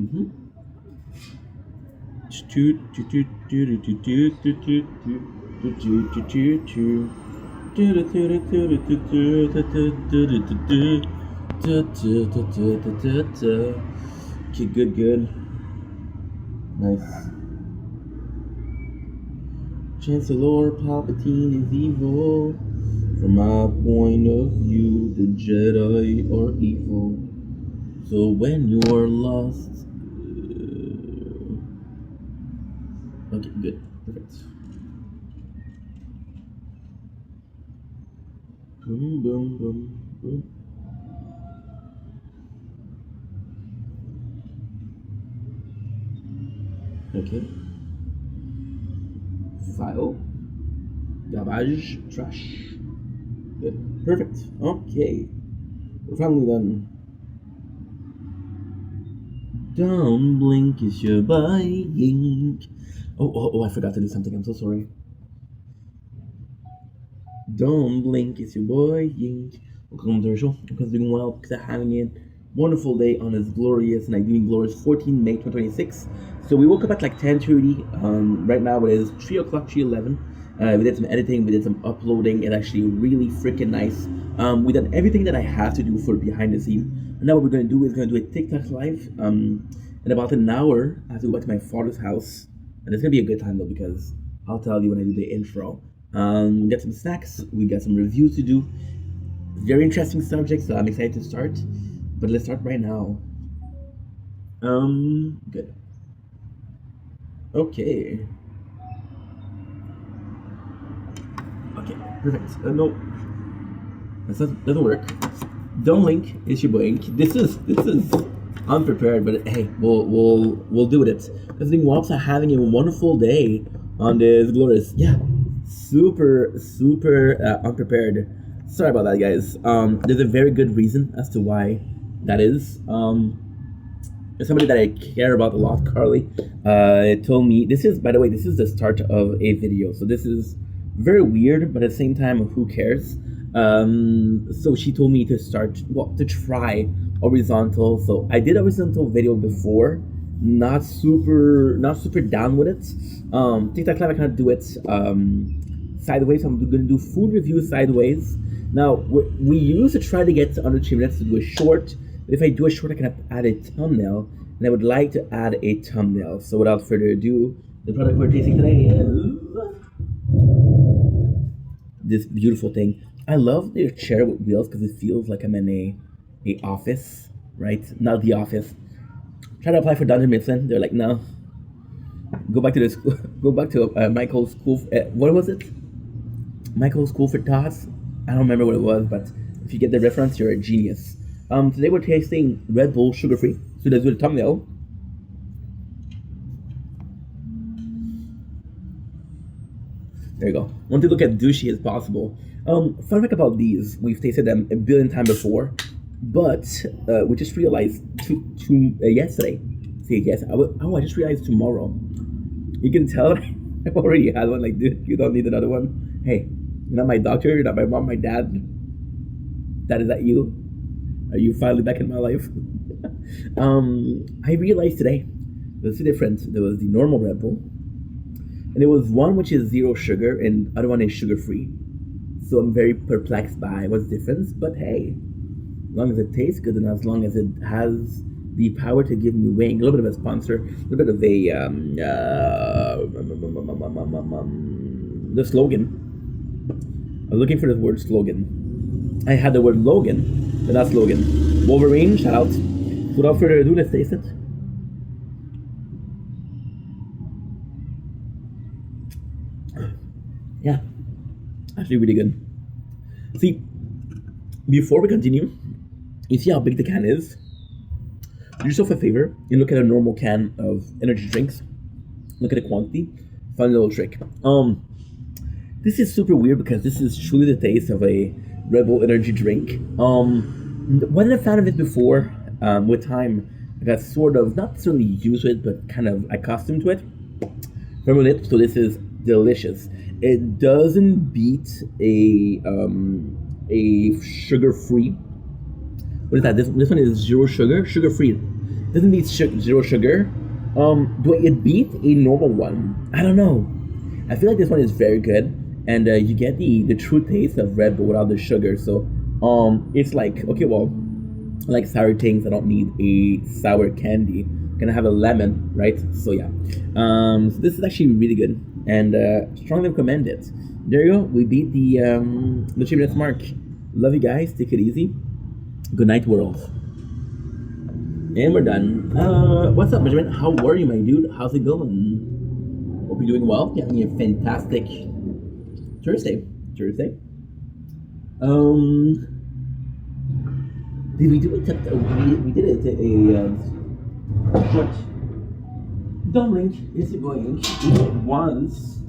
Okay, good. Nice. Chancellor Palpatine is evil. From my point of view, the Jedi are evil. So when you're lost. Okay, good. Perfect. Boom, boom, boom, boom. Okay. File. Garbage. Trash. Good. Perfect. Okay. We're finally done. Don't blink, it's your buying. Oh, I forgot to do something. I'm so sorry. Don't blink, it's your boy Yink. Welcome to the show. Because doing well, because having a wonderful day on this glorious night, doing glorious 14 May 2026. So we woke up at like 10:30. Right now it is 3 o'clock, 3:11. We did some editing, we did some uploading. It's actually really freaking nice. We did everything that I have to do for behind the scene. And now what we're gonna do is gonna do a TikTok live. In about an hour, I have to go back to my father's house, and it's gonna be a good time though because I'll tell you when I do the intro. We got some snacks, we got some reviews to do. Very interesting subject, so I'm excited to start. But let's start right now. Good. Okay. Okay, perfect. No, that doesn't work. Don't link. It's your boy. This is unprepared, but hey, we'll do with it. Because the Wops are having a wonderful day on this glorious, super unprepared. Sorry about that, guys. There's a very good reason as to why that is. Somebody that I care about a lot, Carly, told me this is, by the way, this is the start of a video. So this is very weird, but at the same time, who cares? So she told me to try horizontal. So I did a horizontal video before, not super down with it. TikTok Live I kind of do it sideways. So I'm gonna do food review sideways. Now we used to try to get to under 2 minutes to do a short. But if I do a short, I can add a thumbnail, and I would like to add a thumbnail. So without further ado, the product we're tasting today is this beautiful thing. I love their chair with wheels because it feels like I'm in a office, right? Not the office. Try to apply for Dungeon Mifflin. They're like, no. Go back to the school. Go back to Michael's school. What was it? Michael's School for Tots. I don't remember what it was, but if you get the reference, you're a genius. Today we're tasting Red Bull sugar-free. So let's do the thumbnail. There you go. I want to look as douchey as possible. Fun fact about these, we've tasted them a billion times before, but we just realized yesterday. See, yes, I just realized tomorrow. You can tell I've already had one. Like, dude, you don't need another one. Hey, you're not my doctor, you're not my mom, my dad. Is that you? Are you finally back in my life? I realized today there's two different. There was the normal Red Bull, and there was one which is 0 sugar, and the other one is sugar-free. So I'm very perplexed by what's the difference. But hey, as long as it tastes good and as long as it has the power to give me wing, a little bit of a sponsor, a little bit of the slogan. I was looking for the word slogan. I had the word Logan, but not slogan. Wolverine, shout out. So without further ado, let's taste it. Yeah, actually really good. See, before we continue, you see how big the can is? Do yourself a favor, you look at a normal can of energy drinks, look at the quantity, find a little trick. This is super weird because this is truly the taste of a Red Bull energy drink. Wasn't a fan of it before. With time, I got sort of, not necessarily used to it, but kind of accustomed to it from it. So this is delicious. It doesn't beat a sugar-free. What is that? This one is 0 sugar, sugar-free. Doesn't need zero sugar. Do it beat a normal one? I don't know. I feel like this one is very good, and you get the true taste of Red Bull without the sugar. So it's like, okay, well, I like sour things. I don't need a sour candy. Gonna have a lemon, right? So yeah, so this is actually really good, and strongly recommend it. There you go. We beat the 3 minutes mark. Love you guys. Take it easy. Good night, world. And we're done. What's up, Benjamin? How are you, my dude? How's it going? Hope you're doing well. You're having a fantastic Thursday. Um, did we do it? We did it what? Don't link is going. We did it once.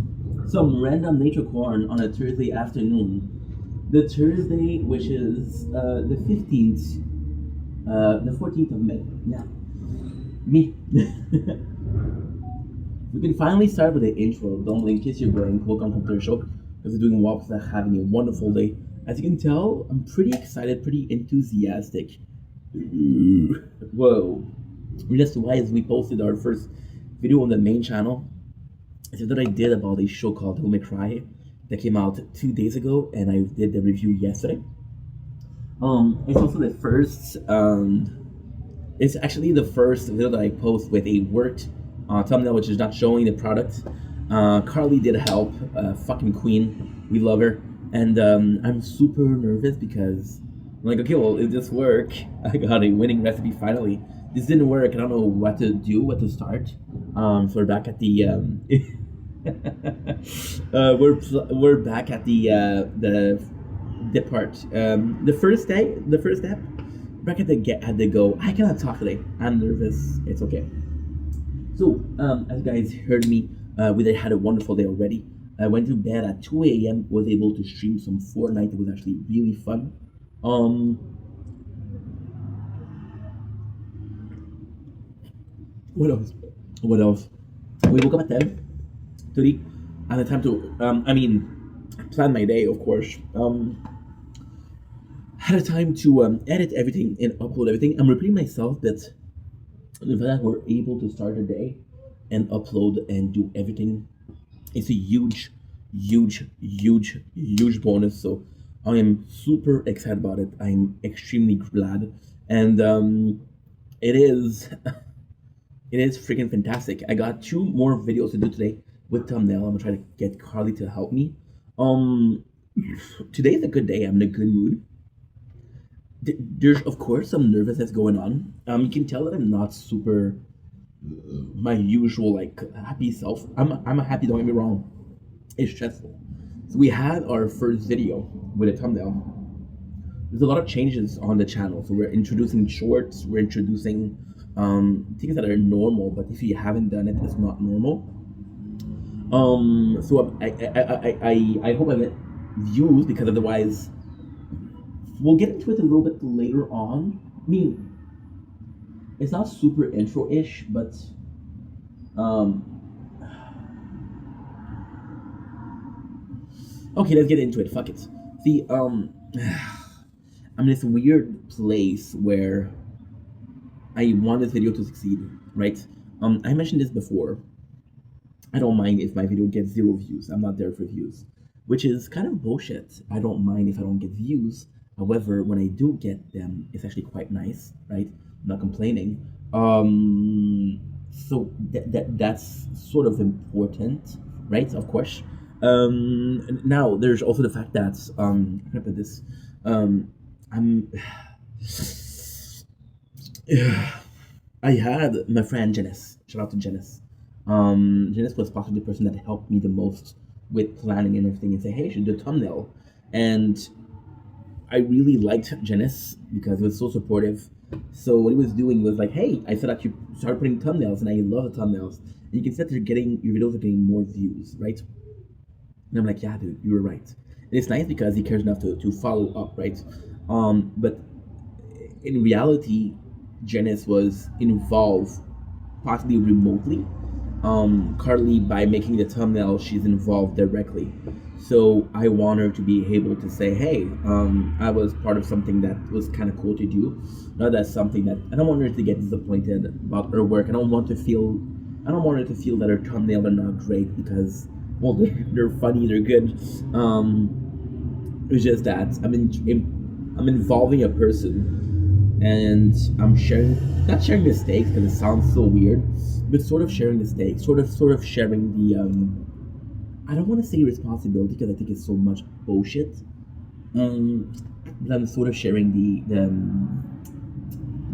Some random nature corn on a Thursday afternoon. The Thursday, which is the 15th. The 14th of May. Yeah. Me. We can finally start with the intro. Don't blink, kiss your brain. Welcome to the show. Because we're doing walks and having a wonderful day. As you can tell, I'm pretty excited, pretty enthusiastic. Whoa. Just why is we posted our first video on the main channel. It's that I did about a show called Devil May Cry that came out 2 days ago, and I did the review yesterday. It's also the first. It's actually the first video that I post with a worked thumbnail, which is not showing the product. Carly did help. Fucking queen, we love her, and I'm super nervous because I'm like, okay, well, if this work, I got a winning recipe finally. This didn't work. I don't know what to do, what to start. So we're back at the. We're back at the part. The first step, back at the go. I cannot talk today. I'm nervous. It's okay. So, as you guys heard me, we had a wonderful day already. I went to bed at 2 a.m. Was able to stream some Fortnite. It was actually really fun. What else? We woke up at 10:30. I had time to plan my day, of course. Had a time to edit everything and upload everything. I'm repeating myself, but the fact that we're able to start a day and upload and do everything is a huge bonus. So I am super excited about it. I'm extremely glad, and it is freaking fantastic. I got 2 more videos to do today with thumbnail. I'm gonna try to get Carly to help me. Today's a good day. I'm in a good mood. There's of course some nervousness going on. You can tell that I'm not super my usual like happy self. I'm a happy. Don't get me wrong. It's stressful. So we had our first video with a thumbnail. There's a lot of changes on the channel. So we're introducing shorts. We're introducing things that are normal, but if you haven't done it, it's not normal. So I hope I get views, because otherwise we'll get into it a little bit later on. I mean, it's not super intro-ish, but okay, let's get into it. Fuck it. See, I'm in this weird place where I want this video to succeed, right? I mentioned this before. I don't mind if my video gets 0 views. I'm not there for views, which is kind of bullshit. I don't mind if I don't get views. However, when I do get them, it's actually quite nice, right? I'm not complaining. So that's sort of important, right? Of course. Now there's also the fact that how can I put this? I'm. I had my friend Janice. Shout out to Janice. Janice was possibly the person that helped me the most with planning and everything, and say, hey, you should do a thumbnail. And I really liked Janice because it was so supportive. So what he was doing was like, hey, I said that you start putting thumbnails, and I love the thumbnails. And you can see that your videos are getting more views, right? And I'm like, yeah, dude, you were right. And it's nice because he cares enough to follow up, right? But in reality, Janice was involved, possibly remotely, Carly, by making the thumbnail, she's involved directly. So I want her to be able to say, "Hey, I was part of something that was kind of cool to do." Not that something that I don't want her to get disappointed about her work. I don't want her to feel that her thumbnail are not great because, well, they're funny, they're good. It's just that I'm involving a person, and I'm sharing, not sharing mistakes because it sounds so weird, but sort of sharing mistakes, sort of sharing the I don't want to say responsibility because I think it's so much bullshit. Um, but I'm sort of sharing the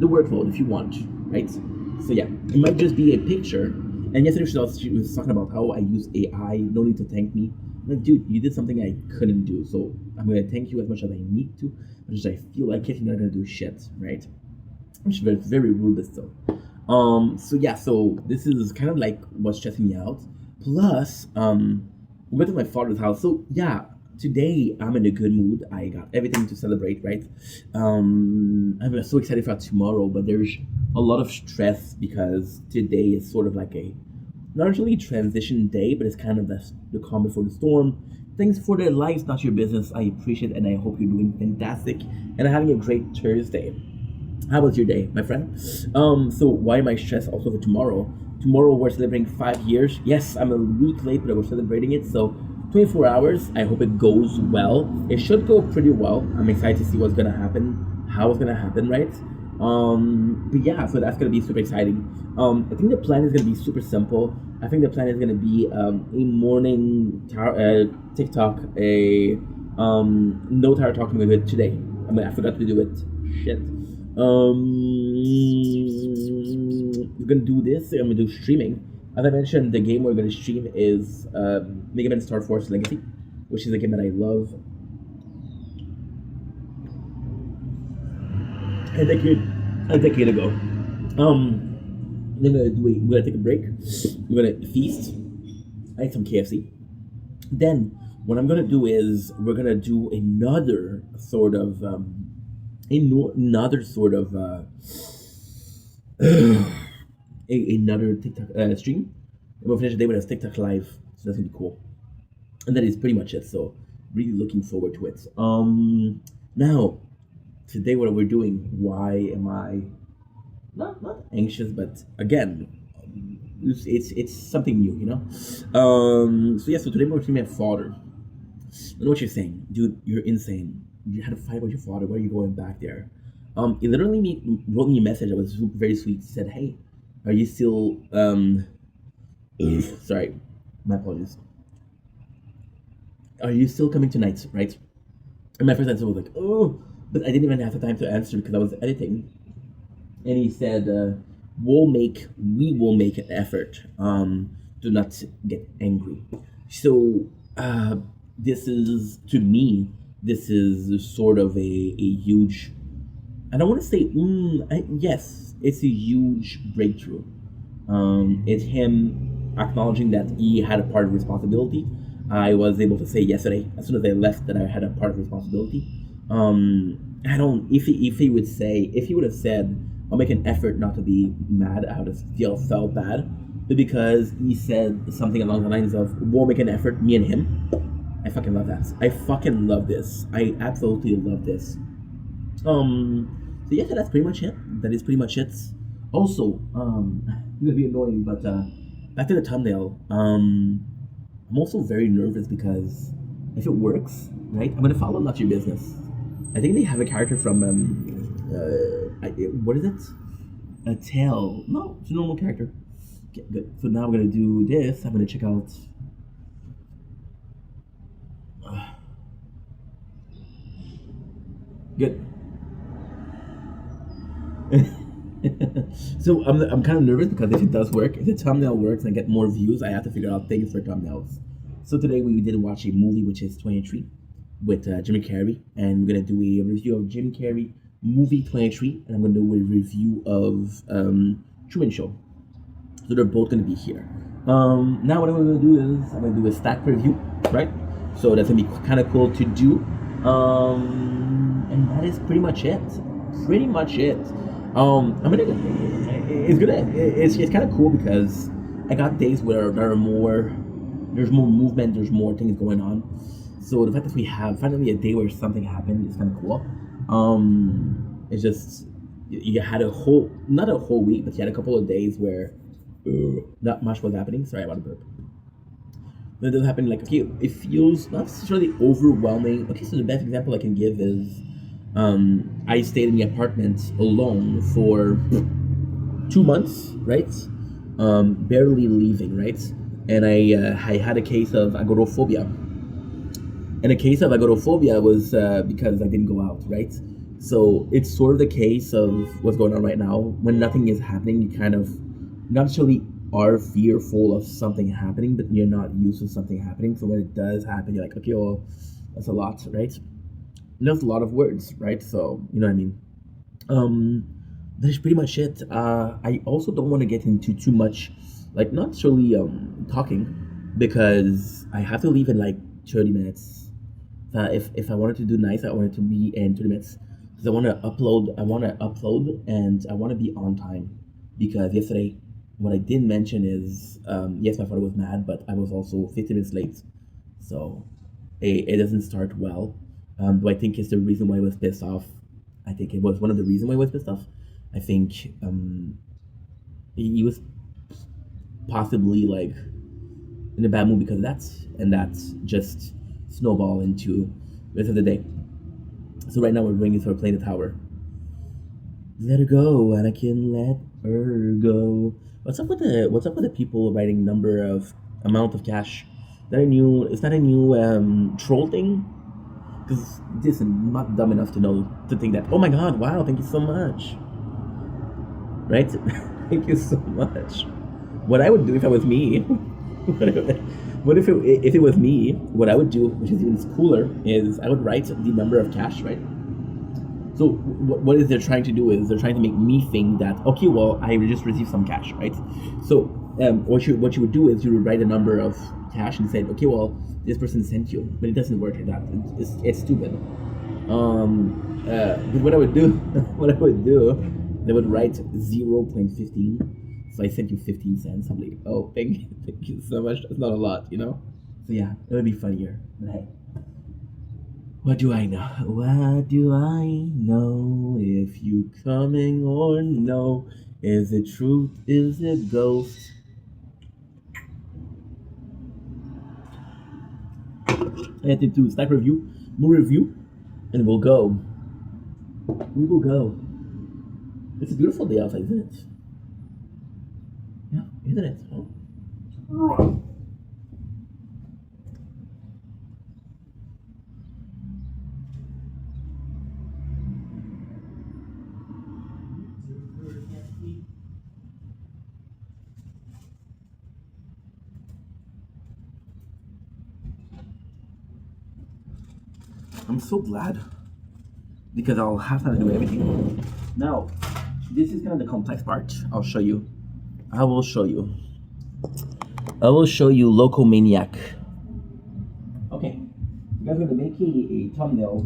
workload if you want, right? So yeah, it might just be a picture. And yesterday she was talking about how I use AI. No need to thank me. I'm like, dude, you did something I couldn't do, so I'm gonna thank you as much as I need to, as much as I feel like it. You're not gonna do shit, right? Which is very, very rude, but still. So yeah, so this is kind of like what's stressing me out. Plus, we went to my father's house. So yeah, today I'm in a good mood. I got everything to celebrate, right? I'm so excited for tomorrow, but there's a lot of stress because today is sort of like a not really transition day, but it's kind of the calm before the storm. Thanks for the likes, not your business. I appreciate it, and I hope you're doing fantastic and having a great Thursday. How was your day, my friend? So why am I stressed also for tomorrow? Tomorrow we're celebrating 5 years. Yes, I'm a week late, but we're celebrating it. So 24 hours. I hope it goes well. It should go pretty well. I'm excited to see what's gonna happen, how it's gonna happen, right? But yeah, so that's gonna be super exciting. I think the plan is gonna be super simple. I think the plan is gonna be a morning TikTok, a no tarot talk I'm gonna do it today. I mean, I forgot to do it. Shit. We're gonna do this. I'm gonna do streaming. As I mentioned, the game we're gonna stream is Mega Man Star Force Legacy, which is a game that I love. A decade ago. Then we're gonna take a break. We're gonna feast. I ate some KFC. Then what I'm gonna do is we're gonna do another sort of another sort of another TikTok stream. And we'll finish the day with a TikTok live, so that's gonna be cool. And that is pretty much it. So really looking forward to it. Now today what we're doing? Why am I not anxious? But again, it's something new, you know. So yeah. So today we're seeing my father. I know what you're saying, dude. You're insane. You had a fight with your father. Why are you going back there? He literally wrote me a message that was very sweet. He said, "Hey, are you still sorry, my apologies. Are you still coming tonight, right?" And my first answer was like, "Oh," but I didn't even have the time to answer because I was editing. And he said, we will make an effort. Do not get angry." So this is, to me, this is sort of a huge, I don't want to say, yes, it's a huge breakthrough. It's him acknowledging that he had a part of responsibility. I was able to say yesterday, as soon as I left, that I had a part of responsibility. I don't. If he would say, if he would have said, "I'll make an effort not to be mad," I would have still felt bad. But because he said something along the lines of, "We'll make an effort, me and him," I fucking love that. I fucking love this. I absolutely love this. So yeah, that's pretty much it. That is pretty much it. Also, it's gonna be annoying, but back to the thumbnail. I'm also very nervous because if it works, right, I'm gonna follow Not Your Business. I think they have a character from what is it? A tail? No, it's a normal character. Okay, good. So now I'm gonna do this. I'm gonna check out. Good. So I'm kind of nervous because if it does work, if the thumbnail works and I get more views, I have to figure out things for thumbnails. So today we did watch a movie which is 23 with Jim Carrey, and we're gonna do a review of Jim Carrey movie 23, and I'm gonna do a review of Truman Show. So they're both gonna be here. Now what I'm gonna do is I'm gonna do a stack review, right? So that's gonna be kind of cool to do. And that is pretty much it. I'm gonna. It's kind of cool because I got days where there's more movement, there's more things going on. So the fact that we have finally a day where something happened is kind of cool. It's just you had a whole, not a whole week, but you had a couple of days where not much was happening. Sorry about the burp. That does happen. Like, okay, it feels not necessarily overwhelming. Okay, so the best example I can give is I stayed in the apartment alone for 2 months, right? Barely leaving, right? And I had a case of agoraphobia. And a case of agoraphobia was because I didn't go out, right? So it's sort of the case of what's going on right now. When nothing is happening, you kind of not necessarily are fearful of something happening, but you're not used to something happening. So when it does happen, you're like, okay, well, that's a lot, right? And that's a lot of words, right? So you know what I mean. That is pretty much it. I also don't want to get into too much, like not necessarily talking, because I have to leave in like 30 minutes. If I wanted to do nice, I wanted to be in 30 minutes because I want to upload. I want to upload and I want to be on time because yesterday, what I didn't mention is yes, my father was mad, but I was also 15 minutes late, so it doesn't start well. Do I think it's the reason why he was pissed off? I think it was one of the reasons why he was pissed off. I think he was possibly like in a bad mood because of that, and that's just snowball into the rest of the day. So right now we're waiting for playing the tower. Let her go, and I can let her go. What's up with the people writing number of amount of cash? Is that a new troll thing? Because this is not dumb enough to know to think that. Oh my God! Wow! Thank you so much. Right? Thank you so much. What I would do if I was me, what if it was me? What I would do, which is even cooler, is I would write the number of cash, right? So what is they're trying to do is they're trying to make me think that okay, well I just received some cash, right? So what you would do is you would write a number of cash and say okay, well this person sent you, but it doesn't work like that. It's stupid. But what I would do, they would write 0.15. So I sent you 15 cents. I'm like, oh, thank you so much. That's not a lot, you know. So yeah, it would be funnier. But hey. What do I know? What do I know? If you coming or no? Is it truth? Is it ghost? I had to do snack review, movie review, and we'll go. We will go. It's a beautiful day outside, isn't it? Yeah, isn't it? Oh. I'm so glad because I'll have to do everything. Now, this is kind of the complex part. I'll show you. I will show you. Loco Maniac. Okay, you guys are going to make a thumbnail.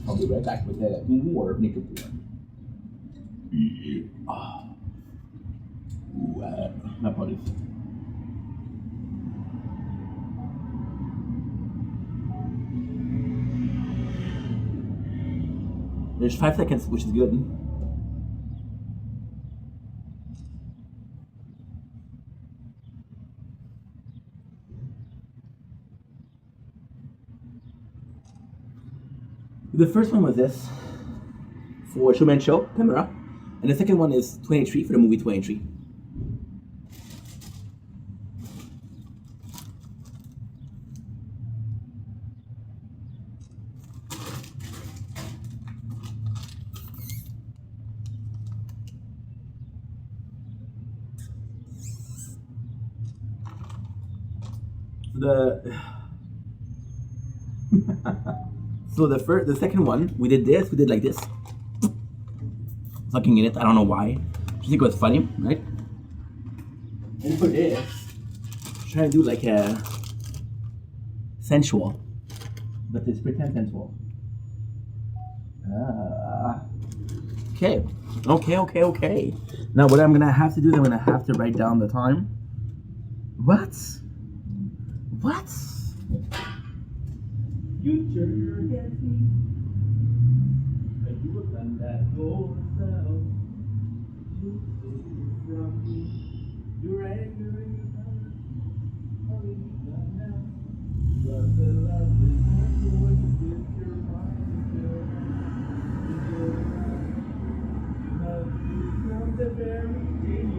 I'll be right back with more Nickel. My apologies. There's 5 seconds, which is good. The first one was this for Showman Show camera, and the second one is 23 for the movie 23. So the second one, we did like this, sucking in it. I don't know why. I think it was funny, right? And for this, trying to do like a sensual, but it's pretend sensual. Okay. Now what I'm gonna have to do is I'm gonna have to write down the time. What? What? You turn your head to me, and you have done that yourself. You take it from me, you're angry, how you done now? But the love is not going with your mind, girl. From the very day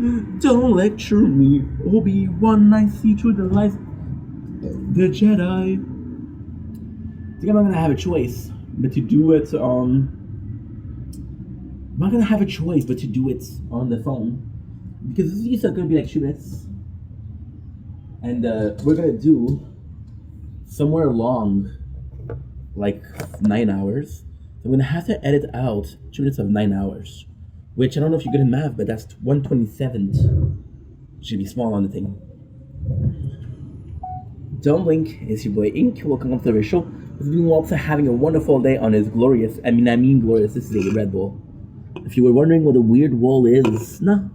you don't lecture me, Obi-Wan, I see through the lies. The Jedi. I think I'm not gonna have a choice but to do it on. I'm not gonna have a choice but to do it on the phone because these are gonna be like 2 minutes, and we're gonna do somewhere along like 9 hours. So I'm gonna have to edit out 2 minutes of 9 hours, which I don't know if you're good at math, but that's 1/27th. Should be small on the thing. Don't blink, it's your boy Ink. Welcome up to the show. It's been also having a wonderful day on his glorious, I mean glorious, this is a Red Bull. If you were wondering what a weird wall is, no.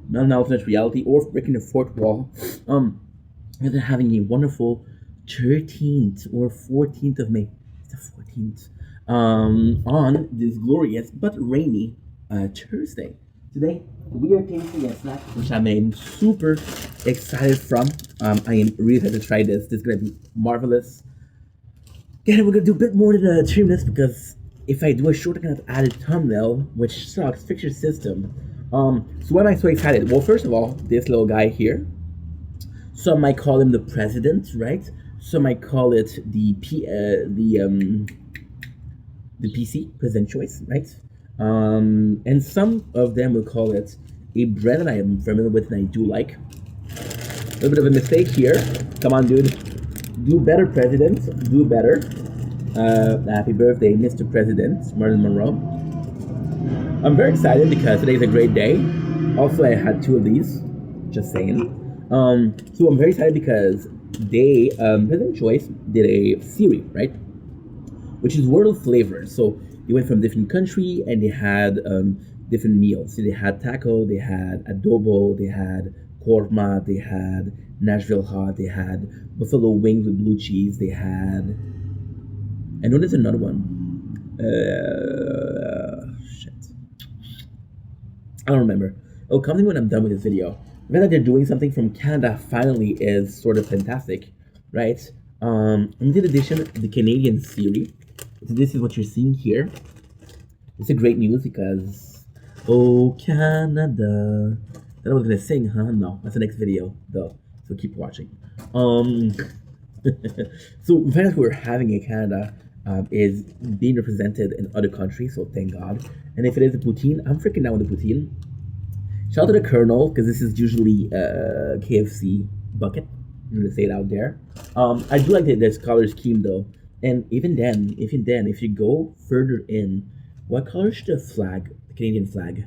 Not an alternate reality or breaking the fourth wall. They're having a wonderful 13th or 14th of May. It's the 14th. On this glorious but rainy Thursday. Today, we are tasting a snack which I'm super excited from. I am really excited to try this. This is going to be marvelous. Again, we're going to do a bit more than 3 minutes because if I do a short, I'm going to add a thumbnail, which sucks. Fix your system. So why am I so excited? Well, first of all, this little guy here. Some might call him the president, right? Some might call it the PC, president choice, right? And some of them will call it a brand that I am familiar with and I do like. A little bit of a mistake here. Come on, dude. Do better, president. Do better. Happy birthday, Mr. President, Marilyn Monroe. I'm very excited because today's a great day. Also, I had 2 of these. Just saying. So I'm very excited because they, President Choice did a series, right? Which is world flavors. So they went from different country and they had different meals. So they had taco, they had adobo, they had korma, they had Nashville hot, they had buffalo wings with blue cheese, they had. I know there's another one. Shit. I don't remember. It'll come to me when I'm done with this video. The fact that they're doing something from Canada finally is sort of fantastic, right? Limited edition, the Canadian series. So this is what you're seeing here. It's a great news because, oh Canada. That I was gonna sing, huh? No, that's the next video, though. So keep watching. So the fact that we're having in Canada is being represented in other countries, so thank God. And if it is a poutine, I'm freaking down with the poutine. Shout out to the Colonel, because this is usually KFC bucket. I'm gonna say it out there. I do like this color scheme though. And even then, if you go further in, what color should the flag, the Canadian flag?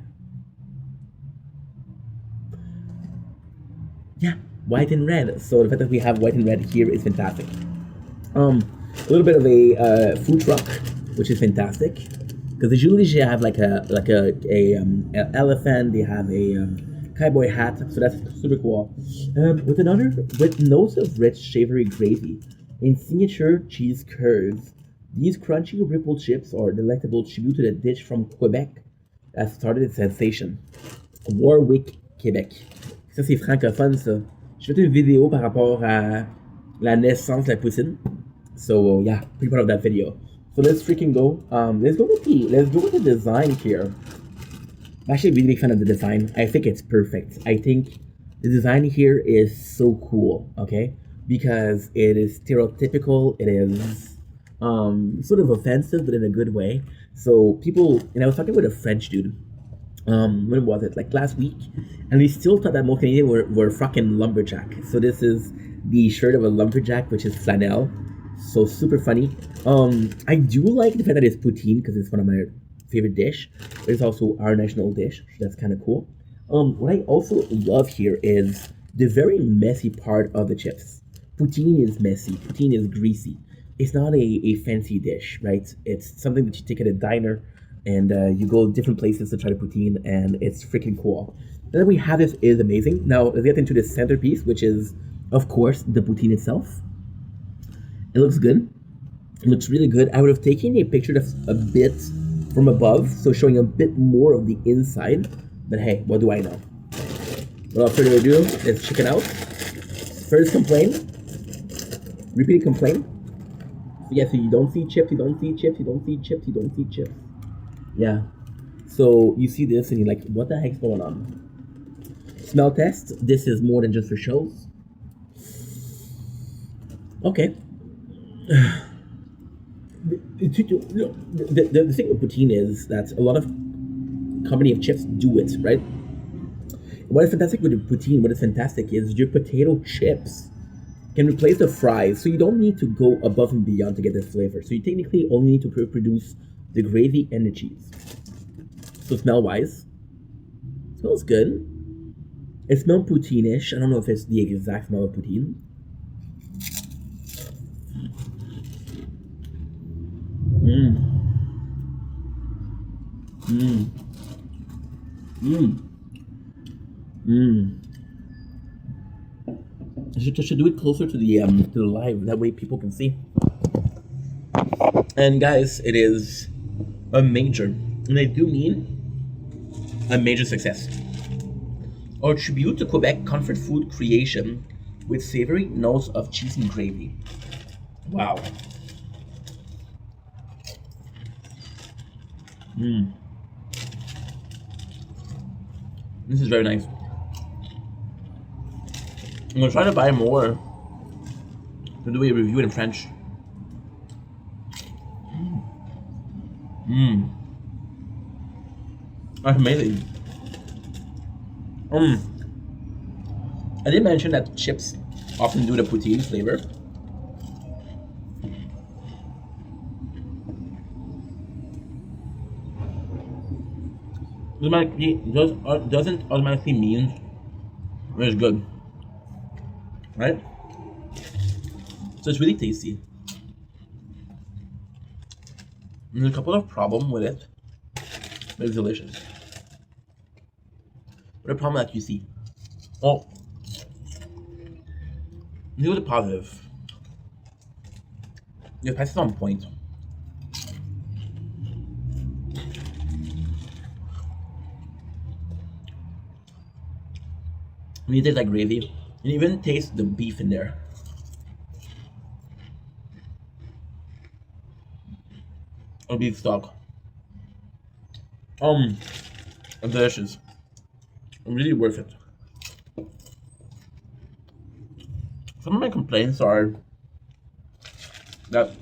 Yeah, white and red. So the fact that we have white and red here is fantastic. A little bit of a food truck, which is fantastic. Because usually they have like an elephant, they have a cowboy hat, so that's super cool. With notes of rich savory gravy and signature cheese curds. These crunchy ripple chips are a delectable tribute to the dish from Quebec that started its sensation. Warwick, Québec. Ça c'est francophone ça. J'ai fait une vidéo par rapport à la naissance de la poutine. So yeah, pretty proud of that video. So let's freaking go. Let's go with the design here. I'm actually a really big fan of the design. I think it's perfect. I think the design here is so cool, okay? Because it is stereotypical, it is sort of offensive, but in a good way. So people, and I was talking with a French dude, when was it? Like last week, and we still thought that most Canadians were fucking lumberjack. So this is the shirt of a lumberjack, which is flannel. So super funny. I do like the fact that it's poutine because it's one of my favorite dish. It's also our national dish, so that's kind of cool. What I also love here is the very messy part of the chips. Poutine is messy. Poutine is greasy. It's not a fancy dish, right? It's something that you take at a diner, and you go different places to try to poutine, and it's freaking cool. Then we have this is amazing. Now let's get into the centerpiece, which is, of course, the poutine itself. It looks good. It looks really good. I would have taken a picture that's a bit from above, so showing a bit more of the inside. But hey, what do I know? Without further ado, let's check it out. First complaint. Repeated complaint. Yeah, so you don't see chips, you don't see chips, you don't see chips, you don't see chips. Yeah. So you see this and you're like, what the heck's going on? Smell test. This is more than just for shows. Okay. The thing with poutine is that a lot of company of chips do it, right? What is fantastic with the poutine, what is fantastic is your potato chips can replace the fries, so you don't need to go above and beyond to get this flavor. So you technically only need to produce the gravy and the cheese. So smell-wise, smells good. It smells poutine-ish. I don't know if it's the exact smell of poutine. I should do it closer to the live. That way people can see. And guys, it is a major, and I do mean a major success. Our tribute to Quebec comfort food creation with savory notes of cheese and gravy. Wow. This is very nice. I'm gonna try to buy more to do a review in French. That's amazing. I did mention that chips often do the poutine flavor. Doesn't automatically mean it's good, right? So it's really tasty. There's a couple of problems with it, but it's delicious. What a problem that you see? Well, look at the positive. Your price is on point. When you taste that gravy, and even taste the beef in there. Or beef stock. Delicious. Really worth it. Some of my complaints are that I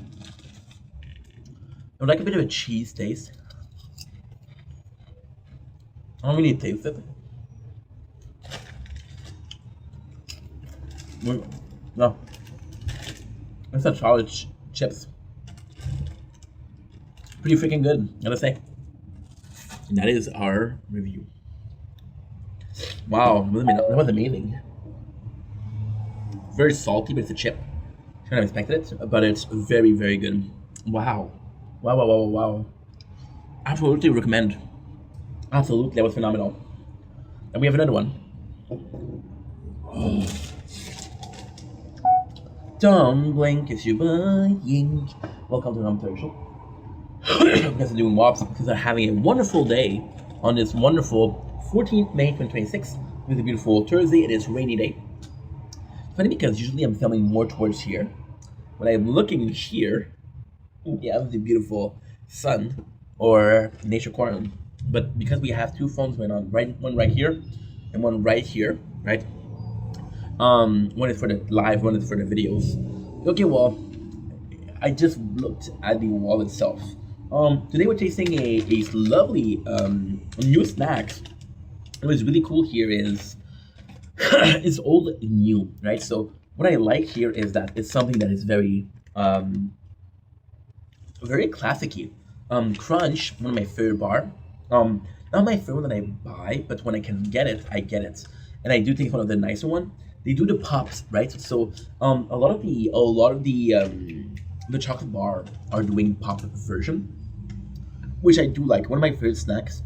would like a bit of a cheese taste. I don't really taste it. No. It's a solid chips. Pretty freaking good, gotta say. And that is our review. Wow, that was amazing. Very salty, but it's a chip. Kind of expected it, but it's very, very good. Wow. Wow. Absolutely recommend. Absolutely, that was phenomenal. And we have another one. Oh. Don't blink if you're buying. Welcome to the Home Show. Because I'm doing wops, because I'm having a wonderful day on this wonderful 14th May 2026. It's a beautiful Thursday. It is rainy day. It's funny because usually I'm filming more towards here. When I'm looking here, we have the beautiful sun or nature corner. But because we have two phones going on, right, one right here and one right here, right? One is for the live, one is for the videos. Okay, well, I just looked at the wall itself. Today we're tasting a lovely new snack. What's really cool here is it's old and new, right? So what I like here is that it's something that is very very classic-y. Crunch, one of my favorite bar. Not my favorite that I buy, but when I can get it, I get it. And I do think it's one of the nicer one. They do the pops, right? So a lot of the chocolate bar are doing pop version, which I do like. One of my favorite snacks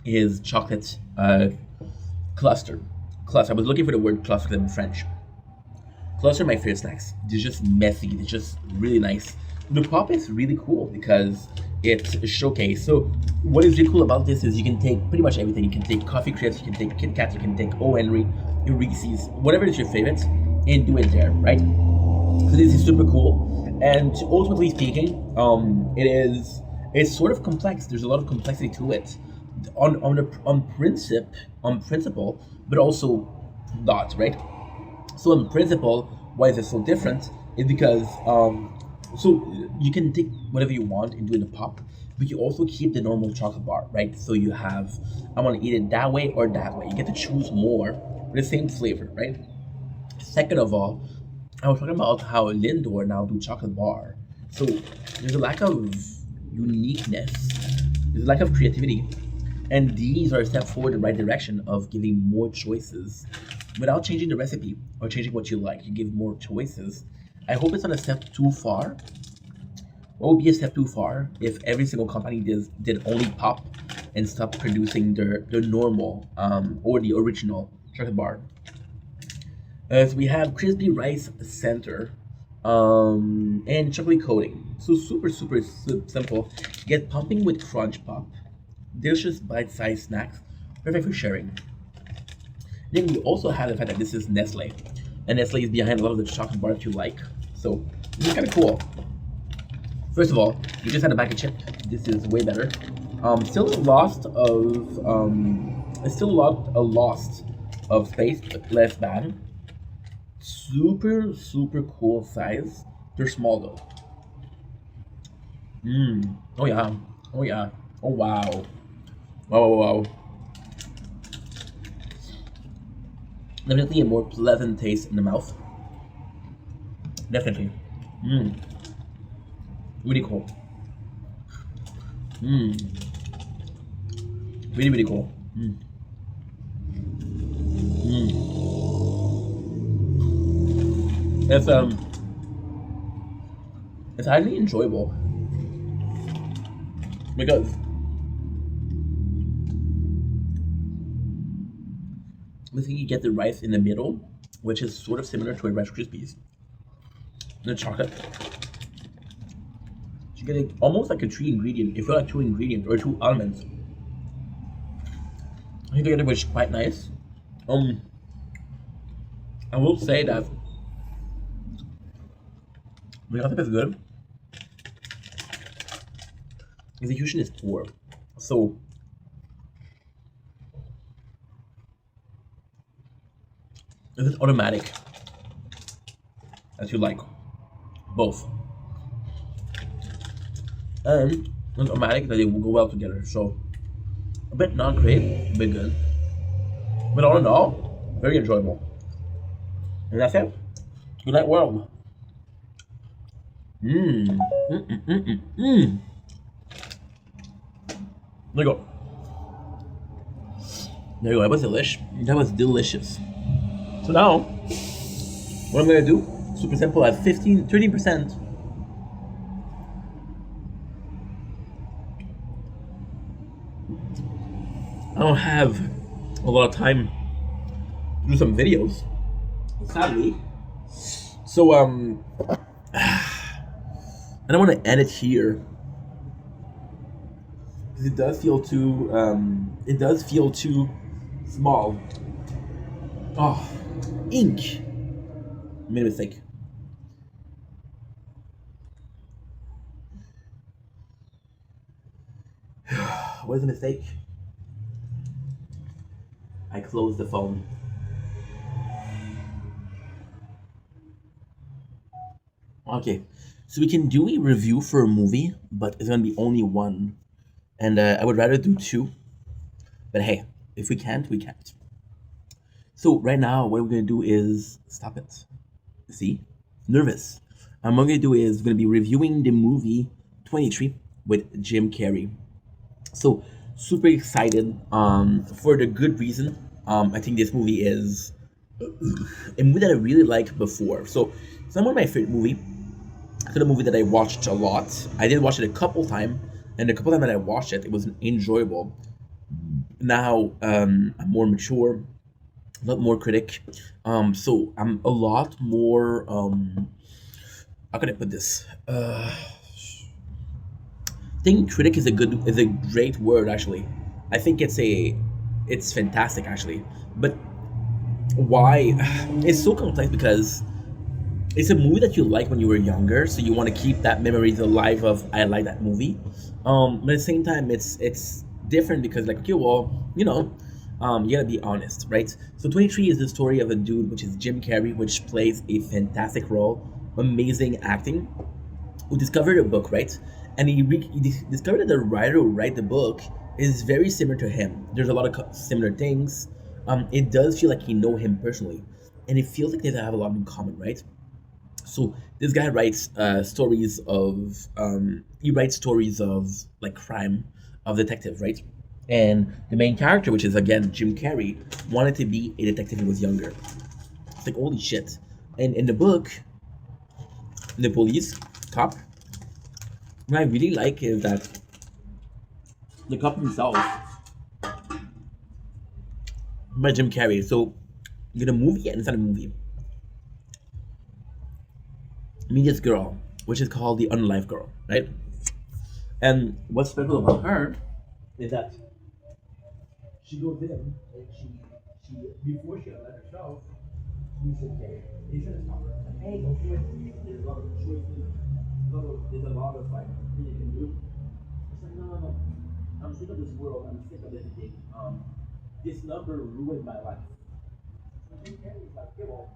is chocolate Cluster. Cluster. I was looking for the word cluster in French. Cluster are my favorite snacks. They're just messy. They're just really nice. The pop is really cool because it's a showcase. So what is really cool about this is you can take pretty much everything. You can take coffee crisps, you can take Kit Kats, you can take O. Henry, Reese's, whatever is your favorite, and do it there, right? So this is super cool. And ultimately speaking, it's sort of complex. There's a lot of complexity to it, on principle, but also not, right? So in principle, why is it so different? Is because so you can take whatever you want and do it in a pop, but you also keep the normal chocolate bar, right? So you have, I want to eat it that way or that way. You get to choose more with the same flavor, right? Second of all, I was talking about how Lindor now do chocolate bar. So there's a lack of uniqueness. There's a lack of creativity. And these are a step forward in the right direction of giving more choices without changing the recipe or changing what you like. You give more choices. I hope it's not a step too far. What would be a step too far if every single company did only pop and stopped producing their normal or the original chocolate bar? So we have crispy rice center and chocolate coating. So super simple. Get pumping with crunch pop. Delicious bite-sized snacks, perfect for sharing. Then we also have the fact that this is Nestle, and Nestle is behind a lot of the chocolate bar that you like. So this is kind of cool. First of all, you just had a bag of chip. This is way better. Still a lost of space, but less bad. Super cool size. They're small though. Oh yeah. Oh yeah. Oh wow. Wow. Definitely a more pleasant taste in the mouth. Definitely. Really cool. Really cool. It's it's highly enjoyable because basically you get the rice in the middle, which is sort of similar to a Rice Krispies. The chocolate. So you get almost like a three ingredient. If you like two ingredients or two elements, I think together which is quite nice. I will say that the concept is good. Execution is poor. So is it automatic as you like? Both. And it's automatic that they will go well together. So a bit not great, a bit good. But all in all, very enjoyable. And that's it. Good night, world. There you go. There you go. That was delish. That was delicious. So now, what I'm gonna do, super simple, at 13%. I don't have a lot of time to do some videos, sadly. So I don't want to end it here because it does feel too small. Oh, ink. Made a mistake. What is the mistake? I closed the phone. Okay, so we can do a review for a movie, but it's gonna be only one, and I would rather do two. But hey, if we can't, we can't. So right now, what we're gonna do is stop it. See, nervous. What I'm gonna do is gonna be reviewing the movie 23 with Jim Carrey. So super excited for the good reason. I think this movie is a movie that I really liked before. So it's not one of my favorite movie. It's a movie that I watched a lot. I did watch it a couple times, and the couple times that I watched it, it was enjoyable. Now I'm more mature. a lot more critic. So I'm a lot more. How can I put this? I think critic is a great word actually. I think it's fantastic actually. But why? It's so complex because it's a movie that you like when you were younger, so you want to keep that memories alive of I like that movie. But at the same time, it's different because like okay, well, you gotta be honest, right? So 23 is the story of a dude, which is Jim Carrey, which plays a fantastic role, amazing acting, who discovered a book, right? And he discovered that the writer who write the book is very similar to him. There's a lot of similar things. It does feel like he know him personally, and it feels like they have a lot in common, right? So this guy writes stories of he writes stories of like crime, of detective, right? And the main character, which is again Jim Carrey, wanted to be a detective when he was younger. It's like holy shit. And in the book, the police cop, what I really like is that the cop himself by Jim Carrey. So in a movie and inside a movie, meet this girl, which is called the Unlife Girl, right? And what's special about her is that she goes in and she before she let herself, she's okay. They try to stop her. Like, hey, don't do it. There's a lot of choices. There's a lot of like things you can do. It's like no, no, no. I'm sick of this world. I'm sick of this thing. This number ruined my life. So Jim Carrey's like, okay, well,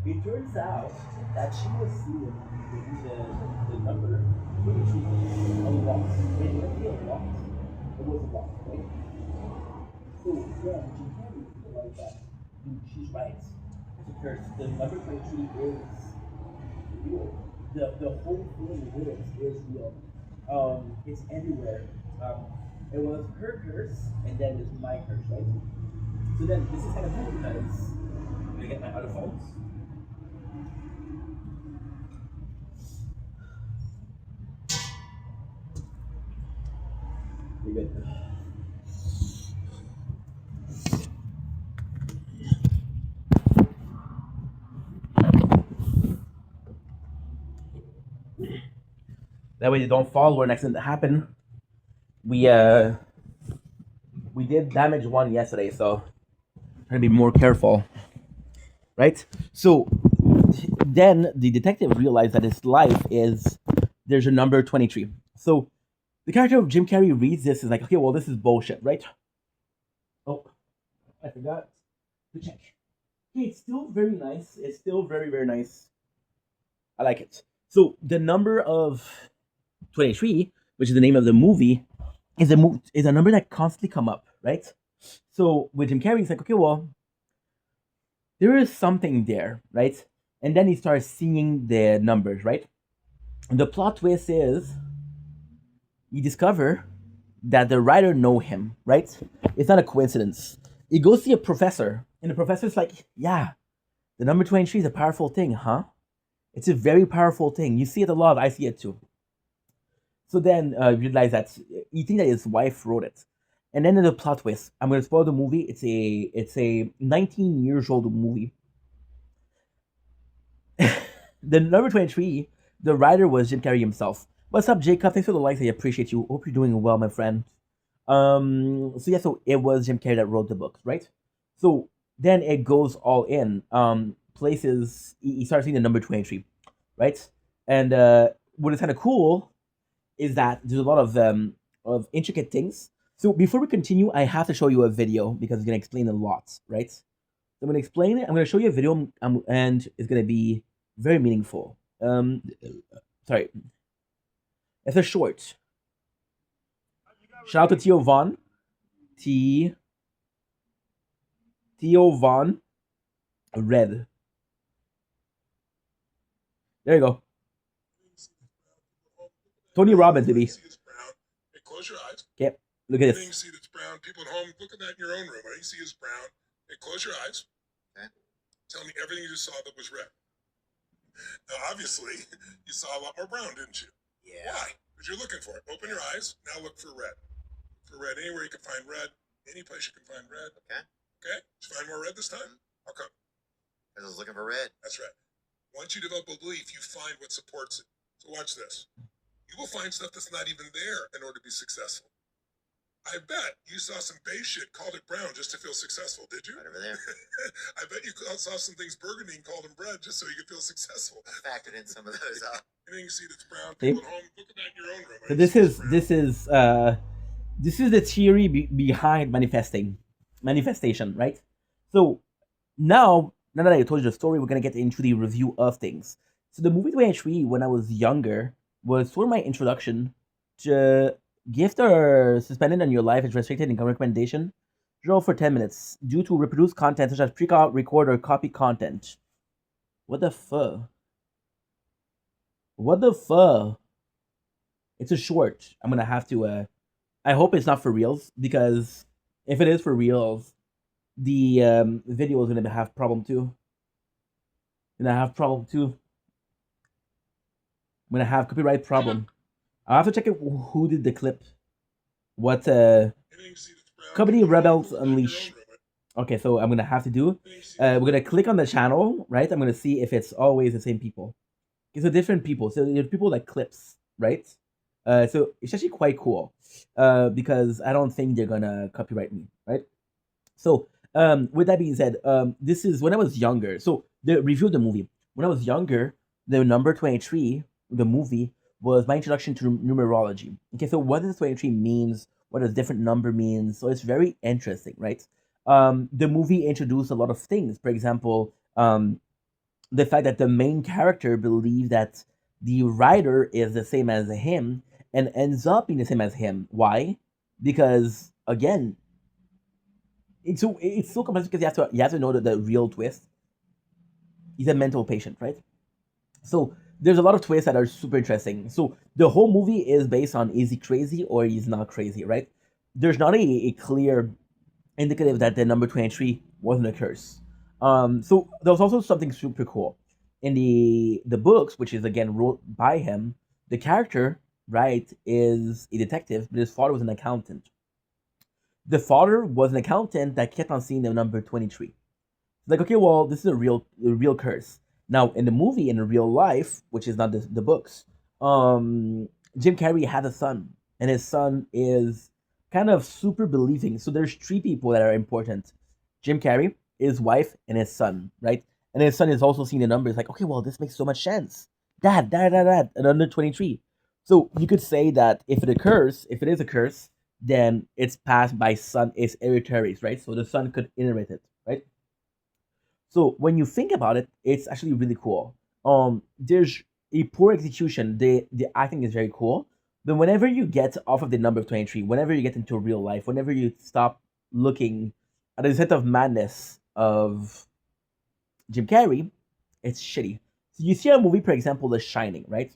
it turns out that she was seeing the number when she was unlocked. It didn't feel locked. It was locked, right? So yeah, she can't realize that. She's right. Because the number 23 is real. The whole thing is real. It's everywhere. Um, it was her curse, and then it's my curse, right? So then this is kind of cool because I'm gonna get my other phones. You're good. That way they don't fall where an accident happened. We uh we did damage one yesterday, so trying to be more careful, right? So then the detective realized that his life is there's a number 23. So the character of Jim Carrey reads this is like, okay, well this is bullshit, right? Oh, I forgot to check. Okay, it's still very nice. It's still very very nice. I like it. So the number of 23, which is the name of the movie, is a number that constantly come up, right? So with Jim Carrey, it's like, okay, well, there is something there, right? And then he starts seeing the numbers, right? And the plot twist is you discover that the writer know him, right? It's not a coincidence. He goes see a professor, and the professor's like, yeah, the number 23 is a powerful thing, huh? It's a very powerful thing. You see it a lot, I see it too. So then you realize that you think that his wife wrote it. And then in the plot twist, I'm gonna spoil the movie. It's a 19 years old movie. The number 23, the writer was Jim Carrey himself. What's up, Jacob? Thanks for the likes. I appreciate you. Hope you're doing well, my friend. So yeah, so it was Jim Carrey that wrote the book, right? So then it goes all in. Places he starts seeing the number 23, right? And what is kind of cool is that there's a lot of intricate things. So before we continue, I have to show you a video because it's gonna explain a lot, right? So I'm gonna explain it. I'm gonna show you a video, and it's gonna be very meaningful. Sorry, it's a short. Shout out to Theo Von. T. Theo Von. Red. There you go. Tony Robbins, baby. Close your eyes. Yep. Look at this. You see that's brown. People at home, look at that in your own room. What you see is brown. Hey, close your eyes. Okay. Tell me everything you just saw that was red. Now, obviously, you saw a lot more brown, didn't you? Yeah. Why? Because you're looking for it. Open your eyes. Now look for red. For red, anywhere you can find red, Any place you can find red. Okay. Okay? Did you find more red this time? How come? Because I was looking for red. That's right. Once you develop a belief, you find what supports it. So watch this. You will find stuff that's not even there in order to be successful. I bet you saw some beige shit, called it brown just to feel successful, did you? Right over there. I bet you saw some things burgundy and called them red just so you could feel successful. I factored in some of those up. Anything you see that's brown, people at home, look at that in your own room. So this is the theory behind manifestation, right? So now that I told you the story, we're gonna get into the review of things. So the movie 23, when I was younger, was sort of my introduction to gift or suspended on your life is restricted income recommendation. Draw for 10 minutes due to reproduced content such as record, or copy content. What the fuck? What the fuck? It's a short. I'm gonna have to. I hope it's not for reals, because if it is for reals, the video is gonna have problem too. Gonna have problem too. I'm gonna have copyright problem. I'll have to check it who did the clip. What Company Rebels Unleash. Okay, so I'm gonna have to do. We're gonna click on the channel, right? I'm gonna see if it's always the same people. It's a different people. So there's people like clips, right? So it's actually quite cool. Because I don't think they're gonna copyright me, right? So with that being said, this is when I was younger. So the review of the movie. When I was younger, the number 23, the movie, was my introduction to numerology. Okay, so what does 23 means? What does different number means? So it's very interesting, right? The movie introduced a lot of things. For example, the fact that the main character believes that the writer is the same as him and ends up being the same as him. Why? Because again, it's so complex, because you have to know the real twist. He's a mental patient, right? So there's a lot of twists that are super interesting. So the whole movie is based on, is he crazy or he's not crazy, right? There's not a clear indicative that the number 23 wasn't a curse. So there was also something super cool in the books, which is again wrote by him. The character, right, is a detective, but his father was an accountant. The father was an accountant that kept on seeing the number 23. Like, okay, well, this is a real curse. Now, in the movie, in real life, which is not the books, Jim Carrey has a son, and his son is kind of super believing. So there's three people that are important: Jim Carrey, his wife, and his son, right? And his son is also seeing the numbers. Like, okay, well, this makes so much sense. Dad, and under 23. So you could say that if it is a curse, then it's passed by son, it's hereditary, right? So the son could inherit it, right? So when you think about it, it's actually really cool. There's a poor execution. The acting is very cool, but whenever you get off of the number of 23, whenever you get into real life, whenever you stop looking at the set of madness of Jim Carrey, it's shitty. So you see a movie, for example, The Shining, right?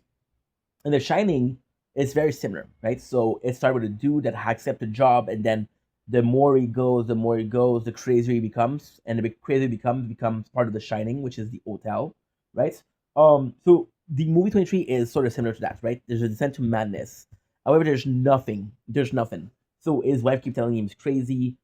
And The Shining is very similar, right? So it started with a dude that accepts a job, and then the more he goes, the crazier he becomes, and the crazier he becomes part of The Shining, which is the hotel, right? So the movie 23 is sort of similar to that, right? There's a descent to madness. However, there's nothing. There's nothing. So his wife keeps telling him he's crazy.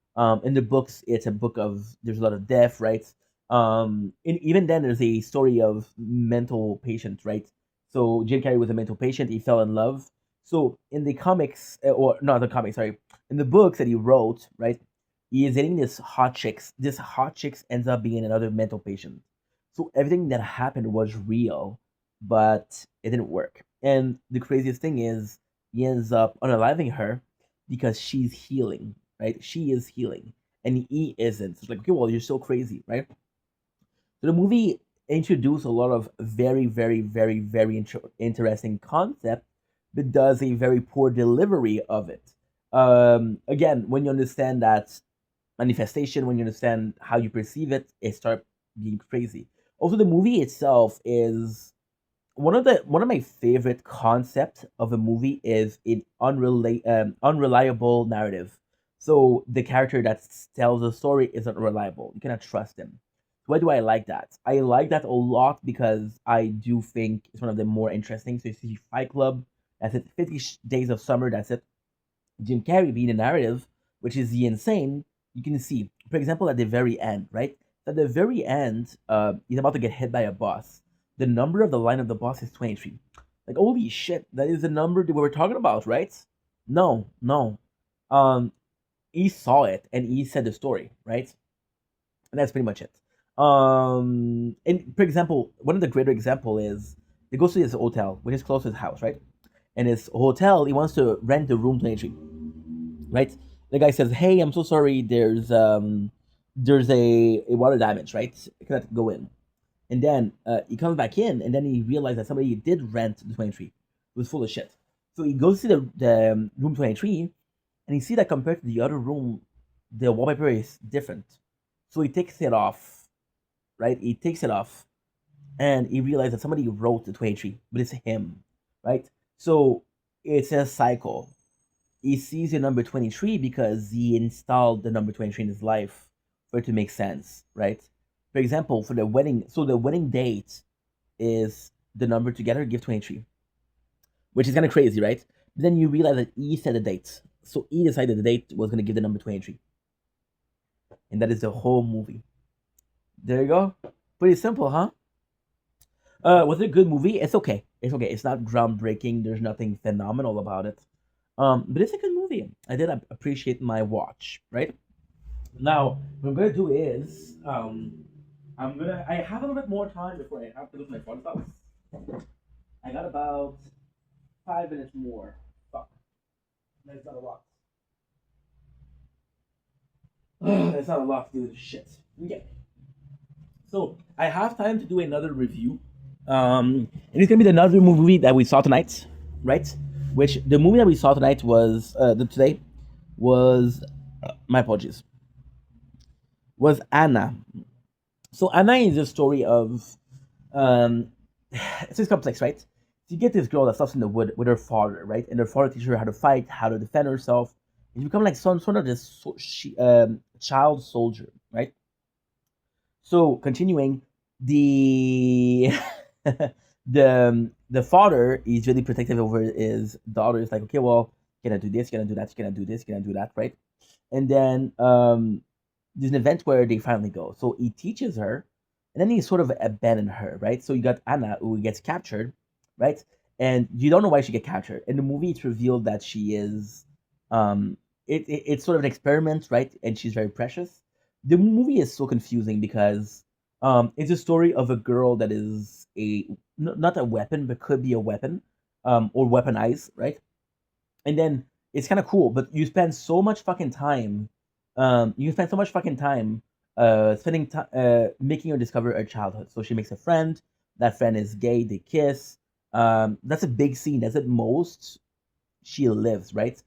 In the books, it's a book of there's a lot of death, right? And even then, there's a story of mental patients, right? So Jim Carrey was a mental patient. He fell in love. So in the comics, or not the comics, sorry, in the books that he wrote, right, he is dating this hot chicks. This hot chicks ends up being another mental patient. So everything that happened was real, but it didn't work. And the craziest thing is, he ends up unaliving her because she's healing, right? She is healing, and he isn't. So it's like, okay, well, you're so crazy, right? So the movie introduced a lot of very, very, very, very interesting concept, but does a very poor delivery of it. Again, when you understand that manifestation, when you understand how you perceive it, it starts being crazy. Also, the movie itself is one of my favorite concepts of a movie is an unreliable narrative. So the character that tells the story isn't reliable. You cannot trust him. Why do I like that? I like that a lot because I do think it's one of the more interesting. So you see Fight Club, that's it. 50 Days of Summer, that's it. Jim Carrey being a narrative. which is the insane. You can see, for example, at the very end, right? At the very end, he's about to get hit by a boss. The number of the line of the boss is 23. Like, holy shit, that is the number that we were talking about, right? No, no. Um, he saw it and he said the story, right? And that's pretty much it. And for example, one of the greater example is he goes to his hotel, which is close to his house, right? And his hotel, he wants to rent the room 23, right? The guy says, "Hey, I'm so sorry. There's a water damage, right? I cannot go in." And then he comes back in, and then he realized that somebody did rent the 23. It was full of shit. So he goes to the room 23, and he see that compared to the other room, the wallpaper is different. So he takes it off, right? He takes it off, and he realized that somebody wrote the 23, but it's him, right? So it's a cycle. He sees the number 23 because he installed the number 23 in his life for it to make sense, right? For example, for the wedding, so the wedding date is the number together give 23, which is kind of crazy, right? But then you realize that he set the date. So he decided the date was going to give the number 23. And that is the whole movie. There you go. Pretty simple, huh? Was it a good movie? It's okay. It's okay. It's not groundbreaking. There's nothing phenomenal about it. But it's a good movie. I did appreciate my watch, right? Now, what I'm gonna do is, I have a little bit more time before I have to go to my father's house. I got about 5 minutes more. Fuck, that's not a lot. That's not a lot to do with shit. Okay, so I have time to do another review. And it's gonna be another movie that we saw tonight, right? Which the movie that we saw tonight was today was my apologies, was Anna. So Anna is a story of it's just complex, right? So you get this girl that lives in the wood with her father, right? And her father teaches her how to fight, how to defend herself, and you become like some sort of this child soldier, right? So continuing, the the father is really protective over his daughter. It's like, okay, well, you cannot do this, you cannot do that, you cannot do this, you cannot do that, right? And then there's an event where they finally go. So he teaches her, and then he sort of abandoned her, right? So you got Anna who gets captured, right? And you don't know why she get captured. In the movie, it's revealed that she is, um, it's sort of an experiment, right? And she's very precious. The movie is so confusing because it's a story of a girl that is not a weapon, but could be a weapon, or weaponized, right? And then it's kind of cool, but you spend so much fucking time spending time making her discover her childhood. So she makes a friend. That friend is gay. They kiss. That's a big scene. That's at most she lives, right?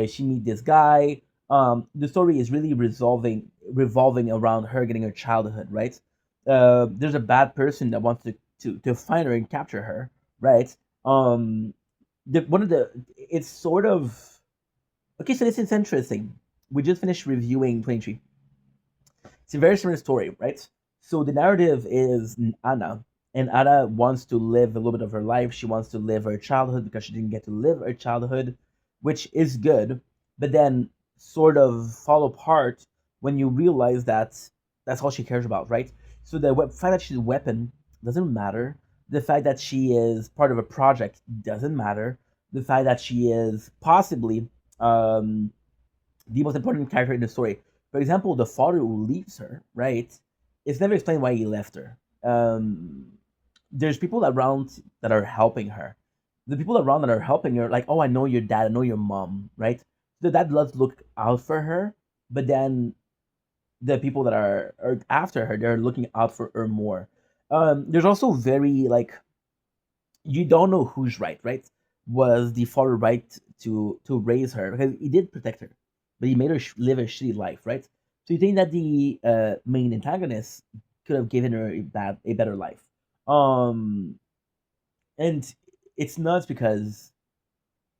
She meet this guy. The story is really revolving around her getting her childhood, right? There's a bad person that wants to find her and capture her, right? Um, one of the it's sort of okay. So this is interesting. We just finished reviewing 23. It's a very similar story, right? So the narrative is Anna, and Anna wants to live a little bit of her life. She wants to live her childhood because she didn't get to live her childhood, which is good, but then sort of fall apart when you realize that that's all she cares about, right? So the fact that she's a weapon doesn't matter. The fact that she is part of a project doesn't matter. The fact that she is possibly the most important character in the story. For example, the father who leaves her, right? It's never explained why he left her. There's people around that are helping her. The people around that are helping her, like, oh, I know your dad, I know your mom, right? The dad does look out for her, but then the people that are after her, they're looking out for her more. There's also very like you don't know who's right, right? Was the father right to raise her because he did protect her, but he made her live a shitty life, right? So you think that the main antagonist could have given her a better life, um, and it's nuts because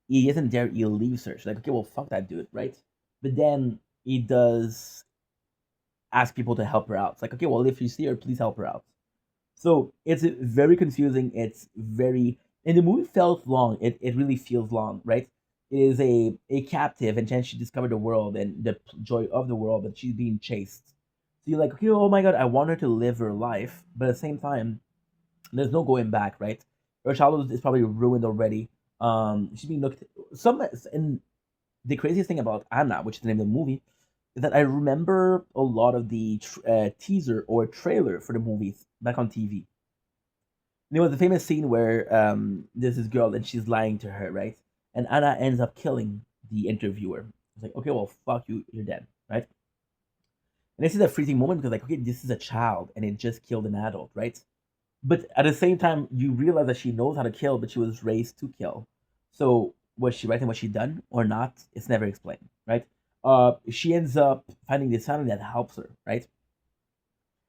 he isn't there. He leaves her. She's like, okay, well, fuck that dude, right? But then he does ask people to help her out. It's like, okay, well, if you see her, please help her out. So it's very confusing. It's very and the movie felt long. It really feels long, right? is a captive, and then she discovered the world and the joy of the world, but she's being chased. So you're like, okay, oh my god, I want her to live her life, but at the same time, there's no going back, right? Her childhood is probably ruined already. She's being looked some, and the craziest thing about Anna, which is the name of the movie, is that I remember a lot of the teaser or trailer for the movies back on TV. There was the famous scene where there's this girl and she's lying to her, right? And Anna ends up killing the interviewer. It's like, okay, well, fuck you, you're dead, right? And this is a freezing moment because, like, okay, this is a child and it just killed an adult, right? But at the same time, you realize that she knows how to kill, but she was raised to kill. So was she right in what she done or not? It's never explained, right? She ends up finding this family that helps her, right?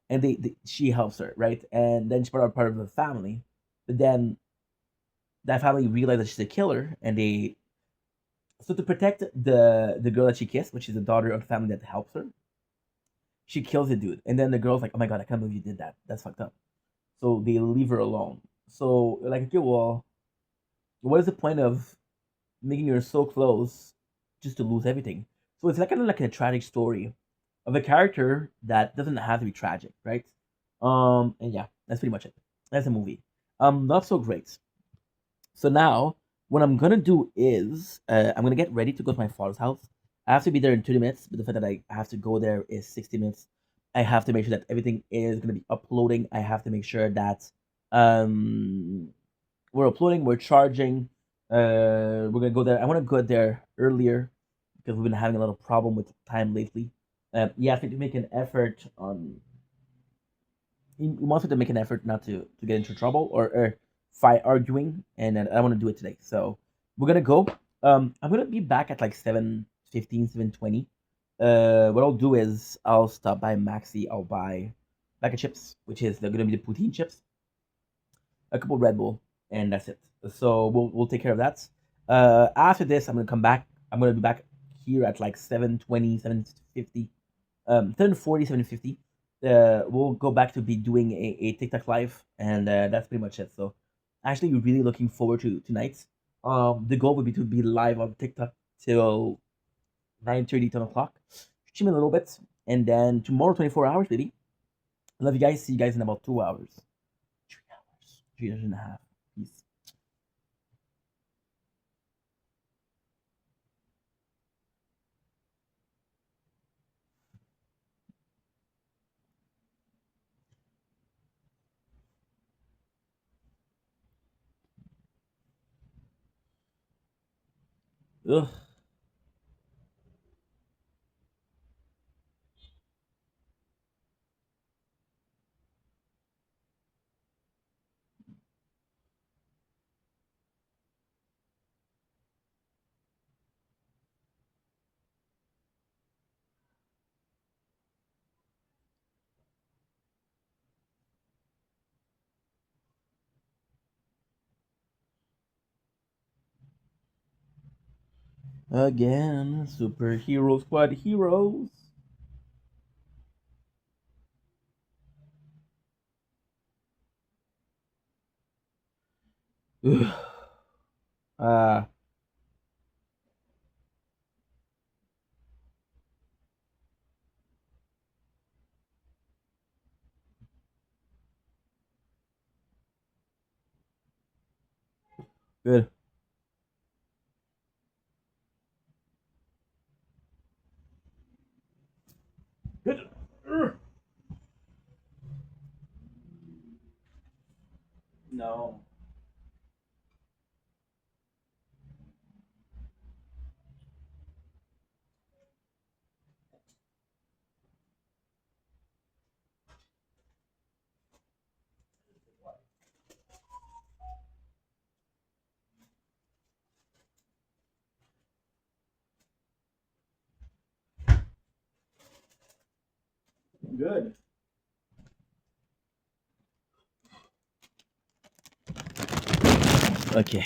And she helps her, right? And then she's part of the family. But then that family realizes that she's a killer, and they so to protect the girl that she kissed, which is the daughter of the family that helps her, she kills the dude. And then the girl's like, "Oh my god, I can't believe you did that. That's fucked up." So they leave her alone. So like, okay, well, what is the point of making her so close just to lose everything? So it's like kind of like a tragic story of a character that doesn't have to be tragic, right? And yeah, that's pretty much it. That's a movie. Not so great. So now, what I'm gonna do is I'm gonna get ready to go to my father's house. I have to be there in 20 minutes, but the fact that I have to go there is 60 minutes. I have to make sure that everything is gonna be uploading. I have to make sure that um we're uploading, we're charging. We're gonna go there. I want to go there earlier because we've been having a little problem with time lately. You have to make an effort on he wants me to make an effort not to get into trouble or fight arguing, and I want to do it today. So we're gonna go. I'm gonna be back at like 7:15, 7:20. What I'll do is I'll stop by Maxi. I'll buy a bag of chips, which is gonna be the poutine chips, a couple Red Bull, and that's it. So we'll take care of that. After this, I'm gonna come back. I'm gonna be back here at like 7:20, 7:50, 7:40, 7:50. We'll go back to be doing a TikTok live, and that's pretty much it. So, actually, really looking forward to tonight. The goal would be to be live on TikTok till 9:30, 10 o'clock. Stream a little bit, and then tomorrow, 24 hours, baby. I love you guys. See you guys in about 2 hours. 3 hours. 3 hours and a half. Peace. Ugh. Again, superhero squad heroes. Ugh. Ah, good. Good. Ugh. No. Good. Okay.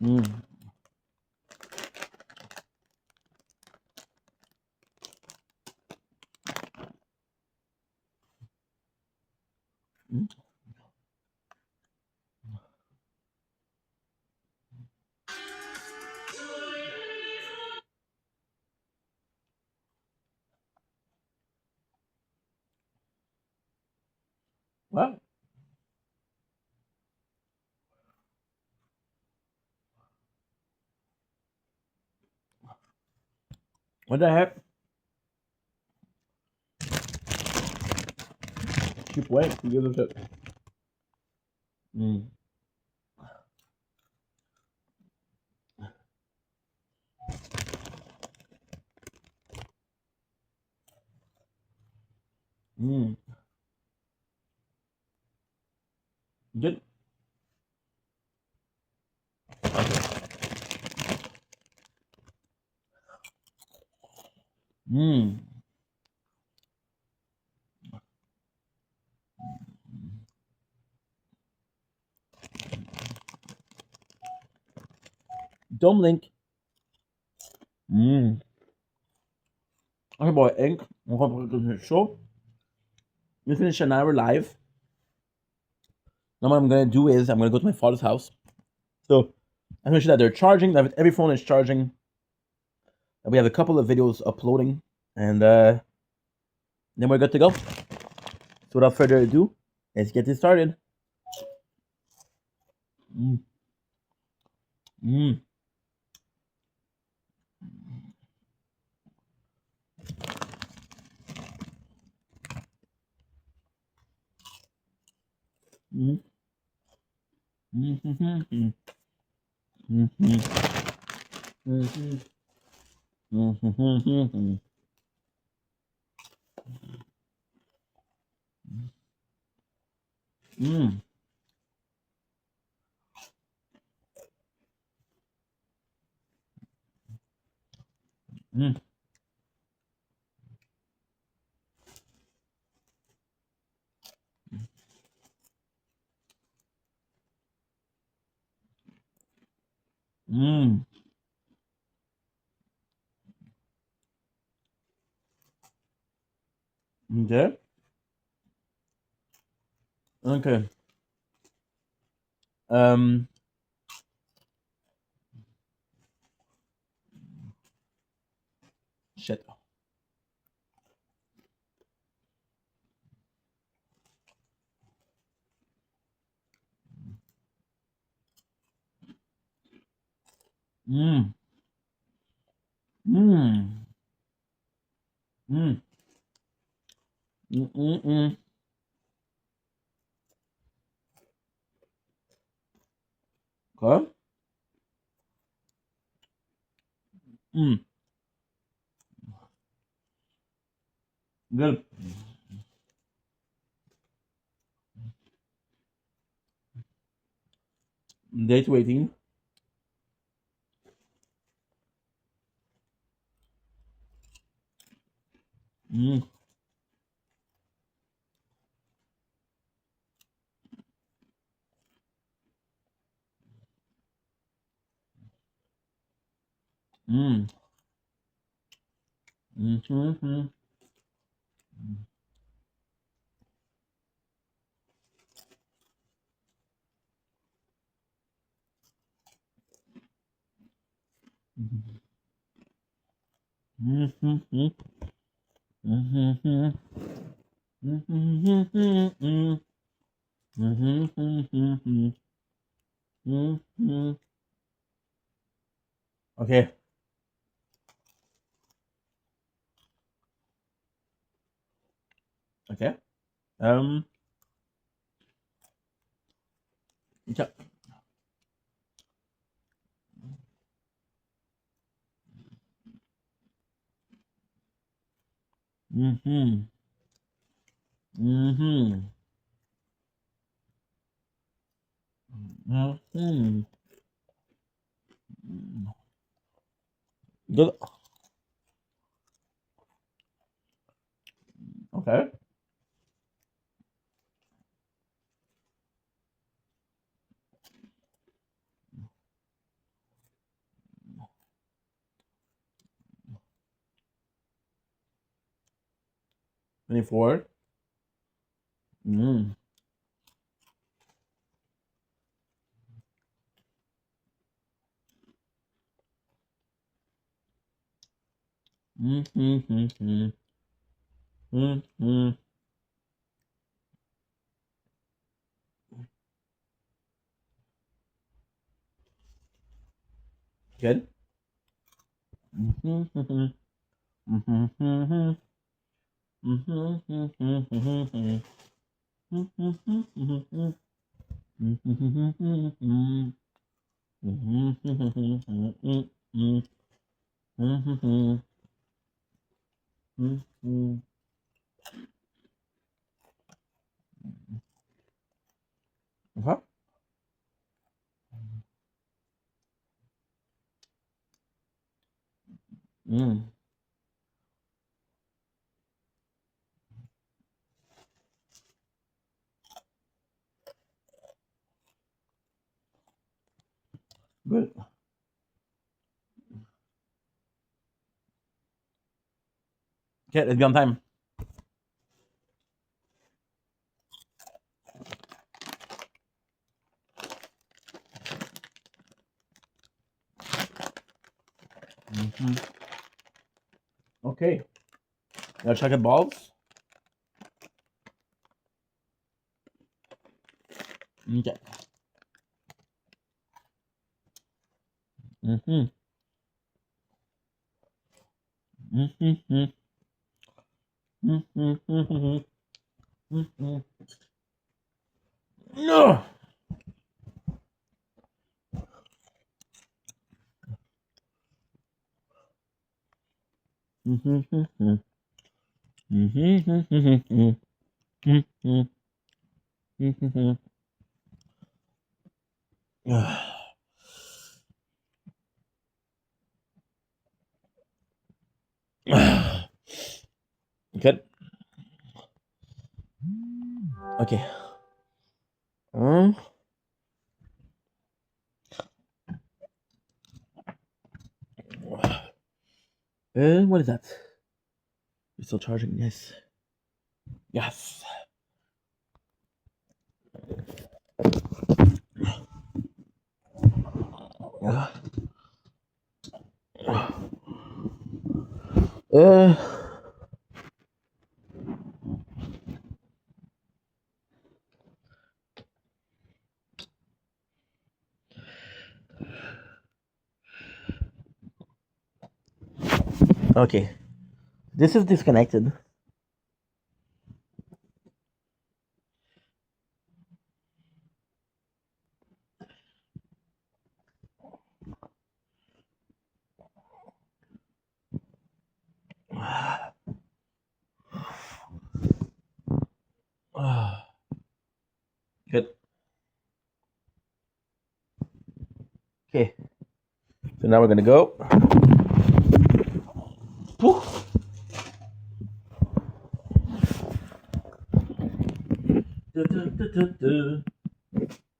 Mm. Mm. Well, what the heck? Keep waiting. You give it. Mm. Mm. Good. Mm. Dome link. Mm. Okay, boy, ink. I'm going to show. We finish an hour live. Now what I'm gonna do is I'm gonna go to my father's house. So I'm gonna sure that they're charging. That every phone is charging. And we have a couple of videos uploading, and then we're good to go. So without further ado, let's get this started. Mm. Mm. Mm. Mm. Mm. Mm. Mm. Mm. Mm. Mm. Mm. Okay. Okay. Um. Shit. Mm. Mm. Mm. Mm. Mm. Mm. Okay. Mm. Good. Date waiting. Mm. Mm. Mm. Mm. Mm. Mm. Mm. Mm. Mm. Mm. Okay. Okay. Um. Yeah. Mm. Mm. Mm. Good. Okay. 24. Mm. Good. Okay. Good. Okay, let's be on time. Okay. Now check the balls. Okay. No. Good. Okay. What is that? You're still charging? Yes. Yes. Uh. Okay. This is disconnected. Good. Okay. So now we're gonna go. Whew.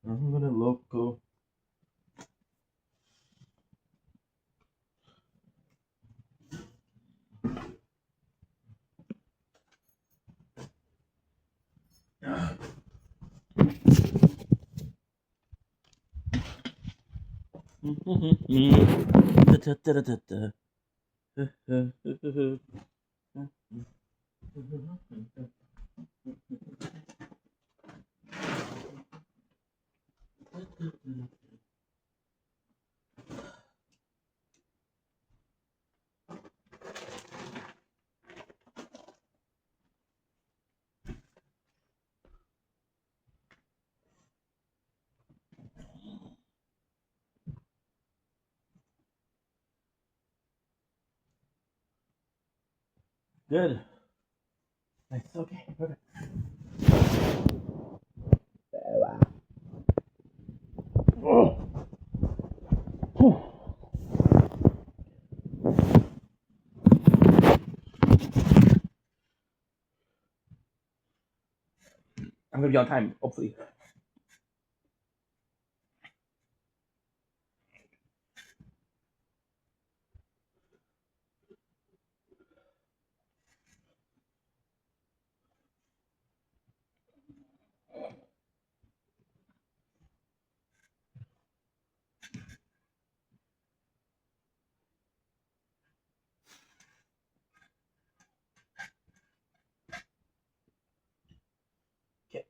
I'm gonna loco. Good. Nice. Okay. Perfect. Oh. I'm gonna be on time, hopefully. Okay.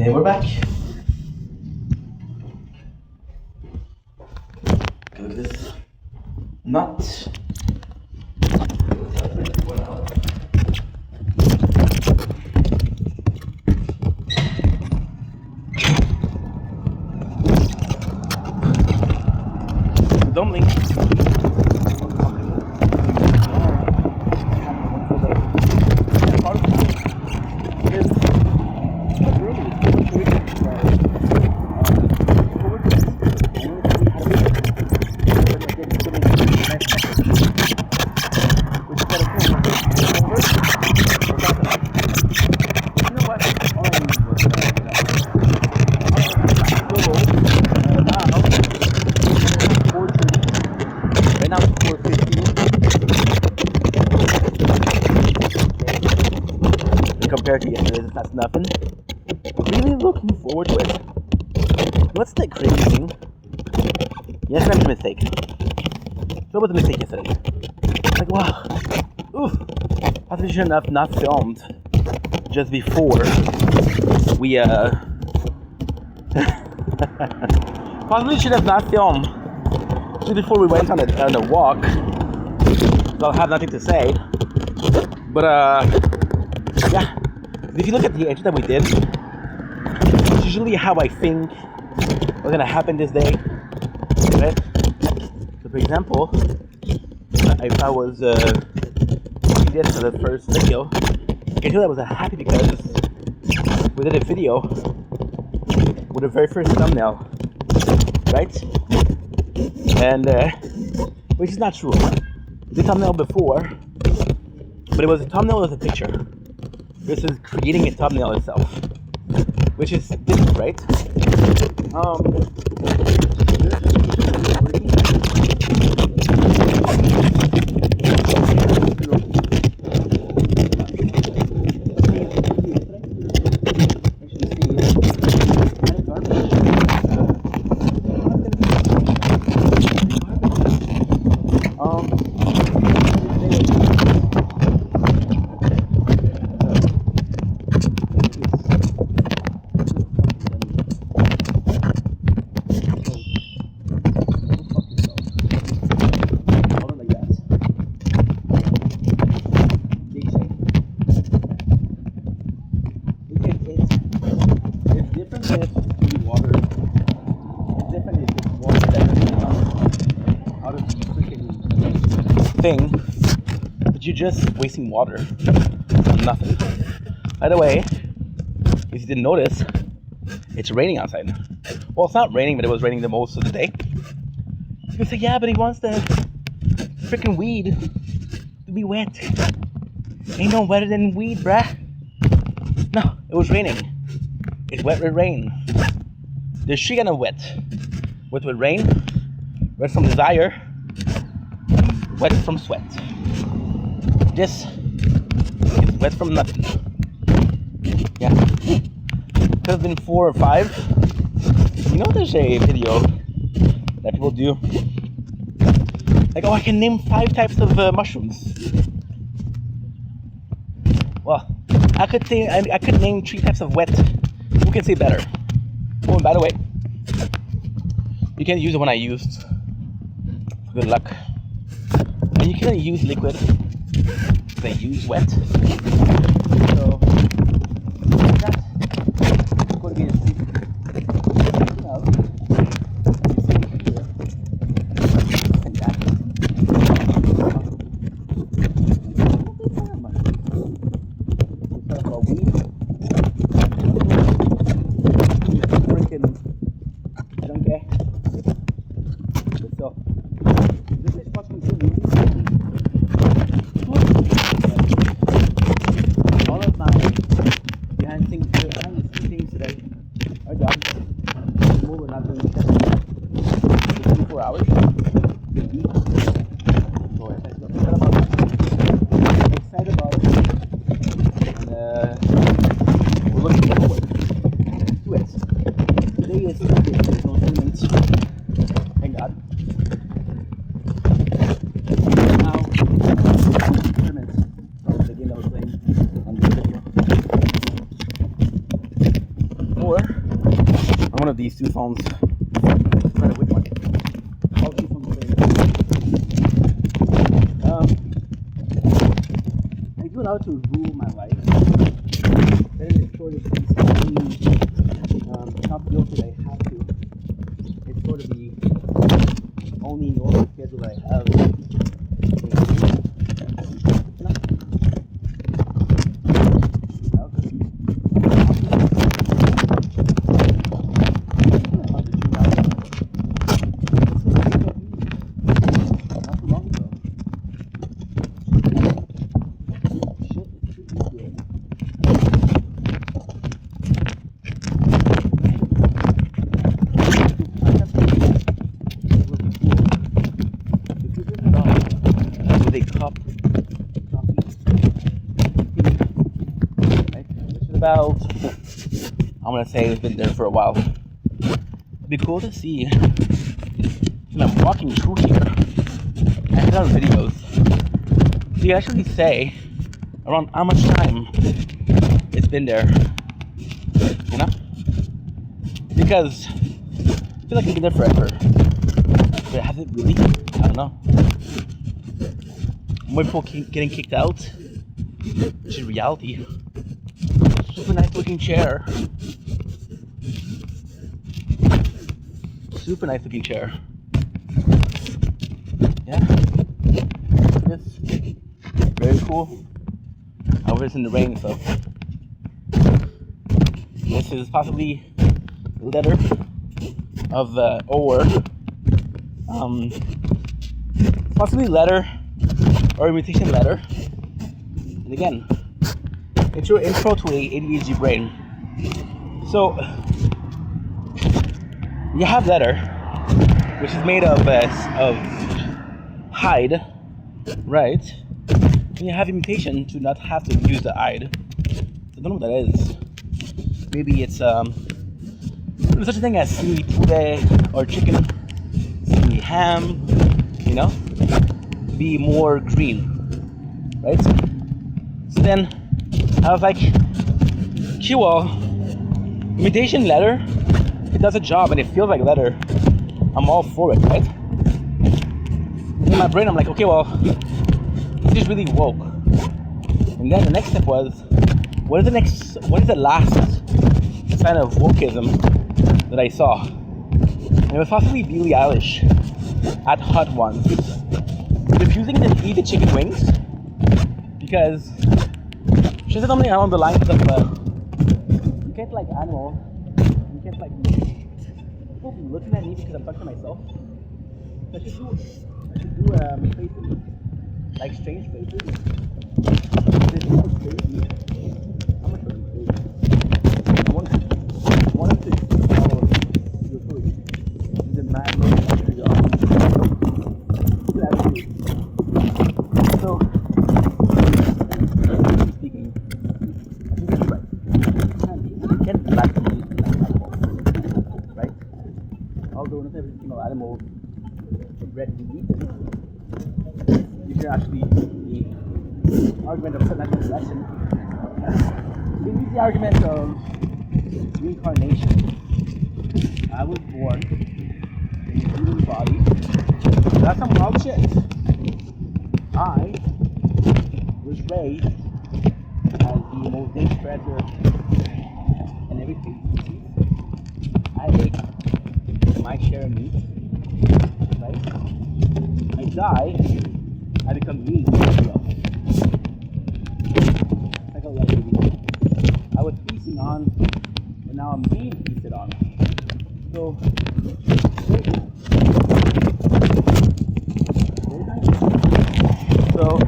And we're back. Look at this. Nut. Dumpling. Compared to yesterday, that's nothing. Really looking forward to it. What's the crazy thing? Yesterday was a mistake. So was a mistake yesterday. Like, wow. Oof. Possibly should have not filmed just before we, possibly should have not filmed just before we went on a walk. So I'll have nothing to say. But, yeah. If you look at the entry that we did, it's usually how I think what's gonna happen this day, right? So for example, if I was watching this for the first video, I can tell I was happy because we did a video with the very first thumbnail, right? And which is not true. The thumbnail before, but it was a thumbnail with a picture. This is creating a thumbnail itself, which is different, right? Thing, but you're just wasting water on nothing. By the way, if you didn't notice, it's raining outside. Well, it's not raining, but it was raining the most of the day. You can say, yeah, but he wants the freaking weed to be wet. Ain't no wetter than weed, bruh. No, it was raining. It's wet with rain. The street kind of wet. Wet with rain, wet from desire, wet from sweat. This is wet from nothing. Yeah. Could have been 4 or 5. You know, there's a video that people do. Like, oh, I can name 5 types of mushrooms. Well, I could name 3 types of wet. Who can say better? Oh, and by the way, you can use the one I used. Good luck. And you can use liquid. They use wet. So that's going to be a street. Well, you see here. And that. Talk about weed. Freaking junkie. So this is fucking good. All of my behind the scenes today are done. We're not doing this for 24 hours. So I'm excited about it. And we're looking forward to it. Today is Thursday, there's no tournaments. Thank God. Now, tournaments from the game that we're playing on the video. Or on one of these 2 phones. No matter which one. All 2 phones are I do allow it to rule my life. That is the shortest not feel that I have to. It's sort of the only normal schedule that I have. About, I'm gonna say it's been there for a while. It'd be cool to see when I'm walking through here. I have done videos. So you actually say around how much time it's been there. You know? Because I feel like it's been there forever. But has it really? I don't know. More people getting kicked out, which is reality. Super nice looking chair. Super nice looking chair. Yeah. This very cool. I was in the rain, so this is possibly a letter of possibly letter or invitation letter. And again, it's your intro to a ADHD brain. So you have letter, which is made of hide, right? And you have imitation to not have to use the hide. So I don't know what that is. Maybe it's there's such a thing as seaweed poulet or chicken, seaweed ham, you know, to be more green, right? So then I was like, well, imitation leather, it does a job and it feels like leather. I'm all for it, right? In my brain, I'm like, okay, well, this is really woke. And then the next step was, what is the last sign of wokeism that I saw? And it was possibly Billie Eilish at Hot Ones refusing to eat the chicken wings because she said something along the lines of, you can't like animals, you can't like, people be looking at me because I'm talking to myself. I should do faces, like strange faces. This is crazy. I'm gonna show you crazy. I want to follow So not every single animal is ready to be eaten. You should actually the argument of selective selection. You use the argument of reincarnation. I was born in a human body. That's some wild shit. I was raised as the most dangerous predator in every species. I ate my share of meat, right? I die, I become meat. Like a lady. I was feasting on, but now I'm being feasted on. So, so,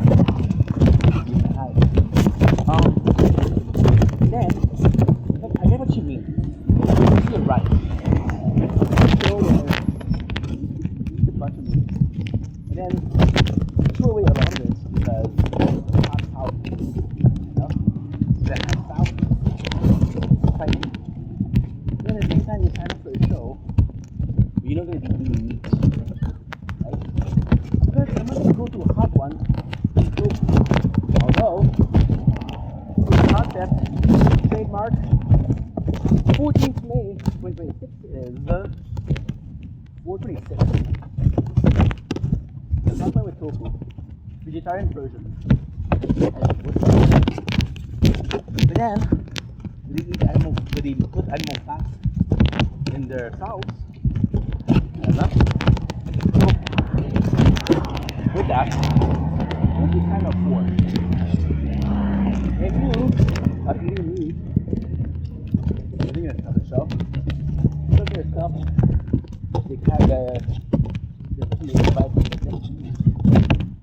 then, I get what you mean. You're right. So, eat a bunch of meat. And then, throw away around it because that's how, you know? That's how. Like, then at the same time, you sign up for a show, but you're not going to be eating meat. Right? Because I'm not going to go to a hot one. Although, the concept, trademark, 14th May 2026 is 426. That's not with tofu. Vegetarian version. But then, they eat animal, they put animal fat in their cows. So, with that, what do you kind of afford? And you, after eating meat, I think that's another show. Look at yourself. They kind of make a vibe from the thing.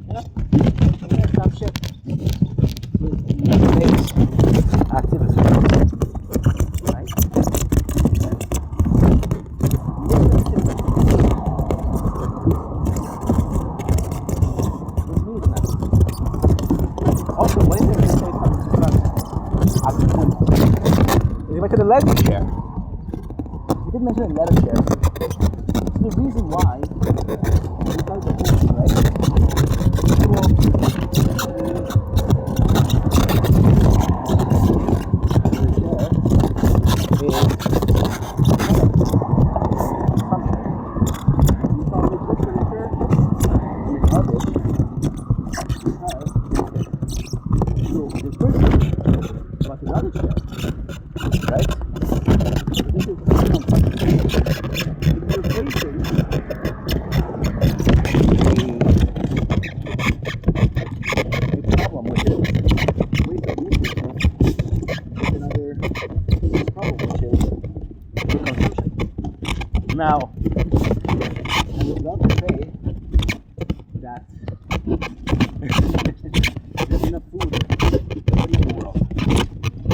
You know? There's some shit. With the space activity. Right? Also, when did they say something if I could have leather chair, you did mention a leather chair. So the reason why is because the food, right? Now, I would love to say that there's enough food in the world.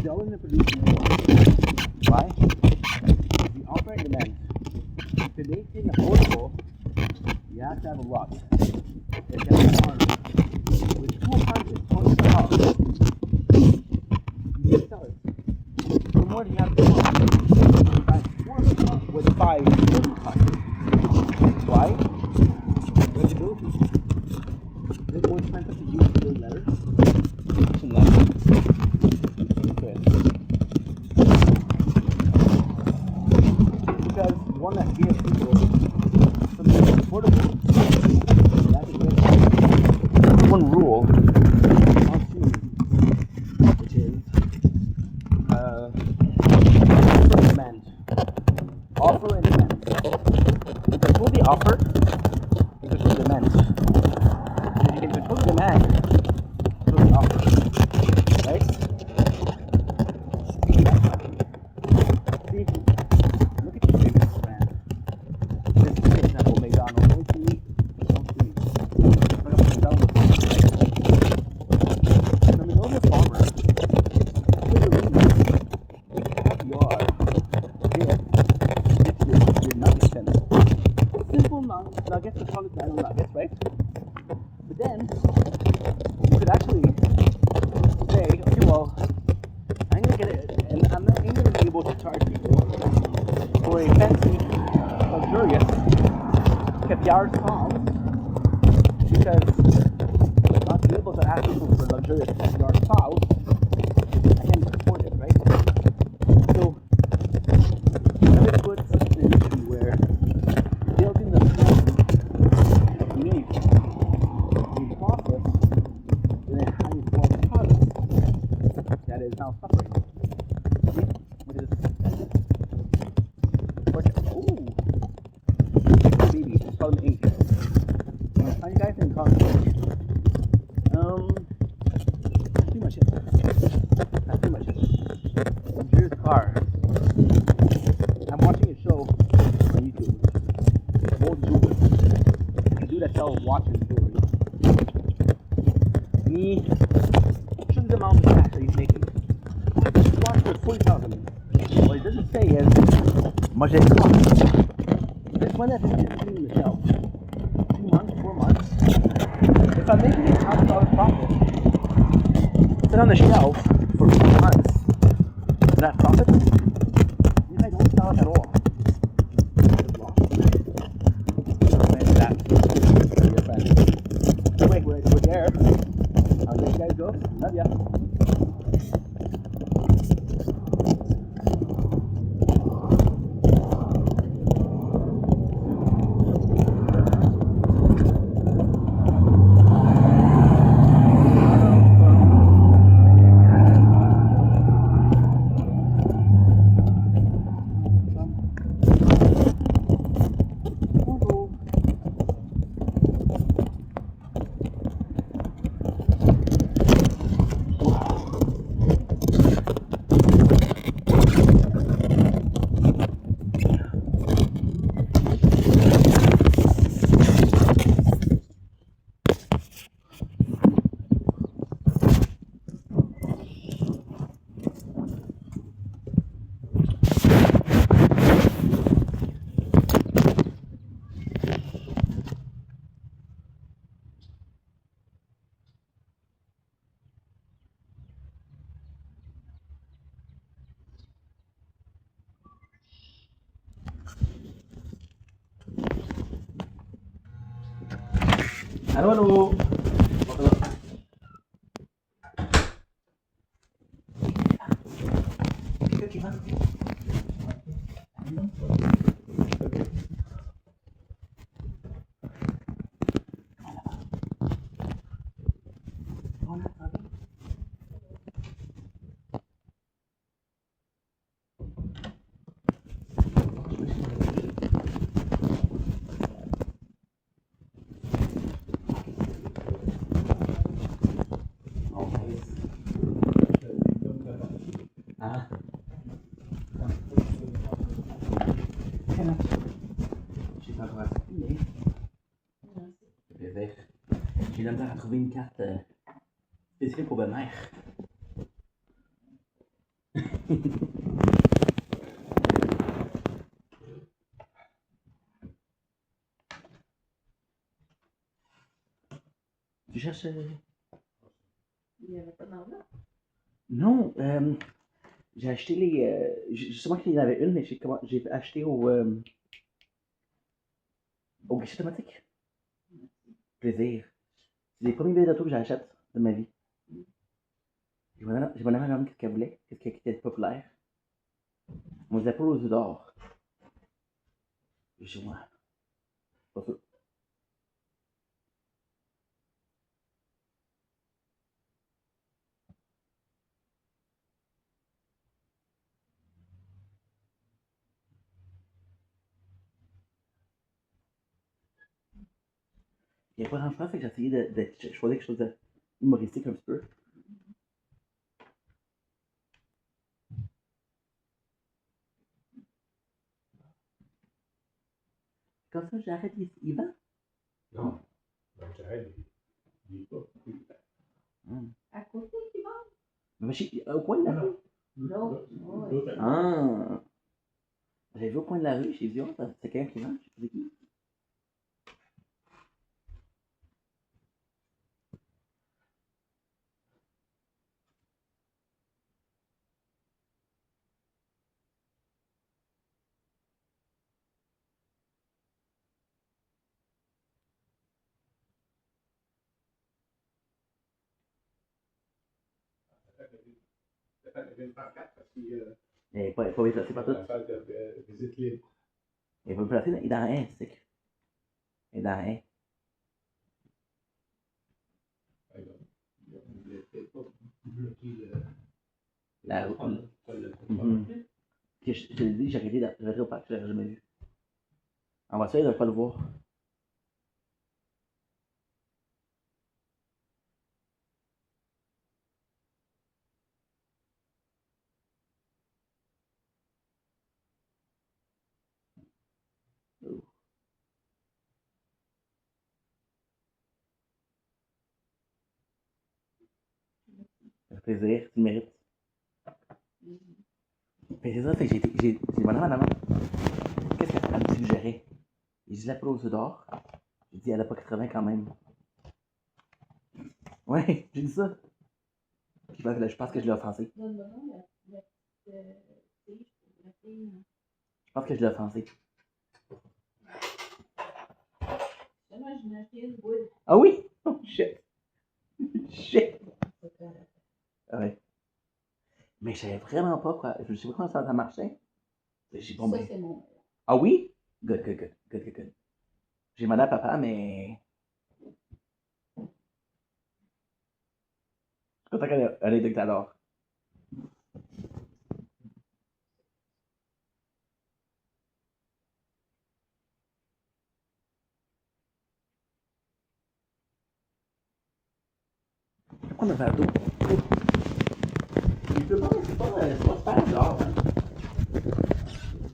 They're always going to produce more. Why? Because the offer and demand. To make things affordable, you have to have a lot. If you have a farm with 200 tons per house, you can sell it. The more you have to farm, with 5 tons. Why? Legibility. It's more expensive to use the letter. Some letter. Okay. Because you want to give people something affordable. That's one rule on food, which is offer and demand. You control the offer, you control the demand. If you can control the demand, control the offer. Right? See, look at your biggest brand. This is an example, McDonald's. Don't see. Look at McDonald's, right? Now, McDonald's farmer, nuggets, we call it nano nuggets, right? But then, you could actually say, okay, well, I'm going to get it, and I'm not going to be able to charge people for a fancy, luxurious kept yards calm because not to be able to ask people for luxurious yard plows, I can't afford it, right? So I would put an issue where building the system of meat being processed in a high quality product that is now suffering. See? Look at this. Ooh, baby, let's call them ink. I'm gonna find you guys in comment. That's pretty much it. That's pretty much it. Here's the car. I'm watching a show on YouTube. Old Jewelry. It's a dude that sells watches and jewelry. And he shows the amount of cash that he's making. This watch was 40,000. What it doesn't say is how much it costs. This one that is sitting in the shelf. 2 months, 4 months. If I'm making $1,000 profit, it's on the shelf for 4 months. Is that profit? If I don't sell it at all, it's lost. So plan that for your friends. So wait, we're there. I'll let you guys go. Love ya. Allô, allô. Ah. J'ai pas encore assez filmé. J'ai la misère à trouver une carte spécifique pour belle-mère. Tu cherches. Il n'y avait pas d'enveloppe? Non, j'ai acheté les. Justement qu'il y en avait une, mais j'ai acheté au guichet automatique. Plaisir. C'est les premiers billets d'auto que j'achète de ma vie. J'ai demandé à ma maman ce qu'elle voulait, qu'est-ce qui était populaire. On disait pas aux œufs d'or. J'ai dit, ouais, pas sûr. Il n'y a pas grand-chose, fait que j'ai essayé de choisir quelque chose d'humoristique un petit peu. Comme ça, j'arrête ici. Il va? Non, donc j'arrête, il est pas. À côté, tu vas? Mais au coin de la rue? Non. Ah! J'ai vu au coin de la rue, j'ai dit, oh, c'est quelqu'un qui vend, je sais pas c'est qui. une pancarte parce qu'il y a Elle n'est pas bien placée partout. la salle de visite libre. Elle est pas bien placée, elle est dans la haie, c'est que. Elle est dans la haie. Alors, il ne voulait peut-être pas bloquer La le route. contrôle. Je te l'ai dit, j'ai arrêté au parc, je l'aurais jamais vu. En voiture, il ne doit pas le voir. Ça fait plaisir, tu le mérites. Mais c'est ça, fait que j'ai demandé à ma maman, qu'est-ce qu'elle me suggérait? Et je dis la pause dehors. J'ai dit, elle a pas 80 quand même. Ouais, j'ai dit ça. Puis je pense que je l'ai offensé. Donne-moi donc la petite tige pour la fille. Je pense que je l'ai offensé. Moi, je n'ai acheté une boule. Ah oui? Oh shit. Shit. Ouais. Mais je savais vraiment pas quoi. Je sais pas comment ça marchait. J'ai dit, bon Ça, ben. c'est mon. Ah oui? Good, good, good. Good, good, good. J'ai demandé à papa, mais. Je suis content qu'elle ait dit que t'adores. Pourquoi on a fait d'eau? Il peut pas, c'est pas super dehors, hein?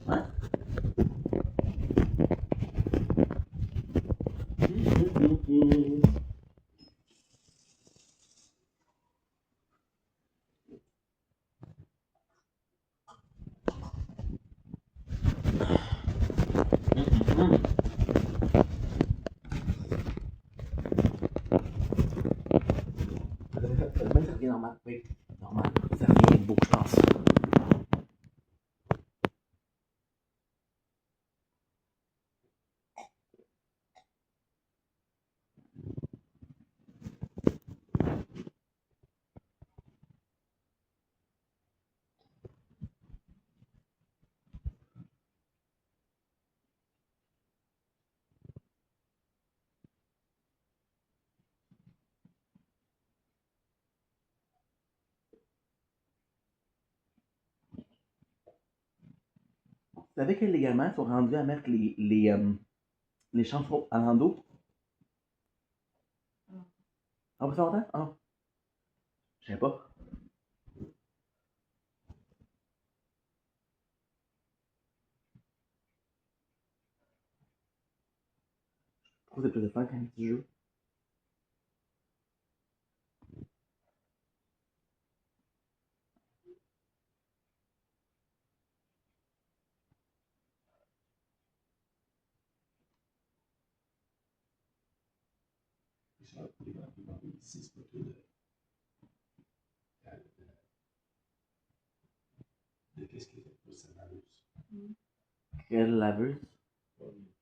Hein? Ça revient normal. Oui, normal. Ça revient beau, je pense. Vous savez que légalement, ils sont rendus à mettre les chansons à l'endo? Ah, pas ça longtemps? Ah. Je sais pas. Je trouve que c'est plus de fun quand tu joues. Ils m'ont mis 6 photos de qu'est-ce qui était pour sa laveuse. Quelle laveuse?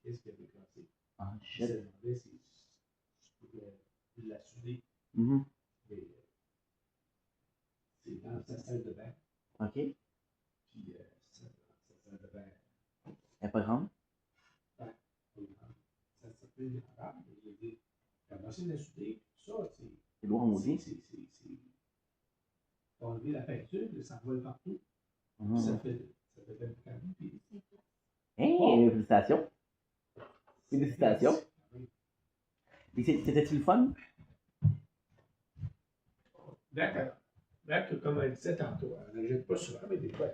Qu'est-ce qui a déclenché? Ah, Je shit. me demandais si je pouvais la souder. Mhm. Mais c'est dans sa salle de bain. Ok. Elle Puis sa salle de bain, est pas grande? ça s'appelle arabe. J'ai dit, la machine à souder, tout ça, C'est lourd en maudit. t'as enlevé la peinture, ça vole partout. Mhm. Ça fait un cadeau. Puis, Hey, félicitations. Félicitations. Oui. Et c'était-tu le fun? D'accord. D'accord, comme elle disait tantôt, elle ne jette pas souvent, mais des fois,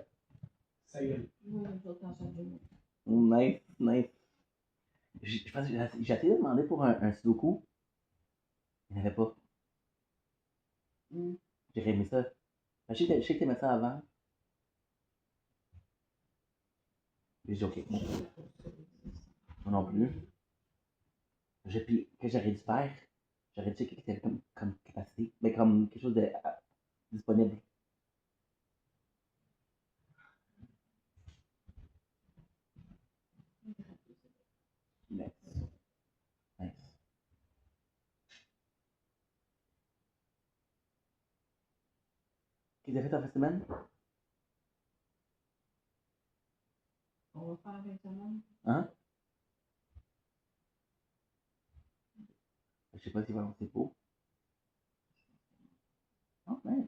ça y est. Oui, mais pas quand ça joue. Nice, nice. Je pense que j'ai essayé de demander pour un sudoku. Il n'y en avait pas. J'ai aimé ça. Je sais que t'aimais ça avant. J'ai dit, ok, bon. Moi non plus. Puis, que j'aurais dû faire, j'aurais dû checker qu'il y avait comme capacité, mais comme quelque chose de disponible. Nice. Nice. qu'ils avaient fait en fin de semaine? On va faire une semaine. Hein? Je sais pas si vraiment c'est beau. Oh, nice.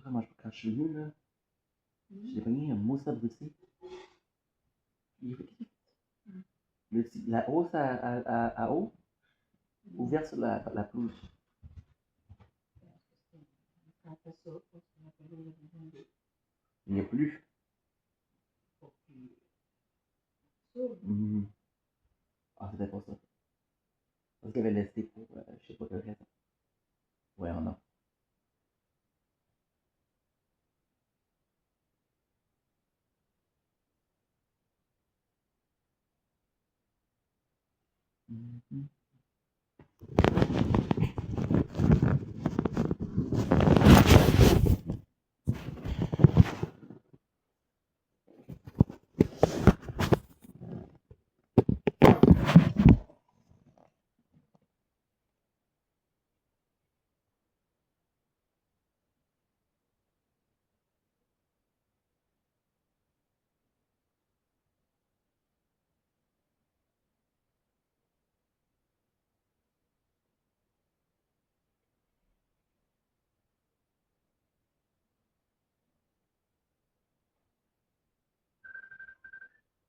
Moi, quand je suis venu, là, j'ai pogné un mousse abruti. La hausse à eau, ouverte sur la pelouse. On fait ça, parce qu'on a fait le week-end. Il n'y a plus. Pour que- Ah, c'était pas ça. Parce qu'il avait laissé pour, je sais pas quelle raison. Ouais, on a.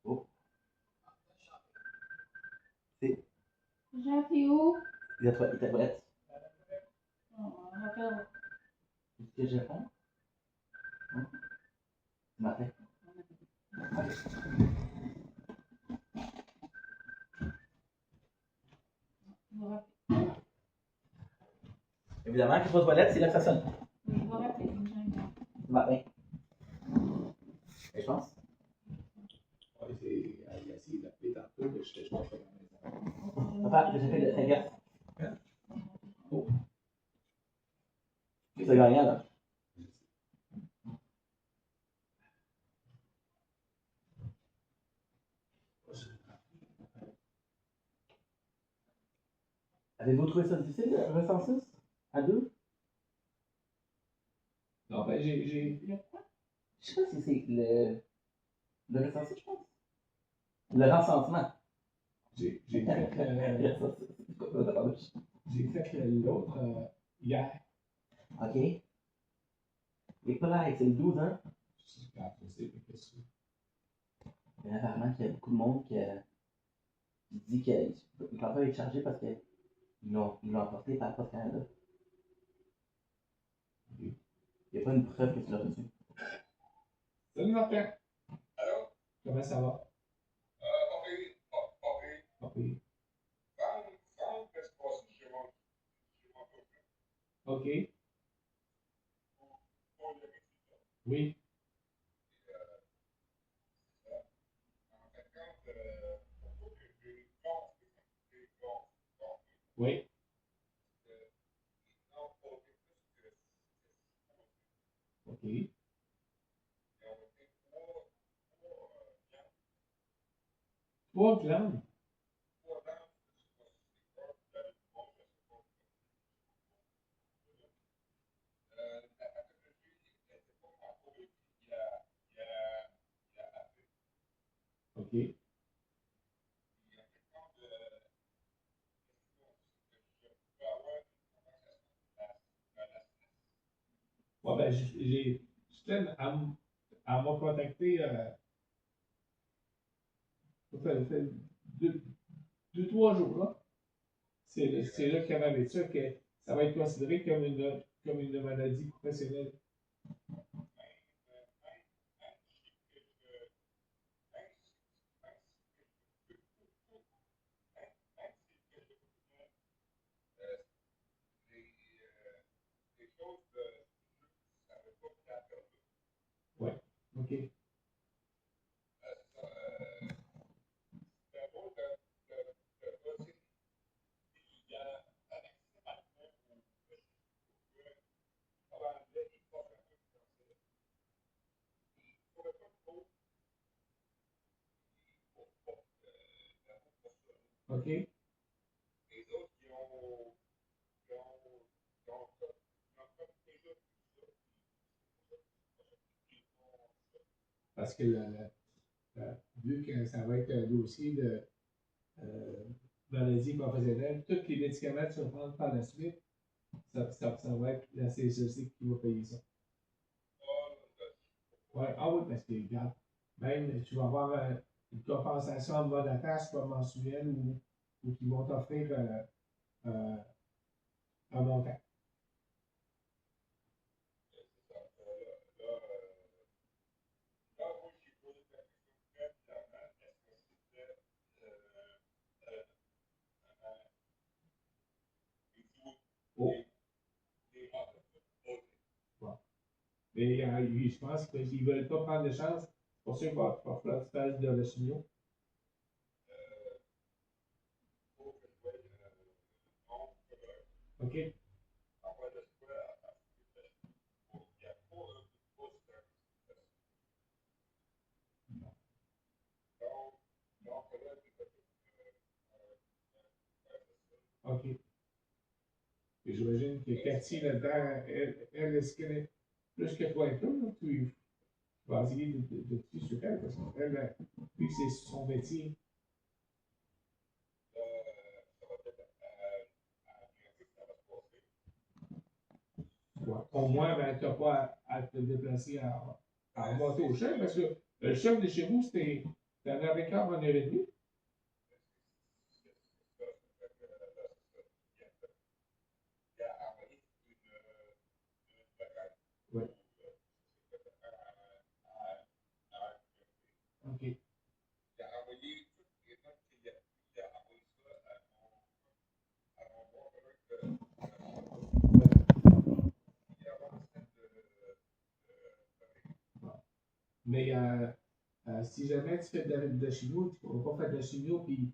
Oh, c'est. Jean, t'es où? Il était prête. Rappelle. Qu'est-ce que j'ai fait? Ce matin. On va rappeler. Évidemment, qu'il faut aux toilettes, c'est là que ça sonne. On va rappeler. Ce matin. Et je pense. Ouais, il a essayé d'appeler tantôt, mais je pense pas dans la maison. Papa, j'ai fait de 5 heures. Oh. C'est gagnant, là. Avez-vous trouvé ça difficile, le recensus? À deux? Non, ben j'ai. Je sais pas si c'est le recensus, je pense. Le recensement. J'ai fait j'ai fait l'autre hier. OK. Et pas là, c'est le 12, hein? C'est grave, c'est qu'est-ce que Mais apparemment qu'il y a beaucoup de monde qui dit qu'ils ne peuvent pas être chargés parce qu'ils l'ont apporté par Post Canada. Il n'y a pas une preuve que tu l'as reçu. Salut Martin! Allô? Comment ça va? Pas pire. OK. Oui. Oui. OK. 3 glandes. OK. Ouais, ben, je t'aime à m'a contacté fait 2-3 jours, là. C'est là qu'il y avait ça, que ça va être considéré comme une maladie professionnelle. Ouais, OK. OK. Parce que vu que ça va être un dossier de maladie professionnelle, tous les médicaments que tu vas prendre par la suite, ça va être la CSEC qui va payer ça. Ouais, ah oui, parce que, regarde, même tu vas avoir une compensation en mode attache, pas mensuelle, ou qui vont t'offrir un montant. Oh. Bon. Mais je pense qu'ils ne veulent pas prendre de chance. C'est pour ça qu'il va falloir que tu fasses de la chimio. OK. OK. Et j'imagine que Cathy, là-dedans, elle est-ce qu'elle est plus que toi et toi, là, tu vas essayer de tuer sur elle, parce qu'elle, vu que c'est son métier. Ouais. Au moins, ben, tu n'as pas à te déplacer à remonter au chef, parce que le chef de chez vous, c'était à 9h15, 1h30. Ouais. OK. Mais si jamais tu fais de la chimio, tu ne pourras pas faire de la chimio, puis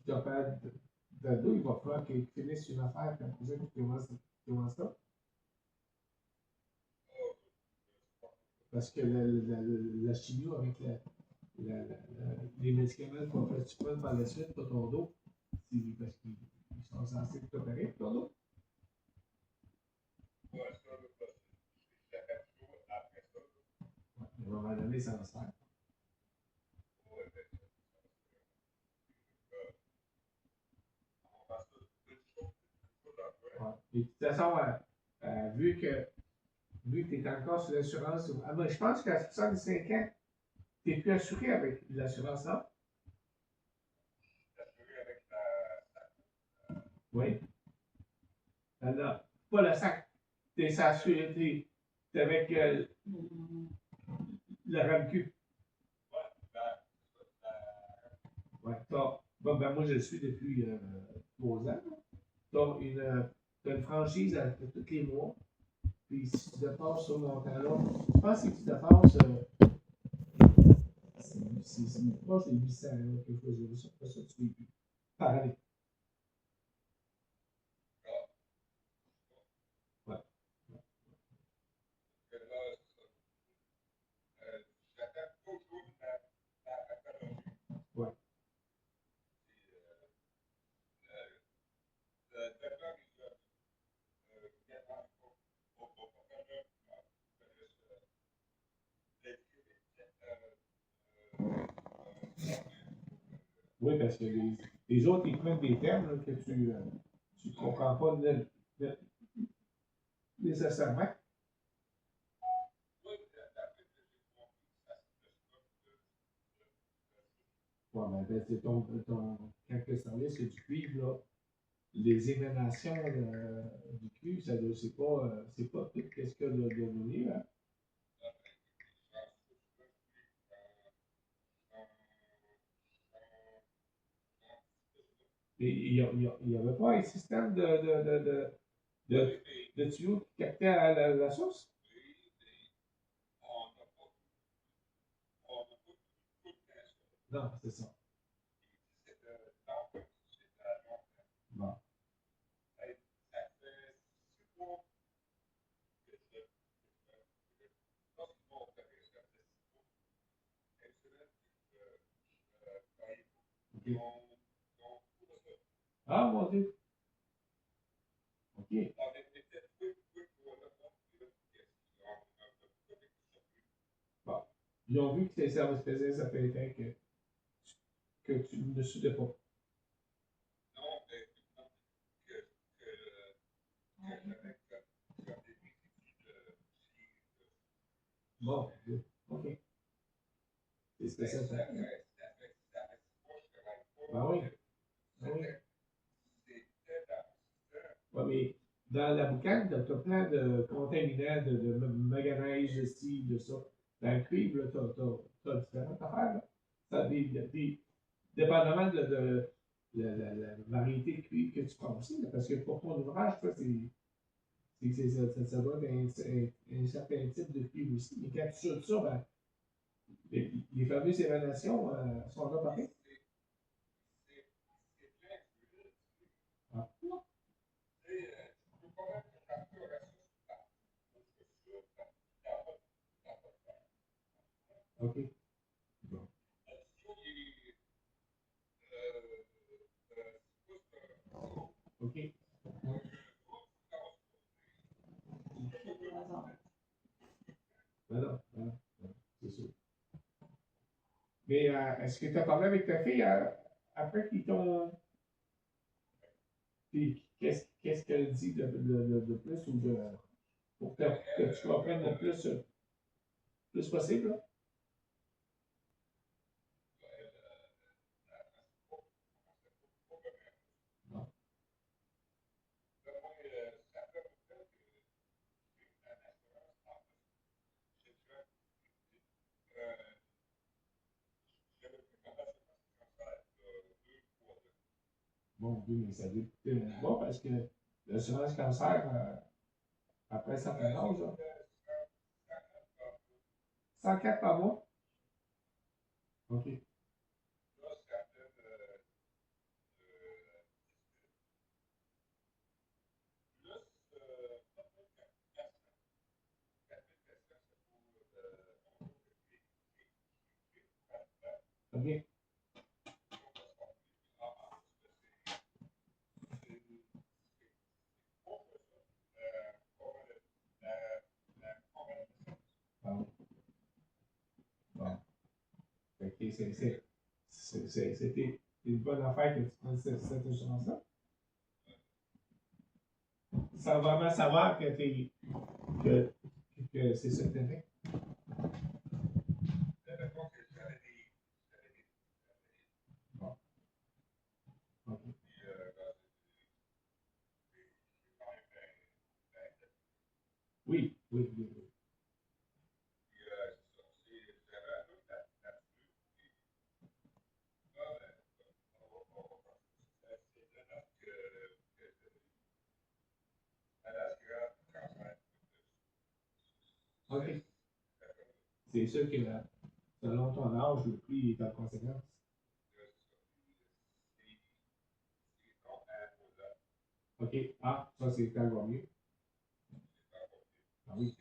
tu n'as pas de dos, il va falloir que tu finisses une affaire, puis après ça, tu commences ça. Parce que la chimio avec les médicaments qu'on fait, tu prends par la suite pour ton dos, c'est parce qu'ils sont censés t'opérer pour ton dos. Ouais, à un moment donné, ça va se faire. Ouais. Et de toute façon, vu que tu es encore sur l'assurance, ben, je pense qu'à 65 ans, tu n'es plus assuré avec l'assurance, non? Oui. Non, pas le sac. Tu es assuré, tu es avec le RAMQ. Ouais, bon, ben, moi, je le suis depuis 3 ans. Tu as une franchise à tous les mois. Puis si tu dépasses ce montant-là, je pense que si tu dépasses, c'est proche des 800 €, quelque chose de ça. Pas ça, tu payes plus. Par année. Ouais. Ouais. Oui, parce que les autres, ils prennent des termes là, que tu comprends pas nécessairement. Ouais, ben, c'est quand le service c'est du cuivre, là, les émanations du cuivre, c'est pas tout ce qu'il y a de donné, hein. Et il n'y avait pas un système de tuyaux qui captaient la source? Non, c'est ça. Bon. OK. Ah, mon Dieu. OK. Bon. Ils ont vu que ça faisait ça fait que tu ne soudais pas. Bon, OK. C'est spécial. Ben oui. Ben oui. Ouais, mais dans la boucane, tu as plein de contaminants, de manganèse, de ci, de ça. Dans le cuivre, tu as différentes affaires. Là. Ça, dépendamment de la variété de cuivre que tu prends aussi. Là, parce que pour ton ouvrage, toi, ça doit être un certain type de cuivre aussi. Mais quand tu chutes ça, ben, les fameuses émanations sont là pareil. Ah. OK. Bon. OK. Ben non, ben non, ben non, c'est sûr. Mais est-ce que tu as parlé avec ta fille après qu'ils t'ont. Puis qu'est-ce qu'elle dit de plus ou de. Pour que tu comprennes le plus possible? Là? Non. Bon Dieu, mais ça doit coûter un bas parce que l'assurance cancer, après un certain âge, là, 104 par mois? OK. OK. Bon. Bon. Fait que c'était une bonne affaire que tu prennes cette assurance-là. Sans vraiment savoir que, que c'est ça que tu fait. Bon. OK. Oui, oui, oui, oui. OK. C'est sûr que selon ton âge, le prix est en conséquence. OK. Ah, ça, c'est encore mieux. Ah oui.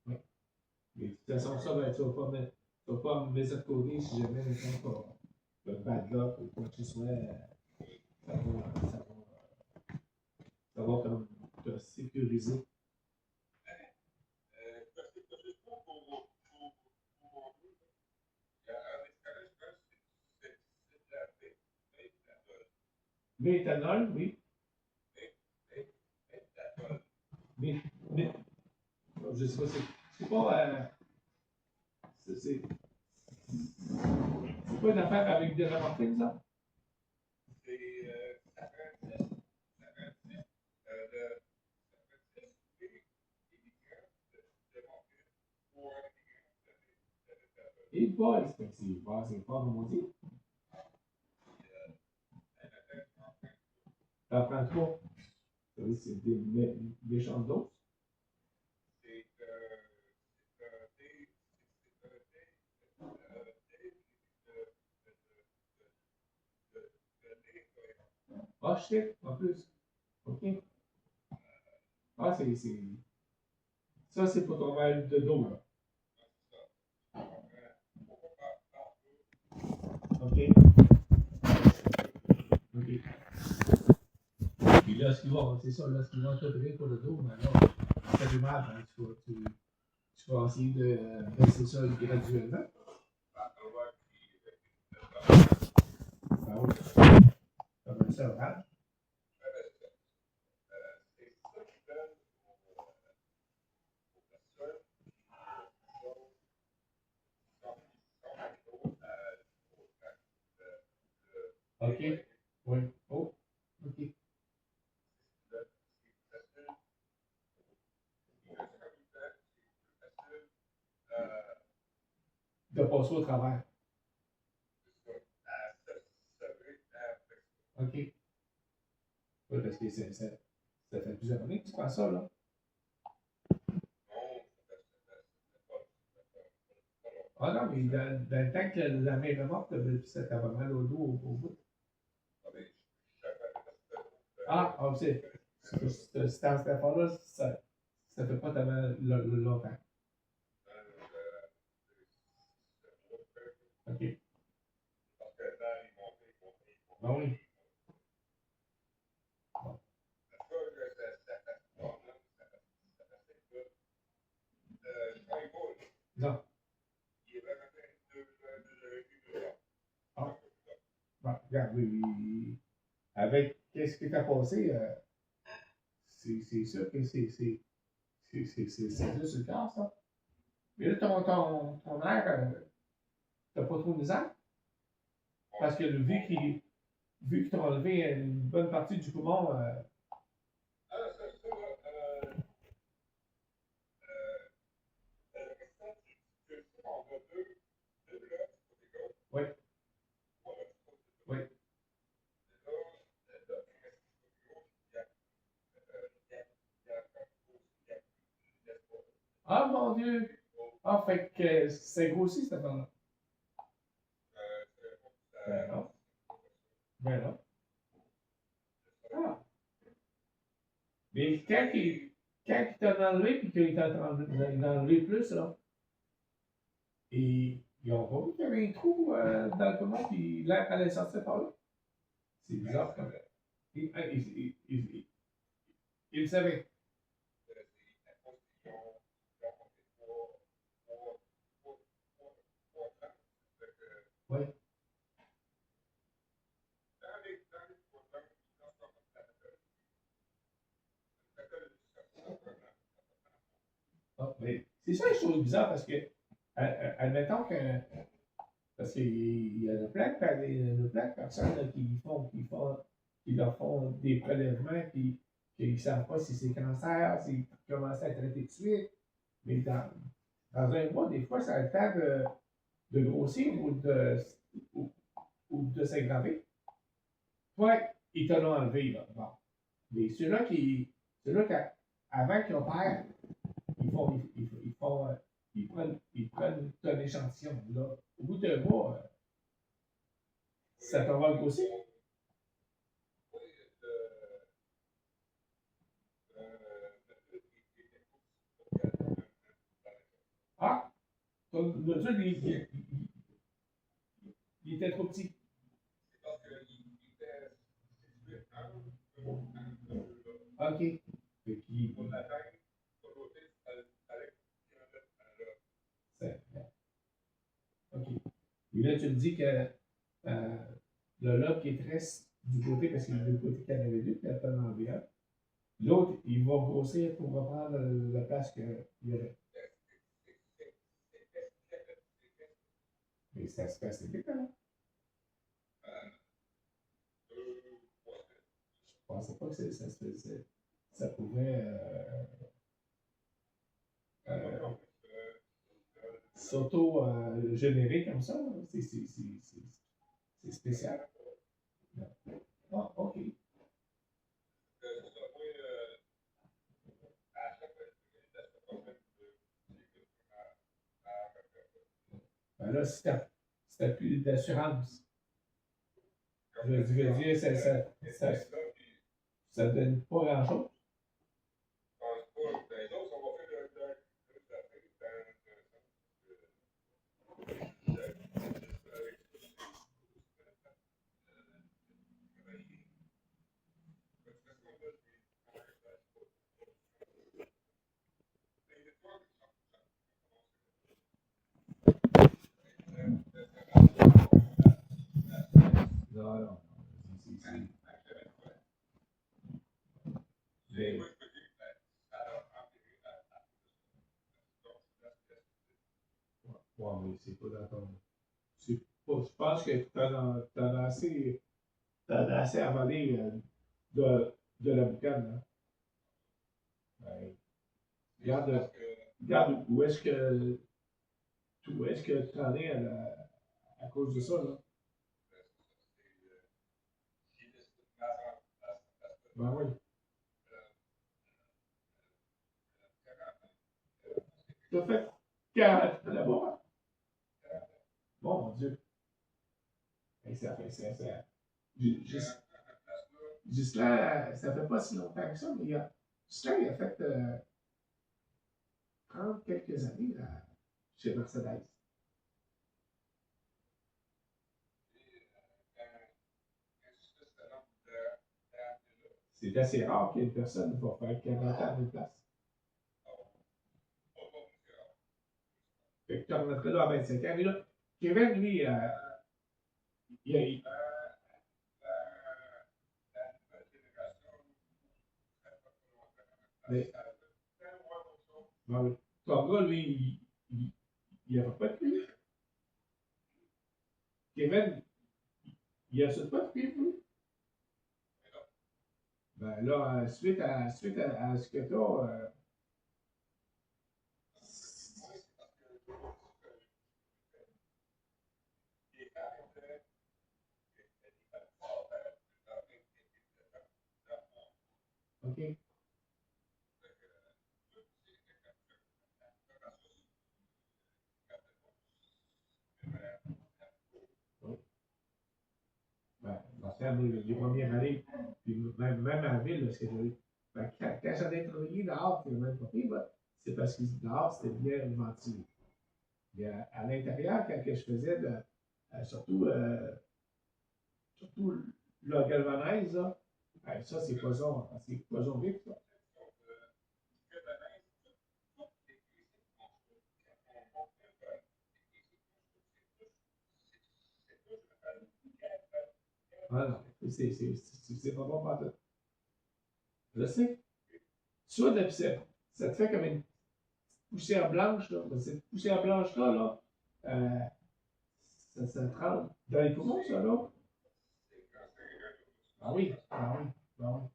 Oui. Mais de toute façon, ça, ben, tu vas pas me mettre de côté si jamais mettons, t'as bad luck ou quoi que ce soit. Ça va comme te sécuriser. Méthanol, oui. Mais, je sais pas, c'est pas. C'est pas une affaire avec des remontées, ça? Et boy, c'est pas comme on dit. T'en prends trois. C'est des chances d'eau. Ah, shit, en plus. OK. Ah, ça, c'est pour ton mal de dos, là. OK. OK. Puis là, c'est ça, là, ce qu'ils vont te donner pour le dos, mais là, ça fait du mal, hein. Tu vas essayer de baisser ça graduellement. Ah oui. Ça va être ça, hein? OK. Oui. Oh, OK. De passer au travers. OK. Oui, parce que ça fait plusieurs années que tu prends ça, là. Ah non, mais dans le temps que la main est morte, ça t'avait mal au dos au bout. Ah, c'est. Cette affaire-là, ça fait pas tellement longtemps. OK. Ben oui. Bon. Non. Ah, ben, regarde, avec qu'est-ce qui t'a passé, c'est sûr que c'est juste le cas, ça. Mais là, ton air, t'as pas trop de misère? Parce que vu qu'ils t'ont enlevé une bonne partie du poumon, oui, oui. Ah mon Dieu! Ah, fait que c'est grossi cette affaire-là. Ben non. Ben non. Ah. Mais quand il t'a enlevé puis qu'il t'a enlevé plus, là, et ils ont pas vu qu'il y avait un trou dans le poumon puis l'air allait sortir par là. C'est bizarre quand même. Il le savait. Oui. Ah, mais c'est ça, je trouve bizarre parce que, admettons que, parce qu'il y a plein de personnes là, qui leur font des prélèvements qui ne savent pas si c'est cancer, s'ils commencent à traiter tout de suite. Mais dans un mois, des fois, ça a le temps de grossir ou, ou de s'aggraver. Toi, ils te l'ont enlevé, là. Bon. Mais ceux-là avant qu'ils opèrent, ils prennent ton échantillon. Là. Au bout d'un mois, ça t'en va grossir. Ah, le truc, il était trop petit. OK. Fait qu'il- OK. Et là, tu me dis que le lobe qui est très du côté, parce qu'il y a deux côtés qu'il y en avait deux, puis il y a pas enlevé un. L'autre, il va grossir pour reprendre la place qu'il y avait. Mais ça se passe vite, hein? Je pensais pas que ça pouvait s'auto-générer comme ça. C'est spécial. Ah, OK. Ben là, si t'as plus d'assurance, je veux dire, ça donne pas grand-chose. Non, non. Mais, ouais, mais c'est pas dans ton. C'est pas, je pense que t'en as assez avalé de la boucane. Hein. Ben, regarde où est-ce que tu en es à cause de ça. Là. Ben oui. T'as fait 40 là-bas. Bon, mon Dieu. Hey, ça fait ça. Juste là, ça fait pas si longtemps que ça, mais juste là, il a fait 30 quelques années là, chez Mercedes. C'est assez rare qu'une personne va faire 40 ans de place. Fait que tu remettrais là à 25 ans. Mais là, Kevin, lui, il mais, ben oui. Ton gars, lui, il avait pas de cuivre. Kevin, il a pas de cuivre, lui. Ben là, suite à ce que tu as, OK. Oui. Ben, dans le temps, les premières années, puis même à la ville, là, ce que j'ai ben, quand j'allais travailler dehors, puis même pas pire, ben, c'est parce que dehors, c'était bien ventilé. Mais à l'intérieur, quand que je faisais, surtout le galvanaise, là, ben, ça, c'est poison vif, ça. Ah non, c'est pas bon pour tout. Je sais. Tu vois, ça te fait comme une poussière blanche, là. Mais cette poussière blanche-là, là, ça te rentre dans les poumons, ça, là. Ah oui, ah oui, ah oui.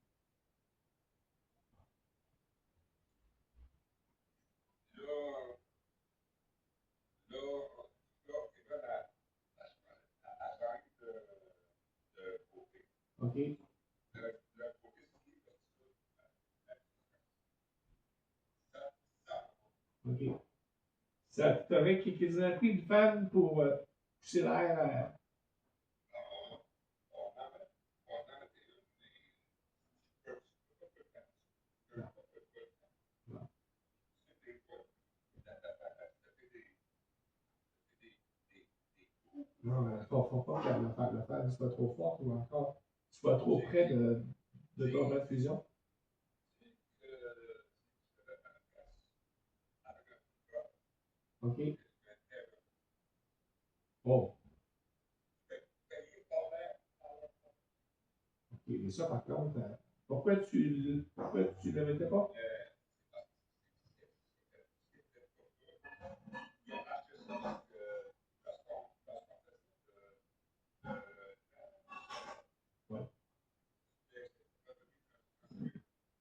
OK, OK. Ça t'aurait qu'ils aient pris une fan pour pousser l'air à. Non, non, faut pas que la fan soit trop forte ou encore soit trop près de ton de fusion. OK. Bon, OK. Mais ça, par contre, Pourquoi tu ne le mettais pas? Ouais.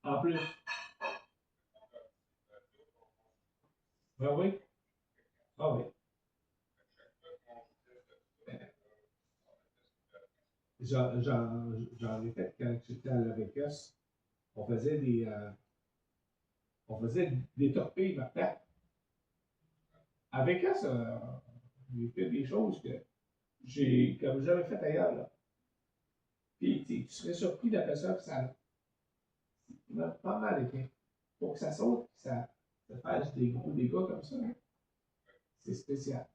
En plus. Ben oui. Ah oui. J'en ai fait quand j'étais à l'AVECAS. On faisait des torpilles Martin. Avec ça, j'ai fait des choses que j'ai comme jamais fait ailleurs. Là. Puis tu serais surpris d'après ça, que ça m'a pas mal été. Pour que ça saute, que ça fasse des gros dégâts comme ça, hein. C'est spécial.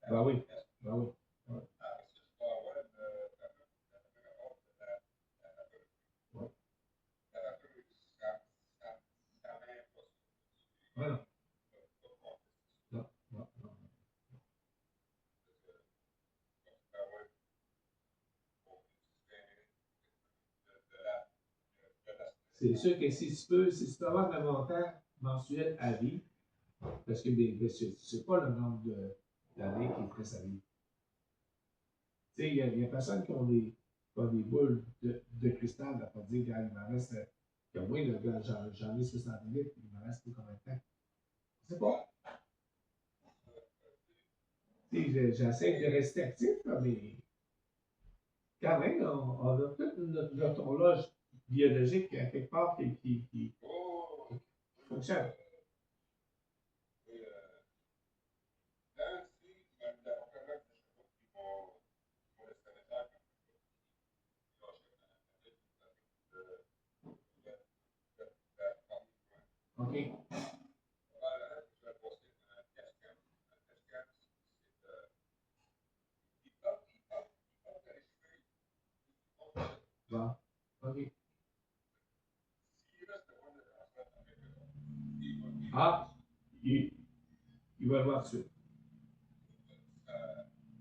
Ben oui, ben oui. Ouais. Ouais. Ouais, non. Non, non, non. C'est sûr que si tu peux avoir un inventaire mensuel à vie, parce que c'est pas le nombre d'années qui est très à vie. Tu sais, il y a personne qui ont des boules de cristal, là, pour dire, gars, il m'en reste, que moi, le gars, j'en ai 68, il m'en reste combien de temps? Je sais pas. Tu sais, j'essaie de rester actif, là, mais quand même, on a toute notre horloge biologique à quelque part qui fonctionne. OK. Bon. OK. Ah, il, il va le voir tout de suite.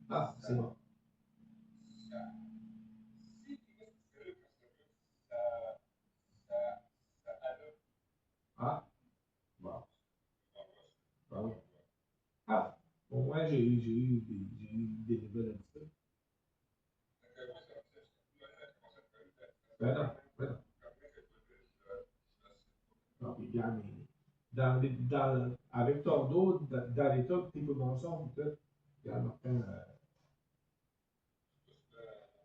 Ah, c'est bon. Ah, bon. Ben oui. Ah, au moins, j'ai eu des nouvelles un petit peu. Ben non, ben non. Non, puis regarde, mais avec ton dos, dans l'état que tes poumons sont, puis tout, regarde, Martin,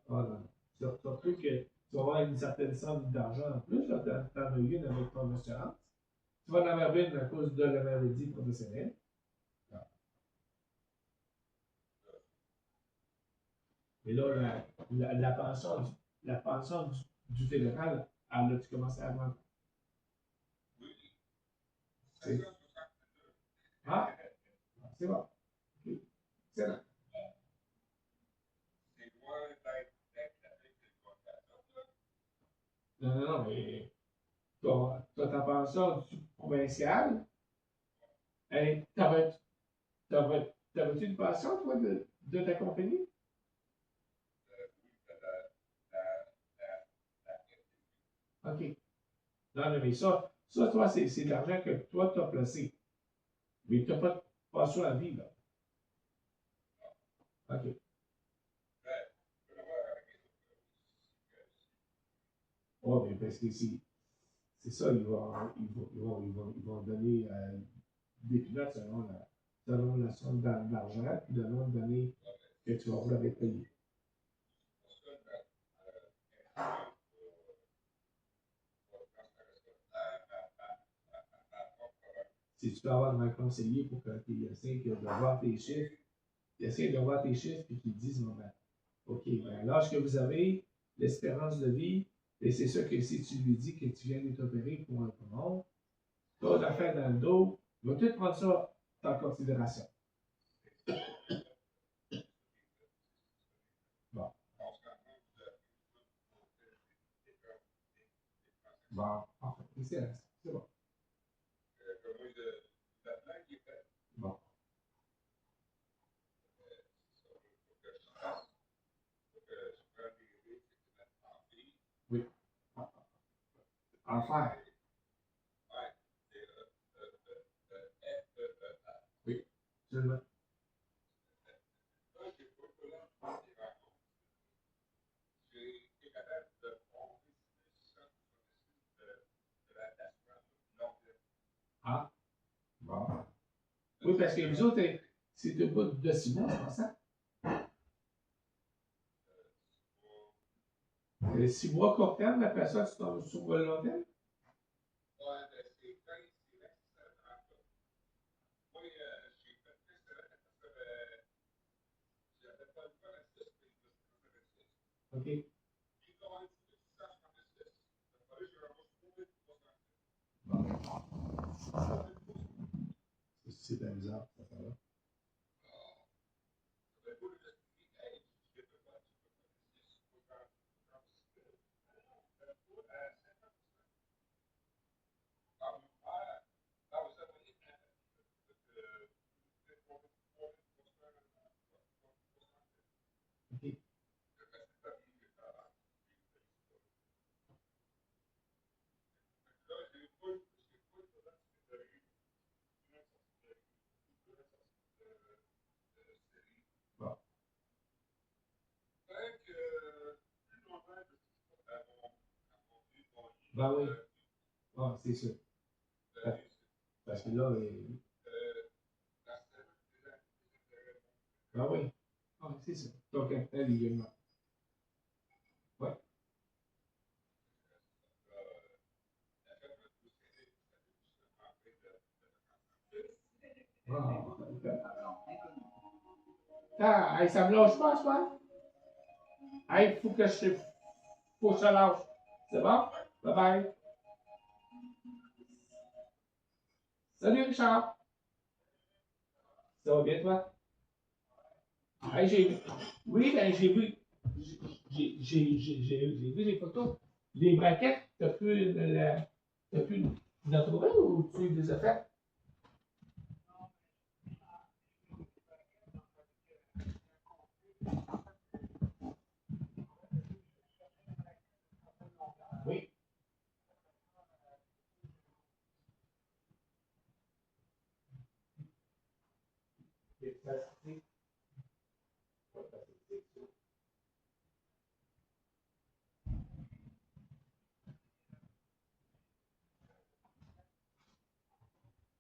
ah non. Surtout que tu vas avoir une certaine somme d'argent en plus, là, t'en as eu une avec ton assurance. Tu vas en avoir une à cause de la maladie professionnelle. Ah. Et là, la pension du fédéral, elle a-tu commencé à avoir? Ah, c'est bon. Ok. Excellent. Non, non, non, mais t'as ta pension provinciale. Hey, t'avais-tu une pension, toi, de ta compagnie? OK. Non, non, mais toi, c'est de l'argent que toi, tu as placé. Mais tu n'as pas de pension à vie, là. OK. Oh, mais parce que c'est ça, ils vont donner des pilotes selon la somme d'argent, puis le nombre d'années que tu vas vouloir être payé. Si tu peux avoir un conseiller pour que tu essaies de voir tes chiffres, tu essaies de voir tes chiffres et qu'ils te disent, bon, ben, OK, ben, l'âge que vous avez, l'espérance de vie, et c'est sûr que si tu lui dis que tu viens d'être opéré pour un poumon, taux d'affaires dans le dos, il va tout prendre ça en considération. Bon. C'est bon. Bon. Oui. En faire. Oui. Absolument. Ah, bon. Oui, parce que les autres, c'est de bout de 6 mois, c'est pas ça? 6 mois court terme, après ça, tu tombes sur le long terme? OK. C'est amusant, ça va. OK. Bon. Ben oui. Ah, c'est sûr. Parce que là, ben oui. Ah, c'est ça. Donc, elle, il est mort. Ouais. Ah, hey, ça me lâche pas, ce soir? Hey, faut que faut que je lâche. C'est bon? Bye bye. Salut, Richard. Ça va bien, toi? Hey, oui, ben, j'ai vu. J'ai vu les photos. Les braquettes, t'as pu l'en trouver ou tu les as faites? Oui.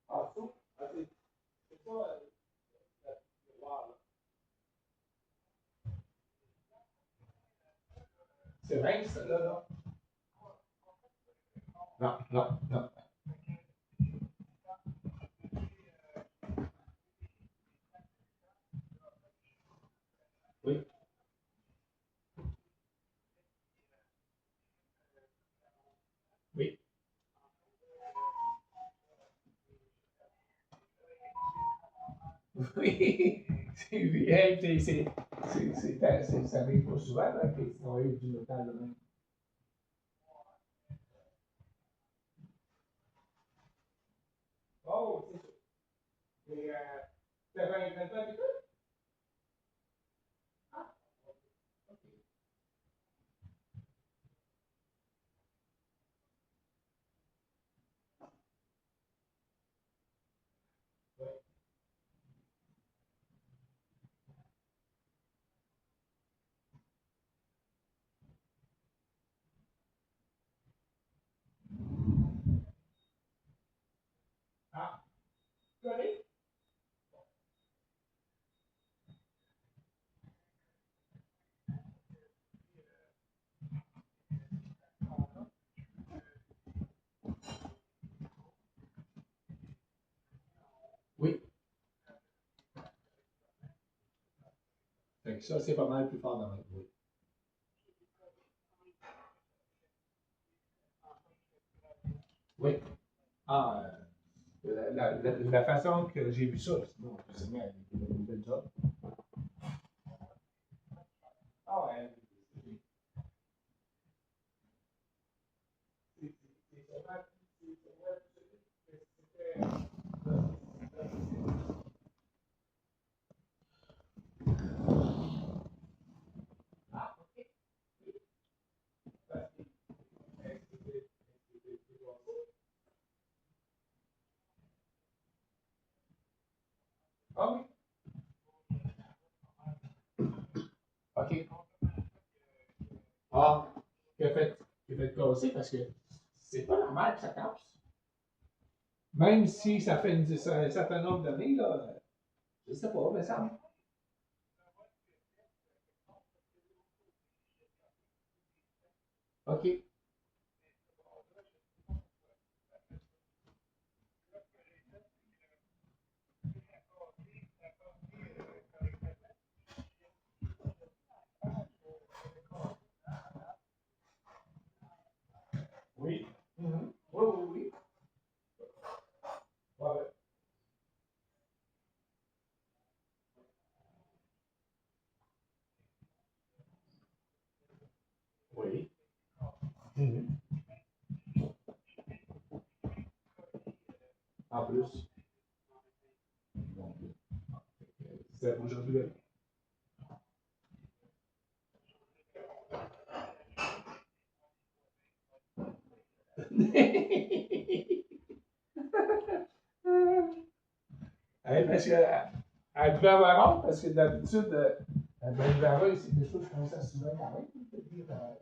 Ah, tout? Ah, c'est pas. C'est vrai, ça, là. Non, non, non. Oui. Oui. Oui. Hey, ça arrive pas souvent, là, que tu travailles du métal, là. Oh, c'est ça. Et, t'avais un temps avec eux? Ah, ok. Ouais. Ah, tu connais? Oui. Fait que ça, c'est pas mal plus fort dans le oui. Oui. Ah, la façon que j'ai vu ça, sinon, c'est bien, il a fait un bel job. Ah ouais. C'est seulement Ah oui. OK. Ah, que fait casser parce que c'est pas normal que ça casse. Même si ça fait un certain nombre d'années, là, je sais pas, mais ça. OK. Oui. Mhm. Oui, oui, oui. Ouais. Oui. Mhm. En plus. Donc, c'est aujourd'hui. Hey, parce que, elle devait avoir honte parce que d'habitude, ben, Lara, c'est des choses comme ça souvent quand même. C'est-à-dire,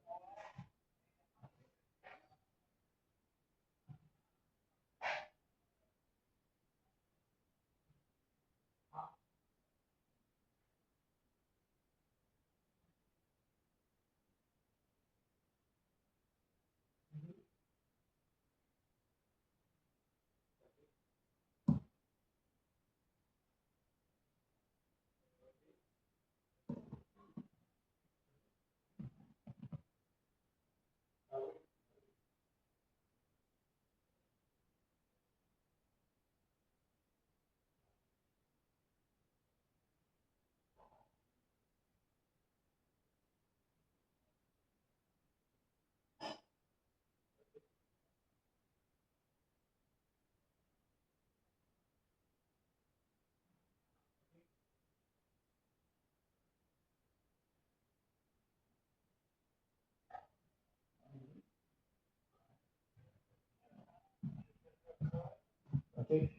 OK.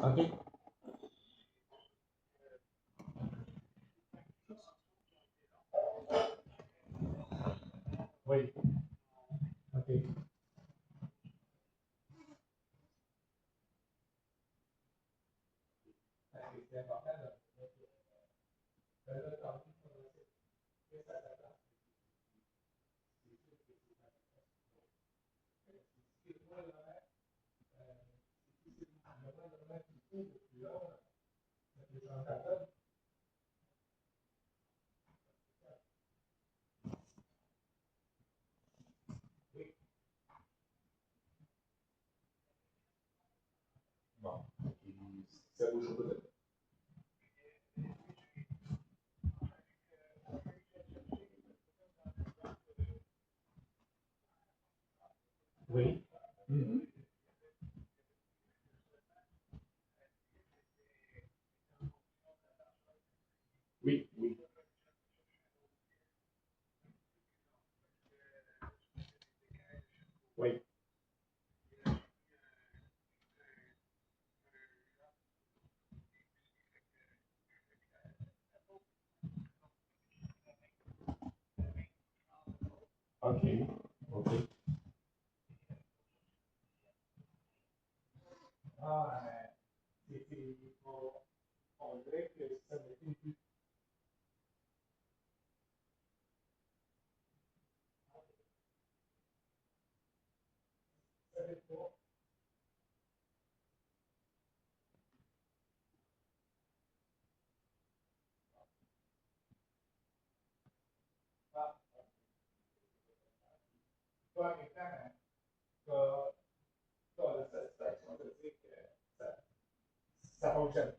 OK. Oui. OK. C'est important bon. Ça bouge pas. Oui. Mhm. Oui, oui. Oui. OK. OK. Ah, on dirait que ça me fait pas évident, tu as la satisfaction de dire que ça fonctionne.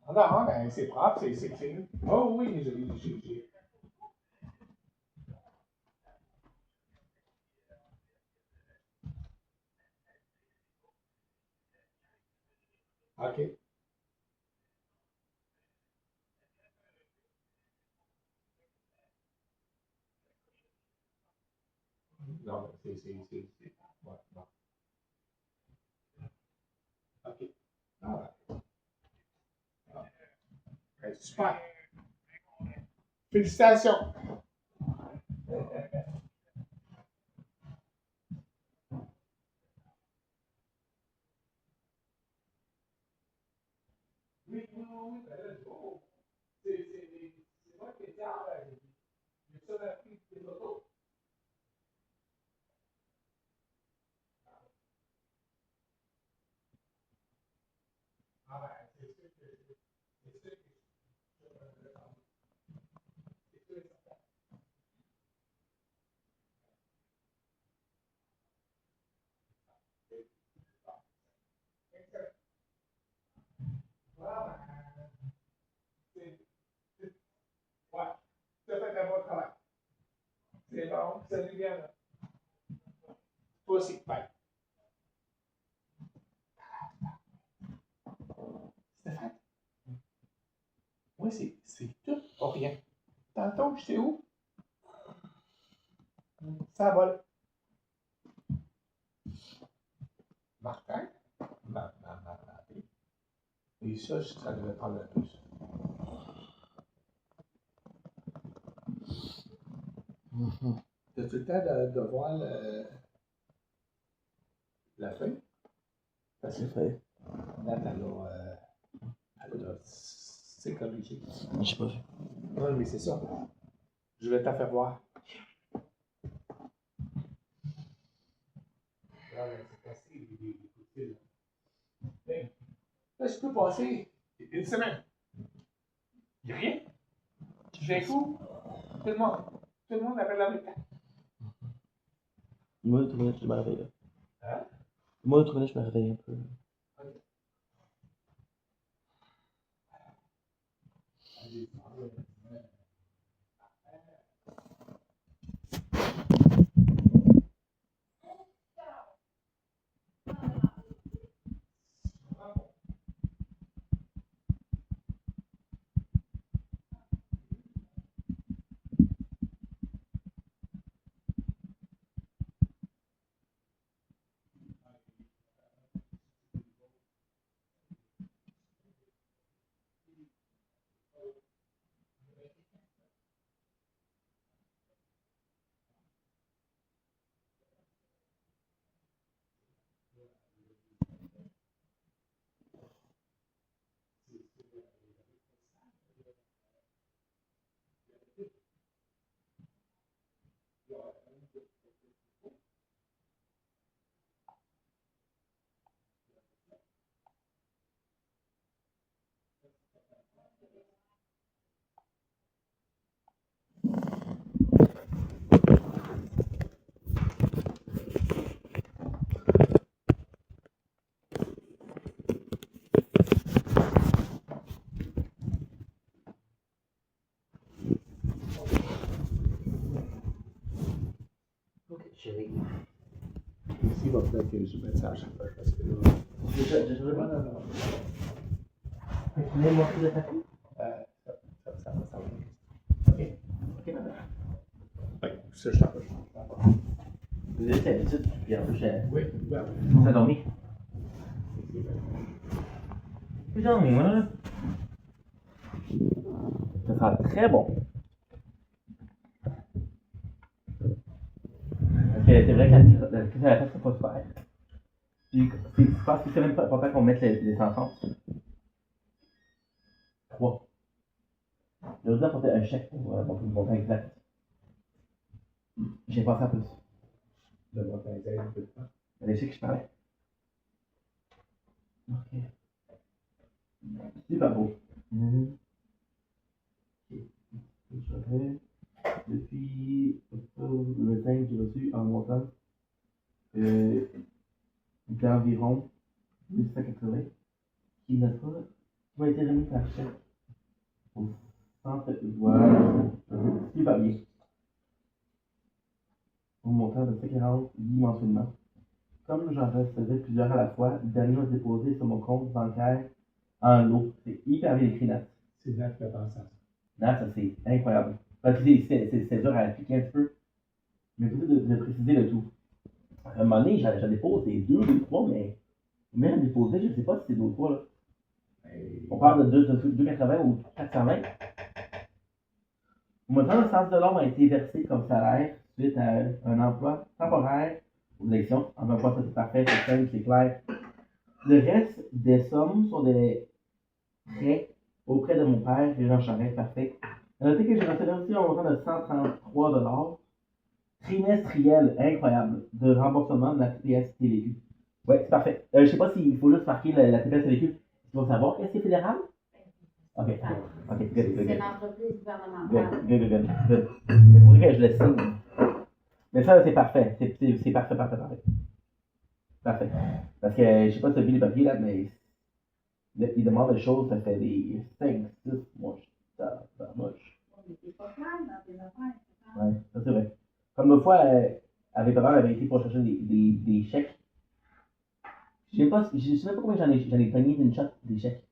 Ah non, ben, c'est propre, c'est clean. Oh oui, j'ai. OK. Non, mais c'est. Ouais, bon. OK. Ah, ouais, super. Félicitations. Oui, oui, oui, ben là, oh, c'est moi qui est fier. J'ai ça dans la prise des photos. Ah, ben, c'est sûr que c'est sûr que c'est sûr et certain. Excellent. Voilà, ben, ouais, tu as fait un bon travail. C'est bon, ça nous bien, là. Toi aussi, bye. Stéphane, moi, c'est tout pour rien. Tantôt, j'étais où? Ça vole. Martin? Martin. Et ça devait prendre un peu, ça. T'as-tu le temps de voir la feuille? Parce que fait. Nat, elle a c'est corrigé. J'ai pas vu. Non, mais c'est ça. Je vais t'en faire voir. Ah, mais c'est facile, les coups de fil. Hey, là, je peux passer une semaine. Il n'y a rien. J'ai un coup. Tout le monde appelle la même temps. Moi, de 3 minutes, je me réveille là. Hein? Moi, de 3 minutes, je me réveille un peu. Ok, chérie. Ici, il va peut-être que je mette ça à chaque fois parce que là. J'ai changé pas. Tu mets moi de tapis? Ça va. Ok. Ok, madame. Oui, ça, je t'en prie. Vous avez l'habitude, puis en plus, Oui, ben ça a dormi. J'ai dormi, moi, là. Ça sera très bon. Parce que c'est vrai que la cuisine à la tête, c'est pas super. Puis, je pense que c'est même pas important qu'on mette les enfants. 3. Je veux dire qu'on fait un chèque pour mon montant exact. J'ai pensé à plus. de monter un peu de temps. Les chèques que je parlais. Ok. Super beau. Ok. Je ferai depuis octobre, le 5 j'ai reçu en montant d'environ 880 qui n'a pas qui m'a été remis par chèque au centre voilà super bien au montant de 140 mensuellement. Comme j'en recevais plusieurs à la fois, Daniel a déposé sur mon compte bancaire en lot. C'est hyper bien écrit, Nat. C'est Nat qui a pensé à ça. Nat, ça c'est incroyable. Parce que c'est dur à expliquer un petit peu. Mais peut-être de préciser le tout. À un moment donné, j'en dépose des 2, des 3, mais même déposer, je ne sais pas si c'est 2 ou 3 là. On parle de 2,80 ou 420. Au montant de 100 $ a été versé comme salaire suite à un emploi temporaire aux élections. En même temps, ça c'est parfait, c'est simple, c'est clair. Le reste des sommes sont des prêts auprès de mon père, Jean Charest, parfait. À noter que j'ai reçu aussi un montant de 133 $ trimestriel, incroyable, de remboursement de la TPS TVQ. Ouais, c'est parfait. Je sais pas s'il faut juste marquer la TPS TVQ. Tu vas savoir que c'est fédéral? Ok, ok, good, good, C'est good. une entreprise gouvernementale. Good. Il faudrait que je le signe. Mais ça, c'est parfait. C'est parfait. Parfait. Parce que, je sais pas si tu as vu les papiers, là, mais ils demandent des choses, ça fait des 5, 6 mois. Ça moche. Mais c'est pas clair dans tes affaires. Ouais, ça c'est vrai. Comme l'autre fois, avec papa, elle avait été pour chercher des chèques. Je sais même pas combien j'en ai pogné d'une shot, des chèques.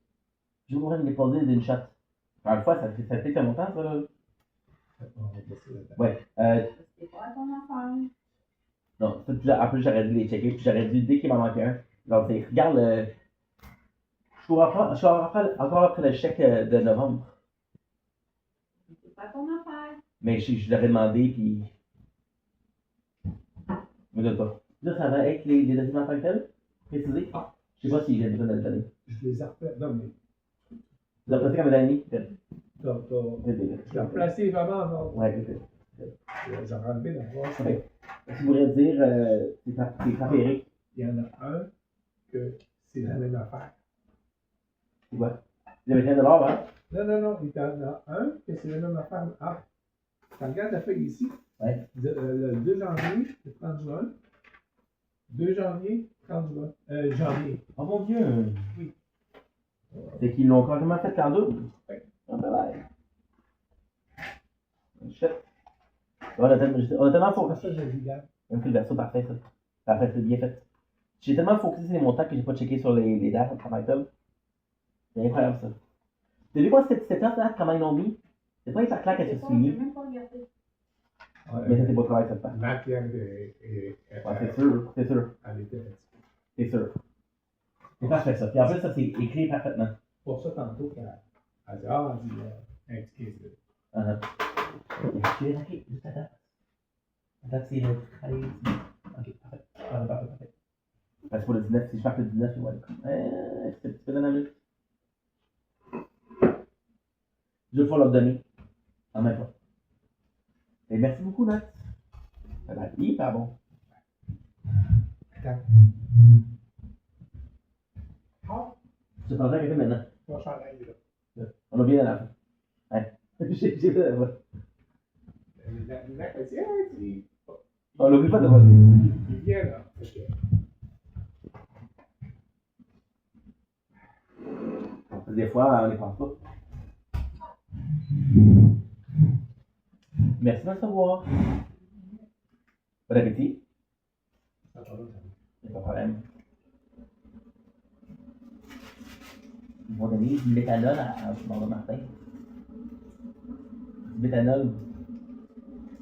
Je sais pas combien j'en ai posé d'une shot. Une fois, ça fait longtemps, ça, là. Ouais. C'est pas ton affaire. Non, en plus, j'aurais dû les checker, puis j'aurais dû, dès qu'il m'en manquait un, leur dire, regarde, je suis encore après le chèque de novembre. C'est pas ton affaire. Mais je leur ai demandé, puis. Je me donne pas. Là, ça va être les documents en tant que tels, précisés. Je sais pas si j'ai besoin de le donner. Je les ai replacés. Non, mais. Tu l'as placé comme un ami? Tu l'as placé vraiment en ordre. Ouais, J'en ai enlevé d'abord. ouais. Je voudrais dire, c'est papéré. Il y en a un que c'est la même affaire. C'est quoi? Le 21 $, hein? Non, il y en a un que c'est la même affaire. Ah, tu regardes la feuille ici. Ouais. Le 2 janvier, le 30 juin. 2 janvier, 30 juin. Janvier. Oh mon Dieu! Oui. C'est qu'ils l'ont carrément fait en double. Oui. On peut l'air. Shit. On a tellement focusé. Ça, j'ai vu là. Même que le verso, parfait, ça. Parfait, c'est bien fait. J'ai tellement focusé sur les montants que j'ai pas checké sur les dates en tant que tel. C'est incroyable, ça. T'as vu quoi cette heure, comment ils l'ont mis? C'est pas hyper clair qu'elle se J'ai souligne. même pas regardé. Mais ça, c'est beau travail, cette part. Ma pierre Ouais, c'est sûr. Elle était C'est sûr. C'est parfait, ça. Puis en plus, ça, c'est écrit parfaitement. pour ça, tantôt, elle dit, ah, elle dit, excuse. Je vais marquer juste à date. La date, c'est le 13. Ok, parfait. Parce que pour le 19, si je marque le 19, je vois le coup. C'est un petit peu dans la minute. Je vais pouvoir leur donner en même temps. Et merci beaucoup, Nat. Ça va être hyper bon. Attends. Ah, Je te prendrai un café maintenant. mon chandail est là. On a bien à la fin. Ouais. J'ai vu la voix. Elle dit, ah, tu. On l'oublie pas de voix. Il vient là. Ok. Des fois, on les pense pas. Merci de me savoir. Bon appétit. Ça va, ça va. Pas de problème. Ils vont donner du méthanol à Maman Martin. Du méthanol.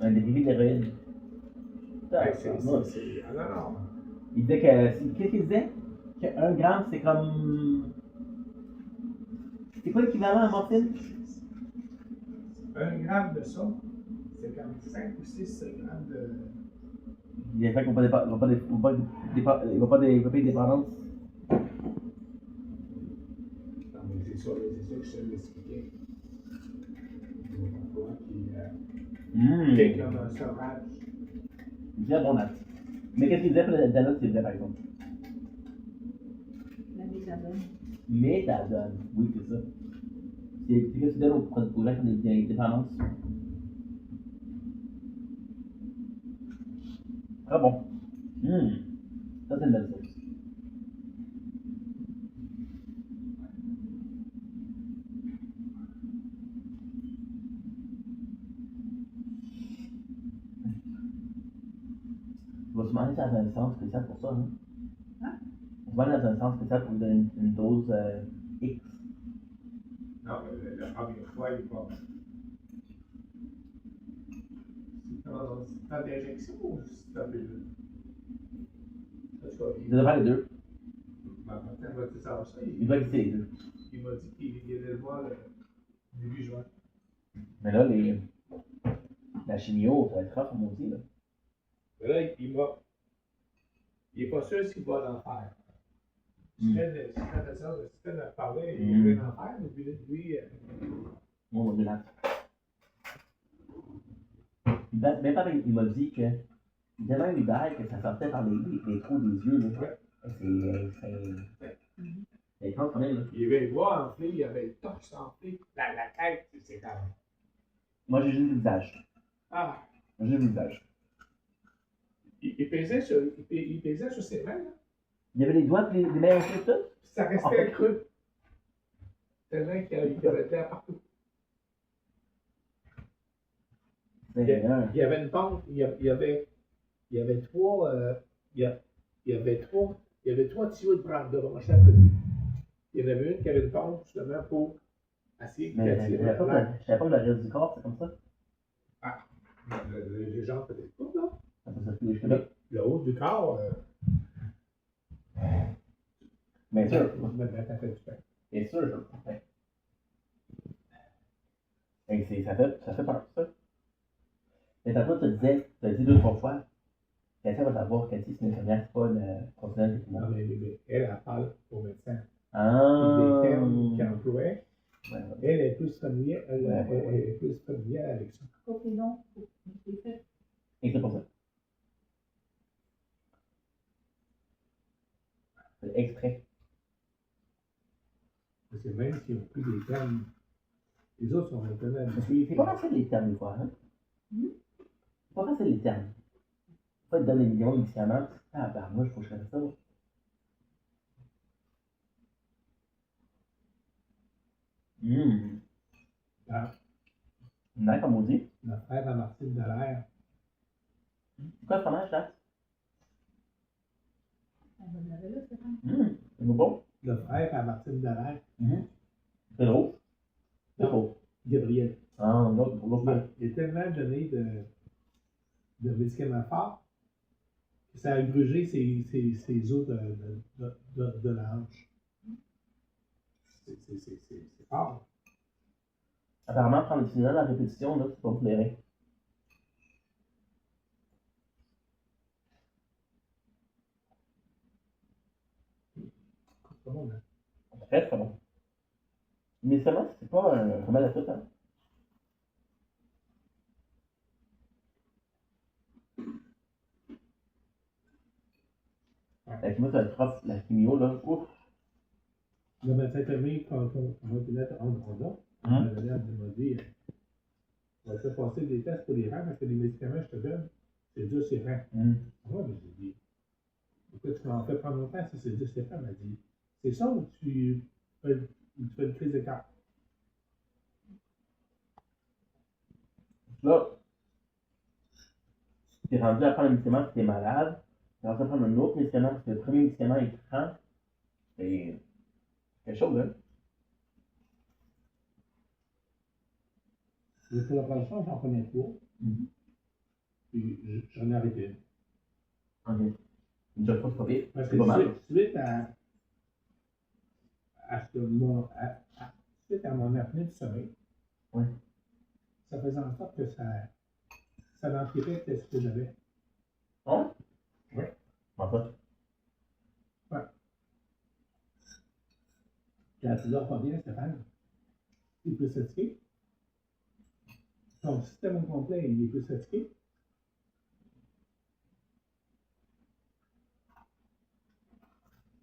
Un dérivé de l'héroïne. C'est. Ah, non. Il disait que. Qu'est-ce qu'il disait? Que 1 gramme, c'est comme. C'est quoi l'équivalent à morphine? 1 gramme de ça, c'est comme 5 ou 6 grammes de. Il y a fait qu'on va pas développer une dépendance. Non, mais c'est ça que je te l'expliquais. Qui comme un sauvage. Bien bon, Nat. Mais qu'est-ce qu'il disait pour le méthanol, c'est vrai, par exemple? La méthadone. Méthadone, oui, c'est ça. C'est ce que tu donnes aux gens qui ont des dépendances. Très bon. Ça, c'est une belle sauce. Tu vas sûrement aller dans un centre spécial pour ça, hein? Hein? Tu vas aller dans un centre spécial pour lui donner une dose X. Non, le premier fois, il est pas. système d'injection ou système pilule? En tout cas, Il doit faire les deux. Martin va-tu savoir ça? Il doit exister les deux. Il m'a dit qu'il allait le voir le début juin. Mais là, la chimio, ça va être rough, on dit, là. Mais là, il est pas sûr s'il va l'en faire. Si Stan a parlé, il va l'en faire, mais puis lui. On va dire là. Même pas, il m'a dit que il y avait une idée que ça sortait par les trous des yeux, là. Ouais. C'est étrange quand même, là. Il avait le bras enflé, il avait le torse enflé. La tête, c'est quand même. Moi, j'ai juste le visage. Ah! J'ai juste le visage. Il pesait sur ses mains, là. Il y avait les doigts et les mains enflées, tout. Puis ça restait creux. Tellement qu'il y avait de l'air partout. Il y avait une pente, il y avait trois tuyaux de branchage de lui. Il y en avait une qui avait une pente justement pour essayer de Mais tirer je savais pas que le reste du corps, c'est comme ça. Ah, les gens peut-être pas, là. Ça peut circuler jusque-là. Le haut du corps, Bien sûr. ça fait du pain. Bien sûr, je le comprends. Ça fait peur, ça. Mais tantôt, tu as dit 2-3 fois, Cathy va savoir que Cathy, c'est une infirmière, c'est pas le professionnel des Non, poumons. mais elle parle au médecin. Ah! Des termes qu'elle employait. Ouais. Elle est plus familière, elle est plus familière avec ça. Ok, non, c'est fait. Et c'est pour ça. C'est extrait. Parce que même s'ils ont pris des termes, les autres sont maintenant C'est habitués. pas facile les termes, des fois, hein? Hmm? C'est pas facile les termes. Faut te donner des millions de médicaments. Ah, ben, moi, il faut que je fasse ça. Ah, Non, comme on dit. notre frère à Martine Dallaire, C'est quoi le fromage, là? On va l'avait là, c'est vrai. C'est bon? le frère à Martine Dallaire, C'est drôle. C'est drôle. Gabriel. Ah, l'autre frère. Il a tellement donné de médicaments forts que ça a grugé ses os de la hanche. C'est fort. Apparemment, prendre des finales à répétition, là, c'est pas pour les reins. C'est bon, hein? Très, très bon. Mais seulement, c'est pas un remède à tout, hein. La chimio, ça va être rough. La chimio, là, ouf. Le médecin terminé, quand on était là en Honda, elle m'a dit on va te passer des tests pour les reins parce que les médicaments que je te donne, c'est dur ses reins. Moi, mais j'ai dit pourquoi tu m'en fais prendre longtemps si c'est dur ses reins? Elle m'a dit c'est ça ou tu fais une crise de cœur? Là, t'es rendu à prendre un médicament parce que t'es malade. T'es rendu à prendre un autre médicament parce que le premier médicament est prend. C'est quelque chose, hein. J'ai fait l'opération, j'en prenais 3. Puis j'en ai arrêté une. Ok. Déjà pas trop pire. Parce C'est pas mal. que suite suite à mon apnée du sommeil, Ouais. ça faisait en sorte que ça l'empirait ce que j'avais. Ouais? Oui. Comment ça? Ouais. Quand tu dors pas bien, Stéphane, il est plus fatigué. Ton système au complet, il est plus fatigué.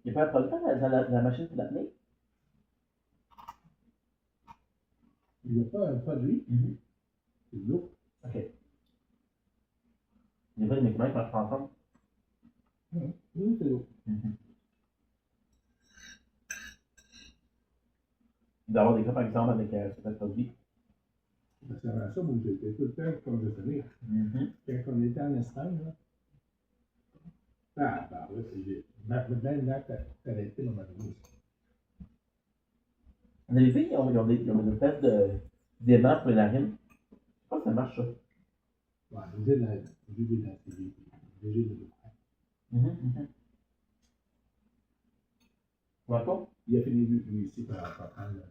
Il n'y a pas de problème dans la machine pour l'apnée? Il n'y a pas un produit, c'est de l'eau. Ok. Il n'y a pas de médicaments qui marchent ensemble? Oui, c'est l'eau. Il doit y avoir des cas, par exemple, avec certains produits. Parce qu'avant ça, moi, j'étais tout le temps comme je tenais. Quand on était en Espagne, là, bah, là, j'ai même là, t'as été dans ma vie. Vous avez vu, ils ont des espèces d'aimants pour les narines. Je sais pas si ça marche, ça. Ouais, léger de la série. Léger de la. Ouais, toi? Il a fini lui ici par prendre la.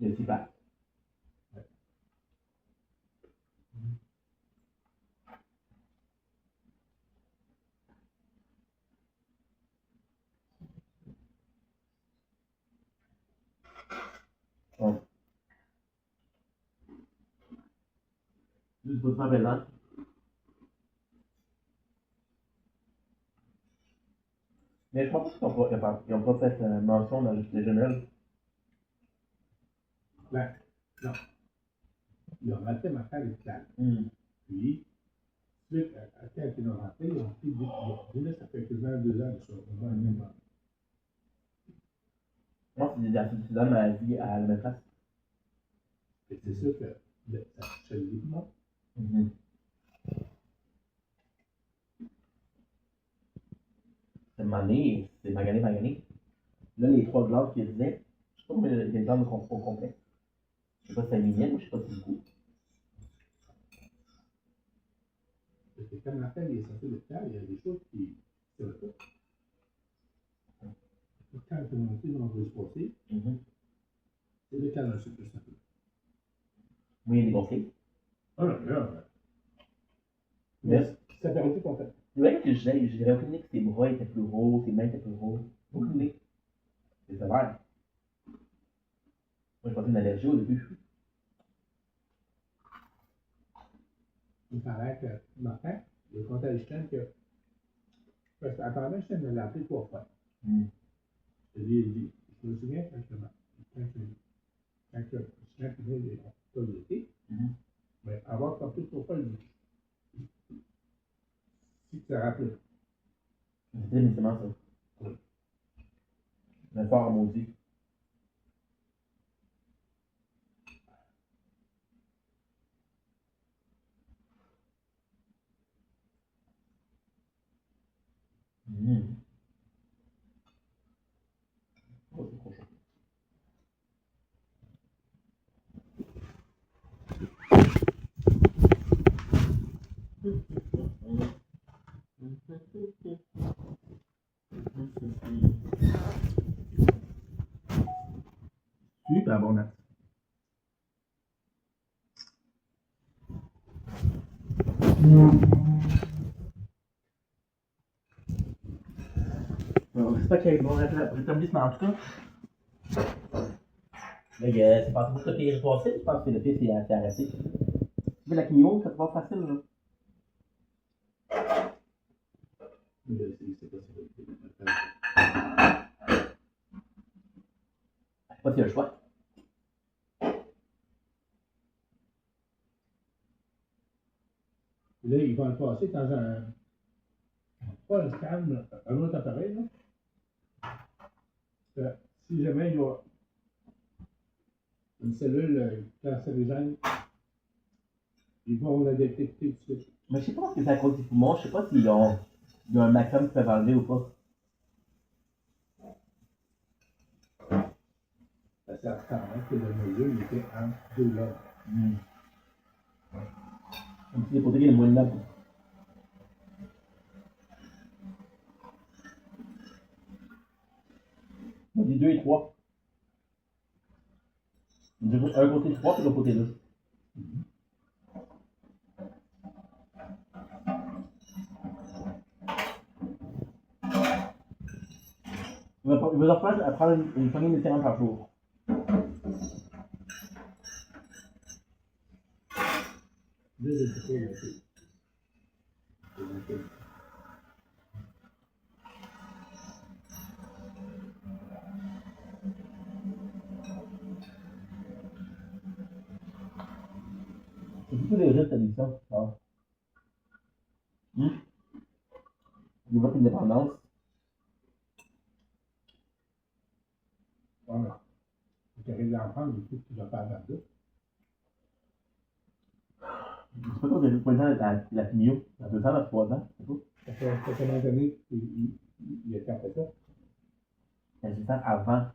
Il y a aussi pas. Ouais. Juste pour faire plaisant. Mais je pense qu'ils n'ont pas fait mention dans juste les jumelles. Ben, non. Ils ont raté ma femme et plane. Puis, suite à quand ils l'ont rentré, ils ont pris déjà ça fait quasiment 2 ans de ça. Au moins, même pas. Moi, c'est des antécédents de maladie à la même place. Et c'est sûr que ça touchait le mouvement. C'est mané, c'est magané. Là, les 3 glandes qu'ils disaient, je sais pas combien il y a de glandes au complet. Je sais pas si c'est millième ou je sais pas si c'est beaucoup. Parce que quand ma femme est sortie de l'hôpital, il y a des choses qui ne se pas. Quand elle est montée dans le passé, c'est le cas d'un super simple. Oui, il est gonflé. Ah non, là. Mais ça permettait qu'on fait. C'est vrai que j'avais aucune idée que ses bras étaient plus gros, ses mains étaient plus gros. Aucune idée. C'est sévère. Moi, je pensais une allergie au début. Il me paraît que Martin, il a conté à Einstein que. Parce qu'apparemment, Einstein l'a appelé 3 fois. Il dit, je me souviens quand Einstein est en l'été, mais avoir compris 3 fois, il dit, si tu te rappelles. C'est définitivement ça. Oui. Mais fort maudit. Oh, c'est trop chaud. Super bon natte. Bon, j'espère qu'il y a un bon rétablissement en tout cas. Mais c'est pas tout le pire passé, je pense que le pire c'est arrêté. Mais la chimio, ça se passe facile là. Mais je sais pas si c'est Je sais pas s'il y a le choix. Là, ils vont le passer dans un. Pas un scan, un autre appareil, là. Si jamais il y a une cellule cancérigène, ils vont la détecter tout de suite. Mais je sais pas si c'est à cause des poumons, je sais pas s'ils ont un maximum qu'ils peuvent enlever ou pas. Parce qu'apparemment que le noyau, il était entre 2 lobes. Comme si les poteaux, il y a le moins de lobes. On dit 2 et 3. Un côté 3 et l'autre côté 2. Il va leur prendre une poignée de médicaments par jour. C'est plutôt les résultats d'addiction. Il développe une dépendance. Voilà. Tu arrives à en prendre, du coup, tu vas pas avoir deux. Je sais pas quand j'ai vu combien de temps la chimio. Ça peut faire dans 3 ans, c'est tout. Ça fait combien d'années qu'il a fait ça? Ça peut faire avant.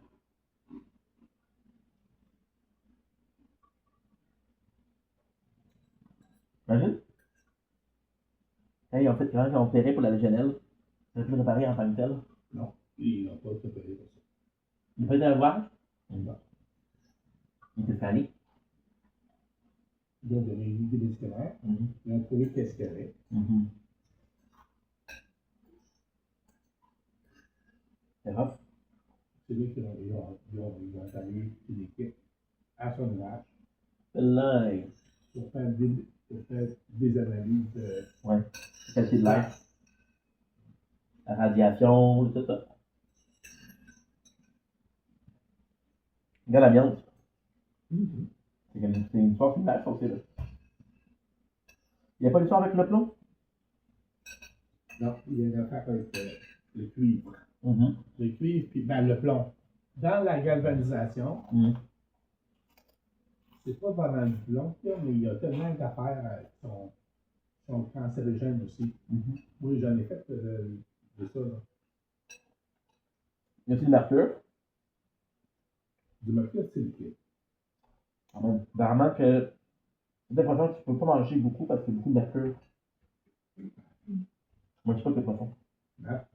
Imagine. Quand ils ont opéré pour la légionelle, ça a été réparé en tant que tel. Non, ils n'ont pas préparé pour ça. Il n'a pas été à le voir. Non. Il était scanné. Ils ont donné une idée médicaments. Ils ont trouvé qu'est-ce qu'il y avait. C'est rough. C'est lui qui ils ont entamé une équipe à son village Là, pour faire des analyses. ouais. La qualité de l'air. La radiation, tout ça. Regarde la viande. C'est une histoire similaire, ça aussi, là. Il n'y a pas d'histoire avec le plomb? Non, il y a une affaire avec le cuivre. Mm-hmm. Le cuivre, puis ben, le plomb. Dans la galvanisation, c'est pas vraiment le plomb, là, mais il y a tellement d'affaires qui sont cancérigènes aussi. Oui, j'en ai fait de ça. Là. Y a-t-il du mercure? Du mercure, c'est liquide. Apparemment que c'est des poissons que tu peux pas manger beaucoup parce qu'il y a beaucoup de mercure. Moi, je sais pas que le poisson. Ah.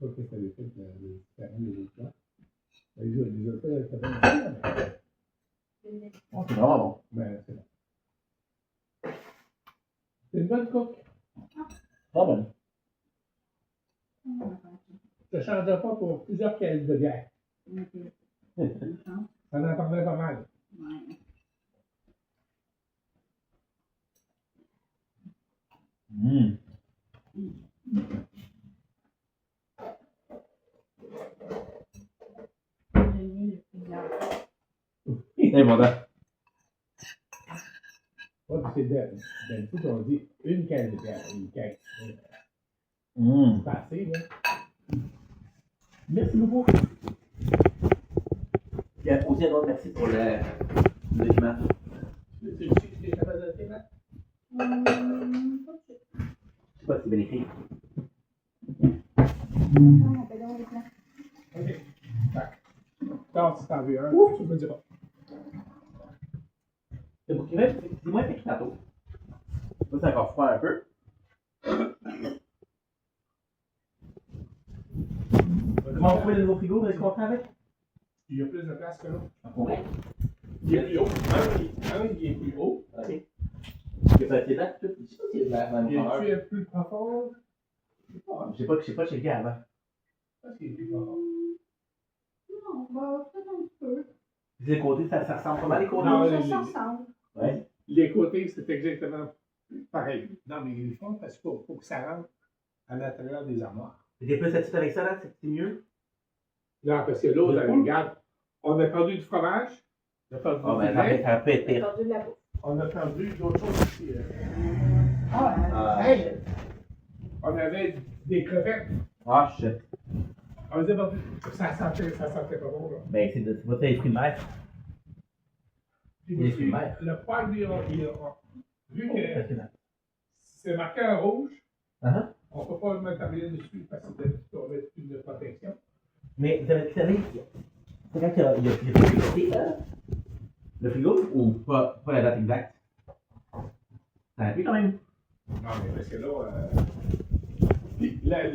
Je sais pas que ça l'effet de différents des autres plats. Les autres plats, ça va bien. Oh, c'est vraiment bon. Ben, c'est bon. C'est une bonne coque. Très bonne. Ça ne changera pas pour plusieurs caisses de bière. Ça en parlait pas mal. C'est bon, là. Ouais, puis c'est d'habitude, on dit une caisse de bière, une caisse. C'est pas assez, là. Merci beaucoup. Puis aussi un autre merci pour le document. Tu sais que tu es capable de le faire? Je sais pas si c'est bien écrit. OK. Quand tu t'en veux un, tu me diras. C'est pour qu'il reste, c'est moins écrit tantôt. Ça, c'est encore froid un peu. Comment on trouve le nouveau frigo? Vous êtes content avec? Il y a plus de place que l'autre. Oui. Il est plus haut. Un, il est plus haut. Ok. C'est là, je sais pas si c'est la même Il couleur. est plus profond. Je sais pas checké avant. Je pense qu'il est plus profond. Non, bah, peut-être un petit peu. Les côtés, ça ressemble pas mal les côtés? Non, Ça se ressemble. Ouais. Les côtés, c'est exactement pareil. Non, mais ils font parce qu'il faut que ça rentre à l'intérieur des armoires. T'es plus satisfait avec ça, là? C'est mieux? Non, parce que l'autre, regarde, on a perdu du fromage. On a perdu Ah, du ben, lait. ça peut être J'ai pire. perdu de la bouffe. On a perdu d'autres choses aussi. Hey! On avait des crevettes. Ah, shit. On les a perdues. Ça sentait pas bon, là. Ben, c'est pas ça, les fruits de mer. Puis Les aussi, fruits de mer. le poil, vu Oh, que parce que non. c'est marqué en rouge, Uh-huh. on ne peut pas mettre un billet dessus parce que c'est une protection. Mais vous savez, c'est quand il y a frigo, là? Le frigo ou pas la date exacte? Ça a pris quand même. Non, mais parce que là,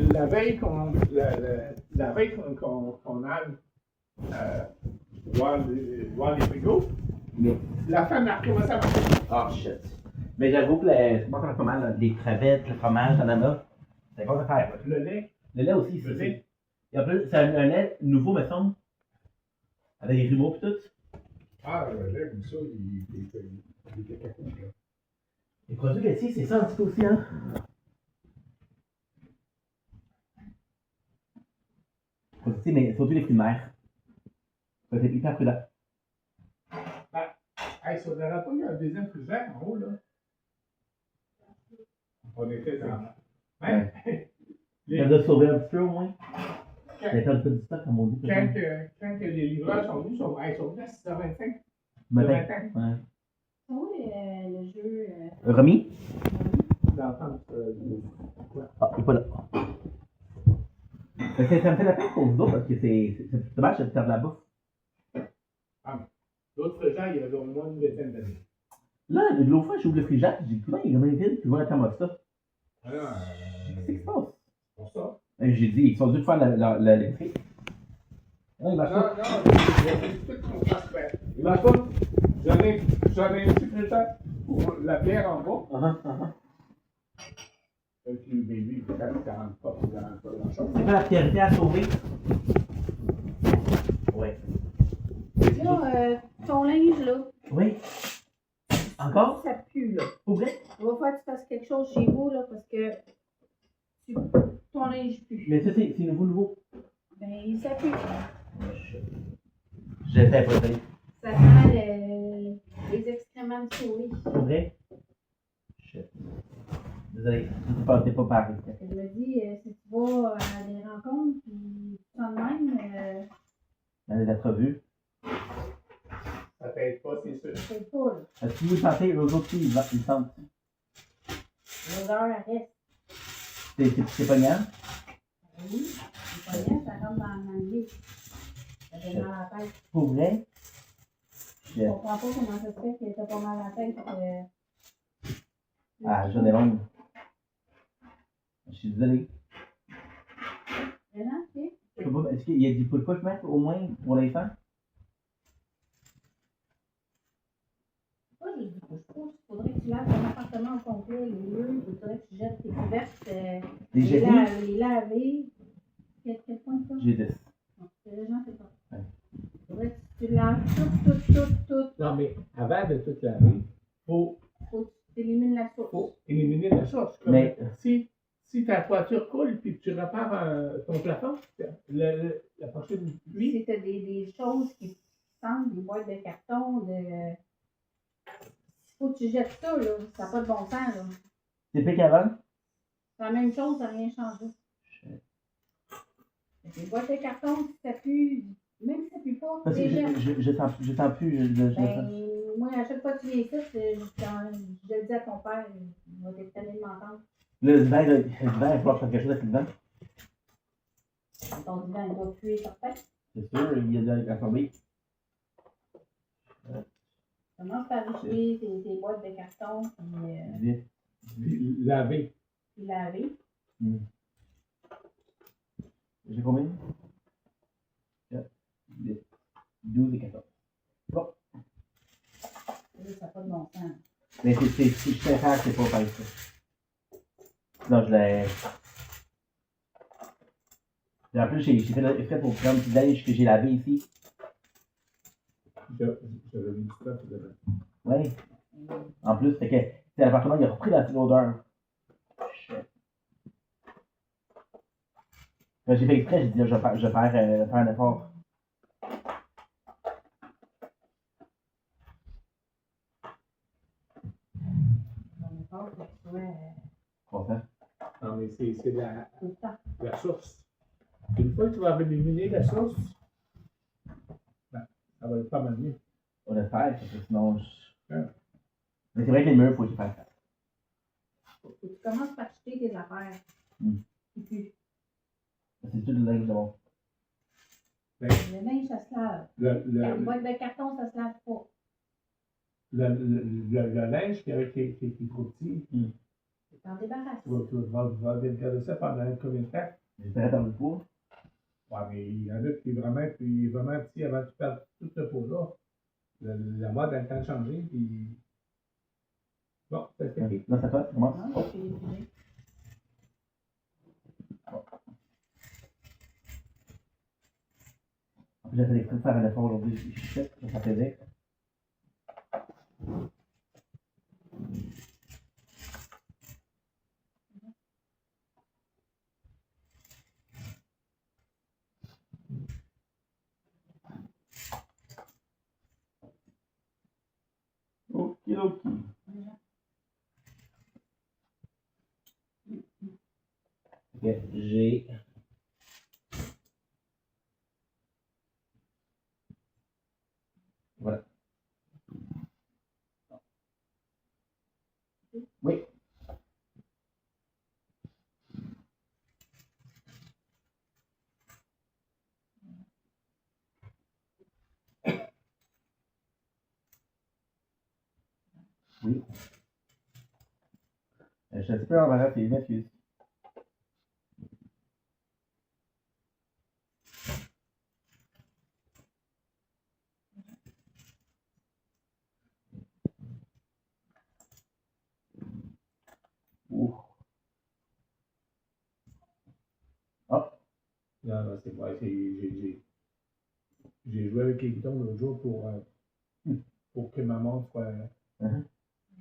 la veille qu'on aille voir les frigos, Mais, la femme a commencé à marcher. oh shit. Mais j'avoue que je pense qu'on a pas mal, là, les crevettes, le fromage, l'ananas. C'est quoi à faire, là? Le lait, Le lait aussi, Le lait. Et en plus, c'est un lait nouveau, me semble. Avec des grumeaux et tout. le lait, comme ça, il était caca, là. Les produits laitiers, c'est ça un petit peu aussi, hein? Aussi, mais surtout les fruits de mer. Ça, c'est hyper prudent. Hey, si on n'aurait pas eu un deuxième frigidaire en haut, là, on était dans. Hein? Ça doit sauver un petit peu au moins. Quand, Ça a perdu un peu du stock, comme on dit. quand que les livreurs sont venus, ils sont venus à 6h25. Matin. matin. Ouais. Oui, le jeu. Remis? D'entendre quoi? Ah, il est pas là. Mais ça me fait la peine pour vous autres parce que c'est dommage de perdre la bouffe. L'autre frigidaire, il y avait au moins une vingtaine d'années. Là, l'autre fois, j'ouvre le frigidaire, j'ai dit, putain, il est vraiment vide, puis je vois la thermostat. Qu'est-ce qui se passe? Pour ça. Et j'ai dit, ils sont dû faire l'électrique. Non, il marche Non, pas. non, c'est tout qu'on fasse faire. Il marche pas. J'en ai un petit frigidaire pour la bière en bas. Avec le baby, ça rentre pas grand-chose. C'est pas la priorité à sauver? Ouais. Là, ton linge, là, Oui. Encore? ça pue, là. Pour vrai? Il va falloir que tu fasses quelque chose chez vous, là, parce que ton linge pue. Mais ça, c'est nouveau. Ben, ça pue. Je sais pas dire. Ça sent les excréments de souris. Pour vrai? Shit. Désolé, t'es pas pareil. Je me dis, si tu vas à des rencontres, puis tu sens de même, Dans les entrevues. Ça t'aide pas, c'est sûr. c'est pas, là. Est-ce que vous sentez, eux autres, ils sentent? L'odeur, elle reste. C'est pognant? Oui, c'est pas bien, ça rentre dans le lit. Ça fait mal à la tête. Pour vrai? Je comprends pas comment ça se fait que t'as pas mal à la tête. Ah, j'en ai longue. Je suis désolé. Vraiment, ok? Je sais pas, est-ce qu'il y a du push mettre au moins pour l'instant? Pas juste du pouce-pouce. Il faudrait que tu laves ton appartement au complet, les murs. Il faudrait que tu jettes tes couvertes, les laver. Quel point ça? J'ai 10. Non, c'est les gens, c'est pas. Ouais. Il faudrait que tu laves tout. Non, mais avant de tout laver, Faut que tu élimines la source. faut éliminer la source. Comme Mais- si ta toiture coule puis que tu répares ton plafond, la prochaine pluie, Si t'as des choses qui sentent, des boîtes de carton, faut que tu jettes ça, là. Ça n'a pas de bon sens, là. C'est pire qu'avant? C'est la même chose, ça n'a rien changé. Les boîtes de carton, si ça pue, même si ça pue pas, Parce que les jettes. je sens plus. Ben, moi, à chaque fois que tu viens ici, je le dis à ton père, il va t'étonner de m'entendre. Le divan, il va falloir faire quelque chose avec le divan. Ton divan, il va puer certain. C'est sûr, il y a de la tombée. Commence par acheter tes boîtes de carton, Vite. laver. puis laver. J'ai combien? 4, 8, 12 et 14. Bon. Là, ça n'a pas de bon sens. Mais si je fais faire, c'est pas pareil ça. Non, je l'ai. En plus, j'ai fait pour prendre du linge que j'ai lavé ici. J'avais mis du stuff dedans. Ouais. En plus, fait que l'appartement, il a repris l'odeur. Shit. Ben, j'ai fait exprès, j'ai dit, je vais faire un effort. On est pas que tu sois Content. Non, mais c'est tout le temps. la source. Une fois que tu vas éliminer la source, ben, ça va être pas mal mieux. On va le faire, parce que sinon, Ouais. Mais c'est vrai que les murs, il faut qu'ils fassent ça. Faut que tu commences par acheter tes affaires. Et puis, C'est tout le linge de bon. le linge, ça se lave. Le Une boîte de carton, ça se lave pas. linge qui est trop petit, Tu t'en débarrasses. tu vas garder ça pendant combien de temps? J'espérais dans le poids. Ouais, mais il y en a qui est vraiment petit avant que tu perdes tout ce pot-là. La mode a le temps de changer, puis. Bon, c'est fait. Là, ça toi, commence. Non, c'est épuisé. J'ai fait exprès de faire un effort aujourd'hui. Shit, ça faisait. Ok. Ok, j'ai. Voilà. Oui. Oui. Je suis un petit peu embarrassé, je m'excuse. Ouh. Ah. Non, non, c'est moi. J'ai joué avec les guitons l'autre jour pour que ma montre soit.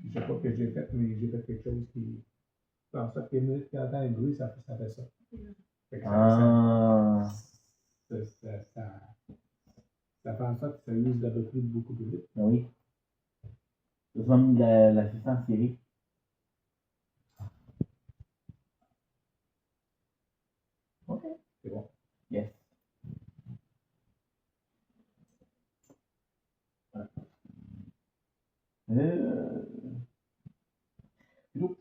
Je sais pas ce que j'ai fait, mais j'ai fait quelque chose qui. En sorte que minutes qui entend le bruit, ça fait ça. Fait que Ah. ça fait en sorte que ça use la batterie beaucoup plus vite. Oui. Ça m'a mis l'assistance Siri. Ok. C'est bon. Yes. Oups.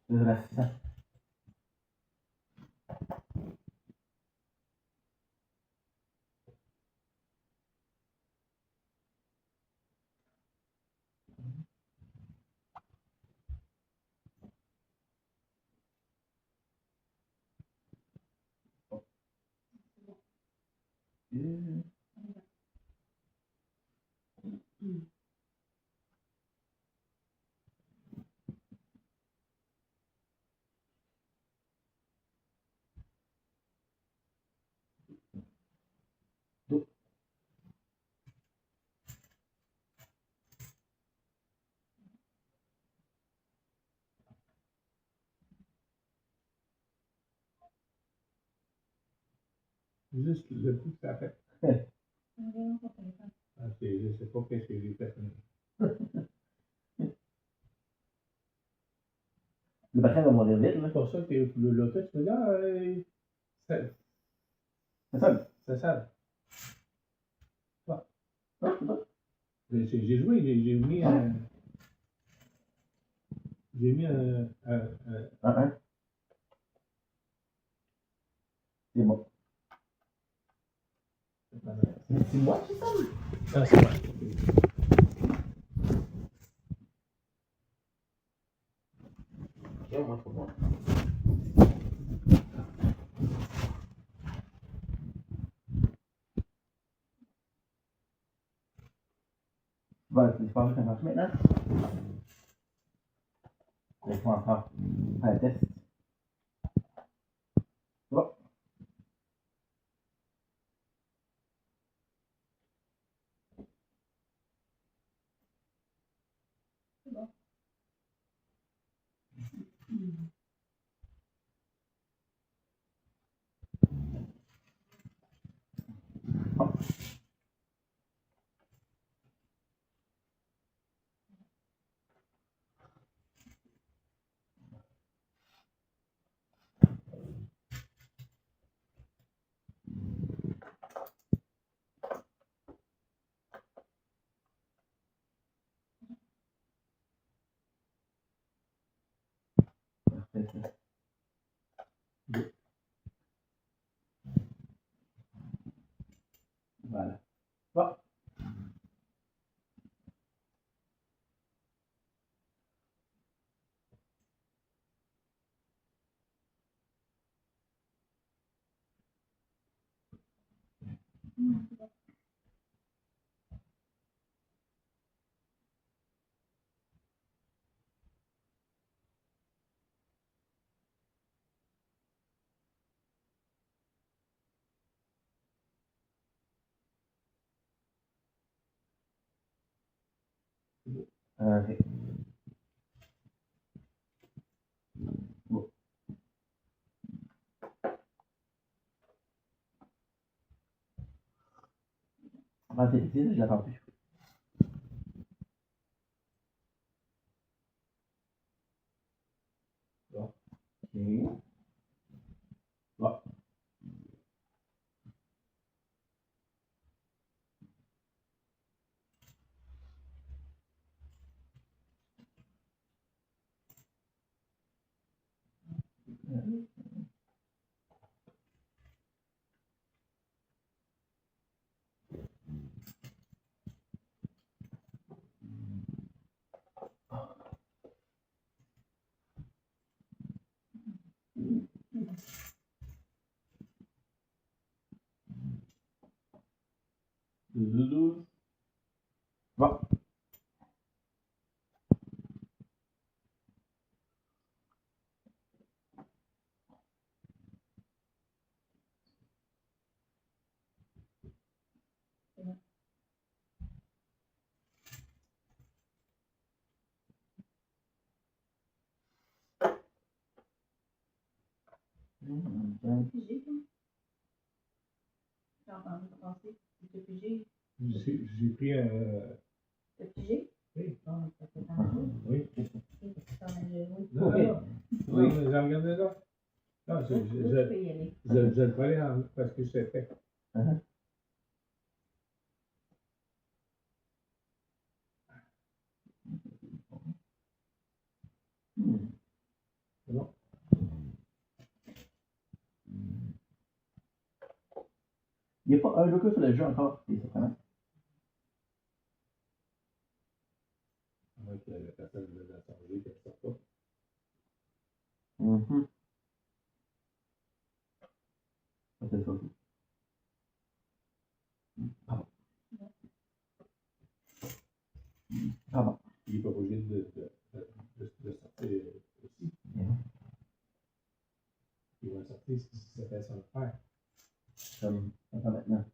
L'assistant. Juste le coup que ça a fait. Ah, je sais pas qu'est-ce que j'ai fait. Le batterie va mourir vite, là. C'est pour ça que l'auto, tu me dis, ça, C'est ça. ça sale. Ah, c'est ça. J'ai joué, j'ai mis un. J'ai mis un. C'est bon. C'est moi qui sonne. Ah, c'est vrai. Ok, moi, trop bon. Je pense que ça marche maintenant. Laisse-moi encore faire un test. C'est bon. Parfait. Voilà. Bon. Ok. Bon. Ah, c'est difficile, je l'attends plus. Bon. Ok. 12. Bon. Pigé, toi? J'ai entendu passer. Tu as pigé? J'ai pris un. T'as pigé? Oui. Bon, ça fait tant de Oui. t'en as joué. Non, mais j'ai regardé là. Non, Tu peux y aller. je le prenais parce que c'est fait. C'est bon? Il n'y a pas un joker sur le jeu encore. C'est surprenant. À moins que la personne veut la changer, qu'elle ne sort pas. C'est ça aussi. Pardon. Pardon. Il n'est pas obligé de sortir aussi. Il va sortir si ça fait son affaire. Comme maintenant.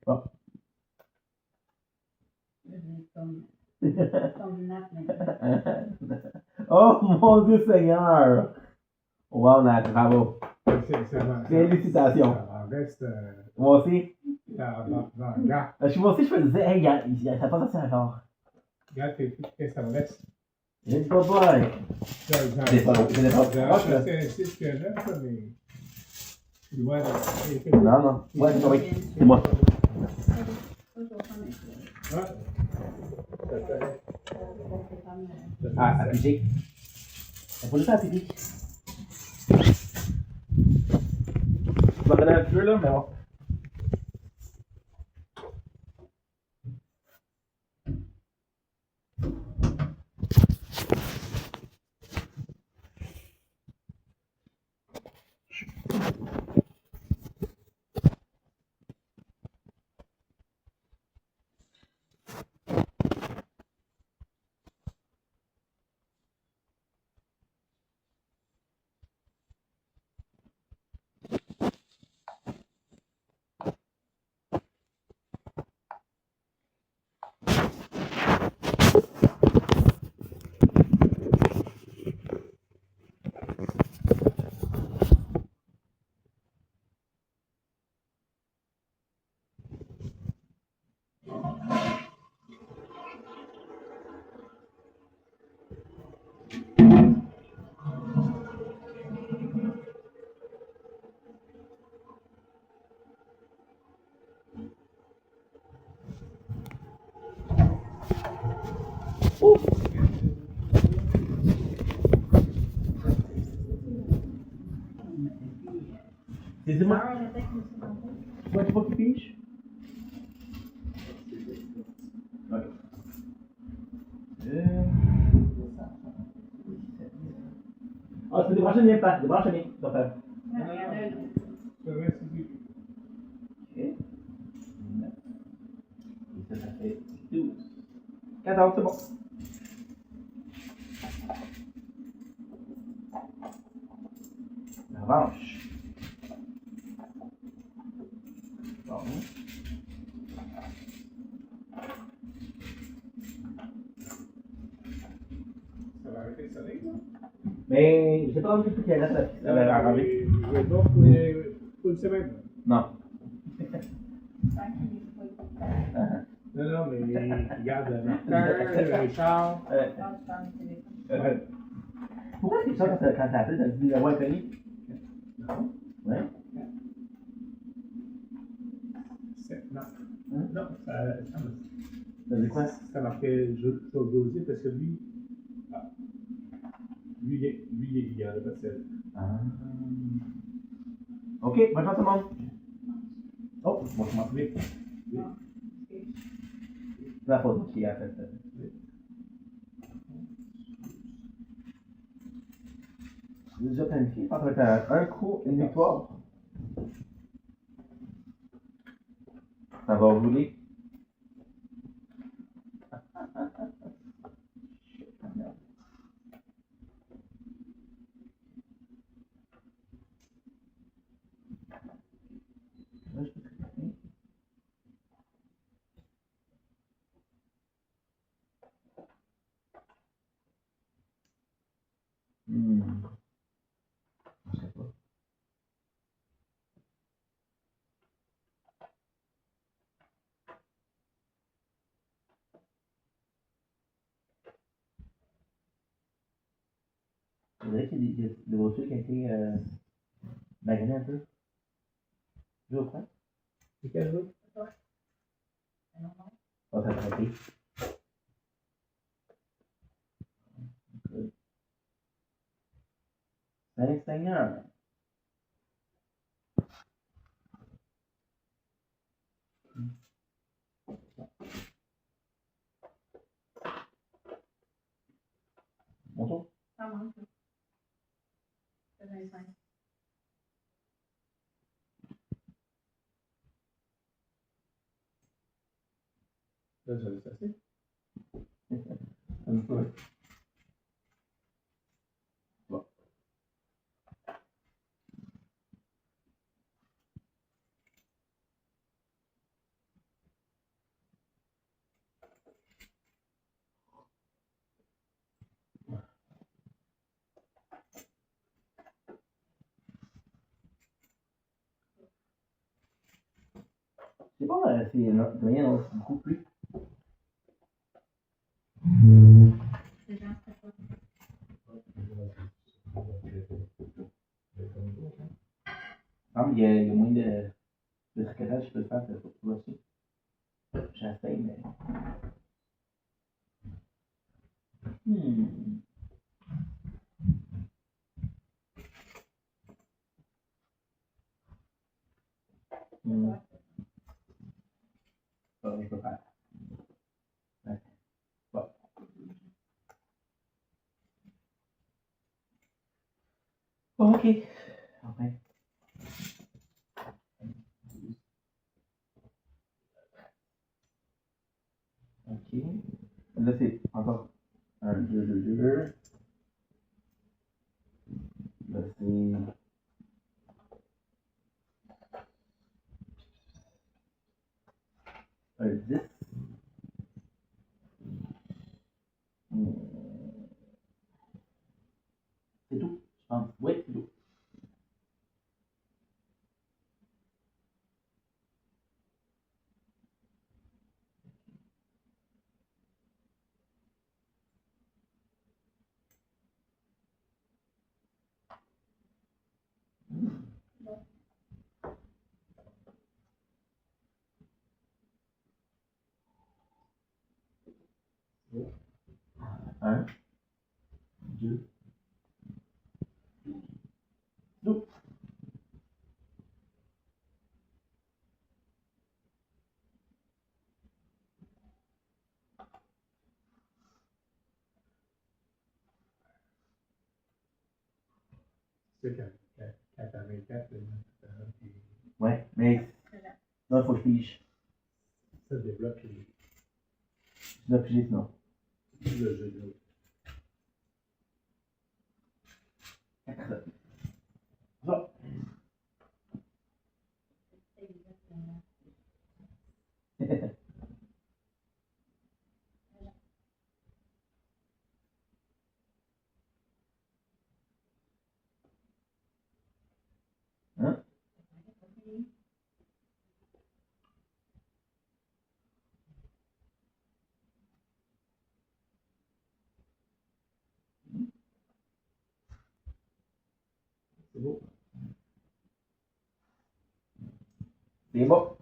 Bon. Comme une nappe maintenant. Oh mon Dieu Seigneur! Wow, Nat, bravo. Félicitations. Ça reste. Moi aussi. Regarde. Moi aussi, je me disais, hey, ça passe assez encore. Regarde, qu'est-ce que ça me reste. J'ai dit pas boy. C'est pas long. C'est un 6 que j'aime, ça, mais. Tu vois, Non, non. Ouais, c'est correct. C'est moi. Ah, appuyer. Il faut juste appuyer. Je m'en connais un peu là, mais bon. C'est moi. Moi, tu vois qui piche? Ok. Ah, tu peux débrancher le mien, pas. Débranche le mien. Ça fait. Ok. Et ça fait 12. 14, c'est bon. La revanche. Bon. Ça va arrêter de sonner, là? Mais j'ai pas envie de qu'elle reste Je vais pas pour une semaine. Non. Non, mais regarde le marqueur, les chars. Pourquoi c'est ça quand ça appelle, ça dit la voix inconnue? Non. Ouais. Non. Non, Ça dit quoi? ça marquait doser parce que lui, il en a pas de sel. Ah. Ok, bonne chance tout le monde. Oh, moi je m'en souviens. C'est la faute qui a fait ça. J'ai déjà planifié. Je pense que ça va être un coup, une victoire. Ça va rouler. Je sais pas. On dirait qu'il y a des voitures qui ont été maganées un peu. Je crois. C'est quel jeu? Ah, ça a été. Seigneur. Bonjour. Ça manque. C'est 25. Là, ça laisse assez. Un peu. Bon. C'est bon, c'est rien, c'est beaucoup plus. Les gens, c'est pas. Il y a moins de tricotage que je peux faire pour aussi. J'essaye, mais. Je peux faire. Ouais. Bon. Ok. Enfin. Ok. Là, c'est encore un 2, 2, 2. Là, c'est. Un 10. C'est tout, je pense. Oui, c'est tout. Un, deux, deux. C'est quand t'as 24, Ouais, mais. Là, il faut que je pige. ça débloque les. Je dois piger sinon. Le jeu de l'autre. Ça. Exactement. Hein? C'est beau. C'est beau.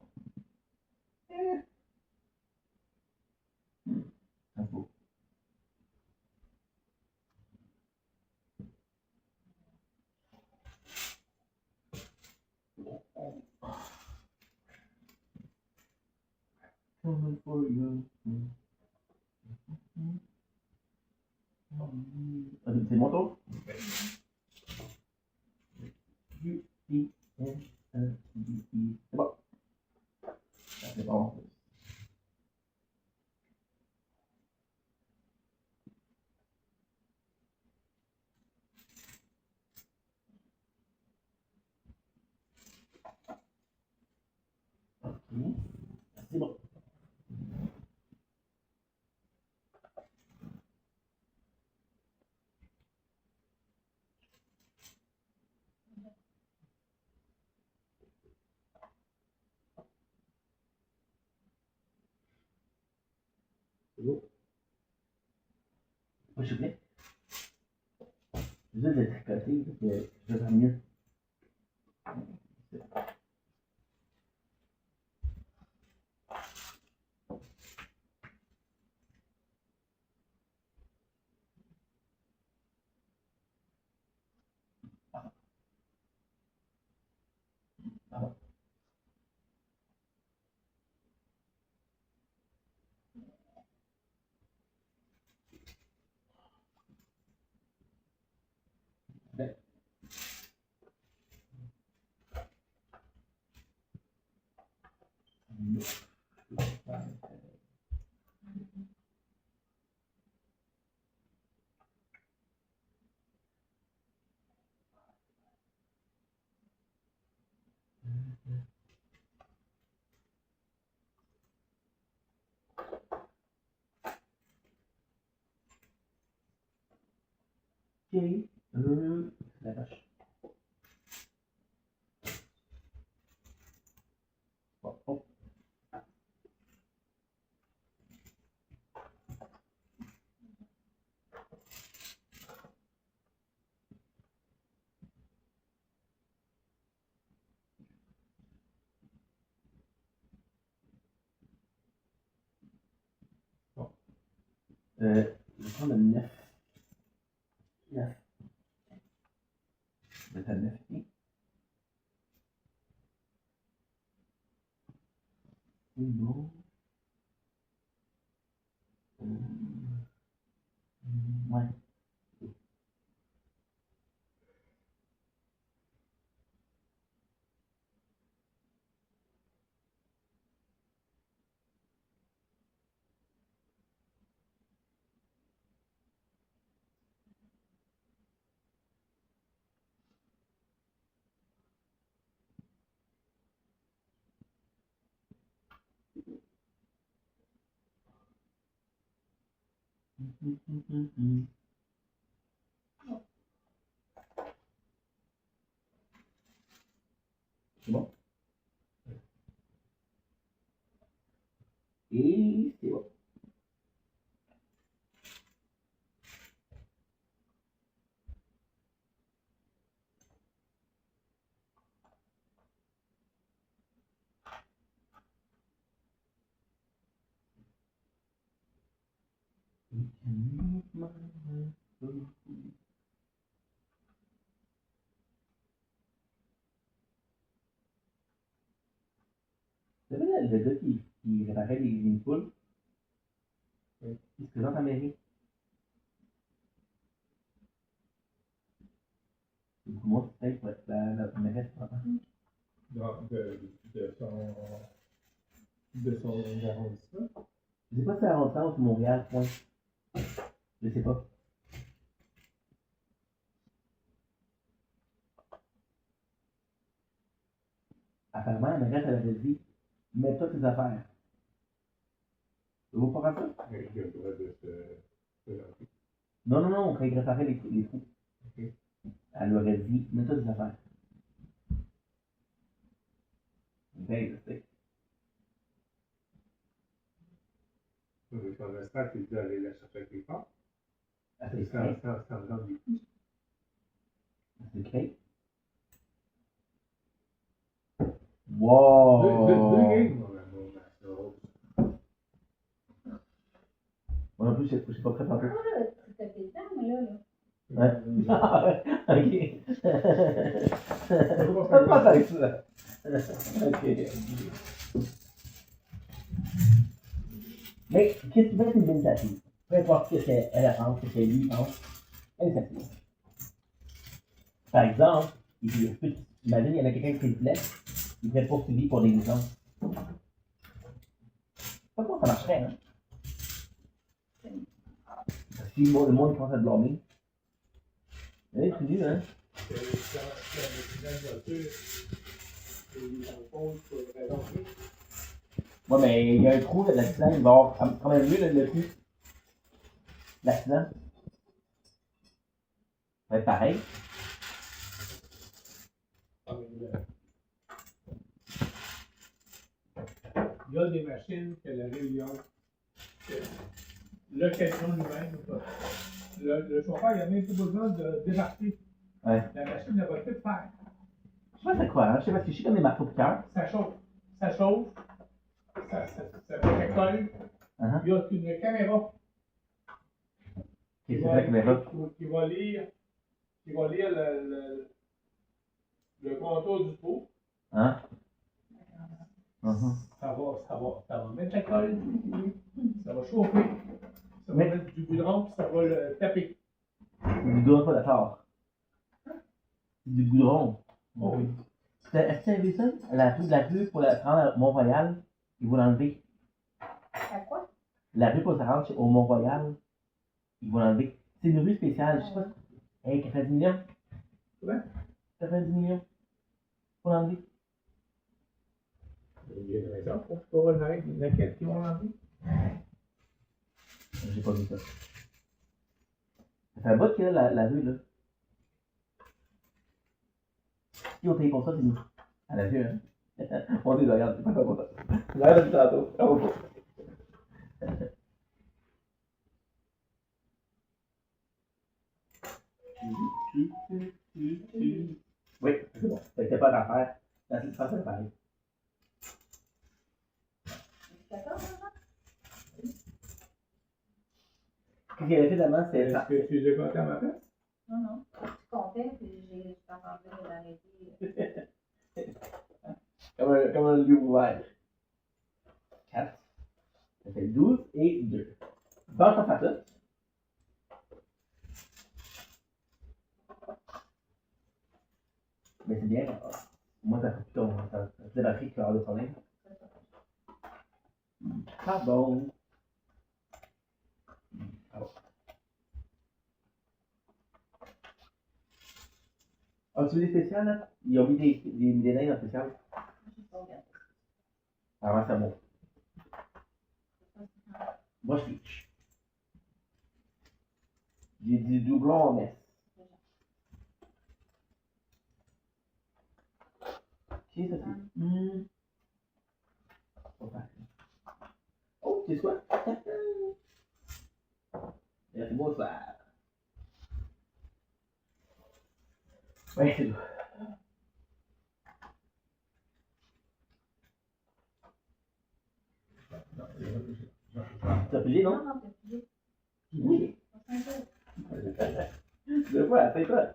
C'est beau. Coming for you. C'est mon tour? U, I, N, E, D, I. C'est bon. c'est bon. Ok, c'est bon. C'est bon. Moi, je voulais. Je vais tricoter parce que je vais faire mieux. Ouais. Ok. La vache. Bon, oh. Bon. Je vais prendre le 9. 9. Je vais mettre à 9. C'est bon. Ouais. C'est bon. Et c'est bon. C'est vrai, le gars qui réparait les poules, il se présente en mairie. Pour moi, c'est peut-être pour être la mairesse. Non, de son arrondissement. Je sais pas si c'est arrondissement ou Montréal, point. Je sais pas. Apparemment, la mairesse, elle avait dit, mets-toi tes affaires. Vous pas faire ça? Il a le droit de se présenter. Non, quand il réparait les trous. Ok. Elle lui aurait dit, mets-toi tes affaires. Ben, je sais. Donc, pour l'instant, tu dois aller la chercher quelque part. Elle C'est s'est créée. ça me donne des coups. Elle s'est créée. Deux Wow! games, mon amour. Moi non plus, je suis pas prêt tantôt. Ah, tu t'as fait le temps, moi, là. Ouais. Ok. Pas avec ça. Ok. Mais qu'est-ce que tu fais, c'est une initiative. Peu importe ce qu'elle pense, ce que lui pense, initiative. Par exemple, imagine, il y en a quelqu'un qui se blesse, il pourrait être poursuivi pour négligence. Pas comment ça marcherait, hein? Si le monde commence à te blâmer. Oui, c'est dur, hein? Quand un accident de voiture, et dans le fond, il faudrait rentrer. Ouais, mais il y a un trou de l'accident, il va y avoir quand même mieux le trou. L'accident. Ça va être pareil. Il y a des machines que la rayonne. Le camion lui-même, le chauffeur, il n'a même pas besoin de débarquer. Ouais. La machine, elle va tout faire. Je sais pas c'est quoi, hein? Je sais pas si je suis comme des marteaux piqueurs. Ça chauffe. Ça chauffe. Ça fait colle. Il y a une caméra Qu'est-ce que c'est la caméra? qui va lire le contour du pot. Hein? Ça va mettre la colle. Ça va chauffer. Ça va mettre du goudron, puis ça va le taper. Du goudron, pas d'accord. Du goudron. Oh oui. Est-ce que tu as vu ça? La rue pour la rendre à Mont-Royal, ils vont l'enlever. À quoi? La rue pour se rendre au Mont-Royal, ils vont l'enlever. C'est une rue spéciale, je sais pas. Hey, 90 millions. Ouais. 90 millions. Pour l'enlever. Il y a une raison pour laquelle ils vont l'enlever. J'ai pas vu ça. Ça fait un bout qu'il y a la rue, là. Qui ont payé pour ça, c'est nous. À la vue, hein. On dit, regarde, c'est pas comme ça. Regarde depuis tantôt. On va pas. Oui, c'est bon. C'était pas d'affaire. La situation, c'est pareil. Qu'est-ce qu'il y avait fait d'avant, c'est ça. Est-ce que tu les as comptés à ma place? Non, non. Je comptais, puis j'ai entendu d'arrêter. Comme un lieu ouvert. 4. Ça fait 12 et 2. Penche en face. Mais c'est bien. Moi, ça fait plutôt. Ça faisait la fille qui a de soleil. Ah bon. Ah bon. Ah, tu veux des spéciales, là? Ils ont mis des médailles en spécial. Ah ouais, c'est bon. Moi, je suis. J'ai du doublon en messe. Qui ça c'est? Oh, c'est quoi? C'est beau ça. Ouais, c'est beau. T'as payé, non? Non, t'as payé. Oui. Deux fois, c'est toi.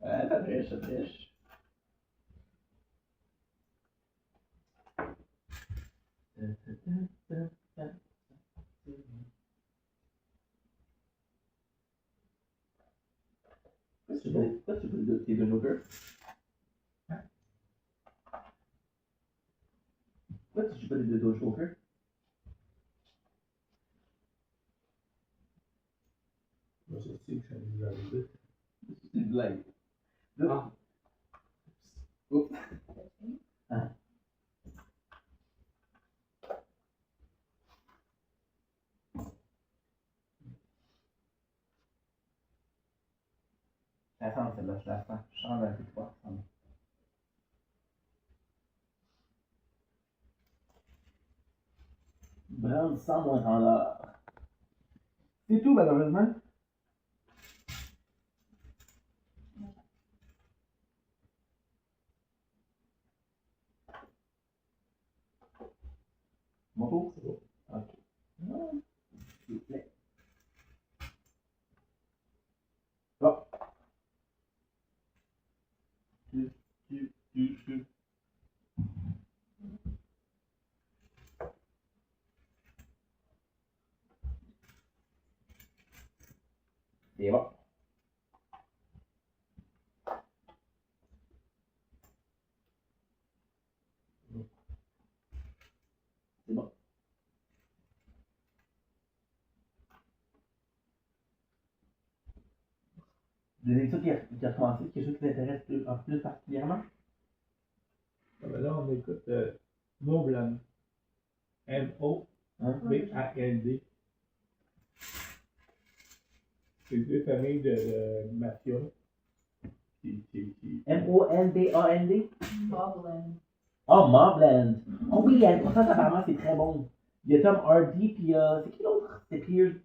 Ouais, ça triche, ça triche. Pourquoi tu veux tes deux jokers? Pourquoi tu joues pas les deux jokers? Moi, je sais que ça nous arrive. C'est une blague. Ah. Oups. Ah. Attends, celle-là, je la sens. Je sens un peu fort. Brown sans moins en l'or. C'est tout, malheureusement. Mon tour? C'est bon. Ok. S'il vous plaît. Bon. C'est bon. Vous avez ça qui a commencé, quelque chose qui vous intéresse plus particulièrement? Là, on écoute Mobland. M-O-B-A-L-D. C'est deux familles de mafia. M-O-N-B-A-N-D? Mobland. Oh, Mobland! Oh oui, ça apparemment c'est très bon. Il y a Tom Hardy, puis c'est qui l'autre? C'est Pierce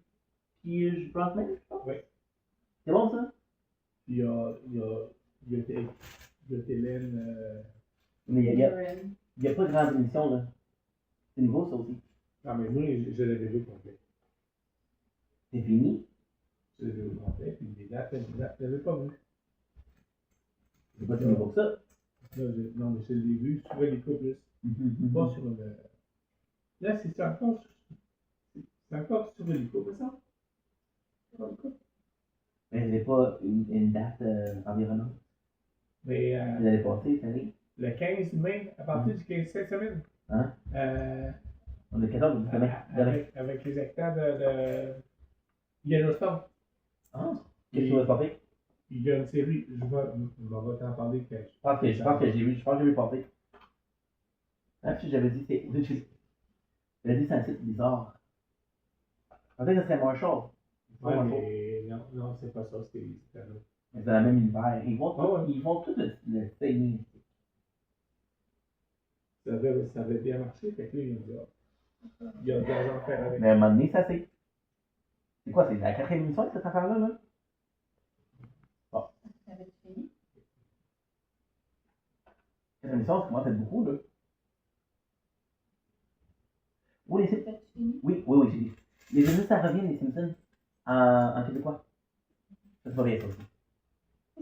Brosnan, je pense? Oui. C'est bon ça? Il y a Hélène. Mais il y a pas de grande émission là. C'est nouveau ça aussi. Non, mais moi, je l'avais vu complet. C'est fini? Je l'avais vu complet, puis les dates, je l'avais pas vu. C'est pas si nouveau que ça. Non, mais je l'ai vu sur l'hélico plus. Pas sur le. Là, c'est encore sur l'hélico, c'est ça? Mais c'est pas une date environnante. Mais Vous allez passer cette année? le 15 mai, à partir du 15 cette semaine. Hein? On est 14 ou demain? Avec les acteurs de Yellowstone. Ah! Qu'est-ce que tu vas se passer? Il y a une série, je vais t'en parler quand Je pense que j'ai vu passer. Ah, puis j'avais dit, j'avais dit c'est un site bizarre. Peut-être que ce serait moins chaud. Ouais, mais non, c'est pas ça, c'est un autre. Mais c'est dans le même univers. Ils font tout le saigner. Ça avait bien marché, fait que là, ils ont dit, il y a de l'argent à faire avec. Mais à un moment donné, ça c'est. C'est quoi, c'est la quatrième émission, cette affaire-là, là? Bon. Ça avait fini? Quatrième émission, ça commence à être beaucoup, là. Oui, les Simpsons. T'as-tu fini? Oui, j'ai dit. Les Simpsons, ça revient, les Simpsons, en québécois. Ça se va bien, ça aussi.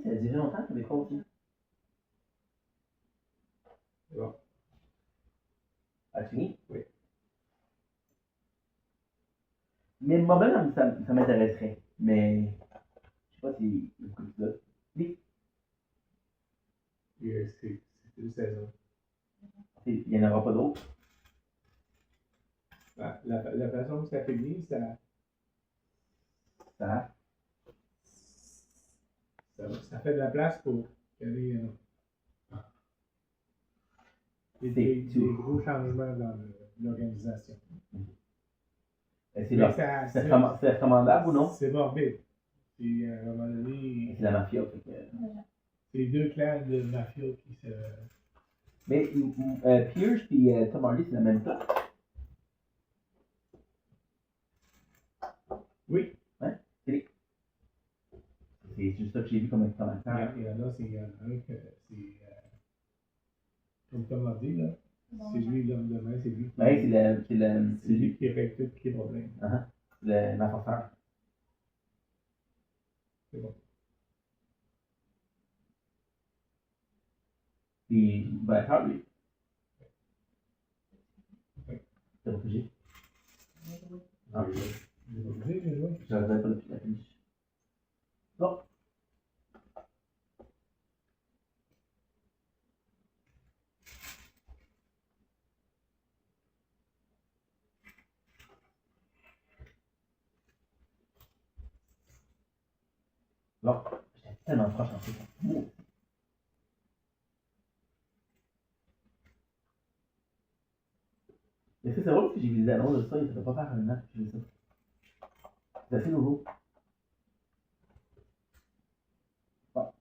Ça a duré longtemps, le québécois aussi. C'est bon. As-tu fini? Oui. Mais moi-même, ça m'intéresserait. Mais je sais pas si il y a beaucoup d'épisodes. Oui. C'est une saison. Il n'y en aura pas d'autres. La façon que ça finit, ça fait de la place pour qu'il y ait des gros changements dans l'organisation. C'est recommandable ou non? C'est morbide. Puis à un moment donné, C'est la mafia. c'est deux clans de mafia qui se. Mais Pierce et Tom Hardy, c'est la même place. Oui. Ouais, c'est juste ça que j'ai vu comme commentaire. Il y en a, c'est un que c'est. Comme Tom a dit, là. C'est lui l'homme de main, c'est lui qui. Ouais, c'est lui qui règle tous les problèmes. C'est l'enforceur. C'est bon. Puis, ben, attends, lui. Oui. T'as pas pigé? Ah, J'ai joué. j'avais pas la fiche. Bon. Bon, j'étais tellement proche en fait. Mais c'est drôle que j'ai vu des annonces de ça, il ne faudrait pas faire un an que j'ai vu ça. C'est assez nouveau. Bon.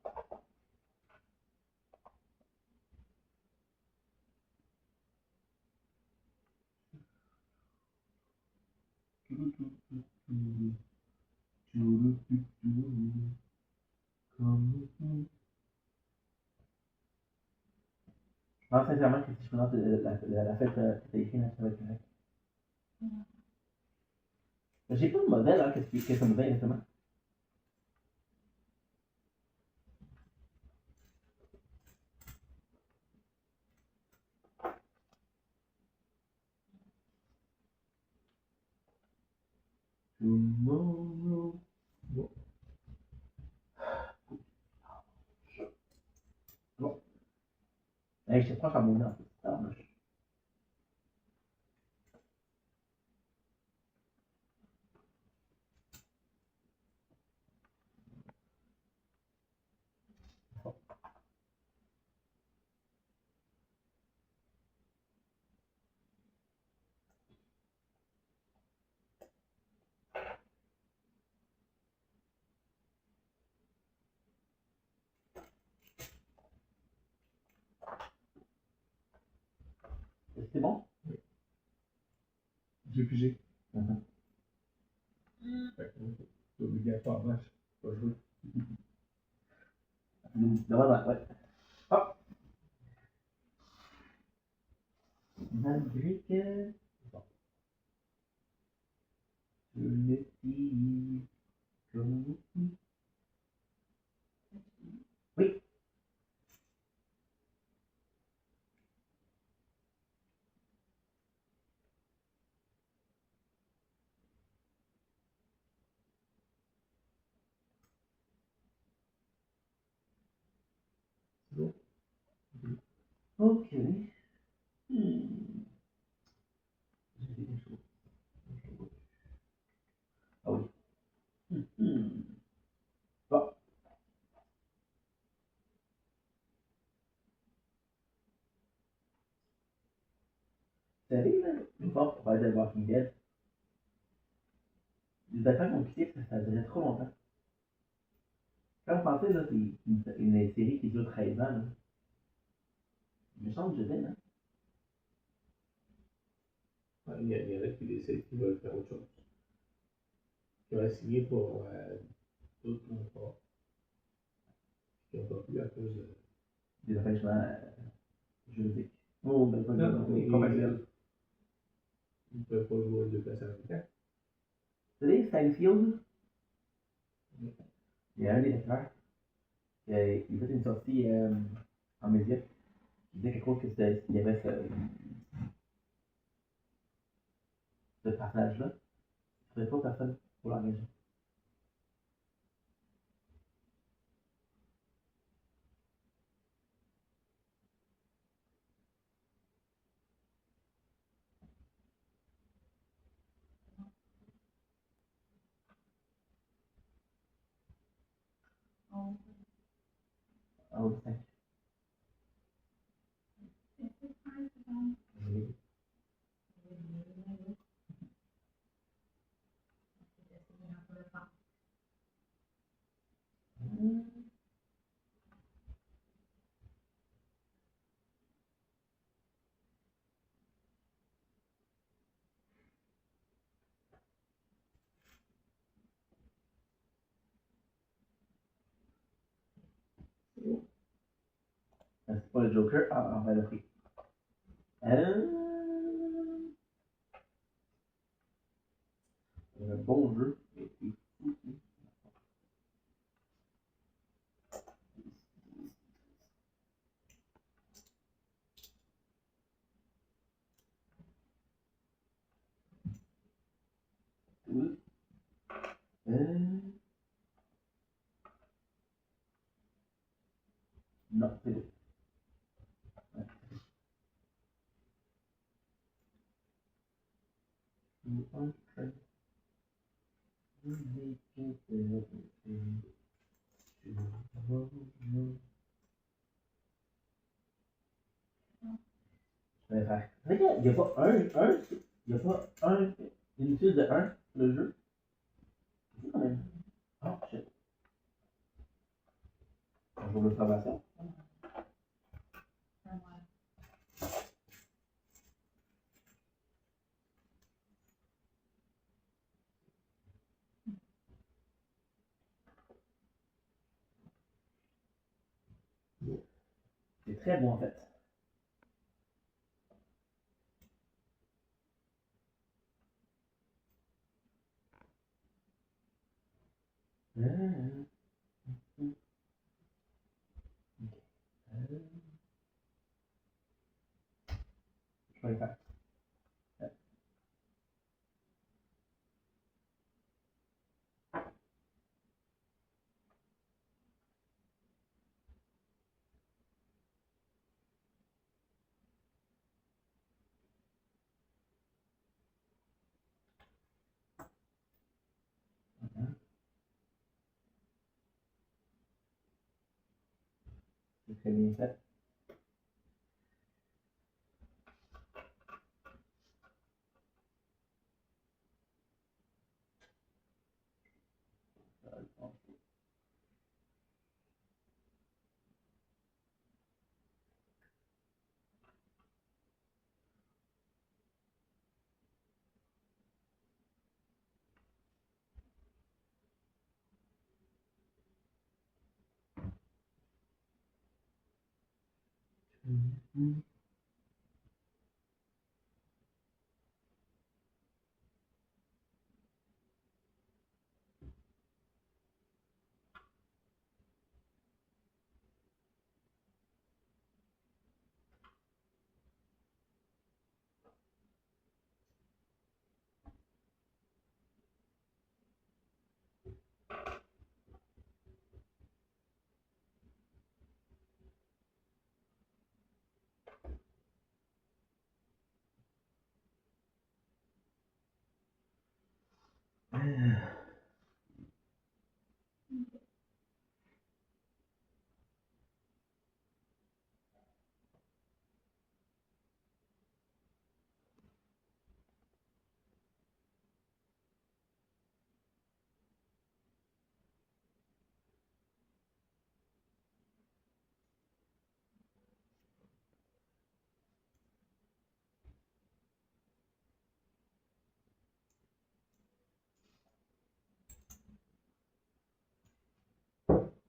Je pense sincèrement que si je présente la fête que t'as écrit, là, ça va être correct. J'ai pas de modèle, hein, qu'est-ce que ça me fait exactement? Tomorrow. Bon. Bon. Hey, j'étais proche à mon nom. Ah, moche. C'est bon? J'ai pigé. Mhm. Fait que, c'est obligatoirement, je vais pas jouer. Normalement, ouais. Hop! Malgré que. Bon. Je le dis comme. Oui! C'est bon? Ok. J'ai des choses. Ah oui. Bon. Vous savez, là, une fois pour parler de Walking Dead, les affaires compliquées, ça durait trop longtemps. Quand vous pensez, là, c'est une série qui dure 13 ans, là. Il me semble que je vais, hein. Ouais, il y en a qui décident qu'ils veulent faire autre chose. Qui ont signé pour d'autres contrats. Qui n'ont pas pu à cause de. Des empêchements juridiques. Oh, ben, pas Non, mais conventionnels. Ils ne peuvent pas jouer deux places en même temps. Vous savez, Seinfeld, il y a un des acteurs qui a fait une sortie en média. Il disait quelque chose que il y avait ce passage-là. Il ne trouvait pas personne pour l'engager. En haut de 5. Oui. C'est pas le Joker. Ah, on va le prix. Un bon jeu. Non, c'est bon. Je vais faire. C'est vrai qu'il n'y a pas il n'y a pas une étude de 1 le jeu. C'est quand même. Oh, shit. Un jour d'observation. C'est très bon en fait. Je vais le faire. C'est très bien fait.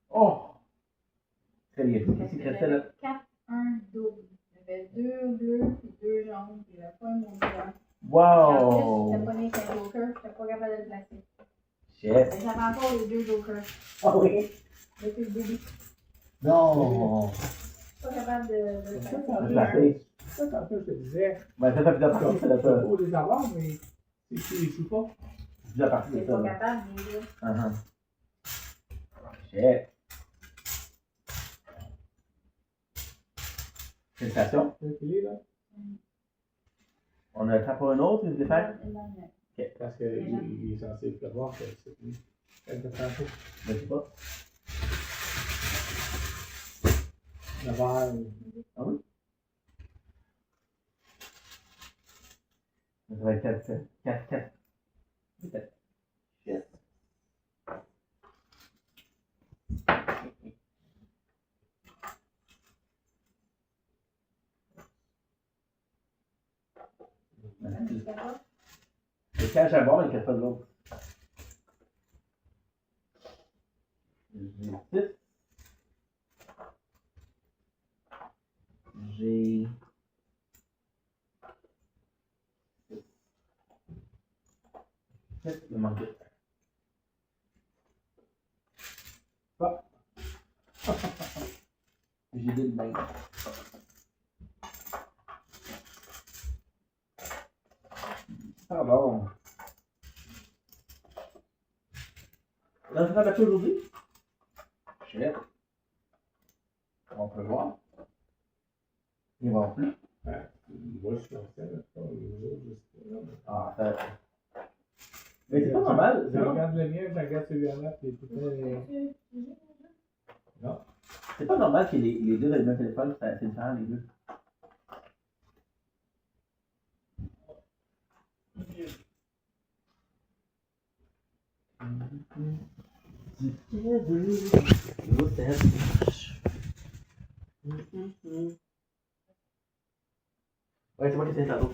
Oh! Très bien. Parce Ici, que Christelle. j'avais 4, 1 double. J'avais 2 bleus puis 2 jaunes, puis j'avais pas un mot blanc. Et en plus, j'étais Wow! pas né avec un joker, j'étais pas capable de le placer. Chef. Mais j'avais encore les 2 jokers Ah oui? depuis le début. Non! Je suis pas capable de le Ça, placer. quand Je je- la fais. ça, tantôt, je te disais, Ben, ça fait plusieurs parties, ça, là. il faut les avoir, mais si tu les joues pas, Plusieurs parties, C'est ça. pas Là. capable de les dire. Chef. Félicitations. c'est clé, là, On a le temps pour un autre, une défaite? parce qu'il est censé pleuvoir que c'est lui. Elle te prend pas. Je sais pas. 9h. Ah oui? Ça va être 4. Peut-être. Yes. Merci. Le cache à boire, mais il ne cache pas de l'autre. J'ai 6. J'ai. Il me manque 2. Ah. J'ai 2 de même. Pardon. On a fait un bateau aujourd'hui? Chef. On peut voir. Il va en plus. Moi, je suis en train de faire les autres, je sais pas. Ah, ça. Mais c'est pas normal. Je regarde le mien, je regarde celui-là, puis tout non. C'est pas normal que les deux allument le téléphone, c'est différent les deux. Ouais, c'est moi qui t'ai tantôt.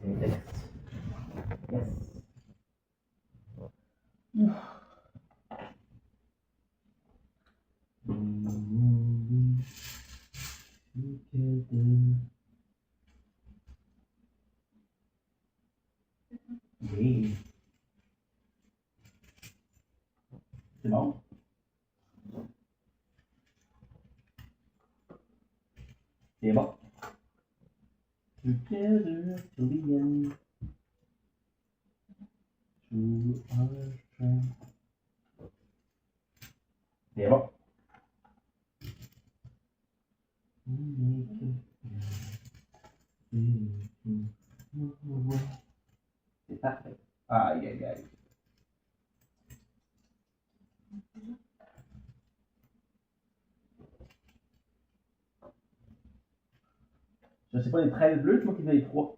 C'est un texte. Yes. Oui. C'est bon? C'est bon. Together till the end. To our strength. C'est bon. C'est parfait. Aïe, aïe, aïe. Je sais pas, les 13 bleus, c'est moi qui fais les 3.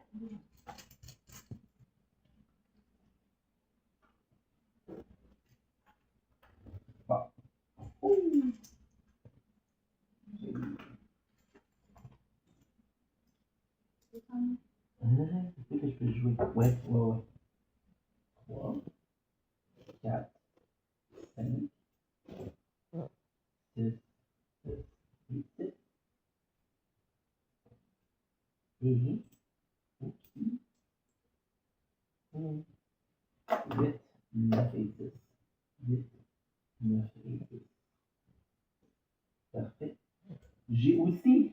Bon. Ouh. C'est que je peux jouer. Ouais. 3, 4, 5, 6, Et, aussi, 8, 9 et 10. 8, 9 et 10. Parfait. J'ai aussi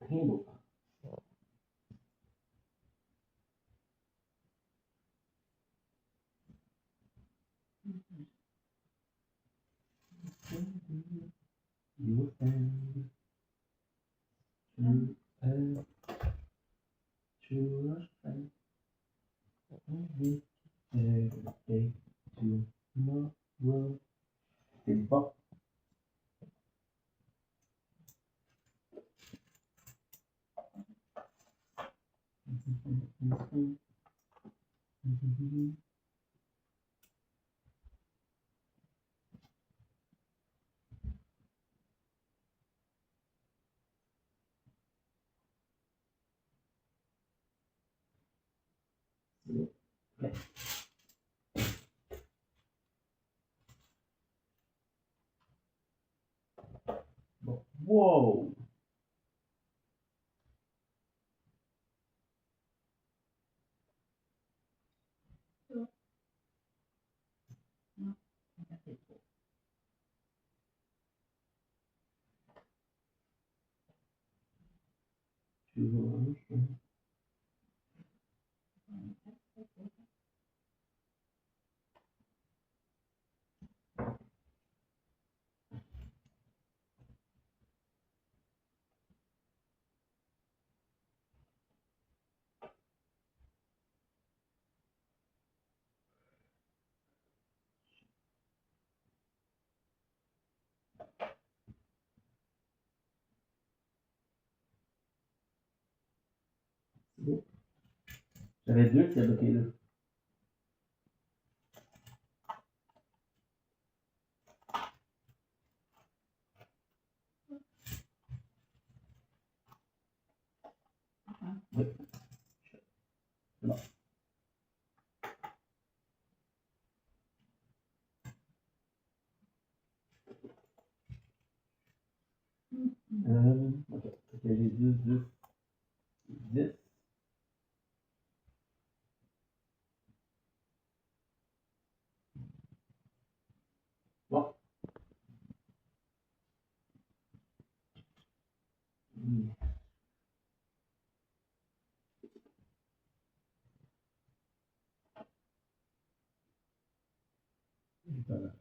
rien d'autre. You stand to your strength. Every day tomorrow. C'est bon. Okay. Bon. Wow! J'avais deux, c'est bloqué là. Oui. C'est bon. Ok. Ok, j'ai 10, 10, 10. Bon.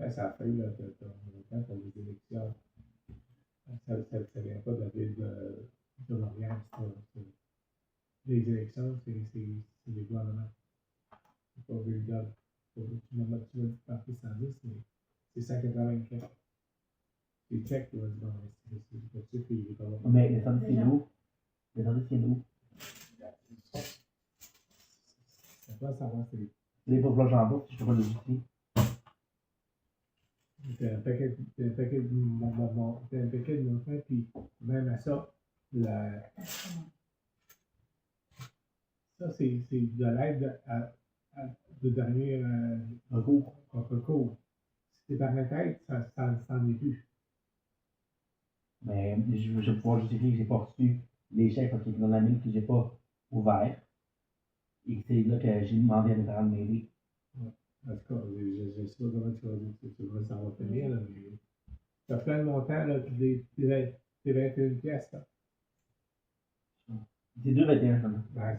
Ça a failli là, quand pour les élections. Ça vient pas de la ville de Montréal, les élections, c'est les gouvernements. C'est pas vulgaire. Tu m'as dit parti 110, mais c'est 184. C'est check, tu vas dire, c'est pas sûr qu'il est pas là. Mais les services, c'est nous. Les services, c'est nous. Ça doit savoir, c'est Les pauvres j'en bas, si je peux pas le justifier. t'as un paquet de montants, puis même à ça, ça c'est de l'aide de dernier recours. Si t'es par la tête, ça n'en est plus. Mais je vais pouvoir justifier que j'ai pas reçu les chèques parce qu'il y a dans la mine que j'ai pas ouvert. Et que c'est là que j'ai demandé à mes parents de m'aider. En tout cas, je sais pas comment tu vas savoir finir, là, mais t'as plein de montants, là, puis t'es 21 pièces, là. C'est 2,21 seulement. Ben,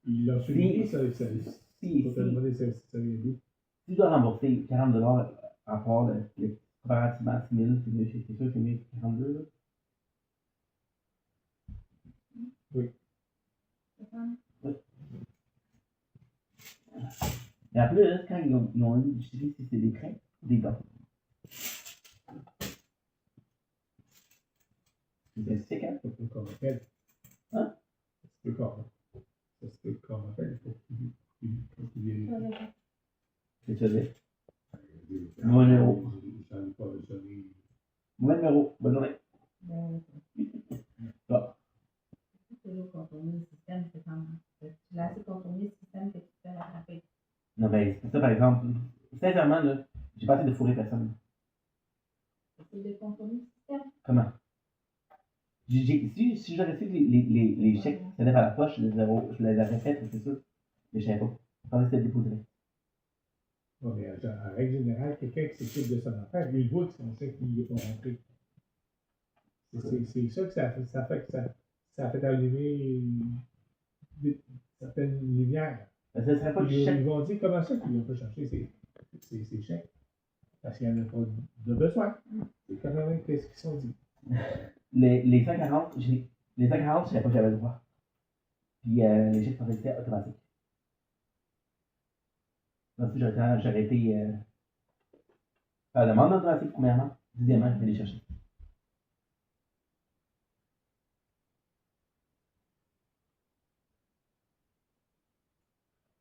il a fait ça, faut te demander si ça vient d'où. Si je dois rembourser 40$ à part comparativement à 6 000, c'est sûr que c'est mieux que 42 là. Oui. Oui. Et après, là, quand ils ont dit, je sais si c'est des prêts ou des dons. C'est quand? Ça se peut qu'on appelle. Hein? Ça se peut qu'on appelle, il faut qu'il vérifie. C'est ça, dire. Mon numéro. J'en ai pas, Mon numéro. Bonne journée. Ben, Bon. toujours contourner le système, c'est quand même. Tu l'as assez contourné le système que tu te fais rattraper. Non, ben, c'est ça, par exemple. Sincèrement, là, J'ai pas essayé de fourrer personne. C'est de contourner le système. Comment? Si j'aurais su que les chèques s'allaient par la poche, je les aurais fait, c'est sûr. Mais je savais pas. Je pensais que c'était déposé. Bon, mais en règle générale, quelqu'un qui s'occupe de son affaire, lui voit que son chèque il est pas rentré. C'est ça que ça fait que ça fait allumer certaines lumières. Ça serait pas du chèque. Ils vont dire comment ça qu'ils n'ont pas cherché ces chèques. Parce qu'il n'y en a pas de besoin. C'est quand même ce qu'ils sont dit. Les 140, je savais pas que j'avais le droit. Puis les chèques sont restés automatiques. Donc, j'aurais été faire la demande automatique, premièrement. Deuxièmement, je vais les chercher.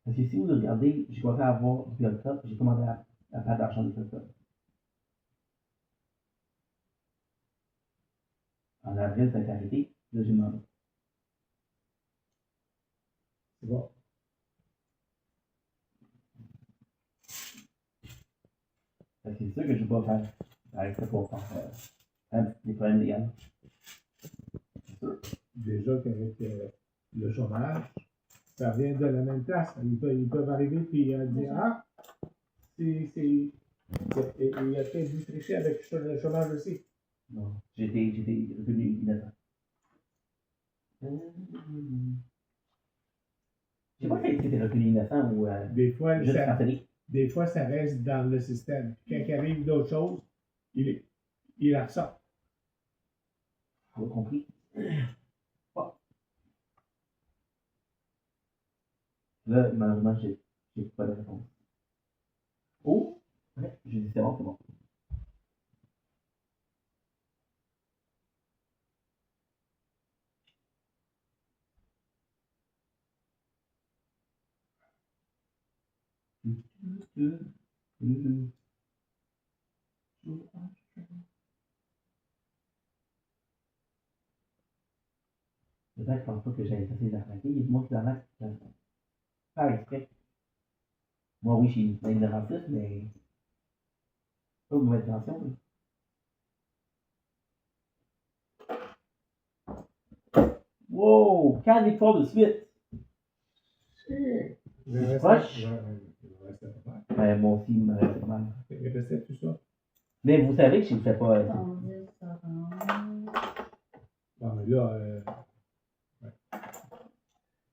Parce que si vous regardez, j'ai commencé à avoir du octobre, j'ai commandé à faire de l'argent depuis octobre. En avril, ça a été arrêté. Là, j'ai demandé. C'est bon. Parce que c'est sûr que je ne vais pas faire avec ça pour faire des problèmes légaux. C'est sûr. Déjà qu'avec le chômage, ça vient de la même place. Ils peuvent arriver et dire ah, il a peut-être dû tricher avec le chômage aussi. Non, j'étais revenu innocent. Je sais pas si c'était revenu innocent ou juste cartonné. Des fois, ça reste dans le système. Quand il arrive d'autres choses, il la ressort. Vous avez compris? Oh. Là, malheureusement, j'ai pas de réponse. Oh! Ouais, j'ai dit c'est bon, c'est bon. Peut-être je pense pas que j'avais fait des arnaquer. Il y a du monde qui l'arnaque. Pas exprès. Moi, oui, j'ai une pleine de racisme, mais pas de mauvaise intention. Wow! 4 victoires de suite! C'est proche. Ouais, moi aussi, il me restait pas mal. Il restait tout ça. Mais vous savez que je ne fais pas. Non, mais là,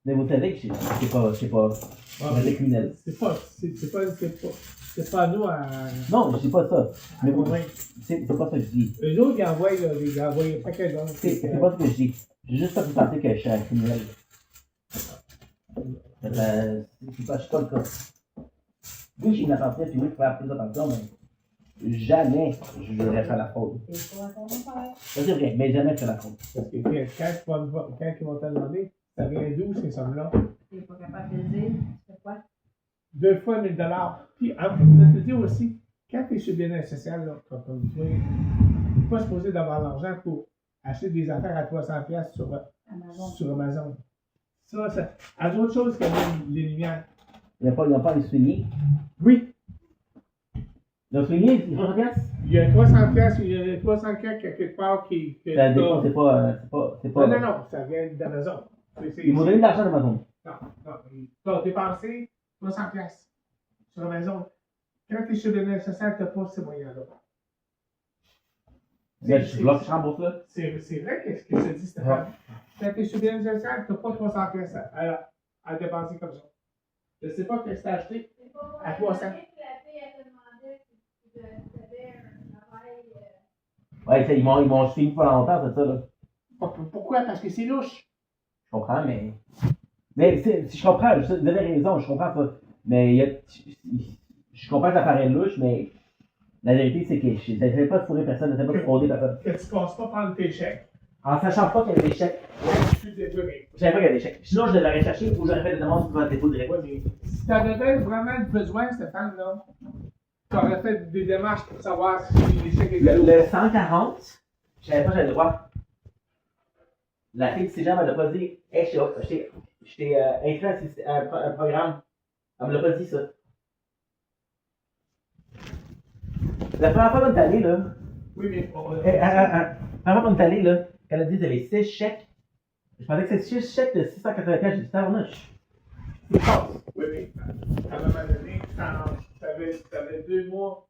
Mais vous savez que c'est pas criminel. C'est pas à nous à. Non, je dis pas ça. Mais c'est pas ça que je dis. Eux autres, ils envoient un paquet d'autres. C'est pas ce que je dis. J'ai juste pas pu penser que je suis un criminel. Je suis pas le cas. Oui, j'ai une attention, puis oui, je faire plus attention, mais jamais je reste à la fraude. Ça, c'est vrai, mais jamais faire la fraude. Parce que quand ils vont te demander, ça vient d'où ces sommes-là? Tu n'es pas capable de le dire, tu fais quoi? 2 fois 1000 $. Puis, je vais te dire aussi, quand tu es chez bien-être social, là, comme tu n'es pas supposé d'avoir l'argent pour acheter des affaires à 300$ sur Amazon. Ça a d'autres choses que les lumières. Ils n'ont pas les souliers. Oui. Les souliers, ils sont pièces. Il y a 300$, il y a 300$ quelque part qui. Ça dépend, c'est pas. Non, ça vient d'Amazon. Ils m'ont donné de l'argent d'Amazon. Non. Tu as dépensé 300$ sur Amazon. Quand tu es chez le nécessaire, tu n'as pas ces moyens-là. Je bloque, je rembourse là. C'est vrai que ce que je te dis, Stéphane. Quand tu es chez le nécessaire, tu n'as pas 300$ à dépenser comme ça. Je ne sais pas ce que tu as acheté à 300$. Ouais, ils m'ont suivi pas longtemps, c'est ça, là. Pourquoi? Parce que c'est louche. Je comprends, mais. Mais je comprends, vous avez raison, je comprends ça. Mais je comprends que ça paraît louche, mais la vérité, c'est que je n'essaie pas de fourrer personne, je n'essaie pas de frauder personne. Que tu ne passes pas prendre tes chèques. En sachant pas qu'il y avait des chèques. Tu te débrouilles. Je savais pas qu'il y avait des chèques. Sinon, je l'aurais cherché ou j'aurais fait des demandes pour un dépôt direct. Ouais, mais si tu avais vraiment besoin, Stéphane, là, tu aurais fait des démarches pour savoir si les chèques étaient Le 140, je savais pas que j'avais le droit. La fille de Cégep, elle m'a pas dit, hey, je t'ai inscrit à un programme. Elle me l'a pas dit, ça. La première fois qu'on est allé, là. Oui, mais La première fois qu'on est allé, là, quand elle a dit qu'il y avait 6 chèques, je pensais que c'était 6 chèques de 684. J'ai dit, tabarnouche. C'est fort. Oui, mais à un moment donné, t'avais 2 mois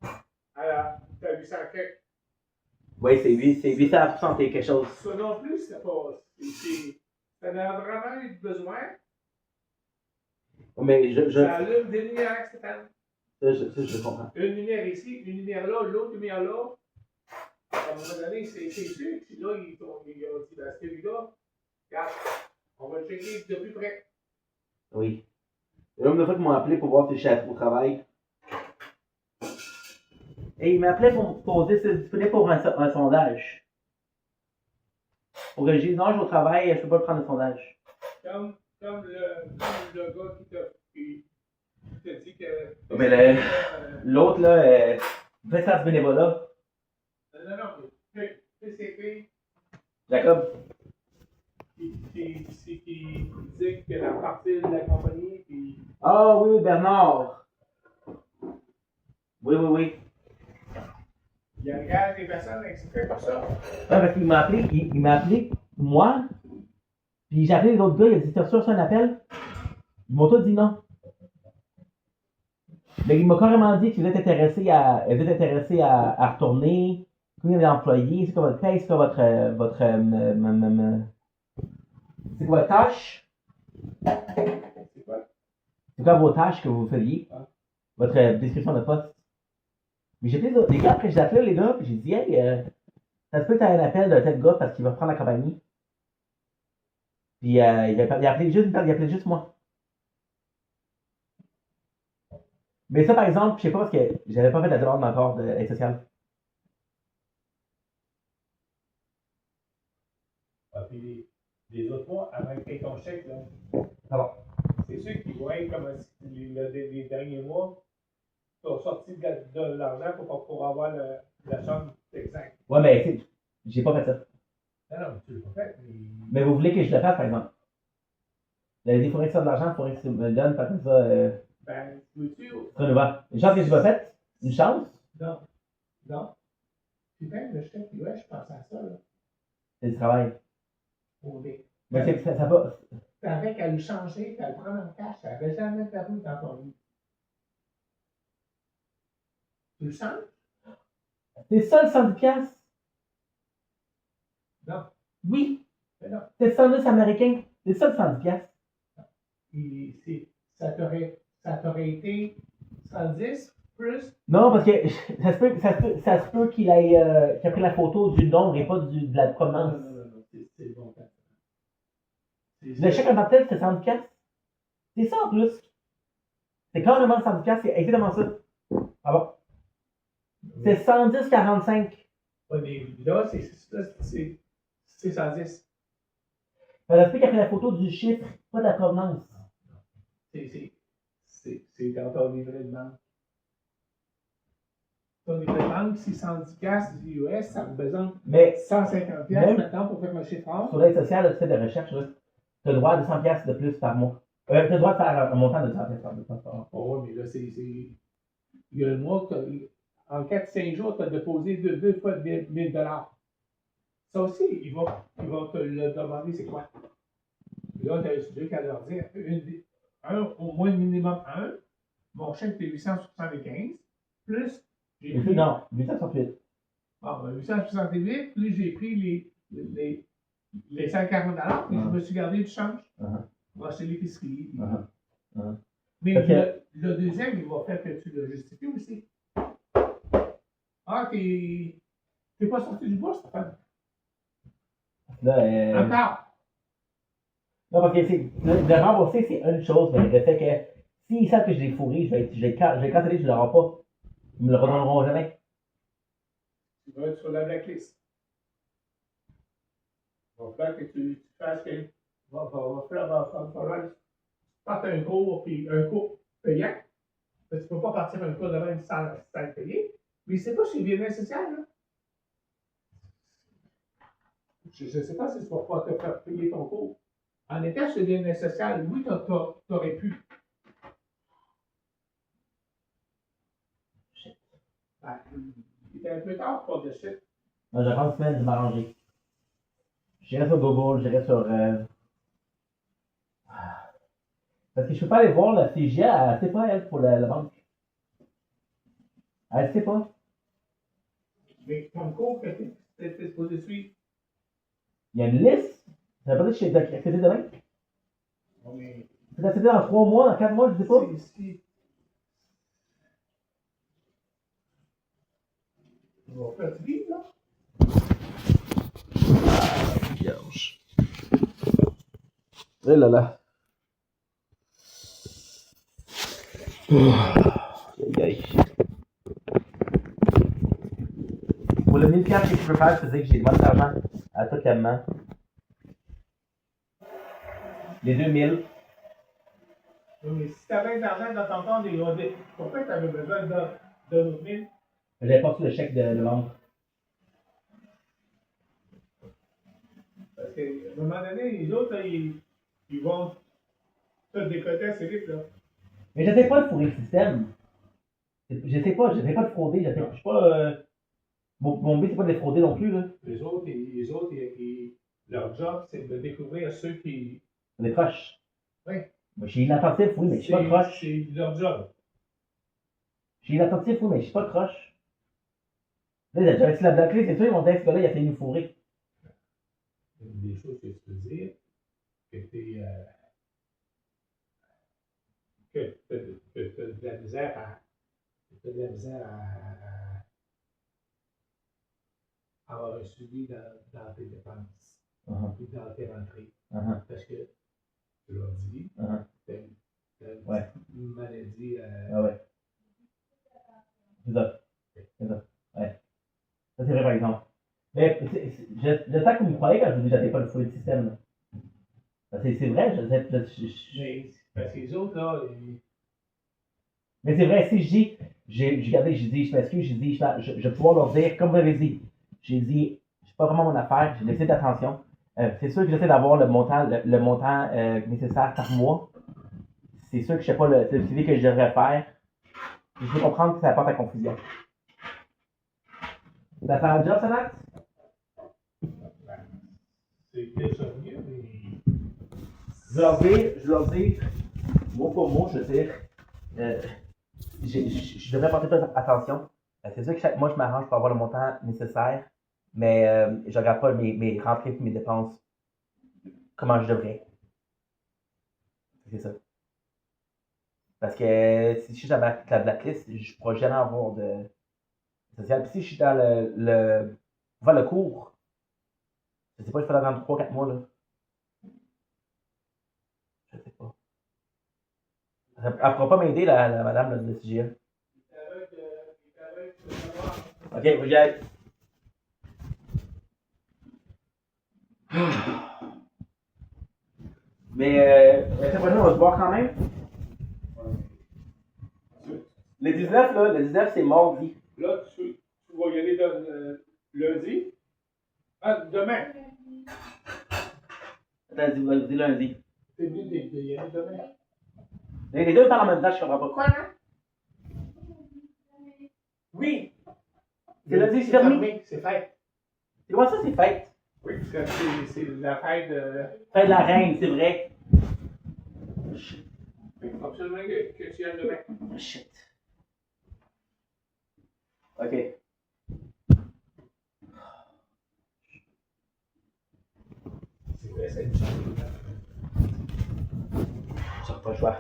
à la. T'as 800 quelques. Oui, c'est 860 et quelque chose. Ça non plus, c'est pas. T'en as vraiment eu besoin. Mais Ça allume des lumières cette année. je comprends. Une lumière ici, une lumière là, l'autre lumière là. À un moment donné, c'est sûr. Puis là, ils ont dit, ben, celui-là, regarde, on va le checker de plus près. Oui. Le nombre de fois qu'ils m'ont appelé pour voir si je suis au travail. Et ils m'appelaient pour dire si c'était disponible pour un sondage. Pour que je dise non, je suis au travail, je peux pas prendre le sondage. Comme le gars qui t'a dit que. Mais l'autre, là, fait ça du bénévolat. Non, PCP. Jacob. Qui dit que la partie de la compagnie, puis. Ah oui, Bernard. Oui. Il regarde les personnes exprès pour ça. Ouais, parce qu'il m'a appelé, moi, puis j'ai appelé les autres gars, il a dit, t'as reçu un appel? Ils m'ont tous dit non. Mais il m'a carrément dit que vous êtes intéressé à retourner, combien d'employés, c'est quoi votre paye, c'est quoi votre c'est quoi votre tâche? C'est quoi? C'est quoi vos tâches que vous faisiez? Votre description de poste? Mais j'ai appelé les gars, après j'ai appelé les gars, puis j'ai dit, hey, ça se peut que tu aies un appel d'un tel gars parce qu'il va reprendre la compagnie. Puis il a appelé juste moi. Mais ça, par exemple, je sais pas parce que j'avais pas fait la demande encore d'aide sociale. Puis les autres mois, avant de payer ton chèque, là. Alors, C'est sûr qu'ils voient comme les derniers mois, tu as sorti de l'argent pour avoir la somme exacte. ouais, mais j'ai pas fait ça. Non, tu l'as pas fait, Mais vous voulez que je le fasse, par exemple? Vous avez dit, il faudrait que ça de l'argent, il faudrait que tu me le donnes, parce que ça, ben, veux-tu? c'est renouvelable. Une chance que je l'ai pas fait? Une chance? Non. Puis même le chèque, ouais, je pense à ça, là. C'est du travail. Oui. Mais ça va. T'avais qu'à le changer, qu'à le prendre en cash, ça n'avait jamais perdu dans ton vie. Tu le sens? C'est ça le 110$? Non. Oui. Mais non. C'est 110 américain. C'est ça le 110$. Ça t'aurait été 110 plus. Non, parce que ça se peut qu'il ait qu'il a pris la photo du nombre et pas de la provenance. Non, c'est bon. Le chèque en tant que tel, c'est 110$. C'est ça en plus. C'est carrément 110$, c'est exactement ça. Ah bon? C'est 110,45. Oui, mais là, c'est 110. Ça se peut qu'il a pris la photo du chiffre, pas de la provenance. C'est dans ton livret de banque. Ton livret de banque, c'est 110$ du US, ça représente Mais 150$ même maintenant pour faire un chiffre. sur l'aide sociale, tu fais des recherches, tu as le droit de 100$ de plus par mois. Tu as le droit de faire un montant de 100$ par mois. Oh, mais là, il y a un mois, en 4-5 jours, tu as déposé deux fois 1000$. Ça aussi, ils vont te le demander, c'est quoi? Là, tu as juste qu'à leur dire, au moins minimum un, mon chèque c'est 875, plus j'ai pris. Non, 868. Bon, 868, plus j'ai pris les 140$, puis je me suis gardé du change. Moi, c'est l'épicerie. Mais le deuxième, il va faire que tu le justifies aussi. Ah, t'es pas sorti du bois, Stéphane? Là, Encore? non, parce que de rembourser, c'est une chose, mais le fait que s'ils savent que je l'ai fourré, je vais canceller, je ne l'aurai pas. Ils me le redonneront jamais. Tu vas être sur la blacklist. Il va falloir que tu fasses que. Va falloir que tu partes un cours payant. Parce que tu ne peux pas partir un cours de même sans le payer. Mais c'est pas chez le bien-être social, là. Je ne sais pas si tu vas pas te faire payer ton cours. En étant chez le bien-être social, oui, tu aurais pu. Ben, C'était un peu tard pour le shit. Moi, je vais prendre une semaine de m'arranger. J'irai sur Google, j'irai sur. Parce que je peux pas aller voir la CGA, elle sait pas, elle, pour la banque. Elle sait pas. Mais ton cours que t'es supposé suivre. Il y a une liste. Ça veut pas dire que je suis accédé demain. Non, mais. C'est accédé dans 3 mois, dans 4 mois, je sais pas. Si. On va faire du vivre, là. Vierge. Eh là là. Aïe aïe. Pour le 1000$, ce que je peux faire, c'est dire que j'ai demandé d'argent à totalement. Les 2000. Oui, mais si t'avais de l'argent dans ton compte, pourquoi t'avais besoin de nos 1000? J'avais pas reçu le chèque de membre. Parce qu'à un moment donné, les autres, là, ils vont tout décoter assez vite, là. Mais j'essaie pas de fourrer le système. J'essaie pas de frauder. Je suis pas. Mon but, c'est pas de les frauder non plus, là. Les autres, leur job, c'est de découvrir ceux qui. On est proches. Oui. Moi, je suis inattentif, oui, mais je suis pas croche. C'est leur job. Je suis inattentif, oui, mais je suis pas croche. Là, j'avais la blacklist, c'est sûr, ils vont dire que ce gars-là, il a fait nous fourrer. Une des choses que tu peux dire, que t'es. Que t'as de la misère à. T'as de la misère à avoir un suivi dans tes dépenses. Puis dans tes rentrées. Parce que, tu l'as dit, t'as une maladie. Ouais. C'est ça. Ouais. Ça, c'est vrai, par exemple. Mais j'espère que vous me croyez quand je vous dis que j'avais pas le fouet de système. Là. C'est vrai, Mais parce que les autres, là. Mais c'est vrai, si je dis, j'ai dit, je m'excuse, j'ai dit, je vais pouvoir leur dire, comme vous avez dit, j'ai dit, c'est pas vraiment mon affaire, j'ai laissé d'attention. C'est sûr que j'essaie d'avoir le montant nécessaire par mois. C'est sûr que je sais pas le suivi que je devrais faire. Je peux comprendre que ça apporte à confusion. Ça fait un job, ça, Max? C'est déjà mieux, mais. Je leur dis, mot pour mot, je veux dire, je devrais porter plus attention. C'est sûr que chaque mois, je m'arrange pour avoir le montant nécessaire, mais je regarde pas mes rentrées et mes dépenses comment je devrais. C'est ça. Parce que si je suis dans la blacklist, je ne pourrai jamais avoir de social. Puis si je suis dans le cours, je sais pas, je fais dans 3-4 mois, là. Je sais pas. Elle ne pourra pas m'aider, la madame de CGA. Ok, faut que j'y aille. Mais la semaine prochaine, on va se voir quand même. Le 19, là, le 19, c'est mardi. Là, tu vas y aller lundi? Ah, demain. Attends, dis lundi. C'est mieux d'y aller demain. Les deux parlent en même temps, je comprends pas. Quoi, hein? Oui. C'est lundi, c'est fermé. C'est fête. Comment ça, c'est fête? Oui, parce que c'est la fête de. Fête de la reine, c'est vrai. Il faut absolument que tu y ailles demain. Oh, shit. Ok. C'est vrai, c'est une chance. Ça n'a pas le choix.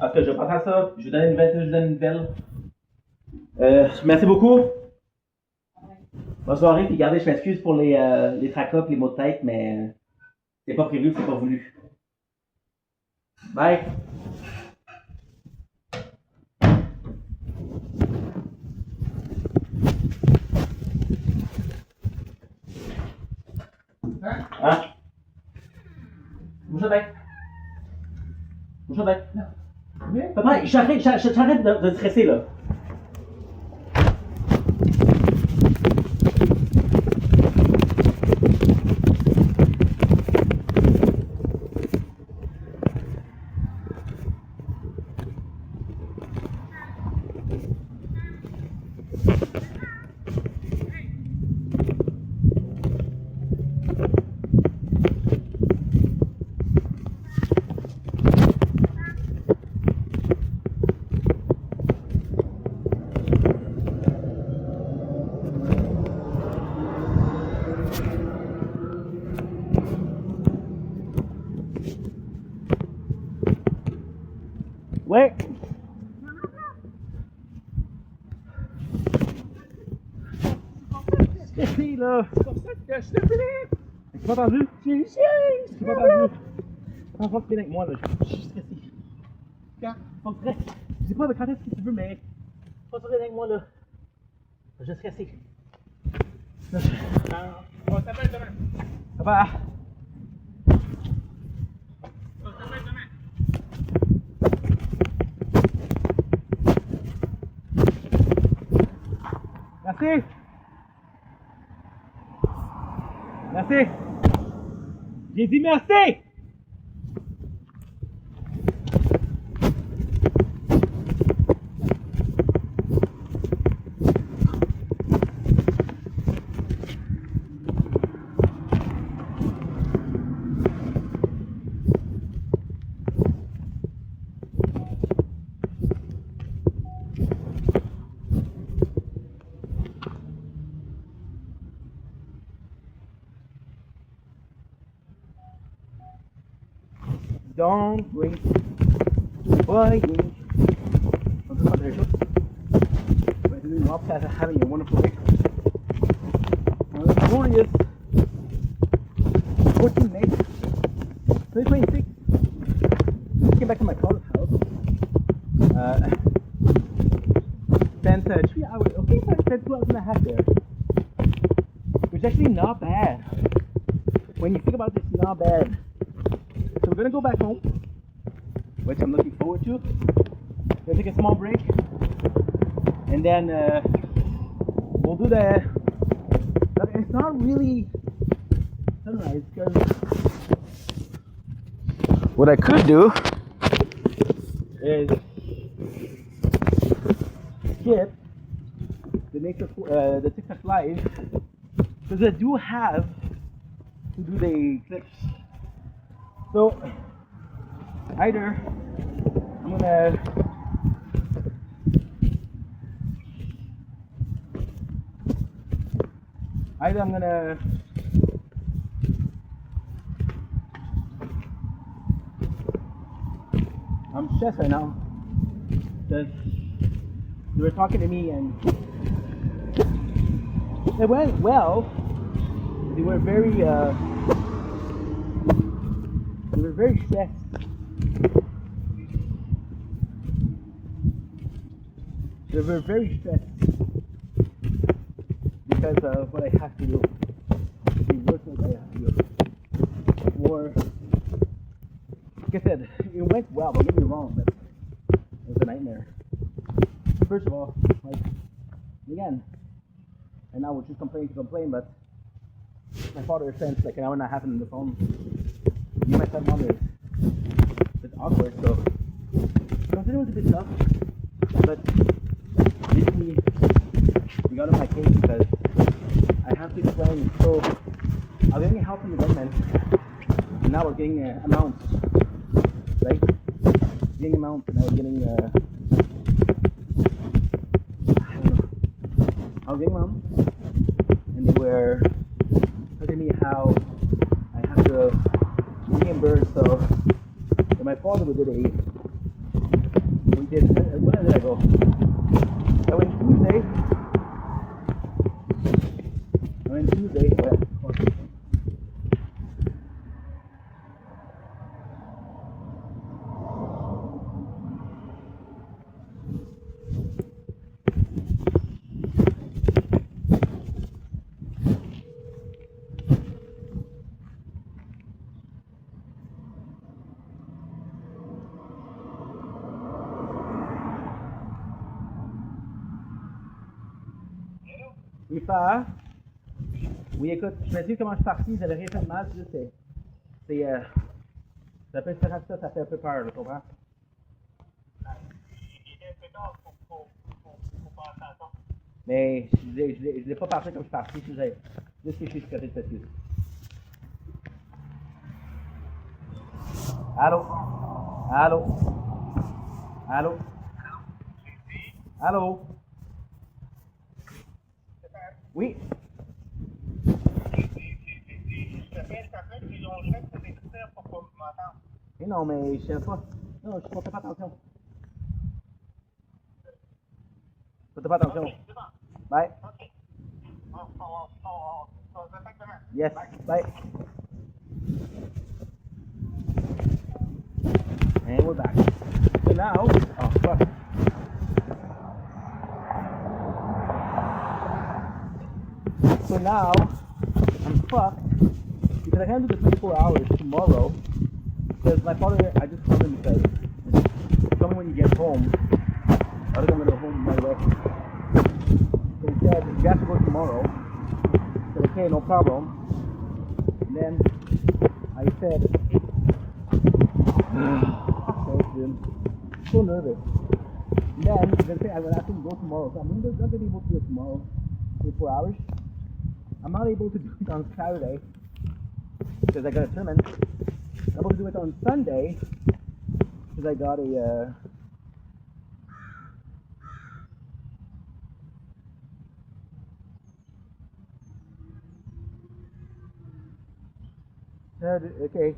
En tout cas, je vais passer à ça. Je vous donne une nouvelle. Merci beaucoup. Bonne soirée, puis regardez, je m'excuse pour les tracas et les maux de tête, mais c'est pas prévu, c'est pas voulu. Bye. Hein? Bouge avec. Bouge avec. Papa, j'arrête de stresser là. stressé, là. C'est pour ça que je te plais. Tu m'as entendu? J'ai chié. Tu m'as entendu? Franchement, tu viens avec moi, là. Je suis stressé. Quand? Faut que tu restes. Je sais pas quand est-ce que tu veux, mais faut que tu viennes avec moi, là. Je suis stressé. On s'appelle demain. Ça va? On s'appelle demain. Merci. Merci. J'ai dit merci. Don't wait. Boy. I'm just not there, sure. But doing well past having a wonderful week. The glorious 14 May 2026. Just came back to my father's house. Spent 3 hours. Okay, so I spent 2 hours and a half there. Which is actually not bad. When you think about it, it's not bad. So we're gonna go back home, which I'm looking forward to. Gonna take a small break, and then we'll do the. It's not really sunrise because what I could do is skip the TikTok live because I do have to do the clips. So either I'm gonna I'm stressed right now because they were talking to me and it went well. They were very stressed. They were very stressed because of what I have to do. The work that I have to do. Or, like I said, it went well, don't get me wrong, but it was a nightmare. First of all, like, again, and now we're just complaining to complain, but my father spent like an hour and a half on the phone. Me and my stepmom is it's awkward, so I consider it was a bit tough, but basically we got on my case because I have to explain. So I was getting help from the government, and now we're getting amounts, right? Getting amounts, and now we're getting I was getting amounts, and they were telling me how I have to reimburse. So my father did when did I go? I went Tuesday. Oui, pas. Oui, écoute, je me dis comment je suis parti, j'avais rien fait de mal, juste ça peut faire ça fait un peu peur, tu comprends? Mais je l'ai pas parti comme je suis parti, juste que je suis côté de cette piste. Allô? Allô? Allô? Allô? Oui? Mais non, mais je sais pas. Non, je ne pas attention. Je ne pas attention. Bye. Yes, bye. And we're back. So now, oh fuck. So now, I'm fucked because I can't do the 24 hours tomorrow. Because my father, I just told him because tell me when you get home. I was gonna go home right away. So he said, you have to go tomorrow. I said, okay, no problem. And then I said, so nervous. And then they say I will have to go tomorrow. So I'm not gonna be able to do it tomorrow. 24 hours. I'm not able to do it on Saturday because I got a tournament. I'm able to do it on Sunday because I got a okay.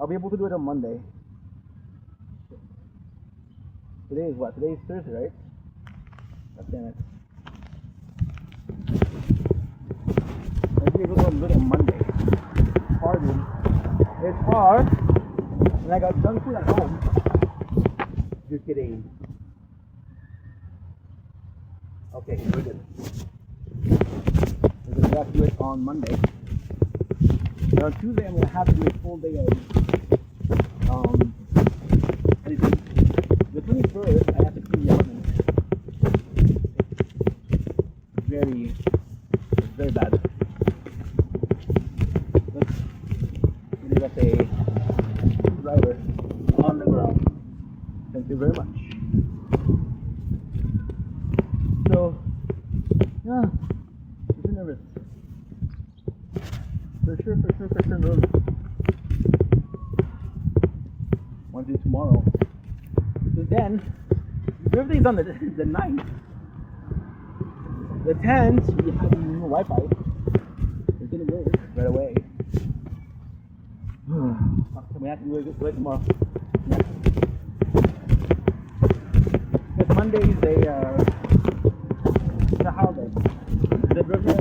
I'll be able to do it on Monday. Today is what? Today is Thursday, right? God damn it. I'll be able to do it on Monday. Hard, dude. It's hard. And I got junk food at home. Just kidding. Okay, we're good. We're gonna have to do it on Monday. And on Tuesday, I'm gonna have to do a full day of anything. The 21st, I have to clean the apartment. It's very bad. But we need a driver on the ground. Thank you very much. So, yeah, super nervous. For sure nervous. Want to do tomorrow. So then, birthday's on the 9th. The 10th, we have no Wi-Fi. It didn't work right away. We have to do it tomorrow. Because Monday is a holiday. The birthday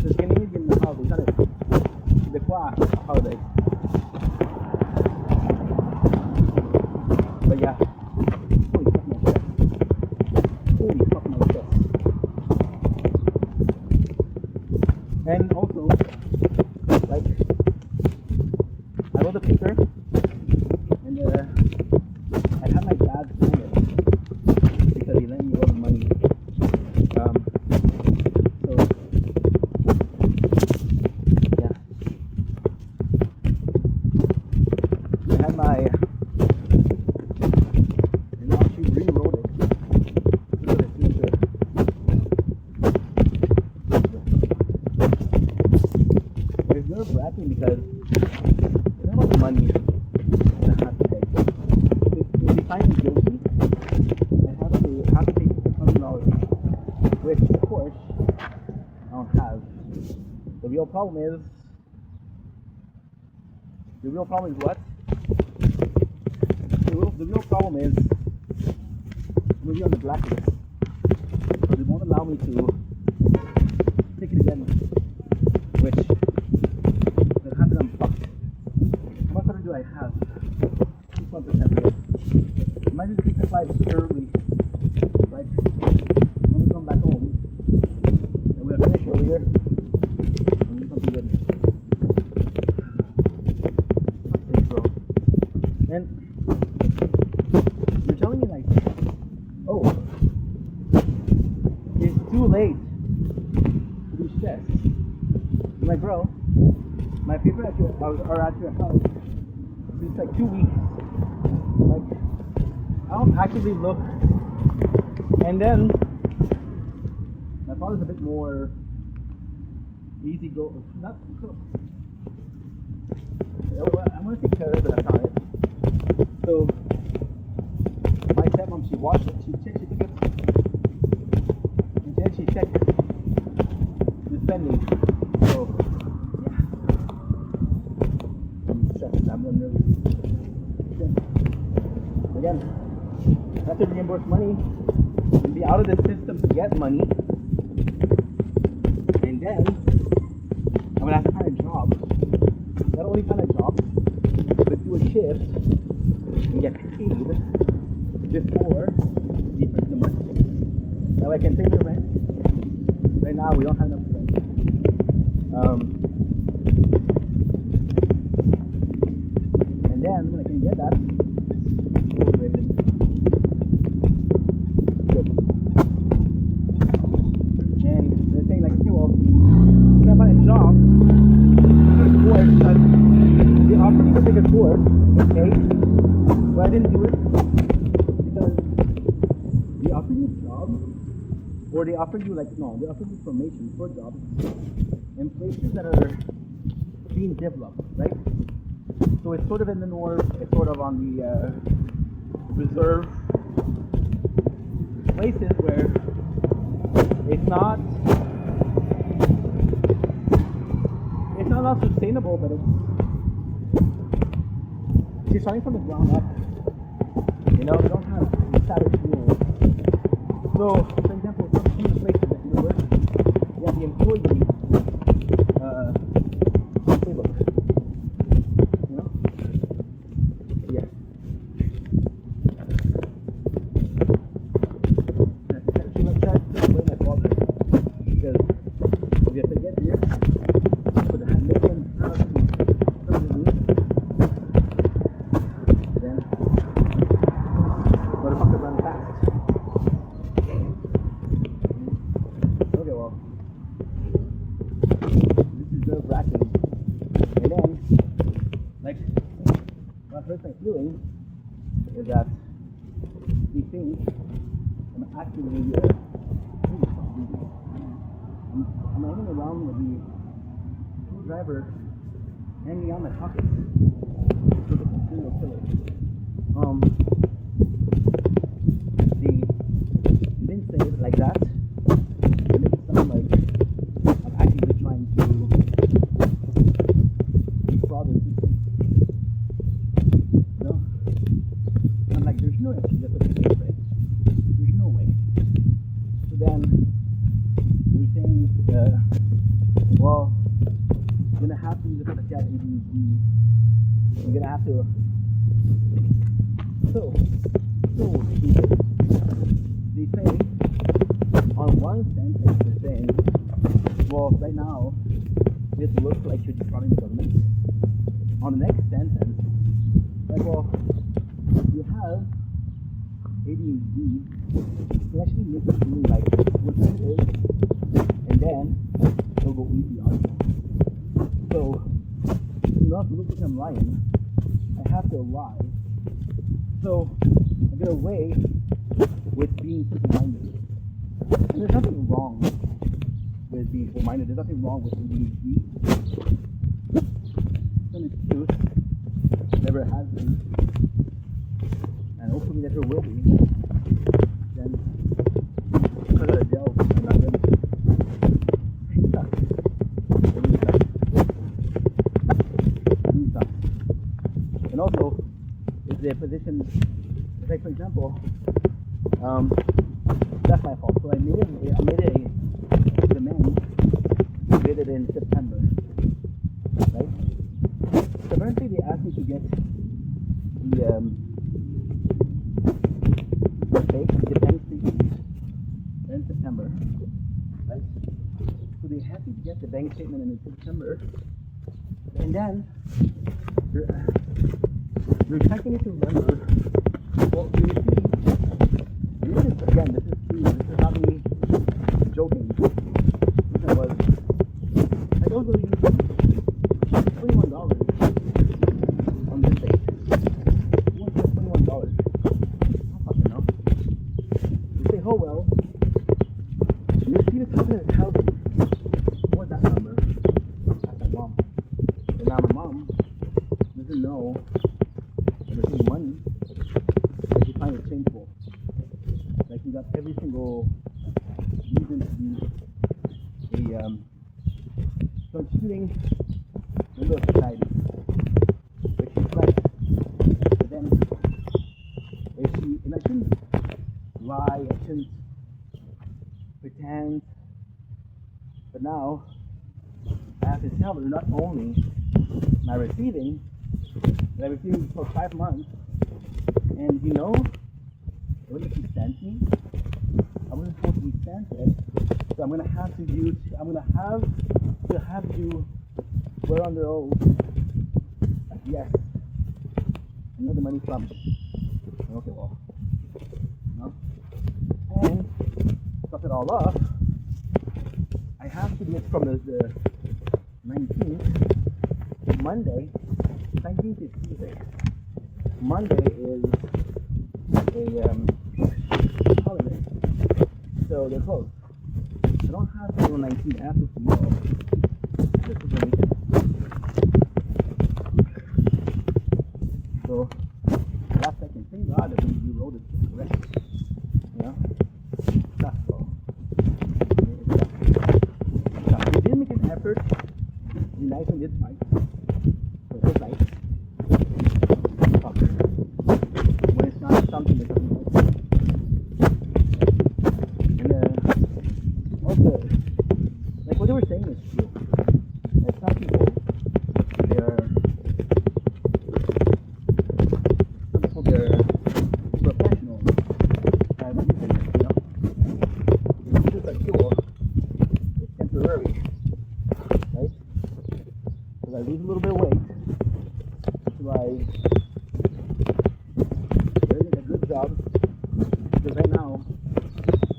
the Canadian holiday, not the holiday. But yeah. Holy fuck my chest. And also, like, I wrote a paper, and I had my dad sign it because he lent me all the money. So yeah, I had my, and now she rewrote it. It's nerve-wracking because it's not about the money that I have to pay. If they find me guilty, I have to pay $600, which of course I don't have. The real problem is what? The real problem is I'm gonna be on the blacklist. So they won't allow me to take it again. Which will happen, I'm fucked. How much money do I have? 2% of it. I might just take the flight early. Like, when we come back home, and we'll finish earlier, and do something good. Fuck this, bro. And you're telling me, like, oh, it's too late to do stressed. I'm like, bro, my people are at your house. It's like 2 weeks. Like, I don't actively look. And then my father's a bit more easy go. Not so. I'm gonna take care of it, but that's not it. So my stepmom, she watched it. She took it, and then she checked the spending. So I'm stressed. I'm nervous. Again, I have to reimburse money and be out of the system to get money. then I'm gonna have to find a job. Not only find a job, but do a shift and get paid before the month. That way I can pay the rent. Right now we don't have enough rent. And then when I can get that, and they're saying like, okay, well, if I find a job, they offered me to take a course, okay? But I didn't do it because they offered you a job, or they offered you they offered you formation for jobs in places that are being developed, right? So it's sort of in the north, it's sort of on the reserve places where it's not sustainable, but it's starting from the ground up. You know, they don't have established rules. So, for example, some of the places that you work, you have the employee playbook. You know? Yeah. She was trying to explain my father. Because if you have to get here, for the million house to come to me, then motherfucker run fast. Okay, well, this is nerve-wracking. And then, like, what hurts my feelings is that these things, I'm actually, I'm hanging around with the driver hanging out my pocket. Look at the serial killer. They didn't say it like that. They make it sound like I'm actively trying to defraud the system. You know? I'm like, there's no excuse that doesn't make sense. There's no way. So then they're saying, well, you're gonna have to use the fact that you have ADHD. You're gonna have to. So they say, on one sentence, they're saying, well, right now, it looks like you're defrauding the government. On the next sentence, like, well, you have ADHD, you actually make it seem like what it is, and then it'll go easy on you. So, to not look like I'm lying, I have to lie. So, I get away with being simple-minded. And there's nothing wrong with being simple-minded. There's nothing wrong with ADHD. It's an excuse. Never has been. And hopefully never will be. Then, because of the jail, I'm not good. It sucks. It really sucks. It really sucks. And also, if the position, like for example, that's my fault. So I made a demand, did it in September, right? So apparently they asked me to get the bank statement in September, right? So they had me to get the bank statement in September, and then they're expecting me to remember. Well, you see, this is true. This is not me joking. This was, I don't really use $21 on this date. What's that $21? I don't fucking know. You say, oh well, you see the top of the house. What's that number? That's my mom. And now my mom doesn't know everything money. Like you find it shameful. Like you got every single reason to be a constituting member of society. But she's like, but then if she, and I shouldn't lie, I shouldn't pretend But now I have to tell her not only am I receiving, but I received for 5 months. And you know, what if she sent me? I wasn't supposed to be sent it. So I'm gonna have to you swear on their oath that yes, I know the money from. Okay, well, no. And to top it all off, I have to do it from the 19th. Monday, 19th is Tuesday. Monday is a holiday, so they're closed. I don't have to do 19th after tomorrow. This is the weekend. So last second, thank God that we wrote it correctly. You know, that's all. We did make an effort. The nice one did fight. So it was nice. When it's not something that doesn't like. And also, like what they were saying is true. Like some people, they're professionals at using it, you know. It's just a cure. It's temporary, right? Because I lose a little bit of weight, so I get a good job. Because right now,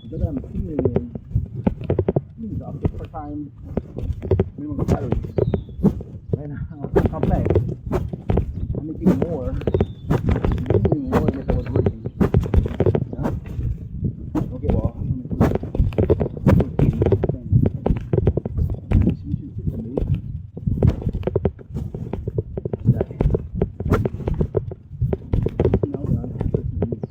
because I'm feeling job, just part-time minimum salary. Right now, I'm complex. I'm making more, usually more than if I was working. Yeah? Okay, well, I'm going to put 80%. We should hit the move. Now we're on to the move.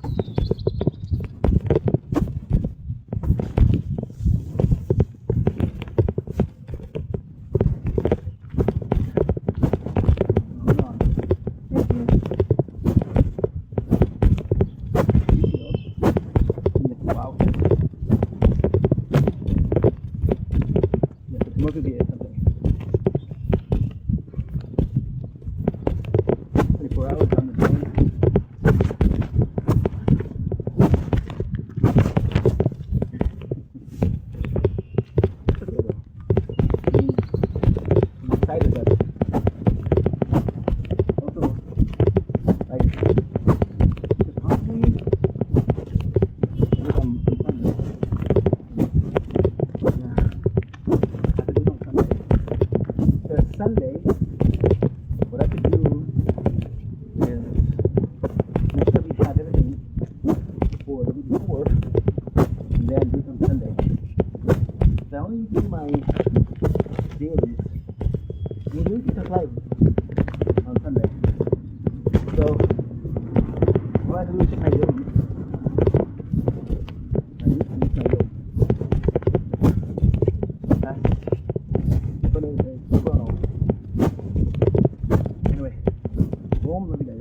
Sunday, what I could do is make sure we have everything for the week before, and then do it on Sunday. So I only do my dailies. We need to live on Sunday. So what I do is check my dailies. I need my dailies. That's anyway, boom, love you guys.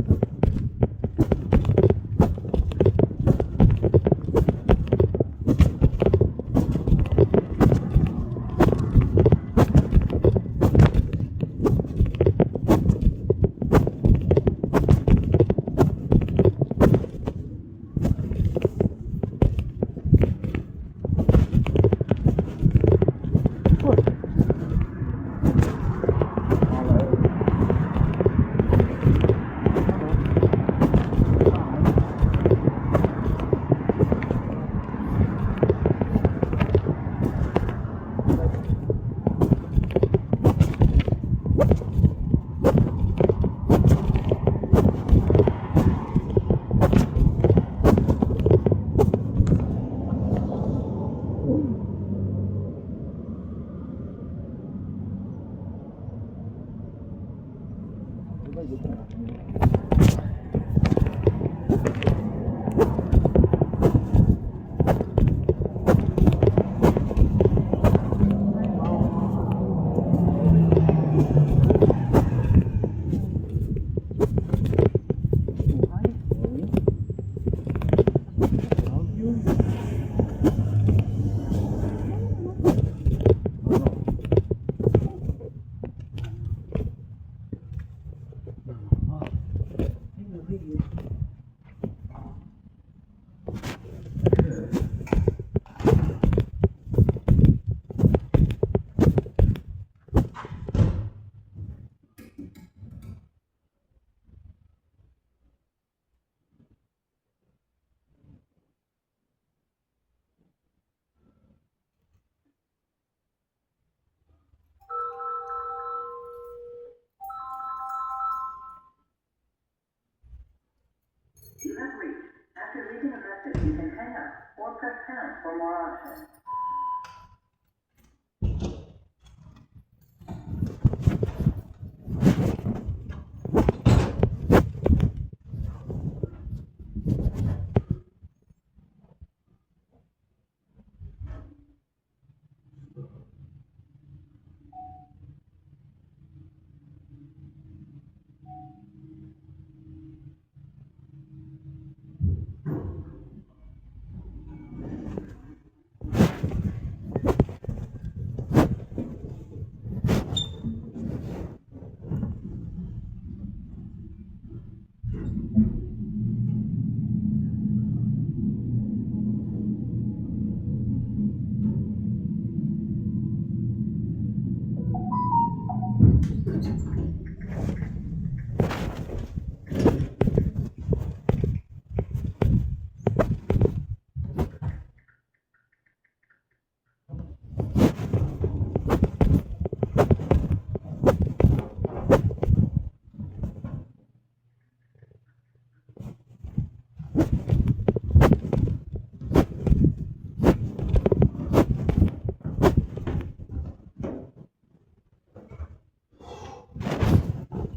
You have reached. After leaving a message, you can hang up or press pound for more options.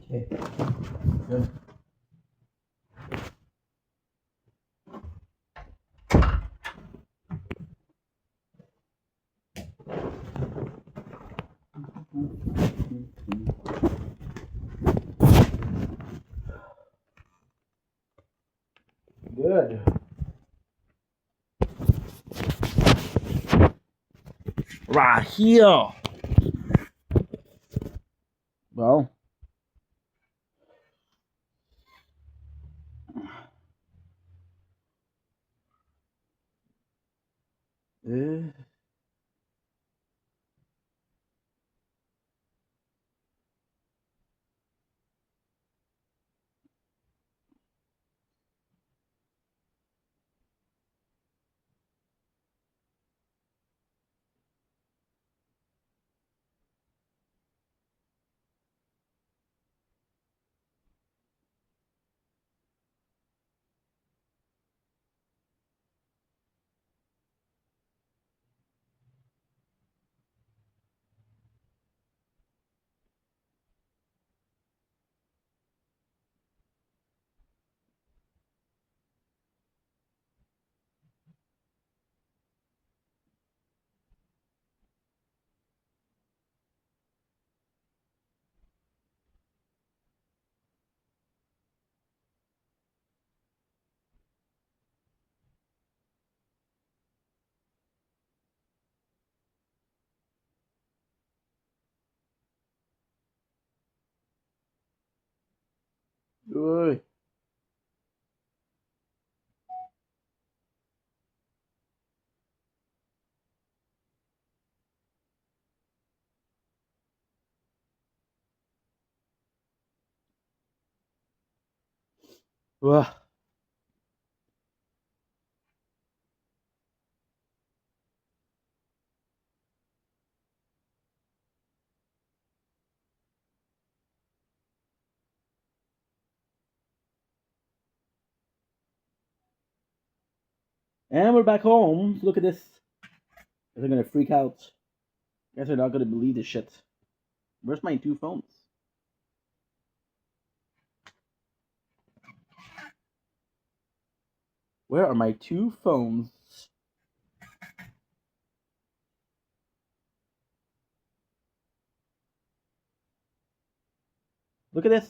Okay. Good. Good. Right here. Well. Good. Ugh. And we're back home. Look at this. They're gonna freak out. You guys are not gonna believe this shit. Where's my two phones? Where are my two phones? Look at this.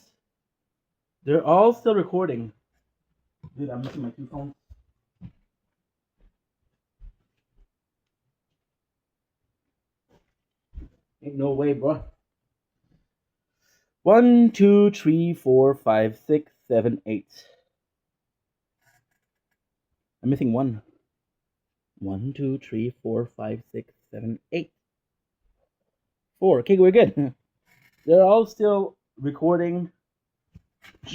They're all still recording. Dude, I'm missing my two phones. Ain't no way, bro. 1, 2, 3, 4, 5, 6, 7, 8. I'm missing one. 1, 2, 3, 4, 5, 6, 7, 8. 4. Okay, we're good. They're all still recording.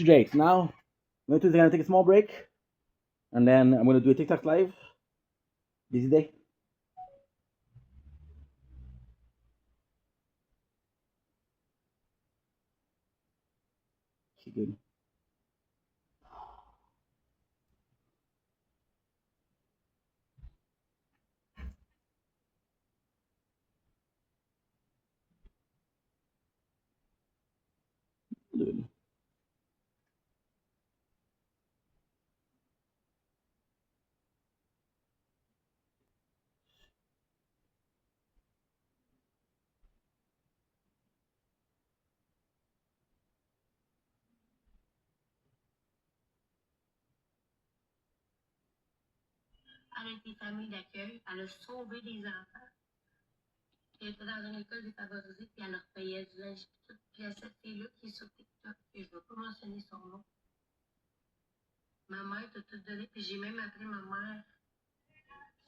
Great. Now, I'm gonna take a small break, and then I'm gonna do a TikTok live. Busy day. Okay, good. Elle a été famille d'accueil. Elle a sauvé des enfants. Elle était dans une école défavorisée, puis elle leur payait du linge. Puis il y a cette fille-là qui est sur TikTok, et je ne vais pas mentionner son nom. Ma mère t'a tout donné, puis j'ai même appelé ma mère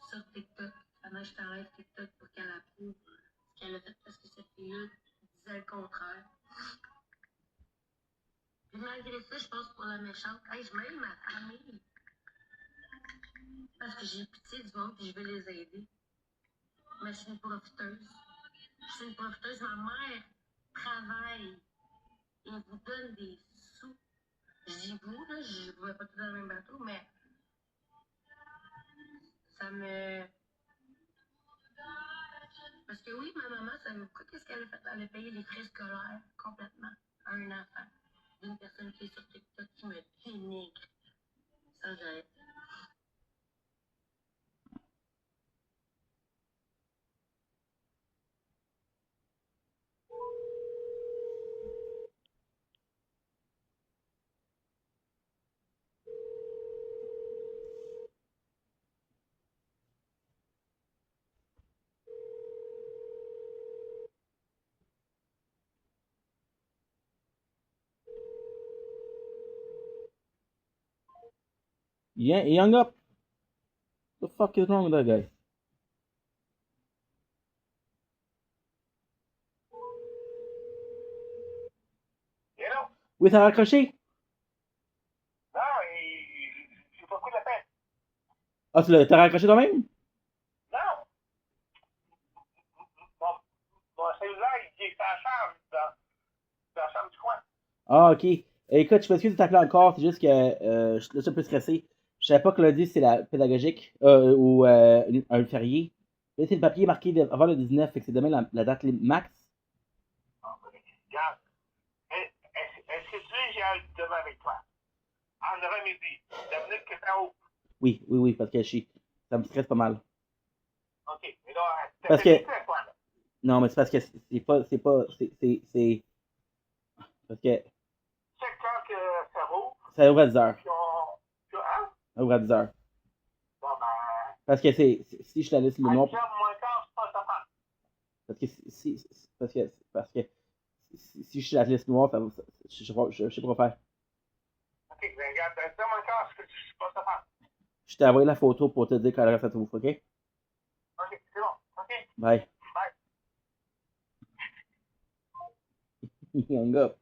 sur TikTok. Pendant je t'enlève TikTok pour qu'elle approuve ce qu'elle a fait, parce que cette fille-là disait le contraire. Puis malgré ça, je pense pour la méchante. Hey, je m'aime ma famille. Parce que j'ai pitié du monde et je veux les aider. Mais je suis une profiteuse. Je suis une profiteuse. Ma mère travaille et vous donne des sous. Je dis vous, là, je ne vais pas tout dans le même bateau, mais ça me... Parce que oui, ma maman, ça me coûte. Qu'est-ce qu'elle a fait? Elle a payé les frais scolaires complètement à un enfant d'une personne qui est sur TikTok qui me dénigre. Ça, j'arrête. Yeah, he hung up. The fuck is wrong with that guy? Hello? Oui, ça a raccroché? Non, j'ai pas pris l'appel. Ah, t'as raccroché toi-même? Non! Mon cellulaire, il est en charge dans la chambre du coin. Ah, ok. Écoute, je m'excuse de t'appeler encore, c'est juste que je suis un peu stressé. Je savais pas que lundi c'est la pédagogique ou un férié. Là, c'est le papier marqué avant le 19, fait que c'est demain la date max. Regarde, est-ce que tu veux que j'aille demain avec toi? En avant-midi. Dominique qui est en haut. Oui, parce que ça me stresse pas mal. OK. Mais là, Parce t'as que- fait quoi, là? Non, mais c'est parce que c'est parce que C'est quand que ça roule? ça ouvre à 10 heures. Hein? Ça ouvre à 10 heures. Bon, ben... Parce que si je la laisse le noir. À 10 heures moins quart, c'est pas ta part. Parce que si je la laisse noire, je sais pas quoi faire. OK, ben regarde, à 10 heures moins quart, c'est pas ta part. Je t'ai envoyé la photo pour te dire quand elle reste à tout, ok? OK, c'est bon. OK. Bye. Bye. Il hung up.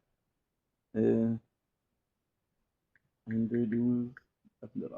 22, 12 $.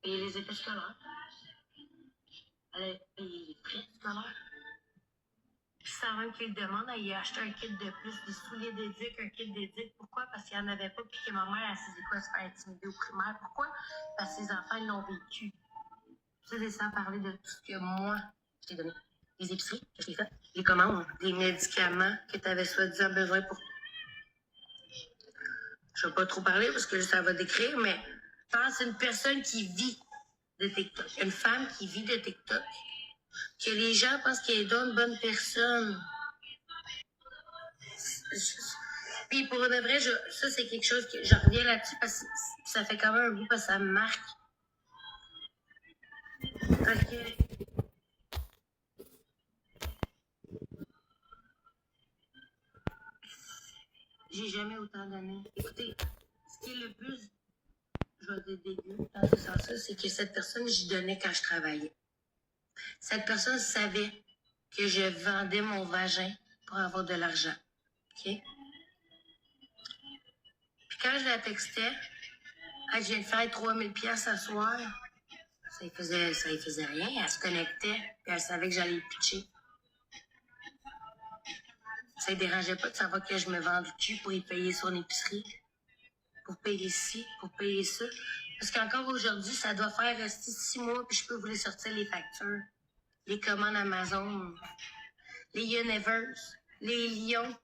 Et les effets scolaires. Elle a payé les frais scolaires. Puis sans même qu'il demande à y acheter un kit de plus, des souliers d'éduc, un kit d'éduc. Pourquoi? Parce qu'il n'y en avait pas, puis que ma mère, elle s'est dit quoi, se faire intimider au primaire. Pourquoi? Parce que ses enfants, ils l'ont vécu. C'est sans parler de tout ce que moi, je t'ai donné. Les épiceries que je t'ai faites, les commandes, les médicaments que tu avais soi-disant besoin pour... Je ne vais pas trop parler parce que ça va décrire, mais je pense que c'est une personne qui vit de TikTok. Une femme qui vit de TikTok. Que les gens pensent qu'elle est une bonne personne. Puis pour de vrai, ça c'est quelque chose que je reviens là-dessus parce que ça fait quand même un bout parce que ça me marque. Parce que j'ai jamais autant donné. Écoutez, ce qui est le plus, je vais dire dégueu dans ce sens-là, c'est que cette personne, j'y donnais quand je travaillais. Cette personne savait que je vendais mon vagin pour avoir de l'argent. OK? Puis quand je la textais, elle, je viens de faire 3000$ ce soir. Ça lui faisait rien. Elle se connectait, puis elle savait que j'allais pitcher. Ça ne dérangeait pas de savoir que je me vendais le cul pour y payer son épicerie, pour payer ci, pour payer ça. Parce qu'encore aujourd'hui, ça doit faire rester 6 mois, puis je peux vous les sortir les factures. Les commandes Amazon, les Universe, les Lions.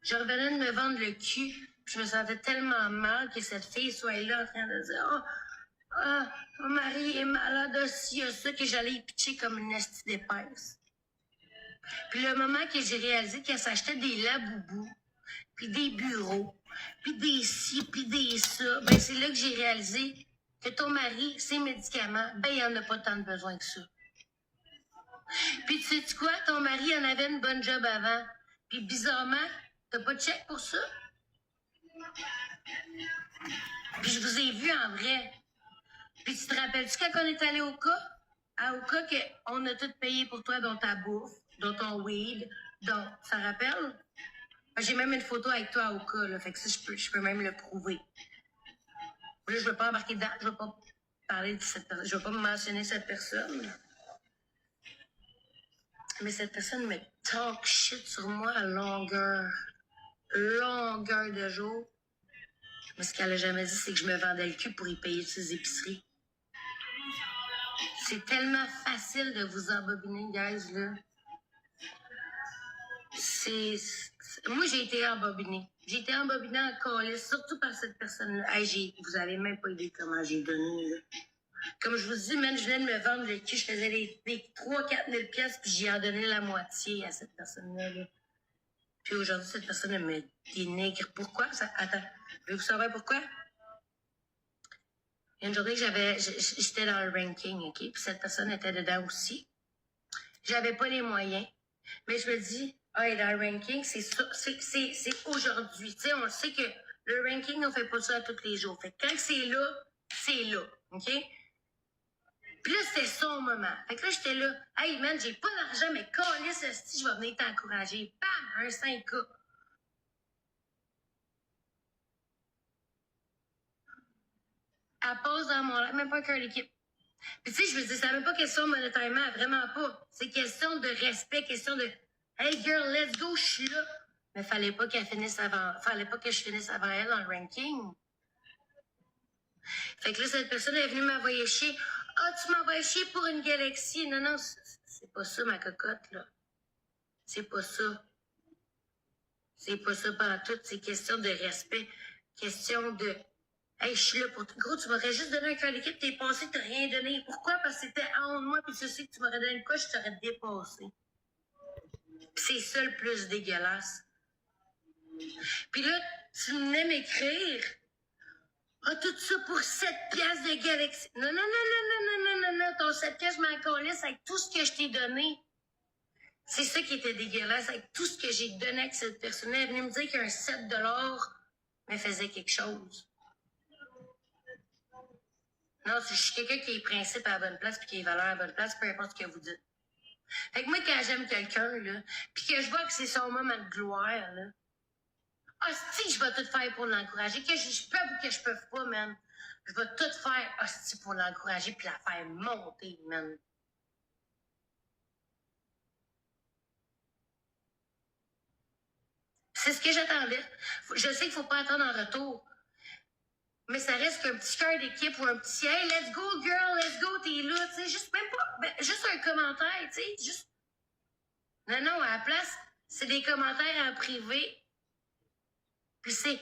Je revenais de me vendre le cul, puis je me sentais tellement mal que cette fille soit là en train de dire « Oh, mon mari est malade aussi, ça, que j'allais y pitcher comme une esti d'épaisse. » Puis le moment que j'ai réalisé qu'elle s'achetait des laboubous, puis des bureaux, puis des ci, puis des ça, ben c'est là que j'ai réalisé que ton mari, ses médicaments, ben il en a pas tant de besoin que ça. Puis tu sais quoi, ton mari en avait une bonne job avant, puis bizarrement, t'as pas de chèque pour ça? Puis je vous ai vu en vrai. Puis tu te rappelles-tu quand on est allé au cas? Au cas qu'on a tout payé pour toi, dont ta bouffe, dont ton weed, dont... Ça rappelle? J'ai même une photo avec toi au cas, là. Fait que ça, je peux même le prouver. Là, je veux pas embarquer dedans, je veux pas parler de cette personne, je veux pas mentionner cette personne. Mais cette personne me talk shit sur moi à longueur de jour. Mais ce qu'elle a jamais dit, c'est que je me vendais le cul pour y payer ses épiceries. C'est tellement facile de vous embobiner, guys, là. Moi, j'ai été embobinée. J'ai été embobinée en colisse, surtout par cette personne-là. Hey, vous avez même pas idée comment j'ai donné, là. Comme je vous dis, man, je venais de me vendre le cul, je faisais des 3-4 000 pièces, puis j'y en donnais la moitié à cette personne-là, là. Puis aujourd'hui, cette personne me dénigre. Pourquoi? Attends, vous savoir pourquoi? Il y a une journée que j'étais dans le ranking, OK? Puis cette personne était dedans aussi. J'avais pas les moyens. Mais je me dis, hey, dans le ranking, c'est aujourd'hui. Tu sais, on sait que le ranking, on fait pas ça tous les jours. Fait que quand c'est là, OK? Puis là, c'était son moment. Fait que là, j'étais là, hey, man, j'ai pas d'argent, mais calisse, si je vais venir t'encourager. Bam! Un 5K. Elle passe dans mon live, même pas un cœur d'équipe. Puis tu sais, je me dis, c'est même pas question monétairement, vraiment pas. C'est question de respect, question de hey girl, let's go, je suis là. Mais fallait pas que je finisse avant elle dans le ranking. Fait que là, cette personne est venue m'envoyer chier. Ah, tu m'envoies chier pour une galaxie. Non, c'est pas ça, ma cocotte, là. C'est pas ça. C'est pas ça pantoute. C'est question de respect. Question de hey, je suis là pour toi. Gros, tu m'aurais juste donné un cœur d'équipe, t'es passé, t'as rien donné. Pourquoi? Parce que c'était en haut de moi, puis tu sais que tu m'aurais donné une couche, je t'aurais dépassé. Puis c'est ça le plus dégueulasse. Puis là, tu venais m'écrire. Ah, tout ça pour 7 piastres de Galaxy. Non. Ton 7 piastres, je m'en calisse avec tout ce que je t'ai donné. C'est ça qui était dégueulasse, avec tout ce que j'ai donné avec cette personne-là. Elle est venue me dire qu'un 7 $ me faisait quelque chose. Non, je suis quelqu'un qui est principe à la bonne place puis qui est valeur à la bonne place, peu importe ce que vous dites. Fait que moi, quand j'aime quelqu'un, là, puis que je vois que c'est son moment de gloire, là, hostie, je vais tout faire pour l'encourager. Que je peux ou que je peux pas, man. Je vais tout faire, hostie, pour l'encourager puis la faire monter, man. C'est ce que j'attendais. Je sais qu'il faut pas attendre en retour. Mais ça reste qu'un petit cœur d'équipe ou un petit hey, let's go, girl, let's go, t'es là, tu sais, juste même pas, juste un commentaire, tu sais, juste. Non, à la place, c'est des commentaires en privé. Puis c'est,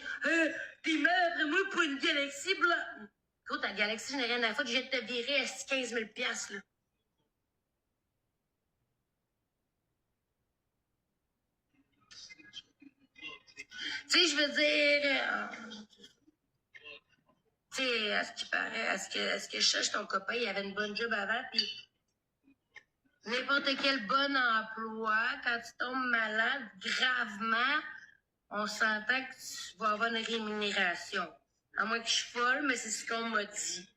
t'es mal après moi pour une galaxie, blanc. Gros, ta galaxie, je n'ai rien à foutre, je viens de te virer à 15 000 $, là. Tu sais, je veux dire. Tu sais, à ce qui paraît, à ce que je cherche ton copain, il avait une bonne job avant, puis n'importe quel bon emploi, quand tu tombes malade gravement, on s'entend que tu vas avoir une rémunération. À moins que je suis folle, mais c'est ce qu'on m'a dit.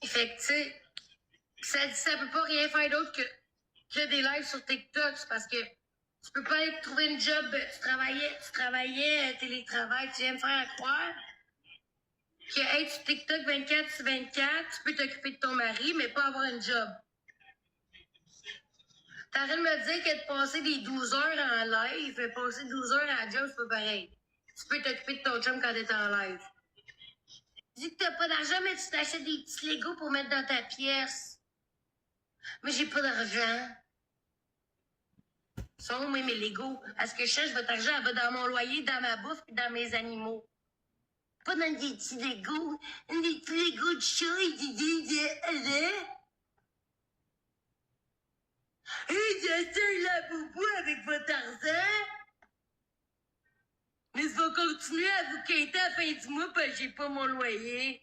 Fait que, tu sais, ça peut pas rien faire d'autre que des lives sur TikTok. C'est parce que tu peux pas aller trouver une job, tu travaillais télétravail, tu viens me faire croire Que être sur TikTok 24/24, tu peux t'occuper de ton mari, mais pas avoir une job. T'arrêtes de me dire que de passer des 12 heures en live, passer 12 heures en job, c'est pas pareil. Tu peux t'occuper de ton chum quand t'es en live. Tu dis que t'as pas d'argent, mais tu t'achètes des petits Legos pour mettre dans ta pièce. Mais j'ai pas d'argent. Sont où mes Legos? À ce que je cherche votre argent, elle va dans mon loyer, dans ma bouffe et dans mes animaux. Pas dans des petits Legos. Des petits Legos de chat et j'essaie la boubou avec votre argent. Mais je vais continuer à vous quitter à la fin du mois parce que j'ai pas mon loyer.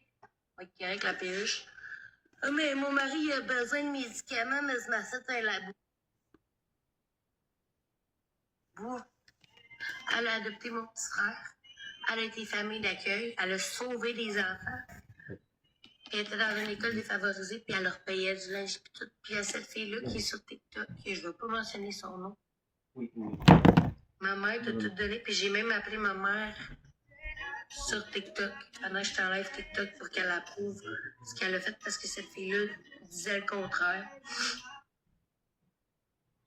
Ok, avec la perruche. Ah, mais mon mari a besoin de médicaments, mais je m'achète un labo. Elle a adopté mon petit frère. Elle a été famille d'accueil. Elle a sauvé des enfants. Elle était dans une école défavorisée, puis elle leur payait du linge puis tout. Puis il y a cette fille-là qui est sur TikTok, et je ne vais pas mentionner son nom. Oui. Ma mère t'a tout donné, puis j'ai même appelé ma mère sur TikTok, pendant que j'étais en live TikTok, pour qu'elle approuve ce qu'elle a fait, parce que cette fille-là disait le contraire.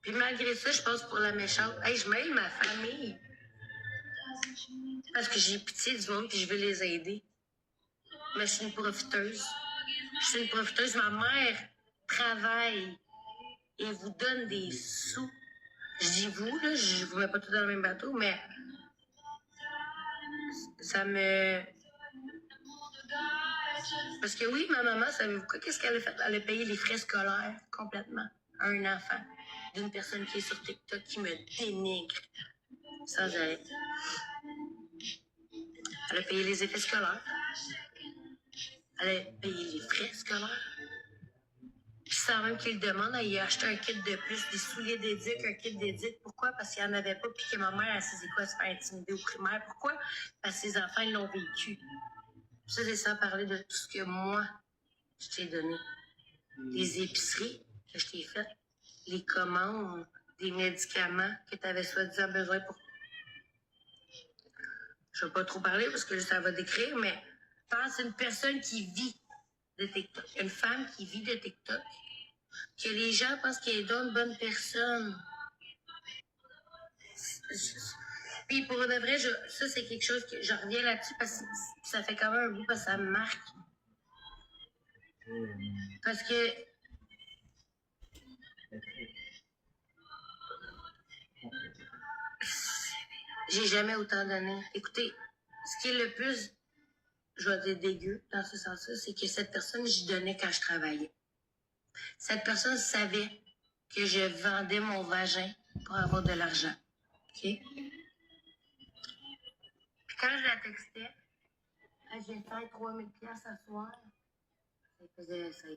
Puis malgré ça, je passe pour la méchante. Hey, je mêle ma famille. Parce que j'ai pitié du monde, puis je veux les aider. Mais je suis une profiteuse. Je suis une profiteuse. Ma mère travaille et vous donne des sous. Je dis vous, là, je vous mets pas tout dans le même bateau, mais ça me... Parce que oui, ma maman, savez-vous quoi? Qu'est-ce qu'elle a fait? Elle a payé les frais scolaires complètement à un enfant d'une personne qui est sur TikTok qui me dénigre sans arrêt. Elle a payé les effets scolaires. Elle a payé les frais scolaires. Puis sans même qu'il demande à y acheter un kit de plus, des souliers d'éduc, un kit d'éduc. Pourquoi? Parce qu'il n'y en avait pas, puis que ma mère, elle s'est dit quoi, se faire intimider au primaire. Pourquoi? Parce que ses enfants, ils l'ont vécu. Ça, c'est sans parler de tout ce que moi, je t'ai donné. Les épiceries que je t'ai faites, les commandes, des médicaments que tu avais soi-disant besoin pour... Je ne vais pas trop parler parce que ça va décrire, mais pense à une personne qui vit de TikTok, une femme qui vit de TikTok, que les gens pensent qu'elle est une bonne personne. Puis pour de vrai, ça c'est quelque chose que je reviens là-dessus parce que ça fait quand même un bout parce que ça me marque. Parce que j'ai jamais autant donné. Écoutez, ce qui est le plus, je vais dire dégueu dans ce sens-là, c'est que cette personne, j'y donnais quand je travaillais. Cette personne savait que je vendais mon vagin pour avoir de l'argent. OK? Puis quand je la textais, je viens de faire 3000 $ ce soir. Ça ne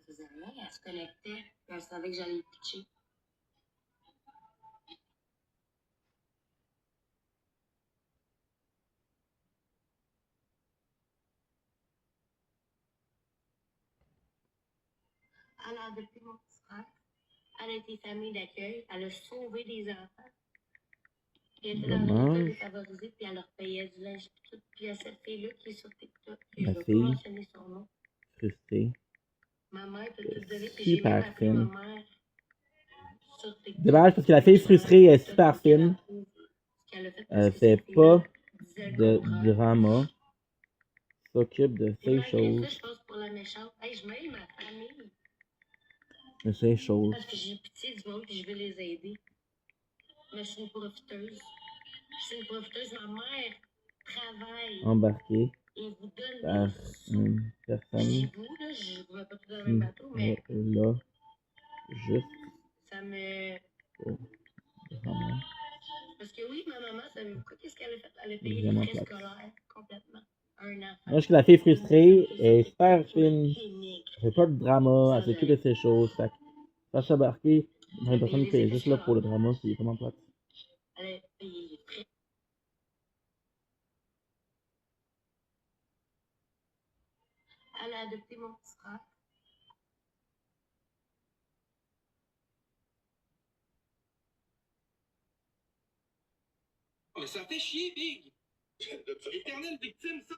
faisait rien. Elle se connectait, puis elle savait que j'allais pitcher. Elle a adopté mon petit frère. Elle a été famille d'accueil. Elle a sauvé des enfants. Elle était dans une école défavorisée, puis elle leur payait du linge et tout. Puis il y a cette fille-là qui est sur TikTok, puis je ne vais pas mentionner son nom. Frustrée. Ma mère t'a tout donné, puis j'ai même appelé ma mère sur TikTok. Dommage parce que la fille frustrée est super fine. Elle fait pas de drama. S'occupe de ces choses. Ça, je passe pour la méchante. Hey, je m'aime ma famille. De ces choses. Parce que j'ai pitié du monde, puis je veux les aider. Mais je suis une profiteuse. Je suis une profiteuse. Ma mère travaille. Embarquée et vous donne par des sous. une personne Je dis vous, là, je ne vais pas tout dans le même bateau, mais est là juste ça me... pour drama. Parce que oui, ma maman, savez-vous quoi? Qu'est-ce qu'elle a fait? Elle a payé les frais scolaires complètement à un enfant. Moi, je suis la fille frustrée, elle est super fine, elle fait pas de drama, elle s'occupe de ses choses. Fait que s'embarquer dans une personne qui est juste là pour le drama, c'est vraiment plate. Elle a payé les frais. Elle a adopté mon petit frère. Mais ça fait chier, Big! Éternelle victime, ça!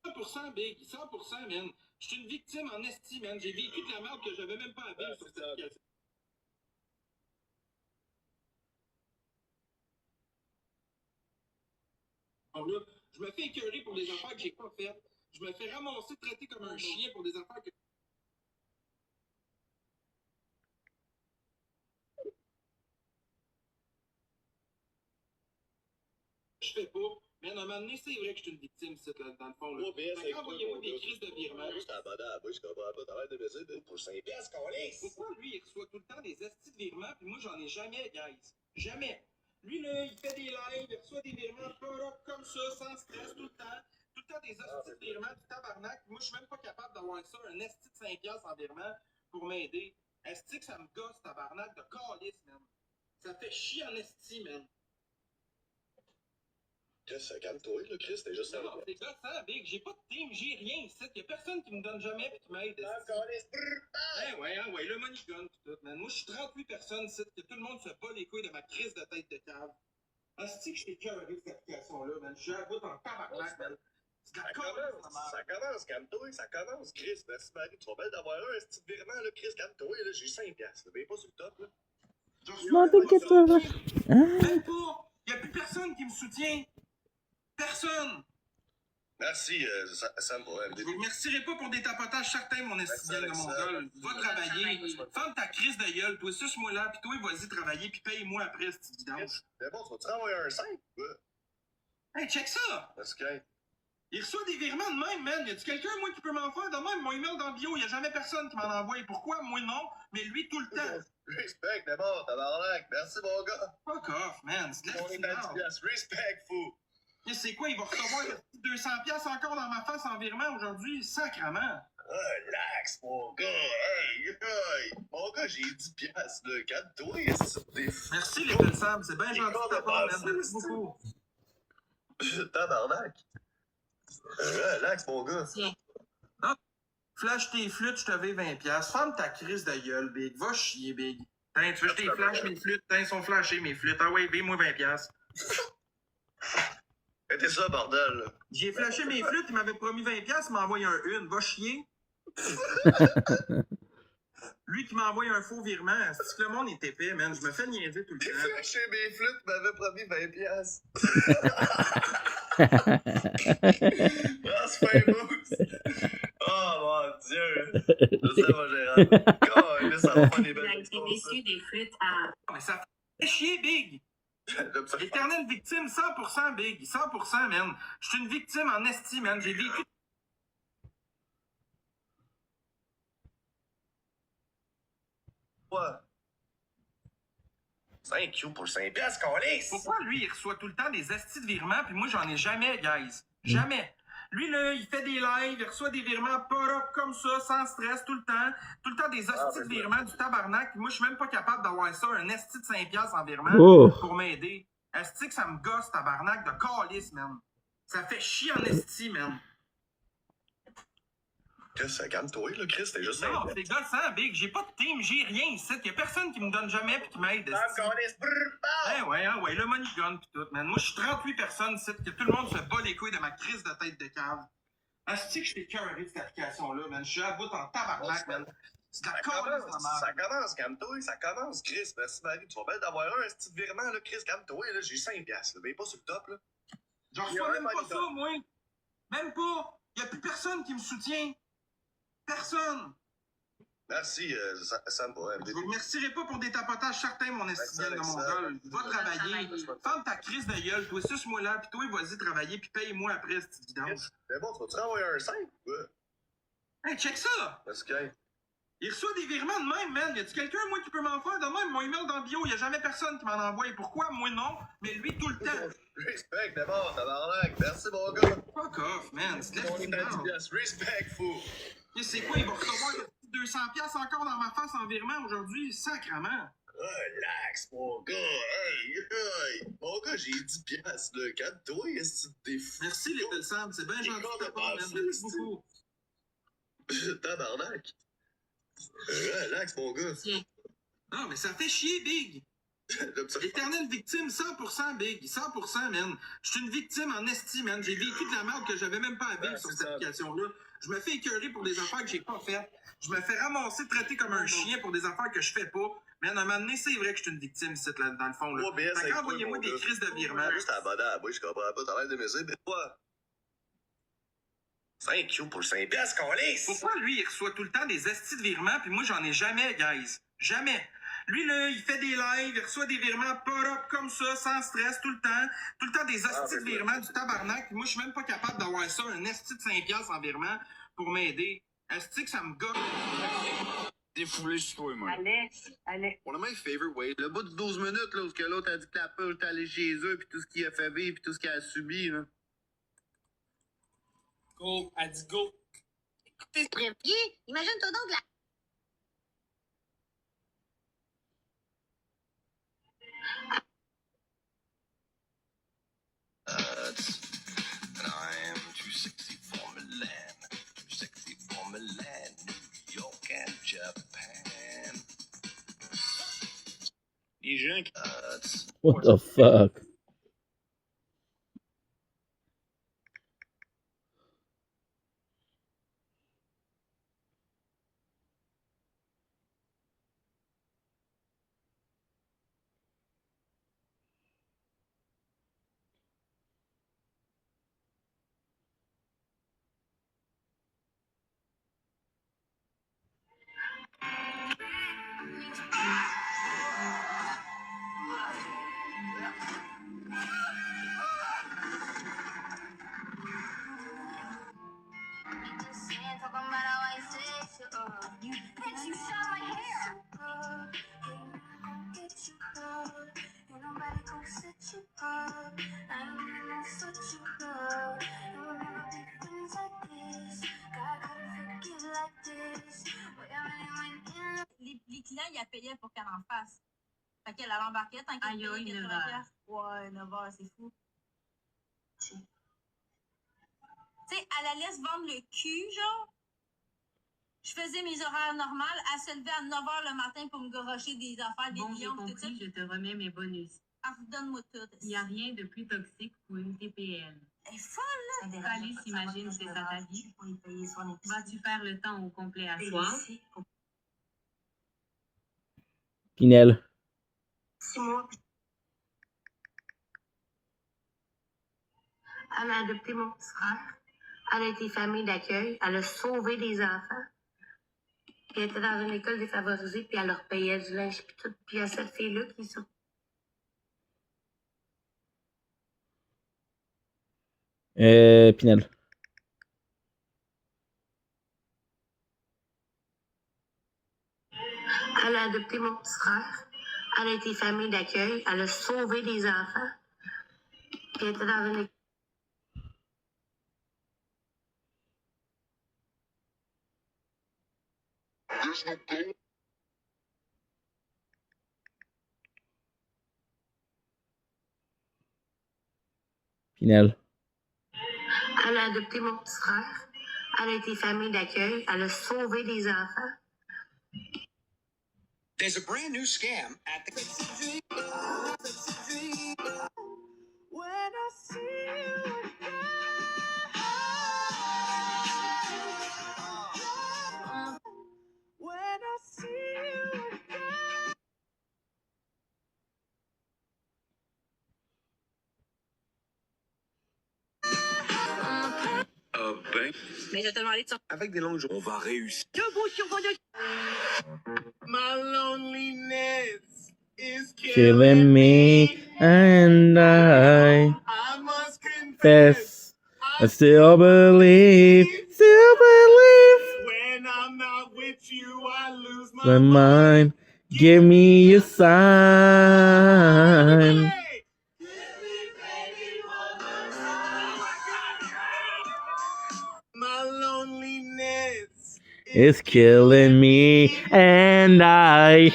100% Big, 100%, man. Je suis une victime en esti, man. J'ai vécu de la merde que j'avais même pas à vivre sur cette application. Là, je me fais écœurer pour des affaires que j'ai pas faites. Je me fais ramasser, traiter comme un chien pour des affaires que je fais pas. Mais à un moment donné, c'est vrai que je suis une victime, ça, dans le fond. Là. Envoyez-moi des crises de virement. Juste abonné à la bouche, je comprends pas. T'arrêtes de baisser pour 5 piastres, qu'on laisse. Pourquoi lui, il reçoit tout le temps des estis de virements, puis moi, j'en ai jamais, guys. Jamais. Lui, là, il fait des lives, il reçoit des virements, comme ça, sans stress, tout le temps. Tout le temps des estis de virements, du tabarnak. Moi, je suis même pas capable d'avoir ça, un esti de 5 piastres en virement pour m'aider. Esti que ça me gosse, tabarnak, de calice, man. Ça fait chier en esti, man. Chris, calme-toi, là, Chris, t'es juste Non, c'est gossant, Big. J'ai pas de team, j'ai rien ici. Y'a personne qui me donne jamais pis qui m'aide. Ouais, le money gun pis tout, man. Moi, je suis 38 personnes ici, que tout le monde se bat les couilles de ma crise de tête de cave. Asti que je t'ai cœur avec cette application-là, man. Je suis à bout en tabarnak, man. Ça commence, calme-toi, ça commence, Chris. Merci, Marie. Tu vas bien d'avoir un petit virement, là, Chris, calme-toi, là. J'ai 5 piastres, mais pas sur le top, là. Non, t'inquiète pas. Même pas. Y'a plus personne qui me soutient. Personne! Merci, ça me va. Je vous remercierai pas pour des tapotages certains, mon estival de mongol. Va travailler. Ferme ta crise de gueule. Toi, suce-moi là, pis toi, vas-y travailler, pis paye-moi après, cette vidange. Mais bon, tu vas-tu envoyer un 5? Hey, check ça! Parce que... Il reçoit des virements de même, man. Y a-tu quelqu'un, moi, qui peut m'en faire de même? Mon email dans le bio, y a jamais personne qui m'en envoie. Pourquoi? Moi, non, mais lui, tout le temps. Respect, d'abord, tabarnak. Merci, mon gars. Fuck off, man. C'est de On est la à 10 piastres. Respect, fou. C'est quoi? Il va recevoir 200$ encore dans ma face en virement aujourd'hui? Sacrement! Relax, mon gars! Hey! Mon gars, j'ai 10 piastres, là. Calme-toi, merci, les belles Sam. C'est bien gentil de ta part, man. Merci beaucoup. Tabarnak! Relax, mon gars! Non, flash tes flûtes, je te vais 20$. Ferme ta crise de gueule, Big. Va chier, Big. Tiens, tu veux que je tes flash mes flûtes? Tiens, ils sont flashés, mes flûtes. Ah ouais, vais-moi 20$. C'était ça, bordel, là. J'ai flashé mes flûtes, il m'avait promis 20$, il m'a envoyé un une. Va chier. Lui qui m'a envoyé un faux virement, c'est que le monde est épais, man. Je me fais niaiser tout le J'ai temps. flashé mes flûtes, il m'avait promis 20 piastres. Ah, c'est pas beau. Oh mon Dieu. Je sais, mon gérant. Oh, ça va pas des belles L'activité des flûtes à... Mais ça fait chier, Big. Éternelle victime, 100% Big. 100%, man. Je suis une victime en esti, man. J'ai vécu... Quoi? 5 Q pour 5 piastres, qu'on laisse. Pourquoi lui, il reçoit tout le temps des estis de virements, puis moi, j'en ai jamais, guys. Jamais. Lui, là, il fait des lives, il reçoit des virements pas comme ça, sans stress, tout le temps. Tout le temps des estis de virements, du tabarnak. Puis moi, je suis même pas capable d'avoir ça, un esti de 5$ en virement pour m'aider. Esti que ça me gosse, tabarnak, de calice, man. Ça fait chier en esti, man. Chris, calme-toi, là, Chris, t'es juste non, c'est gossant, Big. J'ai pas de team, j'ai rien ici. Y'a personne qui me donne jamais pis qui m'aide. Ouais, le money gun pis tout, man. Moi, je suis 38 personnes ici, que tout le monde se bat les couilles de ma crise de tête de cave. Asti que je t'ai cœuré de cette application-là, man. Je suis à bout en tabarnak, man. C'est de la calice, la merde. Ça commence, calme-toi, ça commence, Chris. Merci, Marie. Tu vas bien d'avoir un petit virement, là, Chris, calme-toi, là. J'ai 5$, là. Mais pas sur le top, là. Je reçois même pas ça, moi. Même pas. Y'a plus personne qui me soutient. Personne! Merci, ça me va. Je vous remercierai pas pour des tapotages certains, mon estival de mongol. Va travailler. Ferme ta crise de gueule. Toi, suce-moi là, pis toi, vas-y travailler, pis paye-moi après, cette vidange. Mais bon, tu vas-tu envoyer un 5? Hey, check ça! Parce que... Il reçoit des virements de même, man. Y a-tu quelqu'un, moi, qui peut m'en faire de même? Mon email dans le bio, y a jamais personne qui m'en envoie. Pourquoi? Moi, non. Mais lui, tout le temps. Respect, d'abord, tabarnak. Merci, mon gars. Fuck off, man. C'est de On est à 10 piastres. Respect, fou. C'est quoi? Il va recevoir 200$ encore dans ma face en virement aujourd'hui? Sacrement. Relax, mon gars. Hey. Mon gars, j'ai 10 piastres, là. Calme-toi, est-ce que t'es fou? Merci, les belles Sam. C'est bien gentil de ta part, man. Merci beaucoup. Tabarnak. Relax, mon gars. Non, mais ça fait chier, Big. Éternelle victime, 100% Big, 100% man. Je suis une victime en esti, man. J'ai vécu de la merde que j'avais même pas à vivre sur cette application-là. Je me fais écœurer pour des affaires que j'ai pas faites. Je me fais ramasser, traiter comme un chien pour des affaires que je fais pas. Man, à un moment donné, c'est vrai que je suis une victime, ici, là, dans le fond. Là. Fait qu'envoyez-moi des crises de virement. Juste à abonner à la bouche, je comprends pas. T'as l'air de mes mais quoi? 5 you pour 5 piastres, qu'on laisse. Pourquoi lui, il reçoit tout le temps des estis de virements, puis moi, j'en ai jamais, guys. Jamais. Lui, là, il fait des lives, il reçoit des virements pas comme ça, sans stress, tout le temps. Tout le temps des estis de virements, du tabarnak. Puis moi, je suis même pas capable d'avoir ça, un esti de 5 piastres en virement pour m'aider. Esti que ça me gosse. Défoulé sur toi, moi. Alex. One of my favorite ways. Le bout de 12 minutes, là, où l'autre a dit que la peur est allée chez eux, puis tout ce qu'il a fait vivre, puis tout ce qu'il a subi, là. Go, elle dit go. T'es prévié? Imagine-toi donc la... And I'm too sexy for Milan. Too sexy for Milan, New York and Japan. Les gens qui... What the fuck? Les clients, ils payaient pour qu'elle en fasse. Fait qu'elle embarquait tant qu'elle payait 80$. Ouais, 9h, c'est fou. Tu sais, elle allait se vendre le cul, genre. Je faisais mes horaires normales. Elle se levait à 9h le matin pour me gorocher des affaires, des lions, tout ça. Je te remets mes bonus. Ah, donne-moi tout. Il n'y a rien de plus toxique pour une TPL. Elle est folle, là. Alice imagine que c'est ça ta vie. Vas-tu faire le temps au complet à soir? Pinel. 6 mois. Elle a adopté mon petit frère. Elle a été famille d'accueil. Elle a sauvé des enfants. Puis elle était dans une école défavorisée, puis elle leur payait du linge, puis tout. Puis il y a cette fille-là qui est Pinel. Elle a adopté mon petit frère. Elle a été famille d'accueil. Elle a sauvé des enfants. Puis elle était dans une école. Pinel. Elle a adopté mon petit frère. Elle a été famille d'accueil. Elle a sauvé des enfants. There's a brand new scam at the... When I see you again. When I see you again. Mais je vais te demander de sortir. Avec des longues jours, on va réussir. Debout sur vos deux. My loneliness is Killing me and I must confess. I still believe When I'm not with you, I lose my mind. Give me a sign. My loneliness It's killing me and I.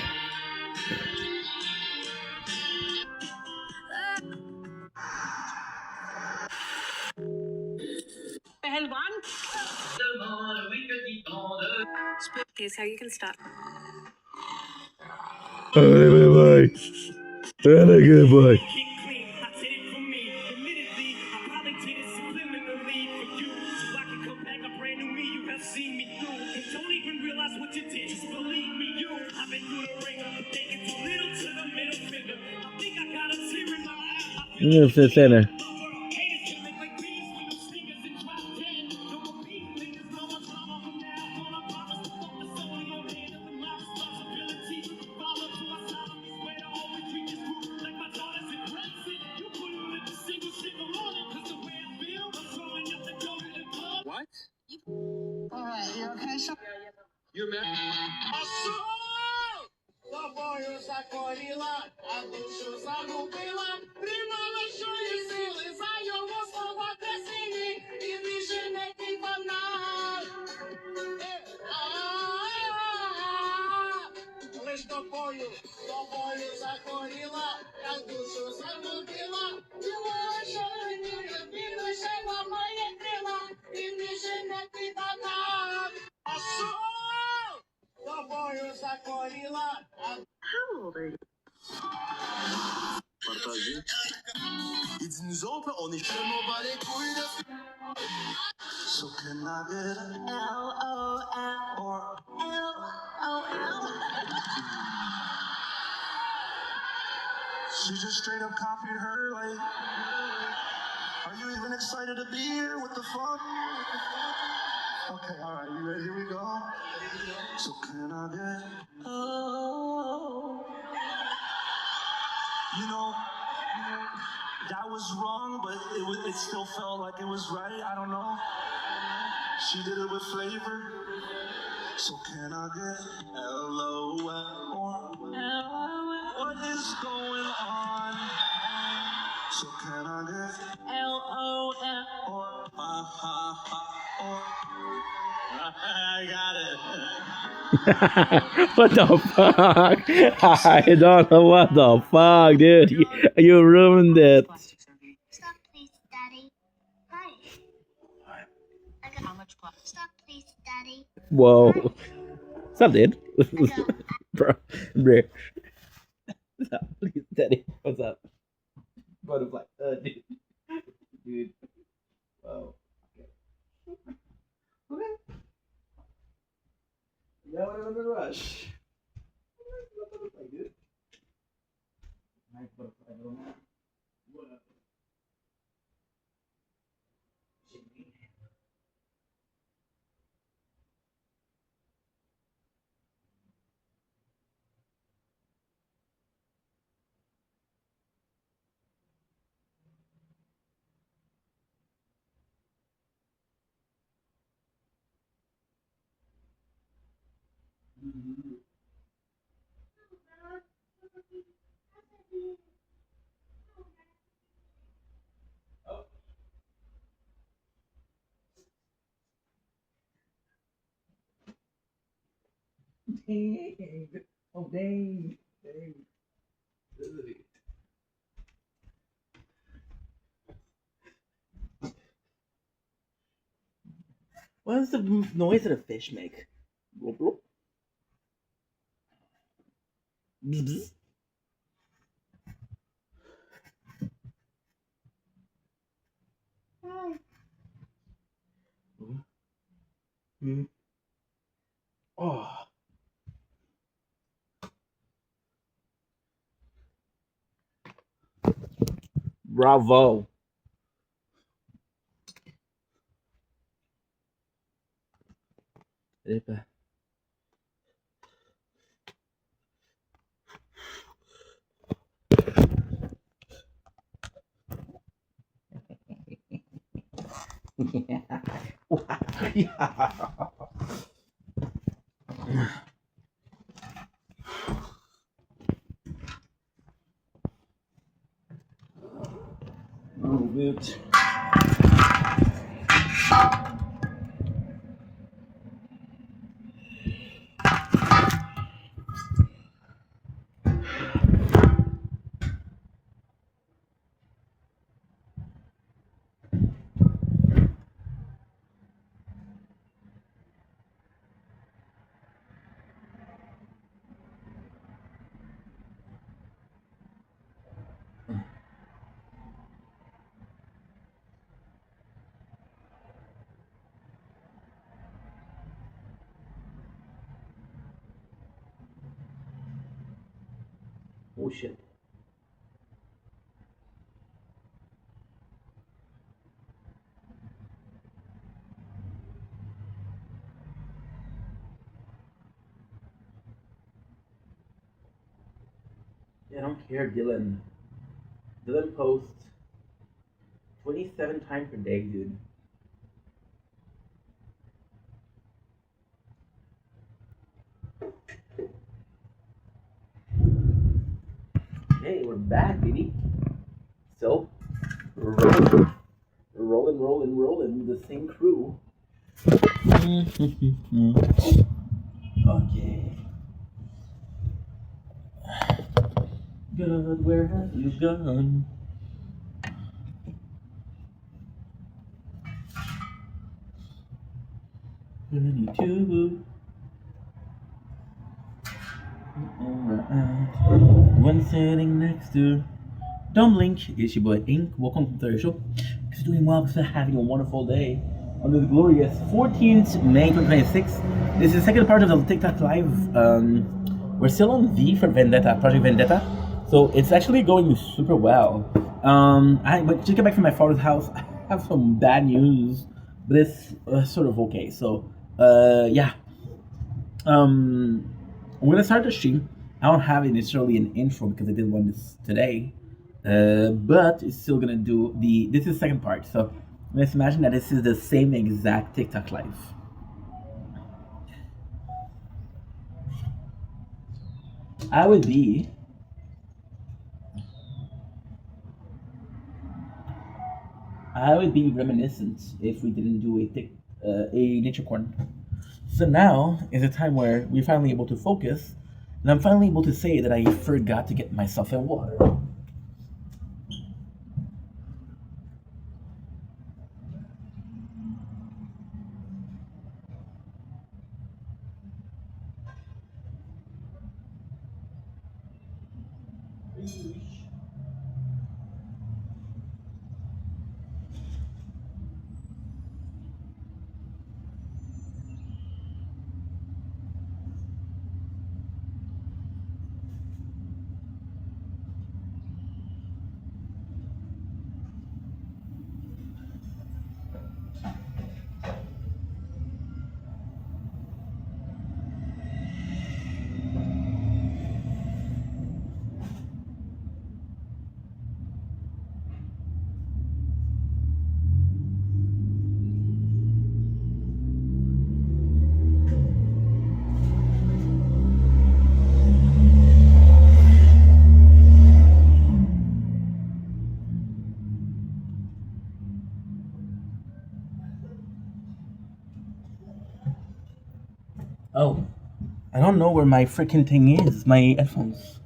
Okay, so you can stop. Bye. Really good boy. Move to the center. What? Alright, you okay, so you're mad? Тобою закорила, а душу загубила. Тримала, що є сили, за його слова красиві, і більше не підманав. Лиш тобою захворіла, а душу загубила. Тримала, що є лише ламає крила, і більше не підманав. Тобою закорила. How old are you? Partagez. Il dit nous autres, on est tellement bas les couilles de. So can I get a L-O-L or L-O-L? She just straight up copied her, like, are you even excited to be here? What the fuck? Okay, alright, you ready? Here we go. So can I get oh? You know, that was wrong, but it still felt like it was right. I don't know. She did it with flavor. So can I get LOL or what is going on? So can I get LOL or ha ha ha or I got it. What the fuck? I don't know what the fuck, dude. You ruined it. Stop, please, Daddy. Hi. How much class? Stop, please, Daddy. Whoa. What's up, dude? Bro. What's up? Please, Daddy. What's up? Butterfly. Dude. Dude. Whoa. Okay. Yeah, we're in a rush. Butterfly, dude. Nice butterfly, little man. What up? Dang. Oh, dang. Dang. What is the noise that a fish make? Bloop, bloop. Bzz, bzz. Mm. Oh. Bravo. Epa. Yeah. A little bit. Oh shit. Yeah, I don't care, Dylan. Dylan posts 27 times per day, dude. Hey, we're back, baby. So, rolling, rolling with the same crew. Okay. God, where have you gone? Ready one sitting next to Don't Blink. It's your boy Ink. Welcome to the show. Because you're doing well, because you're having a wonderful day on this glorious 14th May 2026. This is the second part of the TikTok live. We're still on V for Vendetta, Project Vendetta. So it's actually going super well. But just get back from my father's house. I have some bad news, but it's sort of okay. So, yeah. I'm gonna start the stream. I don't have necessarily an intro because I did one this today, but it's still gonna do the. This is the second part, so let's imagine that this is the same exact TikTok live. I would be. I would be reminiscent if we didn't do a nature corn. So now is a time where we're finally able to focus, and I'm finally able to say that I forgot to get myself a water. Oh, I don't know where my freaking thing is. My headphones.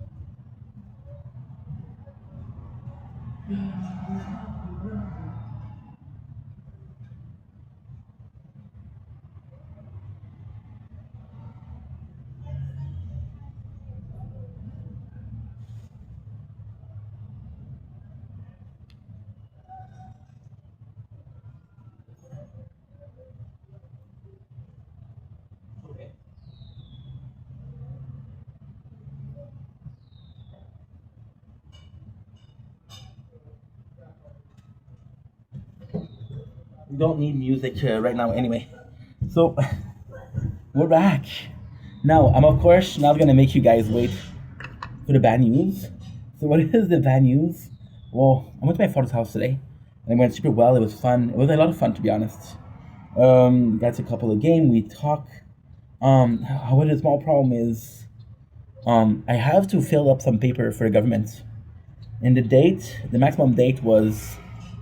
We don't need music right now anyway. So, we're back. Now, I'm of course not gonna make you guys wait for the bad news. So, what is the bad news? Well, I went to my father's house today, and it went super well. It was fun. It was a lot of fun, to be honest. Got a couple of games. We talk. However, the small problem is, I have to fill up some paper for the government, and the maximum date was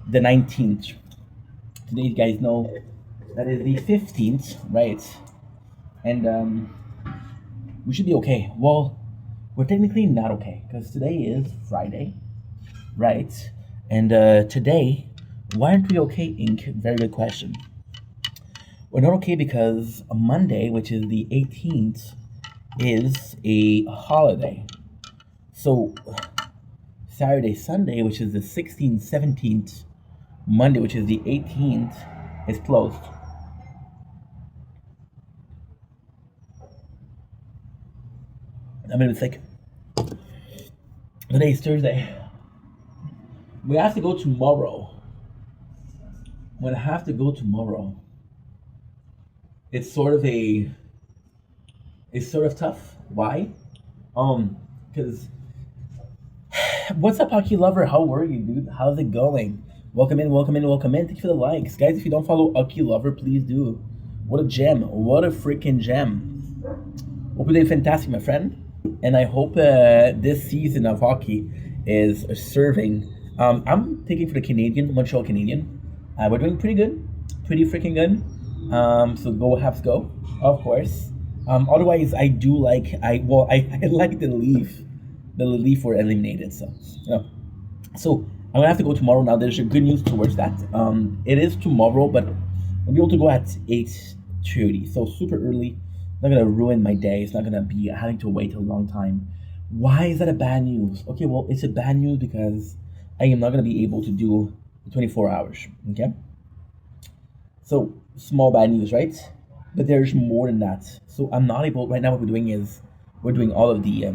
the 19th. Today, you guys know that is the 15th, right? And we should be okay. Well, we're technically not okay because today is Friday, right? And today, why aren't we okay, Ink? Very good question. We're not okay because Monday, which is the 18th, is a holiday. So Saturday, Sunday, which is the 16th, 17th, Monday, which is the 18th, is closed. I'm gonna be sick. Today is Thursday. We have to go tomorrow. When I have to go tomorrow, it's sort of tough. Why? Because what's up, hockey lover? How are you, dude? How's it going? Welcome in, welcome in, welcome in. Thank you for the likes, guys. If you don't follow Hockey Lover, please do. What a gem! What a freaking gem! Hope you're doing fantastic, my friend. And I hope this season of hockey is serving. I'm taking for the Montreal Canadian. We're doing pretty good, pretty freaking good. So go Habs go, of course. Otherwise, I do like I like the Leaf. The Leaf were eliminated, so you know. So I'm gonna have to go tomorrow. Now there's good news towards that. It is tomorrow, but I'll be able to go at 8:30, so super early. Not gonna ruin my day. It's not gonna be having to wait a long time. Why is that a bad news? Okay, well it's a bad news because I am not gonna be able to do 24 hours. Okay, so small bad news, right? But there's more than that. So I'm not able right now. What we're doing is we're doing all of the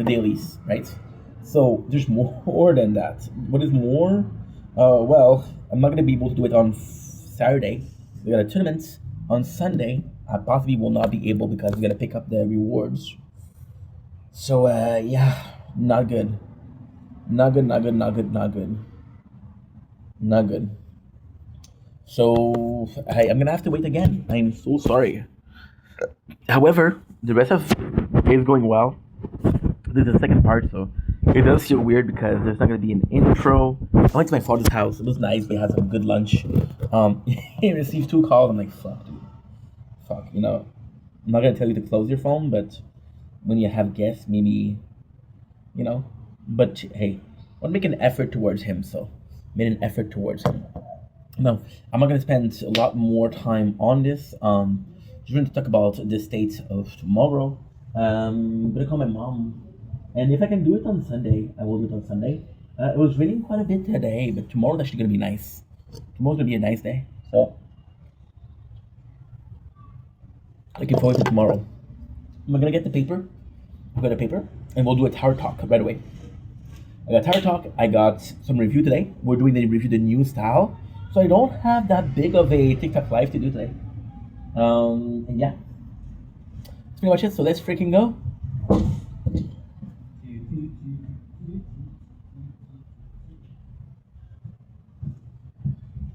dailies, right? So there's more than that. What is more? Well, I'm not gonna be able to do it on Saturday. We got a tournament on Sunday. I possibly will not be able because we gotta pick up the rewards. So yeah, not good. Not good. Not good. Not good. Not good. Not good. So I'm gonna have to wait again. I'm so sorry. However, the rest of it is going well. This is the second part, so it does feel weird because there's not gonna be an intro. I went to my father's house. It was nice. We had some good lunch. He received 2 calls. I'm like, fuck, dude. Fuck, you know. I'm not gonna tell you to close your phone, but when you have guests, maybe, you know. But hey, I want to make an effort towards him, so made an effort towards him. No, I'm not gonna spend a lot more time on this. Just going to talk about the state of tomorrow. I'm gonna call my mom, and if I can do it on Sunday, I will do it on Sunday. It was raining quite a bit today, but tomorrow's actually gonna be nice. Tomorrow's gonna be a nice day, so looking forward to tomorrow. I'm gonna get the paper. I've got a paper, and we'll do a tower talk right away. I got tower talk. I got some review today. We're doing the review, the new style. So I don't have that big of a TikTok live to do today. And yeah, that's pretty much it. So let's freaking go.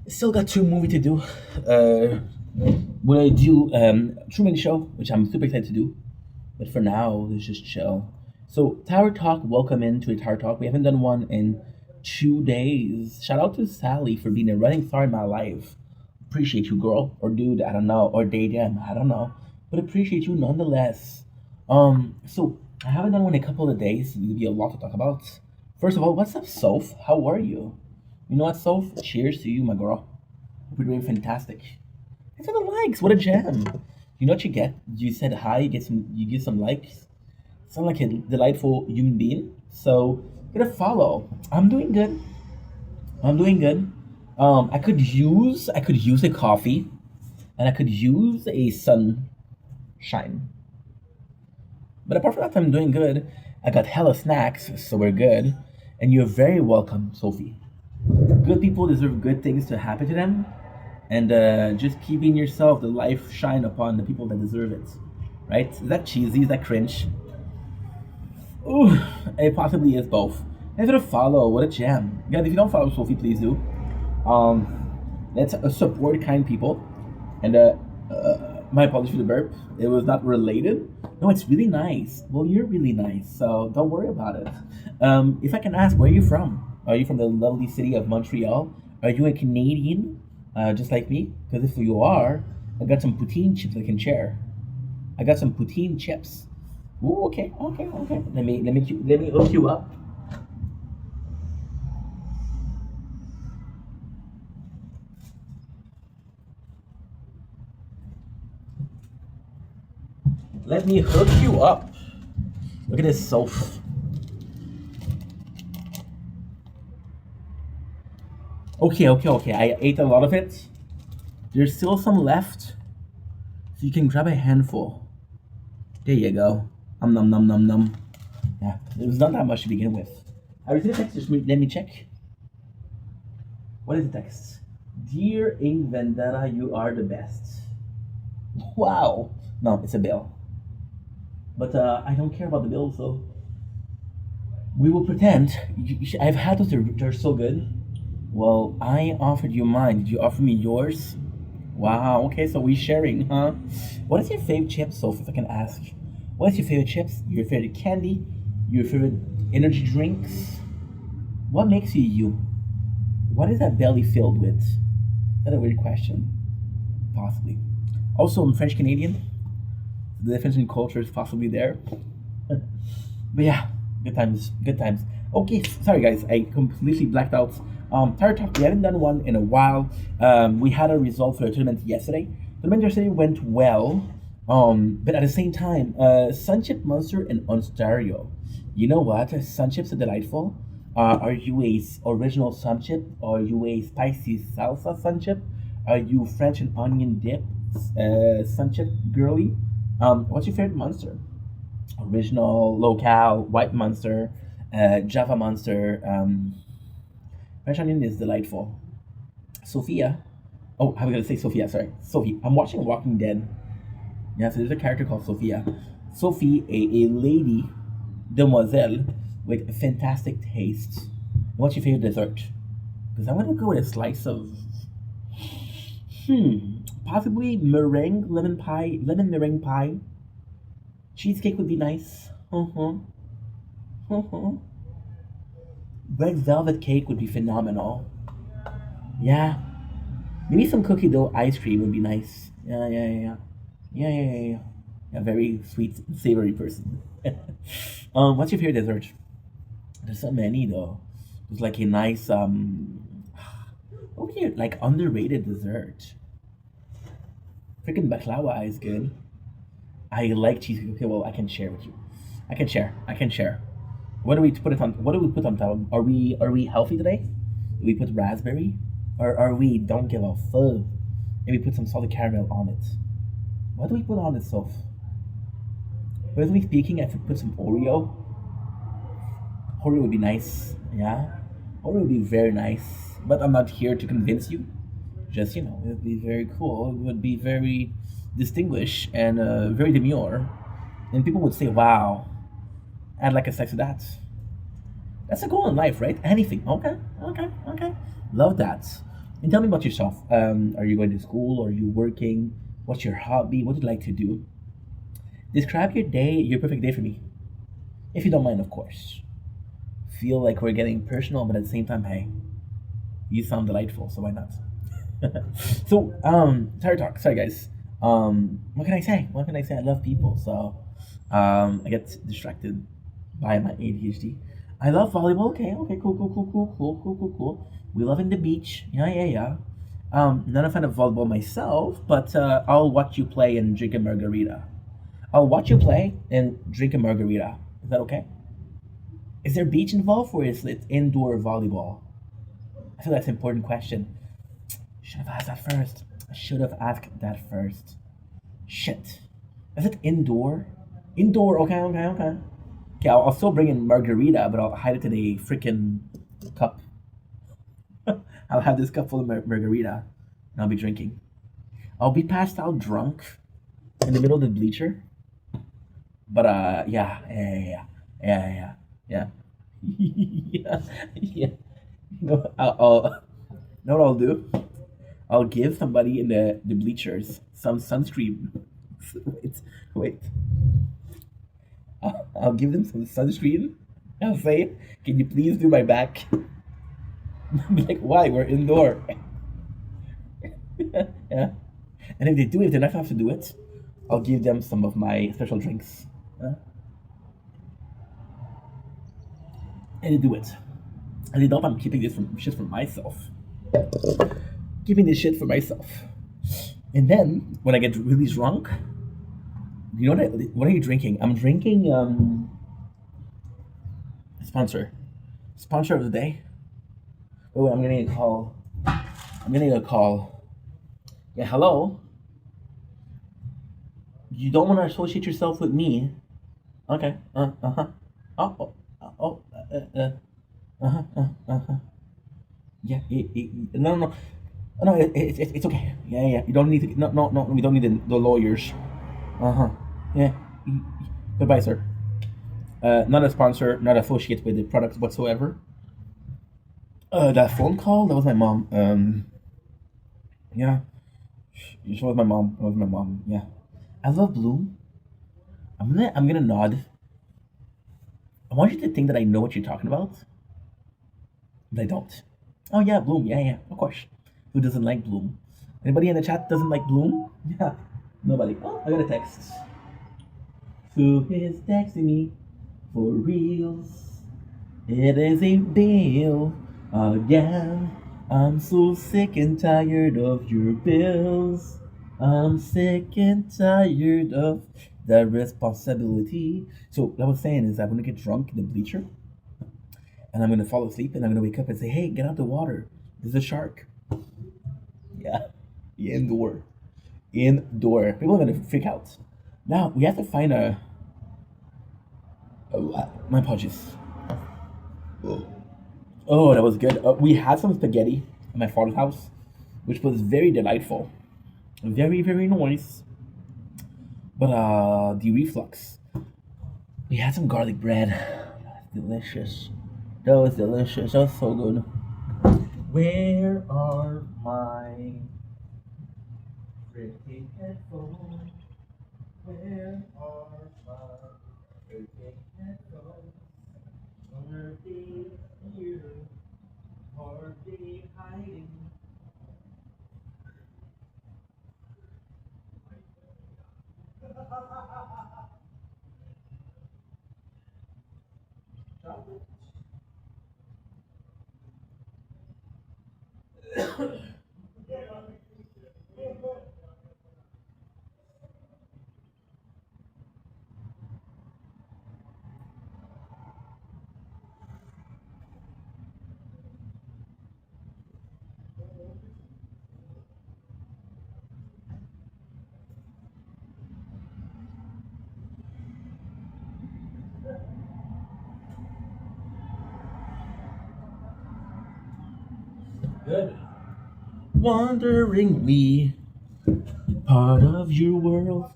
Still got 2 movies to do. When I do Truman Show, which I'm super excited to do. But for now, let's just chill. So Tower Talk, welcome into a Tower Talk. We haven't done one in 2 days. Shout out to Sally for being a running star in my life. Appreciate you, girl, or dude, I don't know, or them, I don't know, but appreciate you nonetheless. So I haven't done one in a couple of days. So there'll be a lot to talk about. First of all, what's up, Soph? How are you? You know what, Soph? Cheers to you, my girl. Hope you're doing fantastic. Thanks for the likes. What a gem. You know what you get? You said hi. You get some likes. Sound like a delightful human being. So get a follow. I'm doing good. I could use a coffee, and I could use a sunshine. But apart from that, I'm doing good. I got hella snacks, so we're good. And you're very welcome, Sophie. Good people deserve good things to happen to them, and just keeping yourself, the life shine upon the people that deserve it. Right? Is that cheesy? Is that cringe? Ooh, it possibly is both. Thanks for the follow. What a gem. Guys, if you don't follow Sophie, please do. Let's support kind people. And my apologies for the burp. It was not related. No, it's really nice. Well, you're really nice, so don't worry about it. If I can ask, where are you from? Are you from the lovely city of Montreal? Are you a Canadian, just like me? Because if you are, I got some poutine chips I can share. I got some poutine chips. Ooh, okay. Let me hook you up. Let me hook you up. Look at this Soph. Okay. I ate a lot of it. There's still some left. So you can grab a handful. There you go. Nom. Yeah, it was not that much to begin with. I received a text. Just let me check. What is the text? Dear Ink Vendetta, you are the best. Wow. No, it's a bill. But I don't care about the bill, so we will pretend. I've had those. They're so good. Well, I offered you mine. Did you offer me yours? Wow. Okay, so we're sharing, huh? What is your favorite chip, Sophie? If I can ask. What is your favorite chips? Your favorite candy? Your favorite energy drinks? What makes you you? What is that belly filled with? Is that a weird question? Possibly. Also, I'm French Canadian. The difference in culture is possibly there. But yeah, good times, good times. Okay, sorry guys, I completely blacked out. Tire Talk, we haven't done one in a while. We had a result for the tournament yesterday. The tournament yesterday went well, but at the same time, Sunchip Monster in Ontario. You know what? Sunchips are delightful. Are you a original Sunchip? Are you a spicy salsa Sunchip? Are you French and onion dip Sunchip girly? What's your favorite monster? Original, locale, white monster, Java monster. French onion is delightful. Sophia. Oh, I was gonna say Sophia. Sorry, Sophie. I'm watching Walking Dead. Yeah, so there's a character called Sophia. Sophie, a lady, demoiselle with fantastic taste. What's your favorite dessert? Because I'm gonna go with a slice of, possibly meringue, lemon pie, lemon meringue pie. Cheesecake would be nice. Red velvet cake would be phenomenal. Yeah. Maybe some cookie dough ice cream would be nice. Yeah. A very sweet, savory person. What's your favorite dessert? There's so many though. There's like a nice over here, like underrated dessert. Freaking baklava is good. I like cheesecake. Okay, well I can share with you. I can share. What do we put it on? What do we put on top? Are we healthy today? Do we put raspberry, or are we don't give a fuck? Maybe put some salted caramel on it. What do we put on it, Soph? Personally speaking, I could put some Oreo. Oreo would be nice. Yeah, Oreo would be very nice. But I'm not here to convince you. Just it would be very cool. It would be very distinguished and very demure, and people would say, "Wow, I'd like a slice of that." That's a goal in life, right? Anything. Okay. Love that. And tell me about yourself. Are you going to school? Are you working? What's your hobby? What do you like to do? Describe your day, your perfect day for me. If you don't mind, of course. Feel like we're getting personal, but at the same time, hey, you sound delightful, so why not? So, sorry talk. Sorry, guys. What can I say? What can I say? I love people, so I get distracted by my ADHD. I love volleyball. Okay, cool. We love in the beach. Yeah. Not a fan of volleyball myself, but I'll watch you play and drink a margarita. I'll watch you play and drink a margarita. Is that okay? Is there beach involved or is it indoor volleyball? I feel that's an important question. Should have asked that first. I should have asked that first. Shit. Is it indoor? Indoor, okay. Okay, I'll still bring in margarita, but I'll hide it in a freaking cup. I'll have this cup full of margarita, and I'll be drinking. I'll be passed out drunk in the middle of the bleacher. But yeah. Yeah. No, know what I'll do? I'll give somebody in the bleachers some sunscreen. Wait. I'll give them some sunscreen. I'll say, can you please do my back? Be like, why? We're indoor. Yeah. And if they do, if they're not have to do it, I'll give them some of my special drinks. And they do it. And they know I'm keeping this shit for myself. Keeping this shit for myself. And then, when I get really drunk, you know what are you drinking? I'm drinking, sponsor of the day. Wait, I'm getting a call. Yeah, hello? You don't want to associate yourself with me. Okay, uh-huh. Oh, Yeah. No, no, no. It's okay. Yeah, yeah. You don't need to. No, no, no. We don't need the lawyers. Yeah. Goodbye, sir. Not a sponsor, not associated with the product whatsoever. That phone call, that was my mom. Yeah, she was my mom. That was my mom. Yeah, I love Bloom. I'm gonna nod. I want you to think that I know what you're talking about, but I don't. Oh yeah, Bloom. Yeah, yeah, of course. Who doesn't like Bloom? Anybody in the chat doesn't like Bloom? Yeah, nobody. Oh, I got a text. Who is texting me for reals? It is a deal again. I'm so sick and tired of your bills. I'm sick and tired of the responsibility. So what I was saying is I'm gonna get drunk in the bleacher and I'm gonna fall asleep and I'm gonna wake up and say, hey, get out the water. There's a shark. Yeah. Indoor. Indoor. People are gonna freak out. Now we have to find a my apologies. Oh, that was good. We had some spaghetti at my father's house, which was very delightful. Very, very nice. But the reflux. We had some garlic bread. Delicious. That was delicious. That was so good. Where are my freaking headphones? Where are my freaking headphones? Are they here? Are they hiding? Good. Wandering me, part of your world.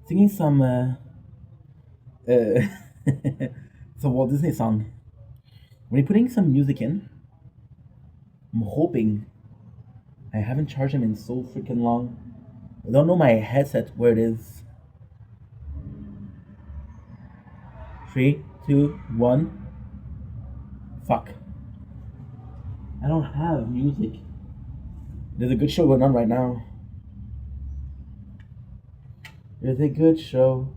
Singing some some Walt Disney song. When you're putting some music in, I'm hoping I haven't charged them in so freaking long. I don't know my headset where it is. 3, 2, 1. Fuck. I don't have music. There's a good show going on right now. There's a good show.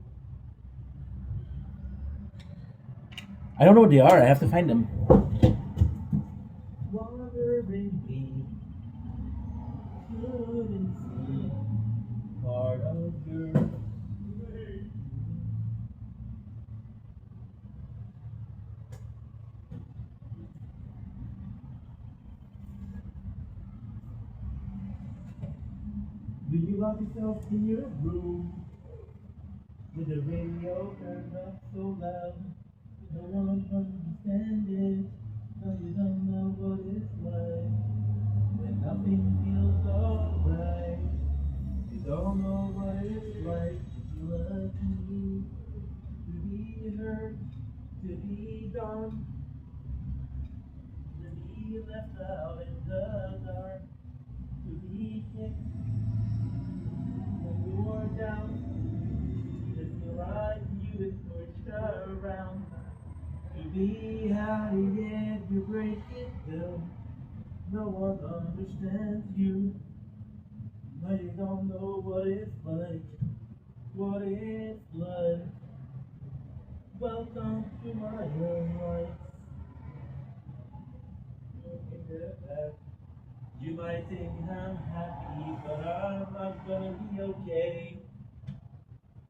I don't know what they are. I have to find them. Wandering me, couldn't see part of your. Do you lock yourself in your room with the radio turned up so loud? No one understands it. No, you don't know what it's like when nothing feels alright. You don't know what it's like to feel like you, to be hurt, to be gone, to be left out in the dark, to be kicked when you're down, to feel like you've been pushed around, to be out of it, you break it down. No one understands you. No, you don't know what it's like. What it's like. Welcome to my young life. Looking at that. You might think I'm happy, but I'm not gonna be okay.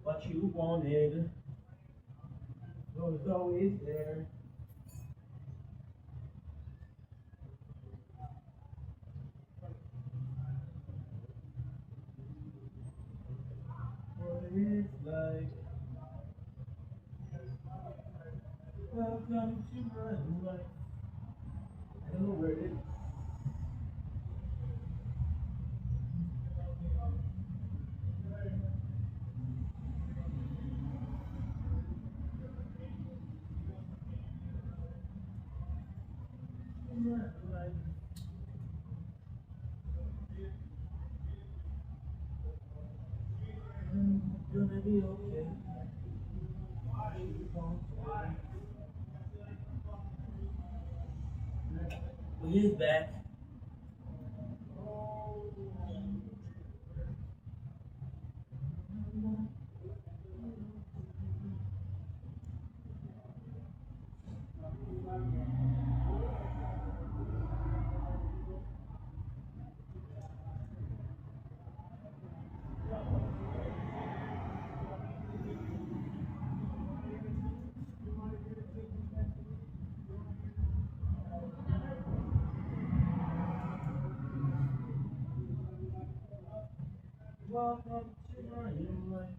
What you wanted was always there. What it's like. Welcome to my life. don't know where it is. Gonna be okay. He's back. Welcome to my new life.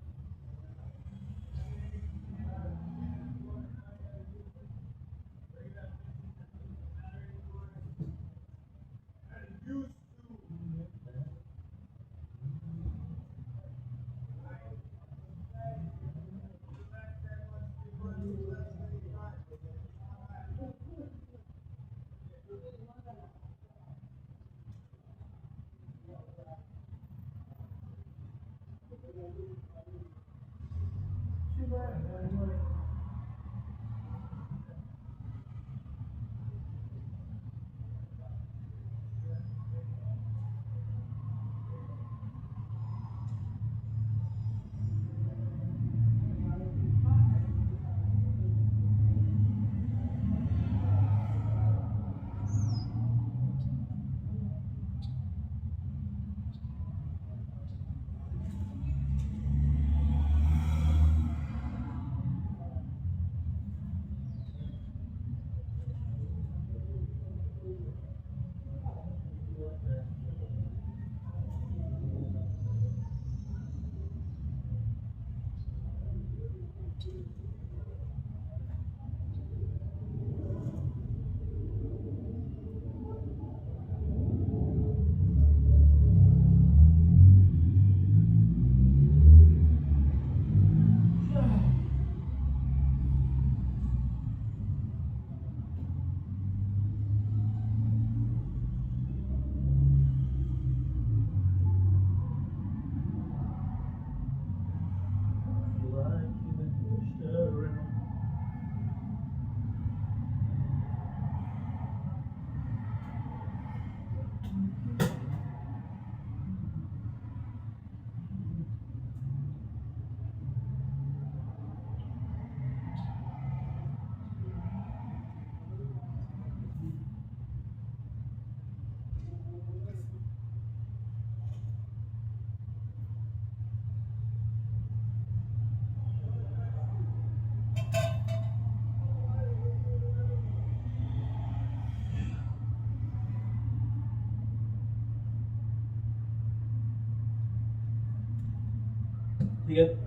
You good?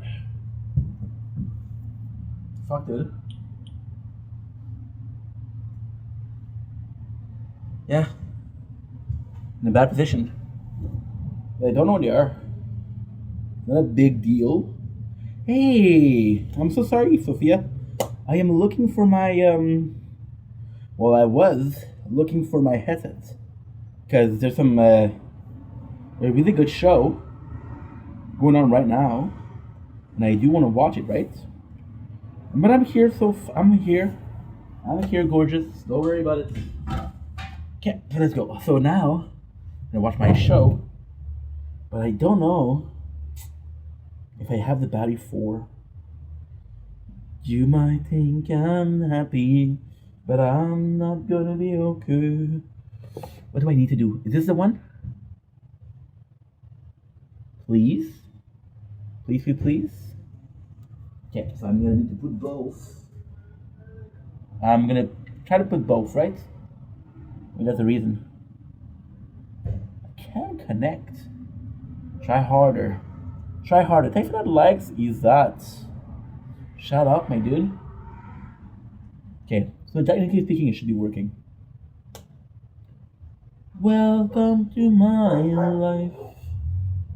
Fuck, dude. Yeah. In a bad position. I don't know what they are. Not a big deal. Hey, I'm so sorry, Sophia. I am looking for my well, I was looking for my headset because there's some a really good show going on right now, and I do want to watch it, right? But I'm here, I'm here. I'm here, gorgeous. Don't worry about it. Okay, let's go. So now I'm gonna watch my show, but I don't know if I have the battery for. You might think I'm happy, but I'm not gonna be okay. What do I need to do? Is this the one? Please? Please, please, please? Okay, so I'm gonna need to put both. I'm gonna try to put both, right? Maybe that's the reason. I can't connect. Try harder. Try harder. Thanks for that likes, is that? Shut up, my dude. Okay, so technically speaking, it should be working. Welcome to my life.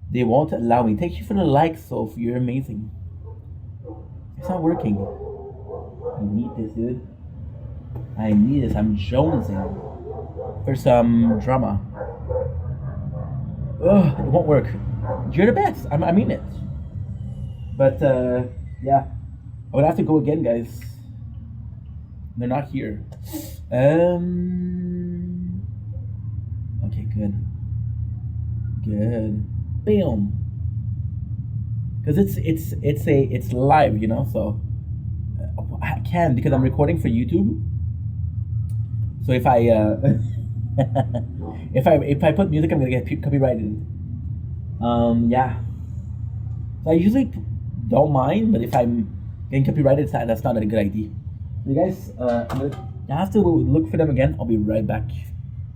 They won't allow me. Thank you for the like, Sophie. You're amazing. It's not working. I need this, dude. I need this. I'm jonesing for some drama. Ugh, it won't work. You're the best. I mean it. But yeah, I would have to go again, guys. They're not here. Okay, good. Good. Bam. Because it's live, you know. So I can because I'm recording for YouTube. So if I if I put music, I'm gonna get copyrighted. Yeah. So I usually don't mind, but if I'm getting copyrighted, that's not a good idea. You guys, I have to look for them again. I'll be right back.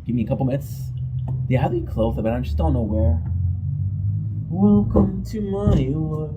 Give me a couple minutes. They have to be close, but I just don't know where. Welcome to my life.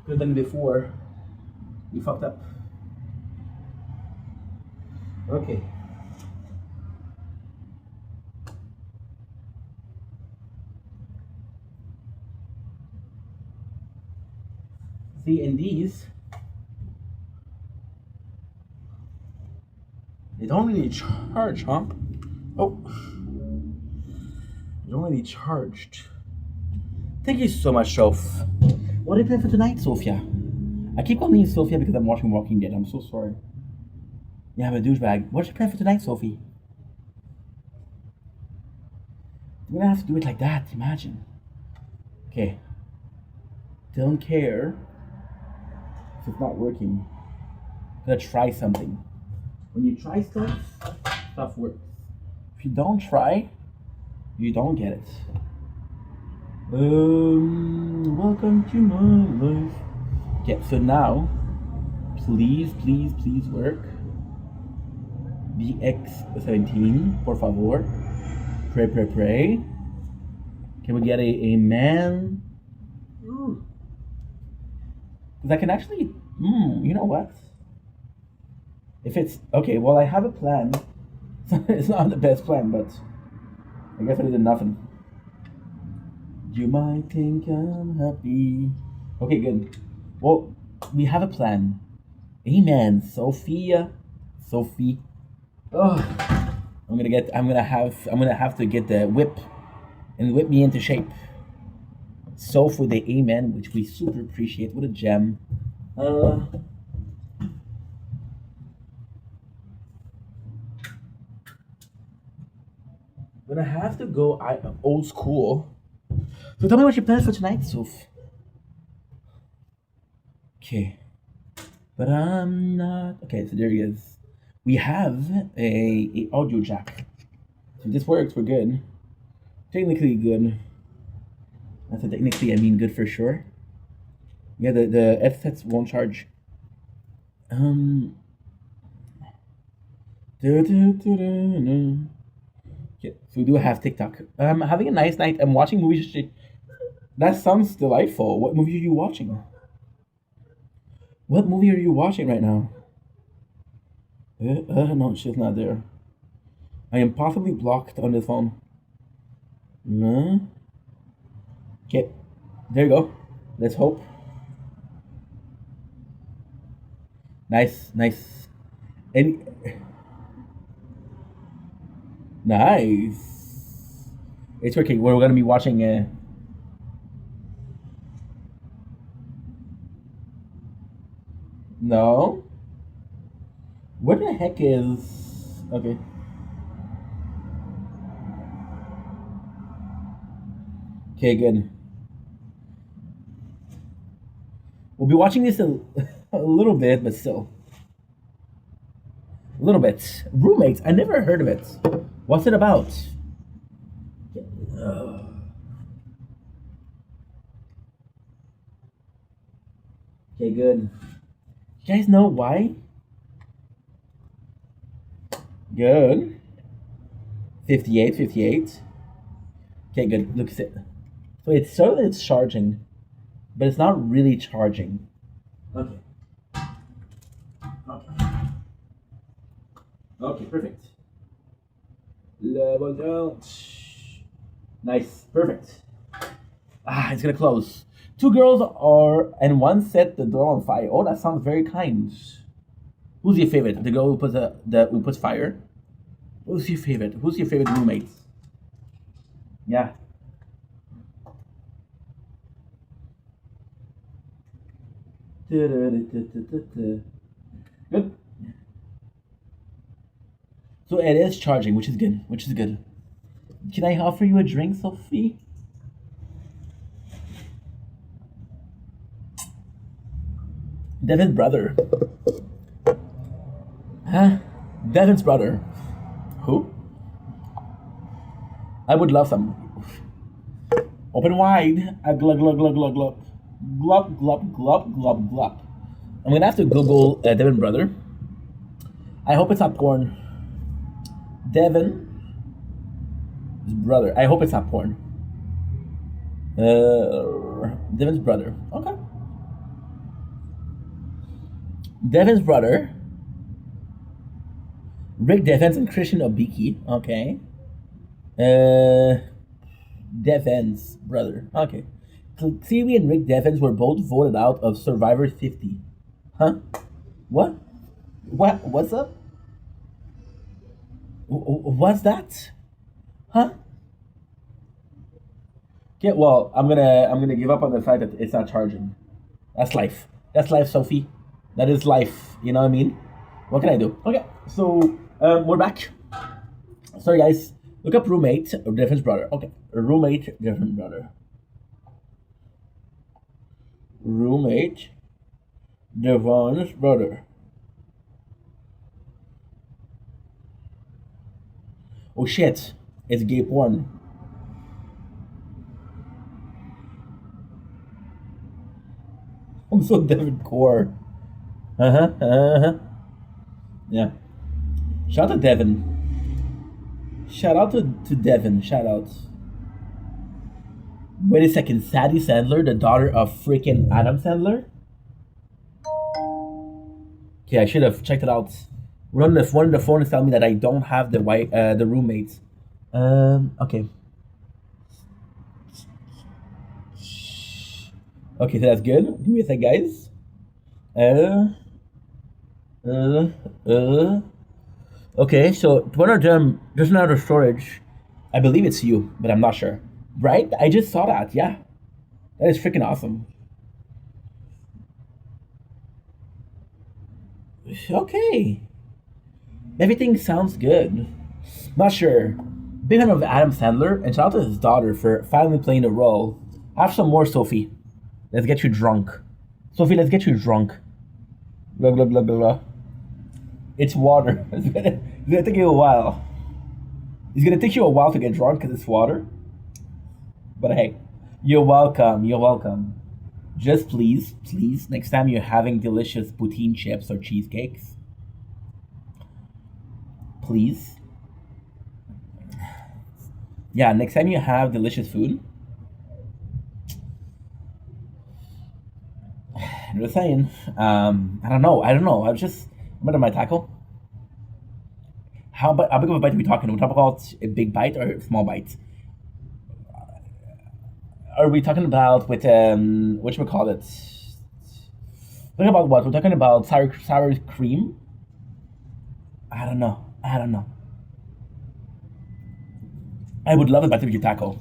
Good than before. You fucked up. Okay. See, in these, they don't really charge, huh? Oh. They don't really charged. Thank you so much, Soph. What are you playing for tonight, Sophia? I keep calling you Sophia because I'm watching Walking Dead. I'm so sorry. Yeah, I'm a douchebag. What's your plan for tonight, Sophie? You're gonna have to do it like that, imagine. Okay. Don't care if it's not working. Gonna try something. When you try stuff works. If you don't try, you don't get it. Welcome to my life. Okay, so now, please work. BX17, por favor. Pray. Can we get a man? Because I can actually, you know what? If it's, okay, well, I have a plan. It's not the best plan, but I guess I did nothing. You might think I'm happy. Okay, good. Well, we have a plan. Amen, Sophie. Oh, I'm gonna have to get the whip and whip me into shape. So for the amen, which we super appreciate. What a gem. gonna have to go old school. So tell me what your plans for tonight, Soph. Okay. But I'm not. Okay, so there he is. We have a audio jack. So this works. We're good. Technically good. I said technically, I mean good for sure. Yeah, the headsets won't charge. Um. Yeah, so we do have TikTok. Having a nice night. I'm watching movies. That sounds delightful. What movie are you watching? What movie are you watching right now? No, she's not there. I am possibly blocked on the phone. No. Okay, there you go. Let's hope. Nice, nice. And nice. It's working. We're gonna be watching. No. What the heck is? Okay. Okay, good. We'll be watching this a little bit, but still. A little bit. Roommates. I never heard of it. What's it about? Okay, good. You guys know why? Good. 58, 58. Okay, good. Look at it. So it's so that it's charging, but it's not really charging. Okay. Okay. Okay, perfect. Level down. Nice. Perfect. Ah, it's gonna close. Two girls are and one set the door on fire. Oh, that sounds very kind. Who's your favorite? The girl who puts who puts fire? Who's your favorite? Who's your favorite roommate? Yeah. Good. So it is charging, which is good. Which is good. Can I offer you a drink, Sophie? Devin's brother. Huh? Devin's brother. Who? I would love some. Open wide. Glug glug glug glug glug. Glub glub glub glub glub. I'm gonna have to Google Devin brother. I hope it's not porn. Devin's brother. I hope it's not porn. Devin's brother. Okay. Devin's brother. Rick Devens and Christian Obiki. Okay. Devens brother. Okay. Cleary and Rick Devens were both voted out of Survivor 50. Huh? What? What? What's up? What's that? Huh? Okay, well, I'm gonna give up on the fact that it's not charging. That's life. That's life, Sophie. That is life. You know what I mean? What can I do? Okay, so we're back. Sorry, guys. Look up roommate or Devon's brother. Okay, roommate Devon's brother. Roommate Devon's brother. Oh shit! It's gay porn. I'm so Devin Core. Yeah. Shout out to Devin. Shout out to Devin. Shout out. Wait a second. Sadie Sandler, the daughter of freaking Adam Sandler? Okay, I should have checked it out. One of the phone is telling me that I don't have the roommates. Okay. Okay, so that's good. Give me a sec, guys. Okay, so one of them, there's another storage. I believe it's you, but I'm not sure. Right? I just saw that, yeah. That is freaking awesome. Okay. Everything sounds good. Not sure. Big fan of Adam Sandler, and shout out to his daughter for finally playing a role. Have some more, Sophie. Let's get you drunk. Sophie, let's get you drunk. Blah, blah, blah, blah, blah. It's water. It's gonna take you a while. It's gonna take you a while to get drunk because it's water. But hey, you're welcome. You're welcome. Just please, please, next time you're having delicious poutine chips or cheesecakes, please. Yeah, next time you have delicious food, I'm just saying. I don't know. I was just remember my taco. How big of a bite are we talking? Are we talking about a big bite or a small bite? Are we talking about with whatchamacallit? Talking about what? We're talking about sour cream? I don't know. I would love a barbecue taco.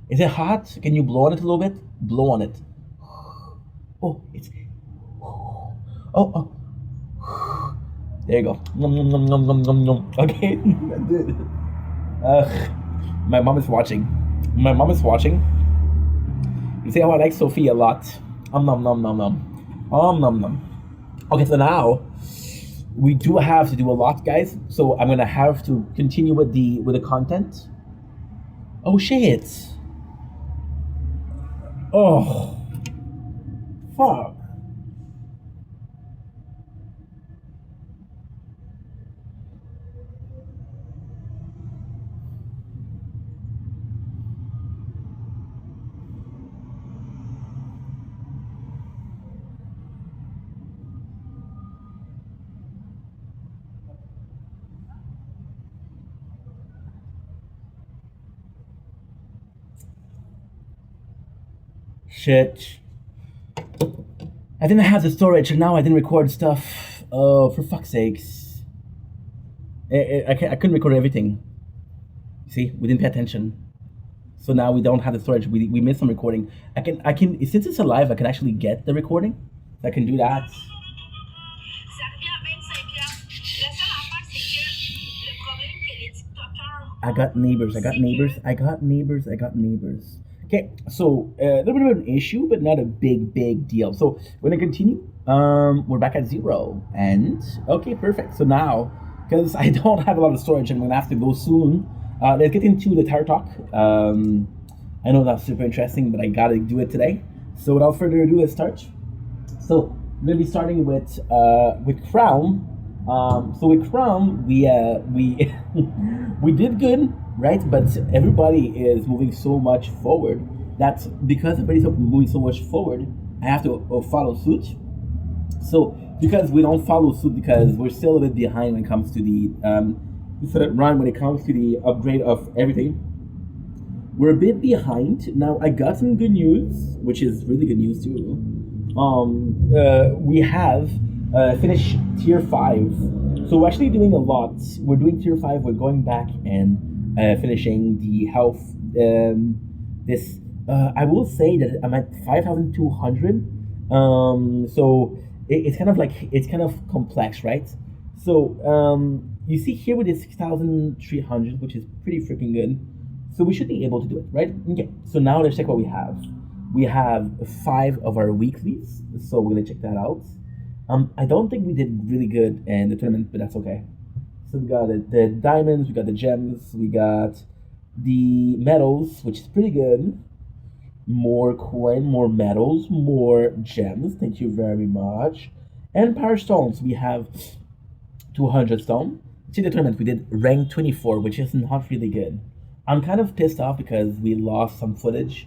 Is it hot? Can you blow on it a little bit? Blow on it. Oh, it's. Oh. There you go. Nom, nom, nom, nom, nom, nom, nom. Okay, I did. My mom is watching. You see how I like Sophie a lot. Nom nom nom nom nom. Okay, so now we do have to do a lot, guys. So I'm gonna have to continue with the content. Oh shit. Oh. Fuck. Shit. I didn't have the storage and now I didn't record stuff. Oh, for fuck's sakes. I couldn't record everything. See, we didn't pay attention. So now we don't have the storage. We missed some recording. I can since it's alive, I can actually get the recording. I can do that. I got neighbors. Okay, so a little bit of an issue, but not a big deal. So we're gonna continue. We're back at 0, and okay, perfect. So now, because I don't have a lot of storage, and I'm gonna have to go soon. Let's get into the tire talk. I know that's super interesting, but I gotta do it today. So without further ado, let's start. So we're gonna be starting with Crown. So with Crown, we we did good, right? But everybody is moving so much forward. That's because everybody's moving so much forward. I have to follow suit. So because we don't follow suit, because we're still a bit behind when it comes to the run, when it comes to the upgrade of everything. We're a bit behind. Now I got some good news, which is really good news too. We have finished tier 5. So we're actually doing a lot. We're doing tier 5. We're going back and finishing the health. I will say that I'm at 5,200. So it's kind of like, it's kind of complex, right? So you see here with this 6,300, which is pretty freaking good. So we should be able to do it, right? Okay, so now let's check what we have. We have 5 of our weeklies, so we're gonna check that out. I don't think we did really good in the tournament, but that's okay. So we got the diamonds, we got the gems, we got the medals, which is pretty good. More coin, more medals, more gems. Thank you very much. And power stones, we have 200 stone. See the tournament, we did rank 24, which is not really good. I'm kind of pissed off because we lost some footage.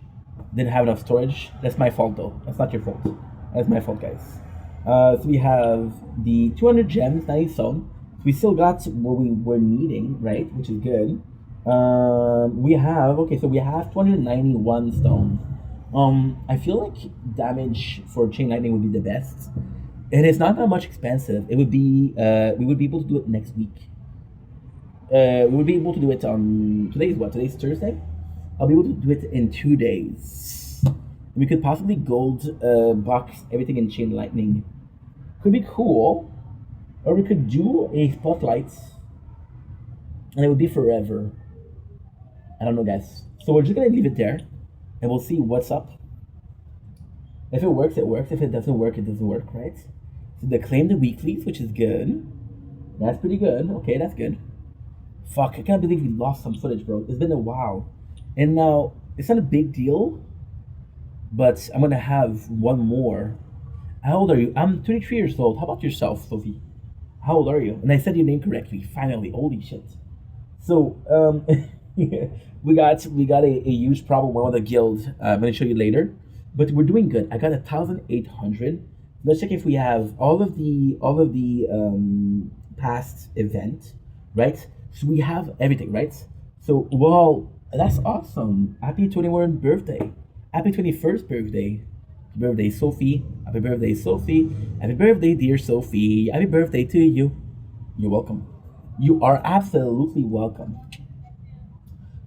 Didn't have enough storage. That's my fault though. That's not your fault. That's my fault, guys. So we have the 200 gems, 90 stone. We still got what we were needing, right? Which is good. We have 291 stone. I feel like damage for chain lightning would be the best. And it's not that much expensive. It would be we would be able to do it next week. We would be able to do it on today's Thursday. I'll be able to do it in 2 days. We could possibly gold box everything in chain lightning. Could be cool. Or we could do a spotlight. and it would be forever. I don't know, guys. So we're just gonna leave it there, and we'll see what's up. If it works, it works. If it doesn't work, it doesn't work, right? So they claim the weeklies, which is good. That's pretty good. Okay, that's good. Fuck, I can't believe we lost some footage, bro. It's been a while. And now, it's not a big deal, but I'm gonna have one more. How old are you? I'm 23 years old. How about yourself, Sophie? How old are you? And I said your name correctly, finally. Holy shit. So, we got a huge problem with the guild. I'm gonna show you later, but we're doing good. I got 1,800. Let's check if we have all of the past event, right? So we have everything, right? So well, that's awesome. Happy 21st birthday. Happy 21st birthday. Happy birthday, Sophie. Happy birthday, Sophie. Happy birthday, dear Sophie. Happy birthday to you. You're welcome. You are absolutely welcome.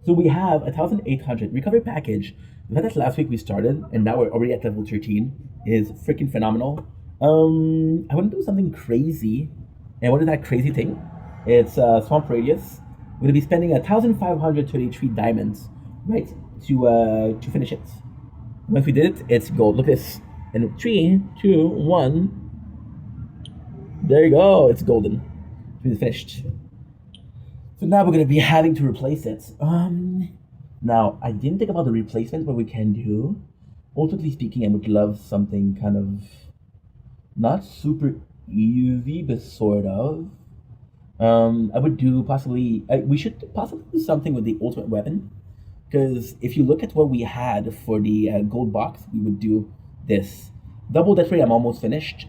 So we have 1,800 recovery package. The fact that last week we started and now we're already at level 13 is freaking phenomenal. I want to do something crazy. And what is that crazy thing? It's Swamp Radius. We're gonna be spending 1,523 diamonds, right, to finish it. Once we did it, it's gold. Look at this. And 3, 2, 1. There you go. It's golden. It's finished. So now we're gonna be having to replace it. Now I didn't think about the replacement, but we can do. Ultimately speaking, I would love something kind of not super easy, but sort of. I would do possibly. We should possibly do something with the ultimate weapon, because if you look at what we had for the gold box, we would do this. Double death rate. I'm almost finished.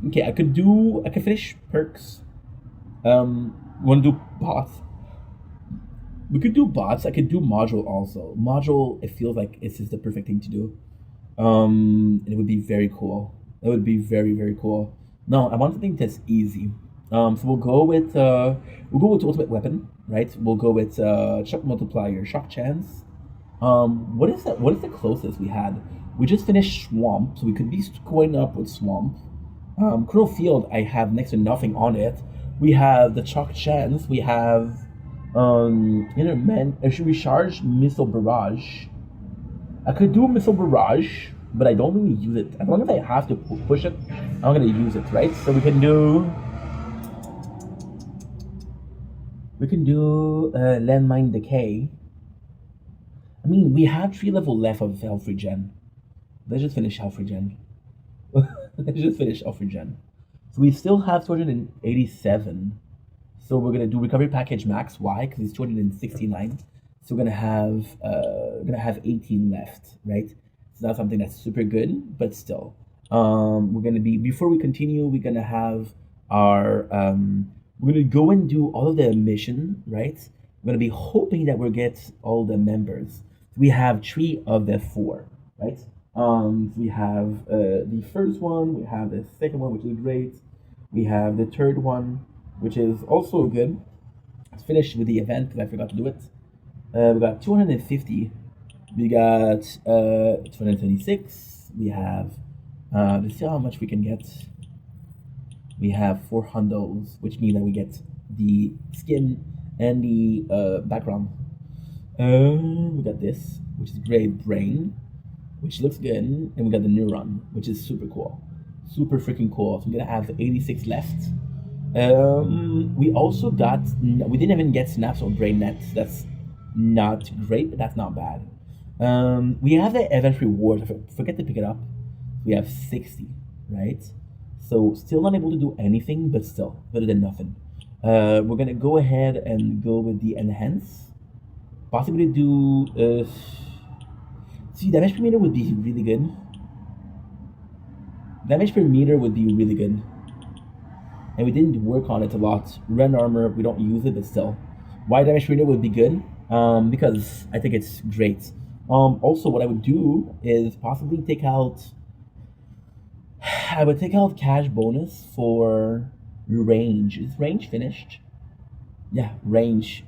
Okay, I could finish perks. Want to do bots? We could do bots. I could do module also. Module, it feels like it's just the perfect thing to do. And it would be very cool. It would be very, very cool. No, I want something that's easy. So we'll go with ultimate weapon, right? We'll go with shock multiplier, shock chance. What is that? What is the closest we had? We just finished swamp, so we could be going up with swamp. Cruel Field, I have next to nothing on it. We have the Chalk Chance. We have should we charge Missile Barrage? I could do Missile Barrage, but I don't really use it. As long as I have to push it, I'm gonna use it, right? So we can do Landmine Decay. I mean, we have 3 level left of Health Regen. Let's just finish Health Regen. Let's just finish Health Regen. So we still have 287. So we're gonna do recovery package max. Why? Because it's 269. So we're gonna have 18 left, right? It's not something that's super good, but still. We're gonna be before we continue. We're gonna have our we're gonna go and do all of the mission, right? We're gonna be hoping that we'll get all the members. We have 3 of the 4, right? We have the first one, we have the second one, which is great. We have the third one, which is also good. Let's finish with the event because I forgot to do it. We got 250. We got 226. We have let's see how much we can get. We have 4 hundos, which means that we get the skin and the background. We got this, which is great brain, which looks good, and we got the neuron, which is super cool, super freaking cool. So we're gonna have 86 left. We also got, we didn't even get snaps on brain net. That's not great, but that's not bad. We have the event reward. I forget to pick it up. We have 60, right? So still not able to do anything, but still better than nothing. We're gonna go ahead and go with the enhance. Possibly do see, damage per meter would be really good. Damage per meter would be really good. And we didn't work on it a lot. Ren armor, we don't use it, but still. Why damage per meter would be good? Because I think it's great. Also, what I would do is possibly take out. I would take out cash bonus for range. Is range finished? Yeah, range.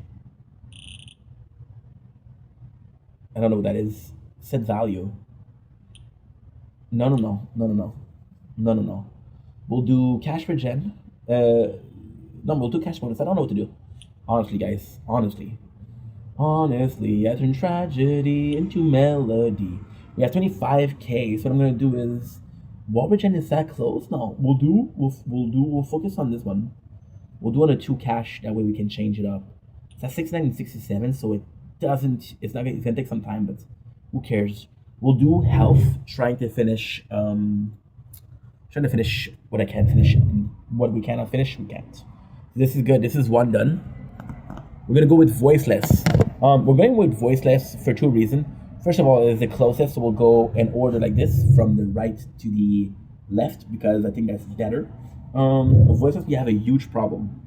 I don't know what that is. Set value. No. We'll do cash per gen. No, we'll do cash bonus. I don't know what to do. Honestly, guys. Honestly. Honestly, I turn tragedy into melody. We have 25k. So what I'm gonna do is, Warwick is that close? No, we'll focus on this one. We'll do on a 2 cash. That way we can change it up. It's at 6967, so it doesn't. It's not. It's gonna take some time, but who cares? We'll do health. Trying to finish. Trying to finish what I can finish. What we cannot finish, we can't. This is good. This is one done. We're gonna go with voiceless. We're going with voiceless for 2 reasons. First of all, it's the closest, so we'll go in order like this from the right to the left because I think that's better. Voiceless, we have a huge problem.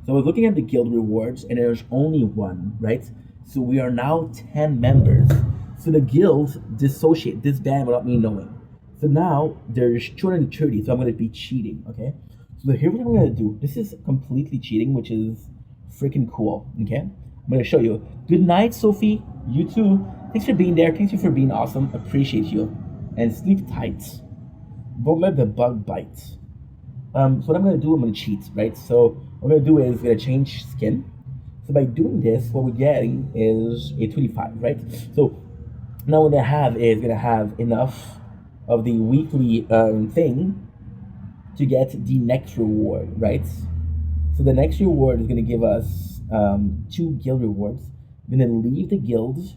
So we're looking at the guild rewards, and there's only one, right? So we are now 10 members. So the guild disband without me knowing. So now there's 230, so I'm gonna be cheating, okay? So here's what I'm gonna do. This is completely cheating, which is freaking cool, okay? I'm gonna show you. Good night, Sophie. You too. Thanks for being there. Thanks for being awesome. Appreciate you. And sleep tight. Don't let the bug bite. So what I'm gonna do, I'm gonna cheat, right? So what I'm gonna do is I'm gonna change skin. So by doing this, what we're getting is a 25, right? So now what I have is gonna have enough of the weekly thing to get the next reward, right? So the next reward is gonna give us 2 guild rewards. I'm gonna leave the guild,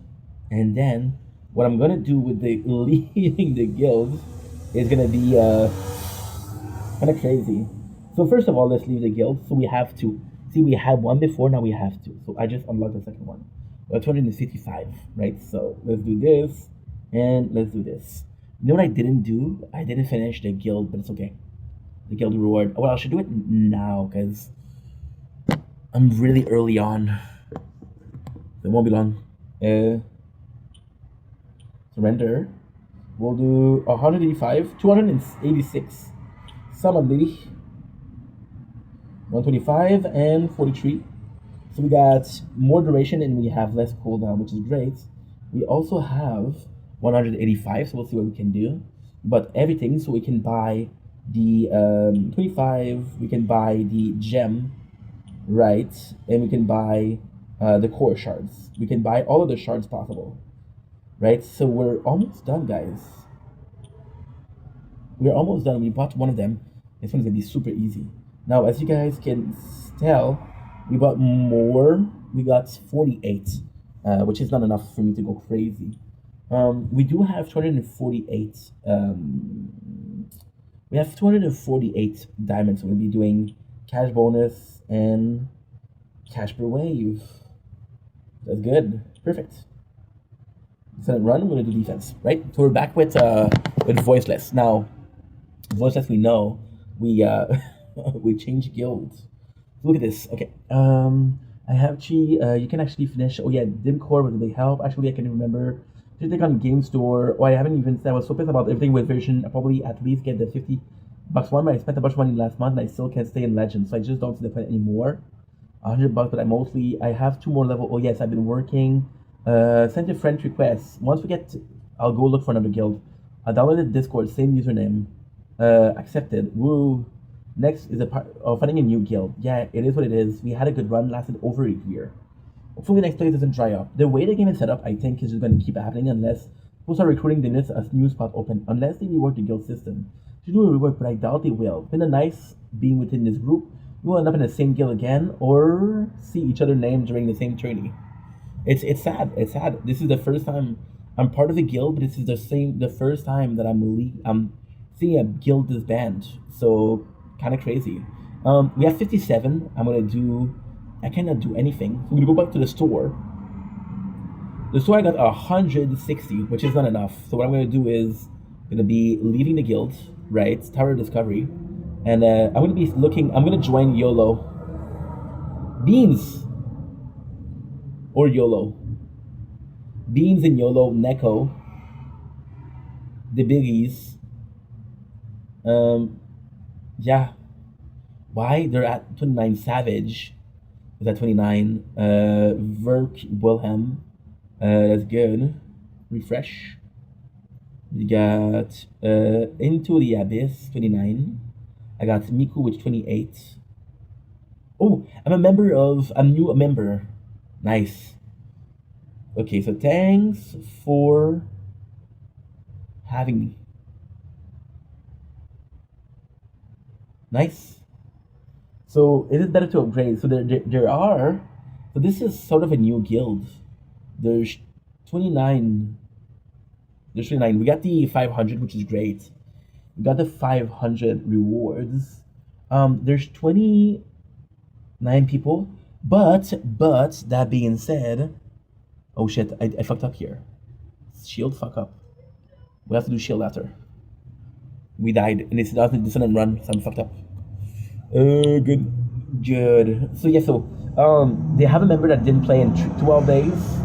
and then what I'm gonna do with the leaving the guild is gonna be kind of crazy. So first of all, let's leave the guild. So we have to see we had one before, now we have two. So I just unlocked the second one. 255, right? So let's do this and let's do this. You know what I didn't do? I didn't finish the guild, but it's okay. The guild reward. Well, I should do it now because I'm really early on. It won't be long. Surrender. We'll do 185, 286. Summon, baby. 125 and 43. So we got more duration and we have less cooldown, which is great. We also have 185, so we'll see what we can do. But everything, so we can buy the 25, we can buy the gem, right? And we can buy the core shards. We can buy all of the shards possible, right? So we're almost done, guys. We're almost done. We bought one of them. This one's gonna be super easy. Now, as you guys can tell, we bought more. We got 48, which is not enough for me to go crazy. We do have 248. We have 248 diamonds. So we're gonna be doing cash bonus and cash per wave. That's good. Perfect. Instead of run, we're gonna do defense, right? So we're back with voiceless. Now, voiceless, we know we we change guilds. Look at this. Okay. I have Chi. You can actually finish. Oh yeah, dim core was a big help. Actually, I can remember. Just click on game store. Oh, I haven't even. I was so pissed about everything with version. I probably at least get the $50 one, but I spent a bunch of money last month, and I still can't stay in Legends. So I just don't see the point anymore. $100, but I have 2 more level. Oh yes, I've been working. Send a friend request. Once we get, I'll go look for another guild. I downloaded Discord, same username. Accepted. Woo. Next is a part of finding a new guild. Yeah, it is what it is. We had a good run, lasted over a year. Hopefully next place doesn't dry up. The way the game is set up, I think, is just going to keep happening unless people start recruiting the minutes as new spot open. Unless they rework the guild system. They do a rework, but I doubt they will. Been a nice being within this group. We will end up in the same guild again, or see each other named during the same tourney. It's sad. It's sad. This is the first time I'm part of a guild, but this is the first time that I'm seeing a guild disband. So kind of crazy. We have 57. I cannot do anything. So I'm gonna go back to the store. The store I got 160, which is not enough. So what I'm gonna do is gonna be leaving the guild, right? Tower of Discovery, and I'm gonna be looking. I'm gonna join YOLO. Beans or YOLO. Beans and YOLO, Neko, the biggies. Yeah. Why? They're at 29. Savage is at 29. Verk Wilhelm. That's good. Refresh. We got Into the Abyss, 29. I got Miku with 28. Oh, I'm a new member. Nice. Okay, so thanks for having me. Nice. So it is better to upgrade. So there are. So this is sort of a new guild. There's 29. There's 29. We got the 500, which is great. We got the 500 rewards. There's 29 people. But that being said, oh shit, I fucked up here. Shield fuck up. We have to do shield after. We died, and this didn't run, so I'm fucked up. Good. So yeah, they have a member that didn't play in 12 days,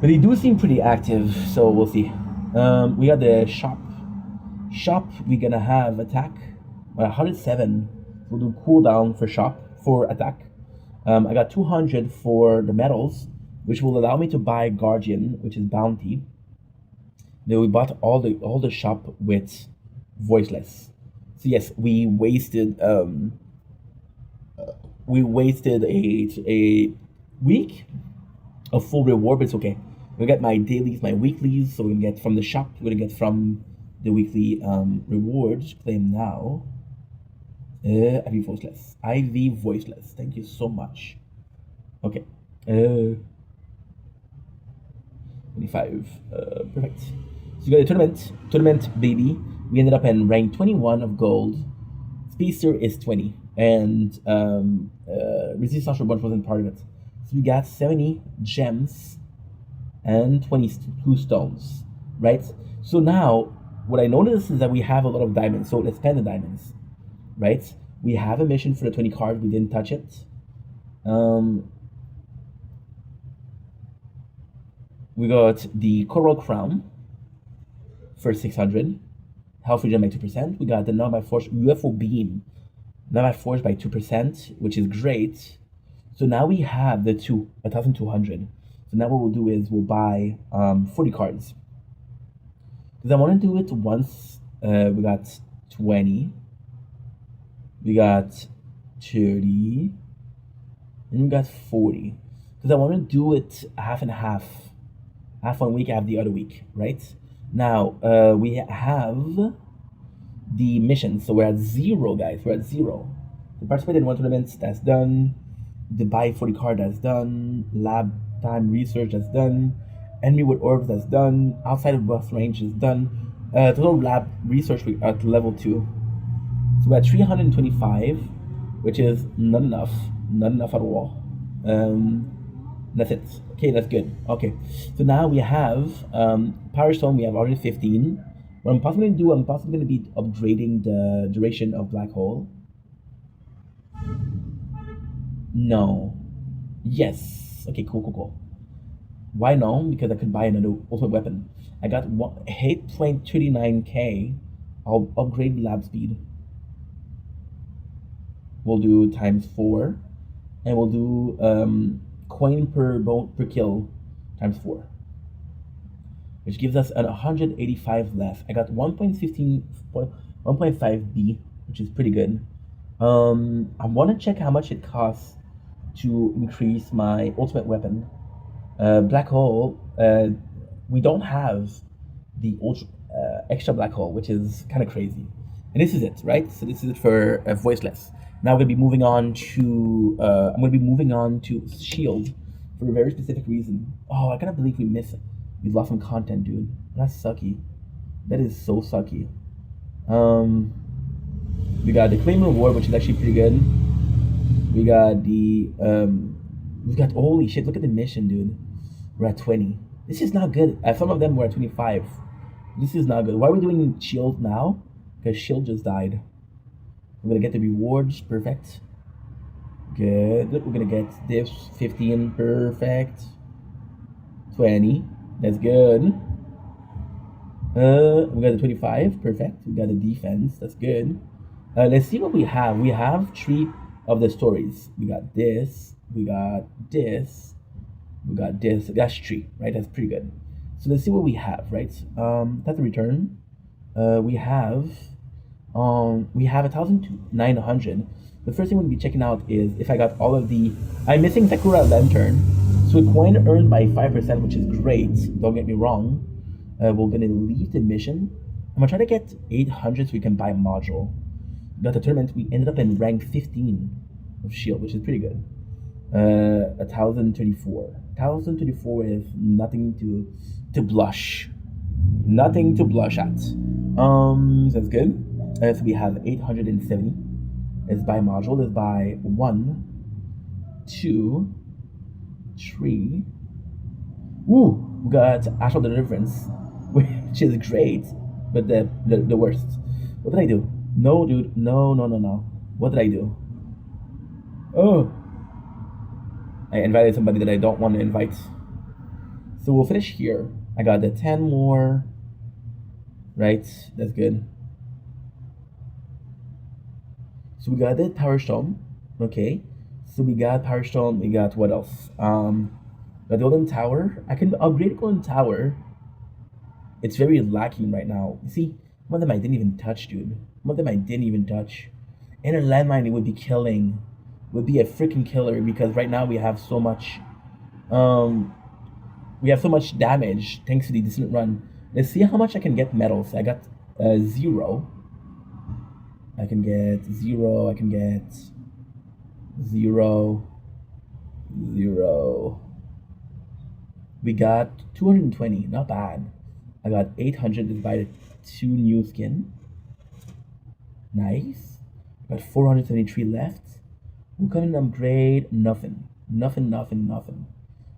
but they do seem pretty active. So we'll see. We got the shop. We're gonna have attack. 107. We'll do cooldown for attack. I got 200 for the medals, which will allow me to buy Guardian, which is bounty. Then we bought all the shop with voiceless. So yes, we wasted a week of full reward, but it's okay. We get my dailies, my weeklies, so we can get from the shop. We're gonna get from the weekly rewards. Claim now. IV voiceless. IV voiceless. Thank you so much. Okay. 25. Perfect. So you got a tournament baby. We ended up in rank 21 of gold. Speedster is 20, and resistance bunch wasn't part of it. So we got 70 gems and 22 stones, right? So now what I noticed is that we have a lot of diamonds. So let's spend the diamonds, right? We have a mission for the 20 cards. We didn't touch it. We got the Coral Crown for 600. Health regen by 2%. We got the Not by Force UFO Beam. Not by Force by 2%, which is great. So now we have the 1,200. So now what we'll do is we'll buy 40 cards. Because I want to do it once. We got 20. We got 30. And we got 40. Because I want to do it half and half. Half 1 week, half the other week, right? Now, we have the mission. So we're at 0, guys. We're at 0. The participate in 1 tournament, that's done. The buy 40 card, that's done. Lab time research, that's done. Enemy with orbs, that's done. Outside of buff range is done. Total lab research, we are at level 2. So we're at 325, which is not enough. Not enough at all. That's it. Okay, that's good. Okay, so now we have Power Stone. We have already 15. What I'm possibly going to do, I'm possibly going to be upgrading the duration of Black Hole. No. Yes. Okay, cool. Why no? Because I could buy another ultimate weapon. I got 8.39k. I'll upgrade lab speed. We'll do ×4. And we'll do coin per kill ×4, which gives us an 185 left. I got 1.5B, which is pretty good. I want to check how much it costs to increase my ultimate weapon. Black hole. We don't have the extra black hole, which is kind of crazy. And this is it, right? So this is it for voiceless. Now we're gonna be moving on to I'm gonna be moving on to shield for a very specific reason. Oh, I can't believe we lost some content, dude. That's sucky. That is so sucky. We got the claim reward, which is actually pretty good. We got the holy shit, look at the mission, dude. We're at 20. This is not good. Some of them were at 25. This is not good. Why are we doing shield now? Because shield just died. We're gonna get the rewards, perfect. Good. We're gonna get this 15, perfect. 20, that's good. We got the 25, perfect. We got the defense, that's good. Let's see what we have. We have 3 of the stories. We got this, we got this, we got this. That's 3, right? That's pretty good. So let's see what we have, right? That's the return. We have We have 1,900. The first thing we'll be checking out is if I got all of the. I'm missing Sakura Lantern. So a coin earned by 5%, which is great. Don't get me wrong. We're gonna leave the mission. I'm gonna try to get 800 so we can buy a module. Got the tournament. We ended up in rank 15 of Shield, which is pretty good. 1,034. 1,034 is nothing to blush. Nothing to blush at. So that's good. So we have 870. Let's buy module. Let's buy 1, 2, 3. Ooh, we got Astral Deliverance, which is great, but the worst. What did I do? No, dude. No. What did I do? Oh. I invited somebody that I don't want to invite. So we'll finish here. I got the 10 more. Right? That's good. So we got the Power Stone. Okay. So we got Power Stone. We got what else? The Golden Tower. I can upgrade Golden Tower. It's very lacking right now. You see, one of them I didn't even touch, dude. One of them I didn't even touch. And a landmine it would be killing. Would be a freaking killer because right now we have so much damage thanks to the Dissonant Run. Let's see how much I can get medals. I got 0. I can get 0. I can get 0. 0. We got 220. Not bad. I got 800 divided 2 new skin. Nice. Got 473 left. We're coming to upgrade nothing.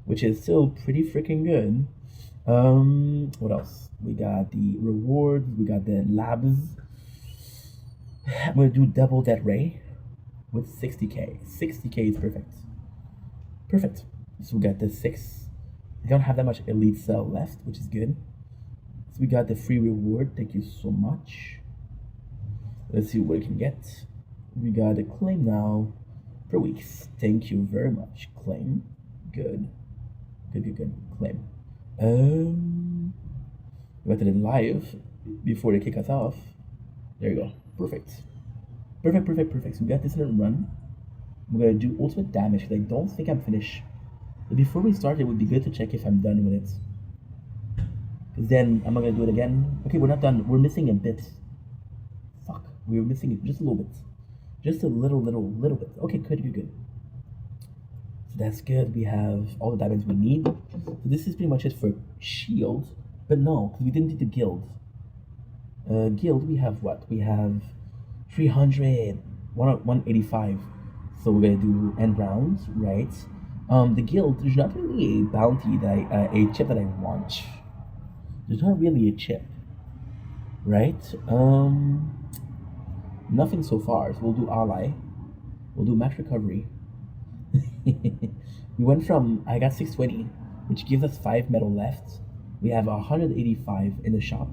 Which is still pretty freaking good. What else? We got the rewards. We got the labs. I'm gonna do double that ray with 60k. 60k is perfect. Perfect. So we got the 6. We don't have that much elite cell left, which is good. So we got the free reward. Thank you so much. Let's see what we can get. We got a claim now per week. Thank you very much. Claim. Good. Claim. We got it live before they kick us off. There you go. Perfect. So we got this in a run. We're gonna do ultimate damage because I don't think I'm finished. But before we start, it would be good to check if I'm done with it. Because then I'm not gonna do it again. Okay, we're not done. We're missing a bit. Fuck. We're missing it just a little bit. Just a little bit. Okay, good. So that's good. We have all the diamonds we need. So this is pretty much it for shield. But no, because we didn't do the guild. Guild, we have what? We have 300, 185. So we're gonna do end rounds, right? The guild, there's not really a bounty that a chip that I want. There's not really a chip, right? Nothing so far. So we'll do ally. We'll do max recovery. We went from I got 620, which gives us 5 metal left. We have 185 in the shop.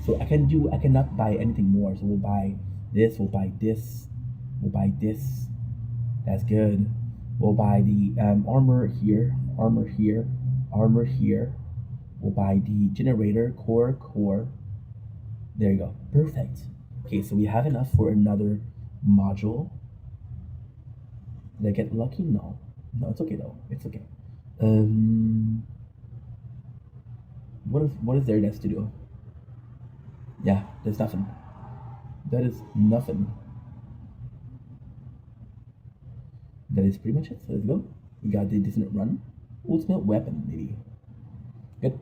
So I cannot buy anything more. So we'll buy this, we'll buy this, we'll buy this. That's good. We'll buy the armor here. We'll buy the generator, core. There you go. Perfect. Okay, so we have enough for another module. Did I get lucky? No, it's okay though. It's okay. What is there next to do? Yeah, there's nothing. That is nothing. That is pretty much it. So let's go. We got the Dissonant Run. Ultimate weapon, maybe. Good.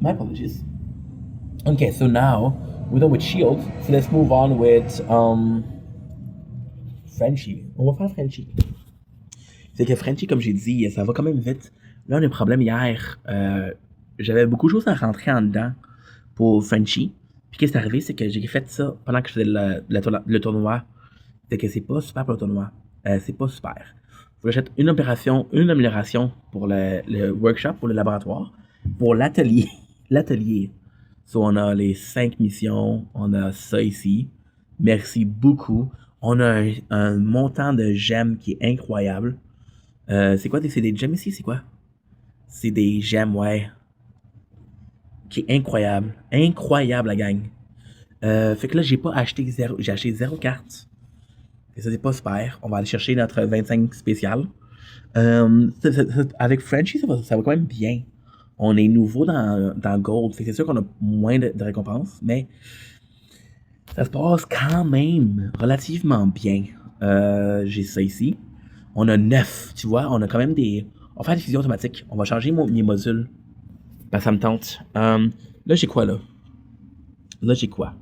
My apologies. Okay, so now we're done with shield. So let's move on with Frenchie. On va faire Frenchie. C'est que Frenchie, comme j'ai dit, ça va quand même vite. Là, on a un problème hier. J'avais beaucoup de choses à rentrer en dedans pour Frenchie. Puis qu'est-ce qui est arrivé, c'est que j'ai fait ça pendant que je faisais le tournoi. C'est que c'est pas super pour le tournoi. C'est pas super. Faut que j'achète une amélioration pour le workshop, pour le laboratoire, pour l'atelier. So, on a les 5 missions, on a ça ici. Merci beaucoup. On a un montant de gemmes qui est incroyable. C'est quoi? C'est des gemmes ici? C'est quoi? C'est des gemmes, ouais. qui est incroyable. Incroyable, la gang. Fait que là, j'ai acheté 0 carte. Et ça, c'est pas super. On va aller chercher notre 25 spécial. Avec Frenchie, ça va quand même bien. On est nouveau dans Gold. Fait que c'est sûr qu'on a moins de récompenses, mais ça se passe quand même relativement bien. J'ai ça ici. On a 9, tu vois. On a quand même des... On va faire des fusions automatiques. On va changer mes modules. Ben, ça me tente. Là, j'ai quoi, là? Là, j'ai quoi?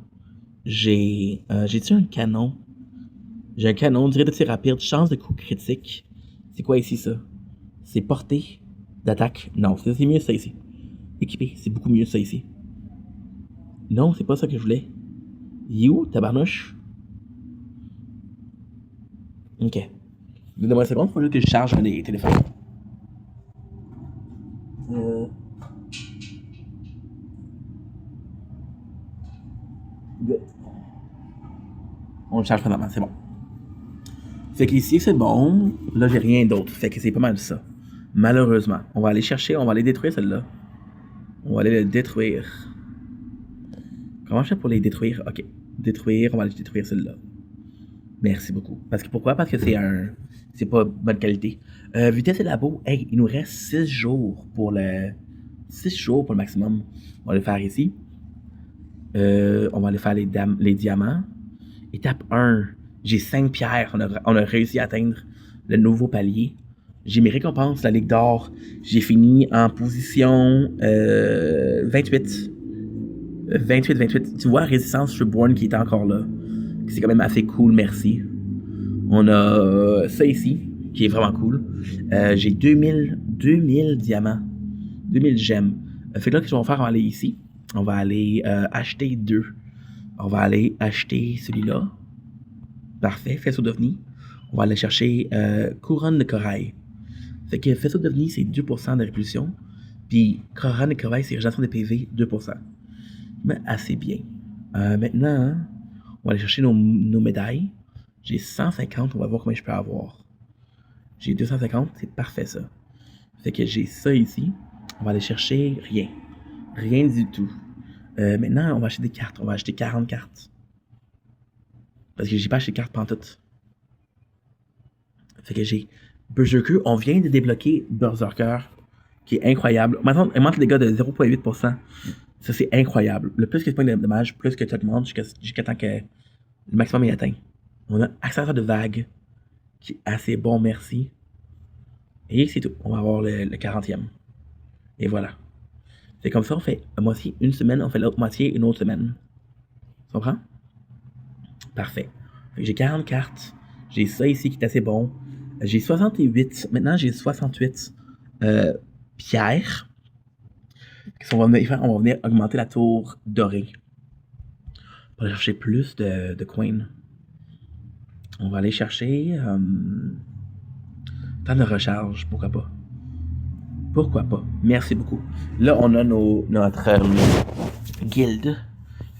J'ai-tu un canon? J'ai un canon, durée de tir rapide, chance de coup critique. C'est quoi ici, ça? C'est portée d'attaque. Non, c'est mieux ça ici. Équipé, c'est beaucoup mieux ça ici. Non, c'est pas ça que je voulais. You, tabarnouche? Ok. Donne-moi une seconde, faut juste que je charge les téléphones. Good. On le charge présentement, c'est bon. Fait qu'ici, c'est bon. Là, j'ai rien d'autre. Fait que c'est pas mal ça. Malheureusement. On va aller chercher, on va aller détruire celle-là. On va aller le détruire. Comment je fais pour les détruire? Ok. Détruire, on va aller détruire celle-là. Merci beaucoup. Pourquoi? Parce que c'est pas bonne qualité. Vitesse et labo, hey, il nous reste 6 jours pour le. 6 jours pour le maximum. On va le faire ici. On va aller faire les diamants. Étape 1. J'ai 5 pierres. On a réussi à atteindre le nouveau palier. J'ai mes récompenses, la Ligue d'or. J'ai fini en position 28. 28. Tu vois, Résistance Reborn qui est encore là. C'est quand même assez cool, merci. On a ça ici, qui est vraiment cool. J'ai 2000 diamants. 2000 gemmes. Fait que là, qu'est-ce qu'on va faire? On va aller ici. On va aller acheter 2. On va aller acheter celui-là. Parfait, faisceau d'ovni. On va aller chercher couronne de corail. Fait que faisceau d'ovni, c'est 2% de répulsion. Puis couronne de corail, c'est régénération des PV, 2%. Mais assez bien. Maintenant, on va aller chercher nos médailles. J'ai 150, on va voir combien je peux avoir. J'ai 250, c'est parfait ça. Fait que j'ai ça ici. On va aller chercher rien. Rien du tout. Maintenant, on va acheter des cartes. On va acheter 40 cartes. Parce que j'ai pas acheté de cartes pantoute. Fait que j'ai Berserker. On vient de débloquer Berserker, qui est incroyable. Maintenant, il manque les dégâts de 0,8%. Ça, c'est incroyable. Le plus que tu pognes de dommages, plus que tu augmentes jusqu'à temps que le maximum est atteint. On a accélérateur de vague, qui est assez bon, merci. Et c'est tout. On va avoir le 40e. Et voilà. C'est comme ça, on fait la moitié une semaine, on fait l'autre moitié une autre semaine. Tu comprends? Parfait. J'ai 40 cartes. J'ai ça ici qui est assez bon. J'ai 68. Maintenant, j'ai 68 pierres. On va venir augmenter la tour dorée. On va aller chercher plus de coins. On va aller chercher temps de recharge, pourquoi pas. Pourquoi pas. Merci beaucoup. Là, on a notre guilde.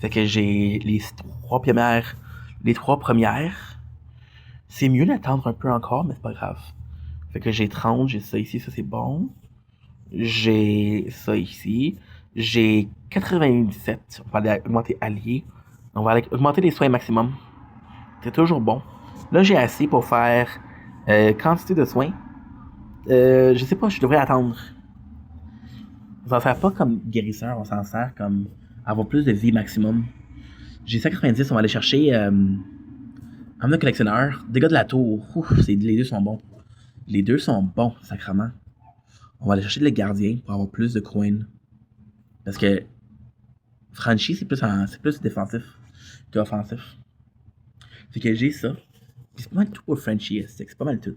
Fait que j'ai les 3 premières. Les 3 premières. C'est mieux d'attendre un peu encore, mais c'est pas grave. Fait que j'ai 30, j'ai ça ici, ça c'est bon. J'ai ça ici. J'ai 97. On va aller augmenter allié. On va aller augmenter les soins maximum. C'est toujours bon. Là, j'ai assez pour faire quantité de soins. Je sais pas, je devrais attendre. On s'en sert pas comme guérisseur, on s'en sert comme avoir plus de vie maximum. J'ai 190, on va aller chercher un collectionneur. Dégâts de la tour. Ouf, les 2 sont bons. Les 2 sont bons, sacrément. On va aller chercher le gardien pour avoir plus de coins. Parce que Frenchie, c'est plus défensif qu'offensif. Fait que j'ai ça. Puis c'est pas mal tout pour Frenchie, c'est pas mal tout.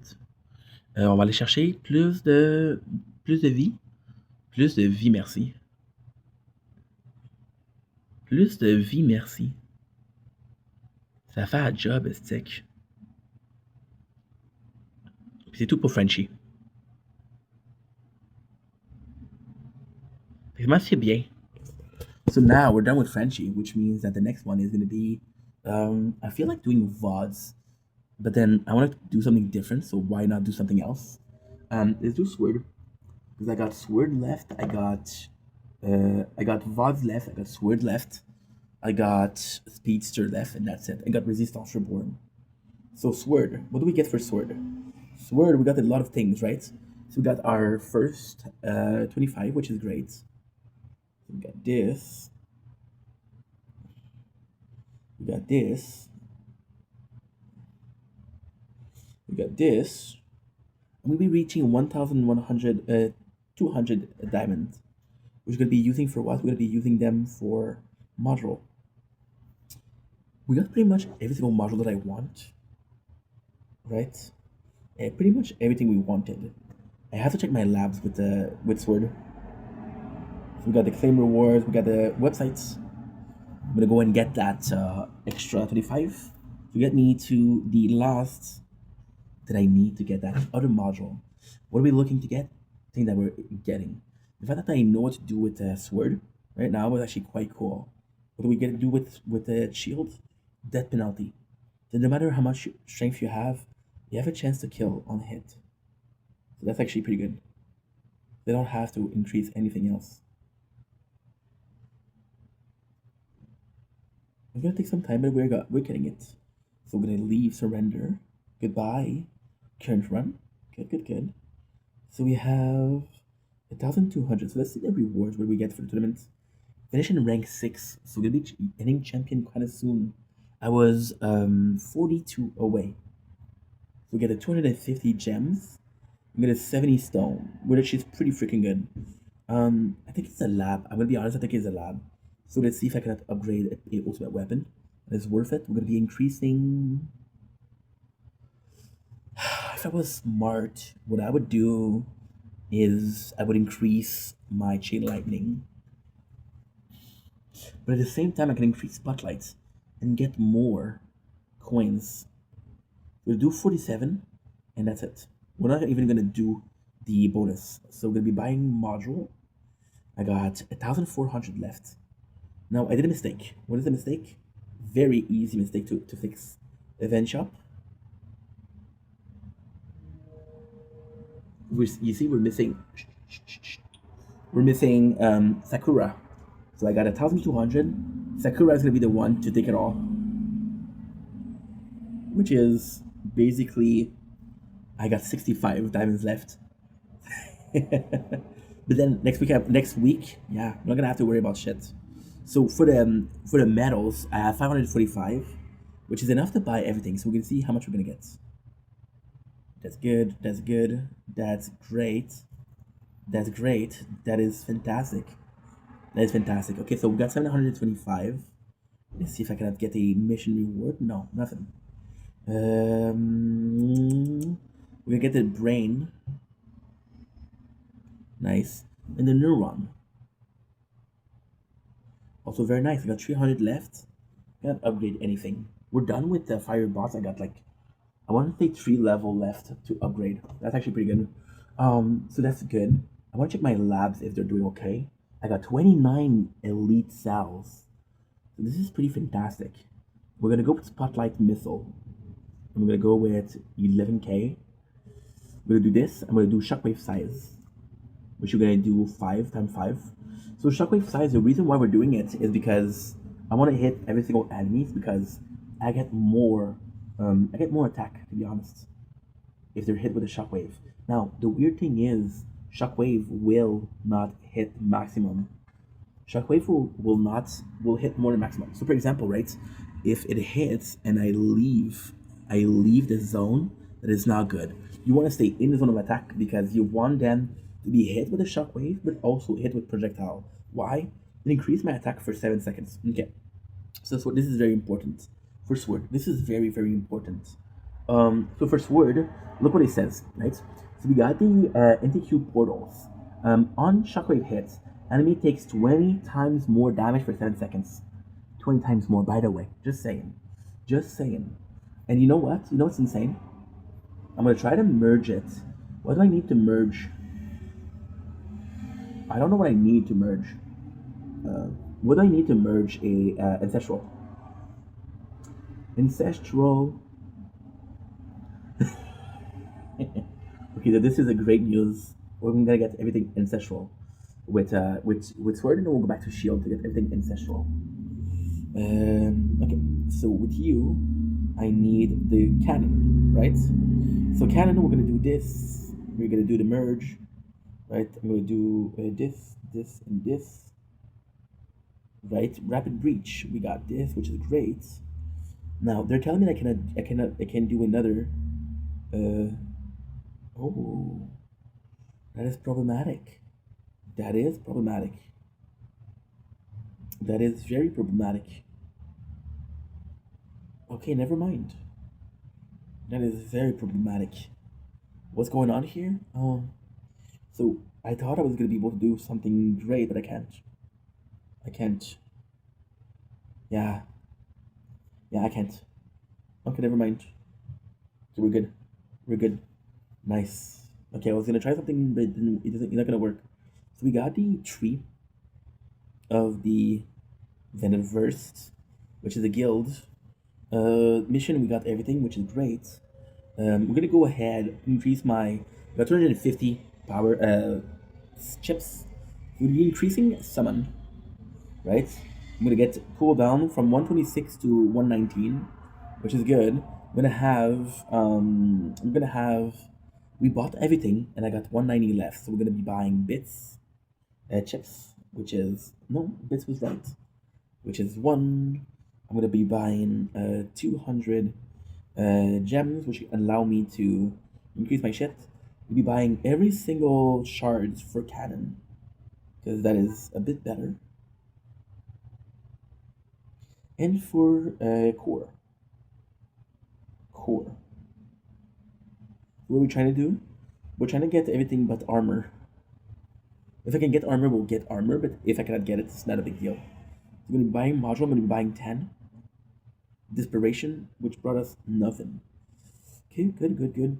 On va aller chercher plus de vie. Plus de vie, merci. Plus de vie, merci. Ça fait un job, stick. C'est tout pour Frenchie. Moi, c'est bien. So now we're done with Frenchie, which means that the next one is going to be, I feel like doing VODs, but then I want to do something different, so why not do something else? Let's do Sword, because I got Sword left, I got I got VODs left, I got Sword left, I got Speedster left, and that's it. I got Resistance Reborn. So Sword, what do we get for Sword? Sword, we got a lot of things, right? So we got our first 25, which is great. So we got this. We got this. We got this. And we'll be reaching 1,100, 200 diamonds. Which we're going to be using for what? We're going to be using them for module. We got pretty much every single module that I want. Right? Pretty much everything we wanted. I have to check my labs with Sword. So we got the claim rewards, we got the websites. I'm gonna go and get that extra 25 to get me to the last that I need to get that other module. What are we looking to get? Thing that we're getting. The fact that I know what to do with the Sword right now is actually quite cool. What do we get to do with the shield? Death penalty. So no matter how much strength you have a chance to kill on hit. So that's actually pretty good. They don't have to increase anything else. It's gonna take some time, but we're getting it. So we're gonna leave surrender. Goodbye. Current run. Good. So we have 1,200. So let's see the rewards what we get for the tournament. Finish in rank 6. So we're gonna be ending champion kind of soon. I was 42 away. So we get a 250 gems. We get a 70 stone, which is pretty freaking good. I think it's a lab. I'm gonna be honest, I think it's a lab. So let's see if I can upgrade a ultimate weapon. It's worth it. We're gonna be increasing. If I was smart, what I would do is I would increase my chain lightning. But at the same time, I can increase spotlights and get more coins. We'll do 47, and that's it. We're not even gonna do the bonus. So we're gonna be buying module. I got 1,400 left. Now I did a mistake. What is the mistake? Very easy mistake to fix. Event shop. You see, we're missing. We're missing Sakura. So I got 1,200. Sakura is gonna be the one to take it all, which is basically I got 65 diamonds left. But then next week, yeah, I'm not gonna have to worry about shit. So for the medals, I have 545, which is enough to buy everything. So we're gonna see how much we're gonna get. That's good. That's good. That's great. That's great. That is fantastic. That is fantastic. Okay, so we got 725. Let's see if I can get a mission reward. No, nothing. We're gonna get the brain. Nice. And the neuron. Also very nice. I got 300 left. Can't upgrade anything. We're done with the fire boss. I got I want to say 3 level left to upgrade. That's actually pretty good. So that's good. I want to check my labs if they're doing okay. I got 29 elite cells. So this is pretty fantastic. We're gonna go with Spotlight Missile. I'm gonna go with 11k. I'm gonna do this. I'm gonna do Shockwave Size, which you're gonna do 5 times 5. So Shockwave Size, the reason why we're doing it is because I want to hit every single enemies because I get more attack, to be honest, if they're hit with a Shockwave. Now, the weird thing is, Shockwave will not hit maximum. Shockwave will hit more than maximum. So for example, right, if it hits and I leave the zone, that is not good. You want to stay in the zone of attack because you want them to be hit with a shockwave, but also hit with projectile. Why? It increased my attack for 7 seconds. Okay, so this is very important for Sword. This is very, very important. So for Sword, look what it says, right? So we got the NTQ portals. On shockwave hits, enemy takes 20 times more damage for 7 seconds. 20 times more, by the way. Just saying. Just saying. And you know what? You know what's insane? I'm going to try to merge it. What do I need to merge? I don't know what I need to merge. What do I need to merge a ancestral? Ancestral. Okay, so this is a great news. We're gonna get everything ancestral. with sword, and then we'll go back to shield to get everything ancestral. Okay, so with you, I need the cannon, right? So cannon, we're gonna do this. We're gonna do the merge, right? I'm gonna do this, and this, right? Rapid breach. We got this, which is great. Now they're telling me I can do another. Oh, that is problematic. That is problematic. That is very problematic. Okay, never mind. That is very problematic. What's going on here? So I thought I was gonna be able to do something great, but I can't. I can't. Yeah. Yeah, I can't. Okay, never mind. Okay, we're good. We're good. Nice. Okay, I was gonna try something, but it doesn't. It's not gonna work. So we got the tree of the Venomverse, which is a guild. Mission. We got everything, which is great. I'm gonna go ahead increase my. Got 250 power chips. We'll be increasing summon, right? I'm gonna get cooldown from 126 to 119, which is good. I'm gonna have we bought everything and I got 190 left, so we're gonna be buying bits, chips, which is no bits was right, which is one. I'm gonna be buying 200 gems, which allow me to increase my shit. We'll be buying every single shards for cannon, because that is a bit better. And for core. What are we trying to do? We're trying to get everything but armor. If I can get armor, we'll get armor, but if I cannot get it, it's not a big deal. So I'm going to be buying module, I'm going to be buying 10. Desperation, which brought us nothing. Okay, good.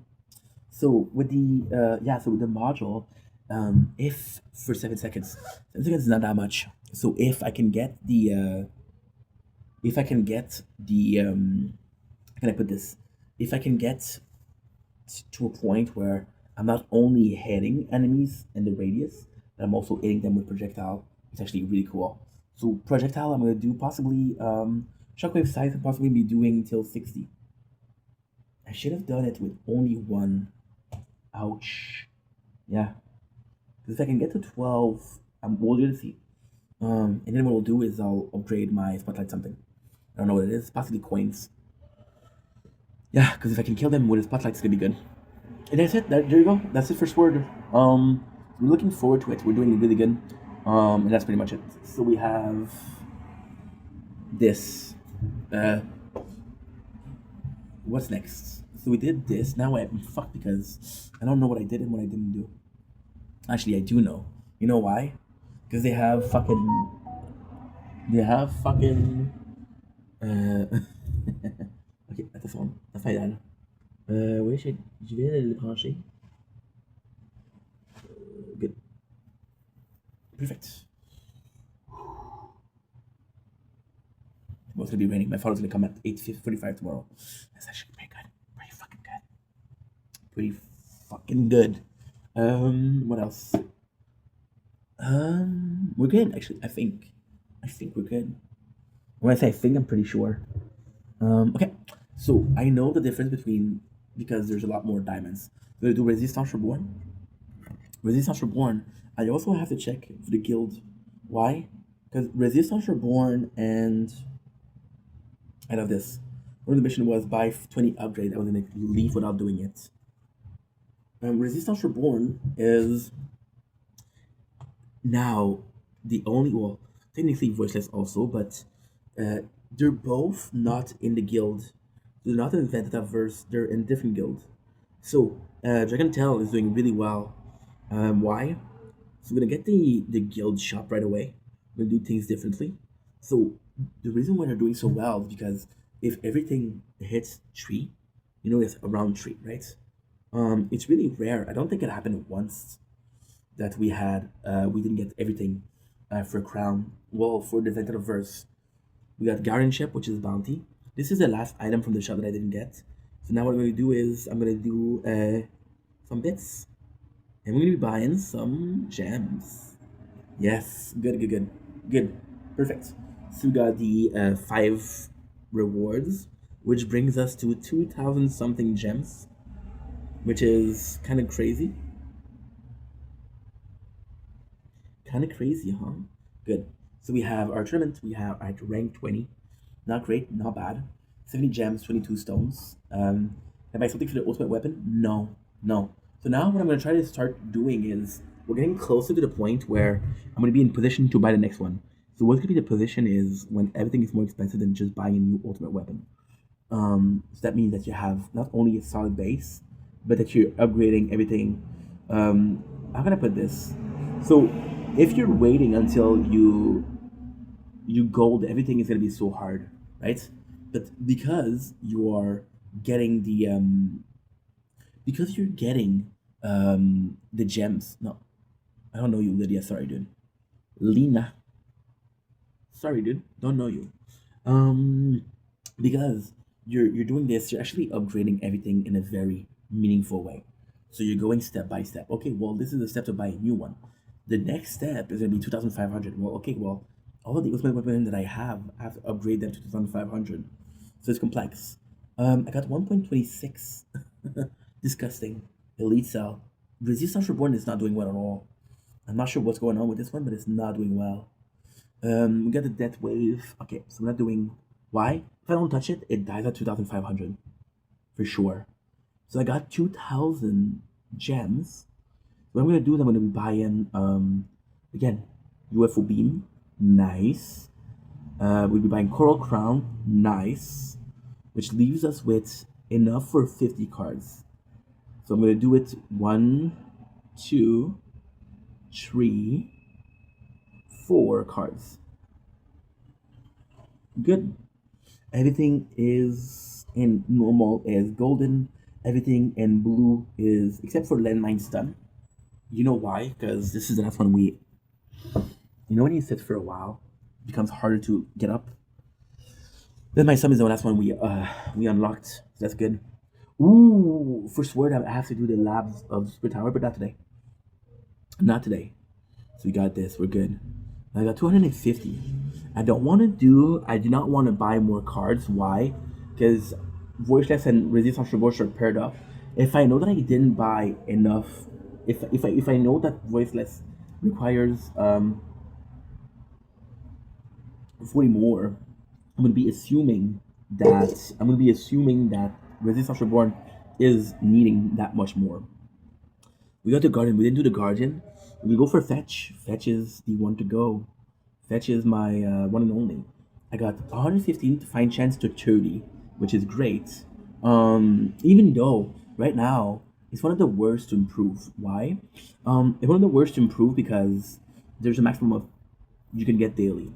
So with the so with the module, if for 7 seconds, 7 seconds is not that much. So if I can get the how can I put this? If I can get to a point where I'm not only hitting enemies in the radius, but I'm also hitting them with projectile, it's actually really cool. So projectile, I'm gonna do possibly shockwave size, and possibly be doing till 60. I should have done it with only one. Ouch. Yeah. Because if I can get to 12, we'll do see. And then what we'll do is I'll upgrade my spotlight something. I don't know what it is, possibly coins. Yeah, because if I can kill them with a spotlight, it's gonna be good. And that's it. There you go. That's it for Sword. We're looking forward to it. We're doing really good. And that's pretty much it. So we have this. What's next? So we did this. Now I'm fucked because I don't know what I did and what I didn't do. Actually, I do know. You know why? Because they have fucking. Ok, attention, la fin là. Oui, je vais le brancher. Good. Perfect. Well, it's gonna be raining. My father's gonna come at 8:45 tomorrow. That's actually pretty good. Pretty fucking good. What else? We're good actually. I think we're good. When I say I think, I'm pretty sure. Okay. So I know the difference between, because there's a lot more diamonds. I'm gonna do Resistance Reborn. Resistance Reborn. I also have to check for the guild. Why? Because Resistance Reborn and I love this. One of the mission was buy 20 upgrade. I was gonna leave without doing it. Resistance Reborn is now the only, well, technically voiceless also, but they're both not in the guild. They're not in Vendetta-verse, they're in different guild. So Dragon Tail is doing really well. Why? So we're gonna get the guild shop right away. We're gonna do things differently. So the reason why they're doing so well is because if everything hits 3, you know, it's around 3, right? It's really rare. I don't think it happened once that we didn't get everything for crown. Well, for the Vendetta-verse, we got guardianship, which is bounty. This is the last item from the shop that I didn't get. So now what I'm gonna do is I'm gonna do some bits, and we're gonna be buying some gems. Yes, good, perfect. So we got the 5 rewards, which brings us to 2,000 something gems, which is kind of crazy. Kind of crazy, huh? Good. So we have our tournament. We have at rank 20. Not great, not bad. 70 gems, 22 stones. Have I something for the ultimate weapon? No, no. So now what I'm going to try to start doing is we're getting closer to the point where I'm going to be in position to buy the next one. So what's going to be the position is when everything is more expensive than just buying a new ultimate weapon. So that means that you have not only a solid base, but that you're upgrading everything. How can I put this? So if you're waiting until you gold, everything is gonna be so hard, right? But because you are getting because you're getting the gems. No, I don't know you, Lydia. Sorry, dude. Lena. Sorry, dude. Don't know you. Um, because you're doing this, you're actually upgrading everything in a very meaningful way. So you're going step by step. Okay, well, this is the step to buy a new one. The next step is gonna be 2,500. Well, okay, well, all of the ultimate weapon that I have to upgrade them to 2,500. So it's complex. I got 1.26. Disgusting. Elite cell. Resistance Reborn is not doing well at all. I'm not sure what's going on with this one, but it's not doing well. We got the death wave. Okay, so I'm not doing. Why? If I don't touch it, it dies at 2,500 for sure. So I got 2,000 gems. What I'm gonna do is I'm gonna be buying again UFO beam, nice. We'll be buying coral crown, nice, which leaves us with enough for 50 cards. So I'm gonna do it 1, 2, 3, 4 cards. Good. Everything is in normal is golden. Everything in blue is except for landmine stun. You know why? Because this is the last one we. You know when you sit for a while, it becomes harder to get up. Then my sum is the last one we unlocked. So that's good. Ooh, first word I have to do the labs of Super Tower, but not today. Not today. So we got this. We're good. I got 250. I do not want to buy more cards. Why? Because Voiceless and Resistance Reverse are paired up. If I know that I didn't buy enough, if I know that Voiceless requires 40 more, I'm gonna be assuming that Resistance Reborn is needing that much more. We got the Guardian. We didn't do the Guardian. We go for Fetch. Fetch is the one to go. Fetch is my one and only. I got 115 to find chance to 30, which is great. Even though right now it's one of the worst to improve. Why? It's one of the worst to improve because there's a maximum of you can get daily.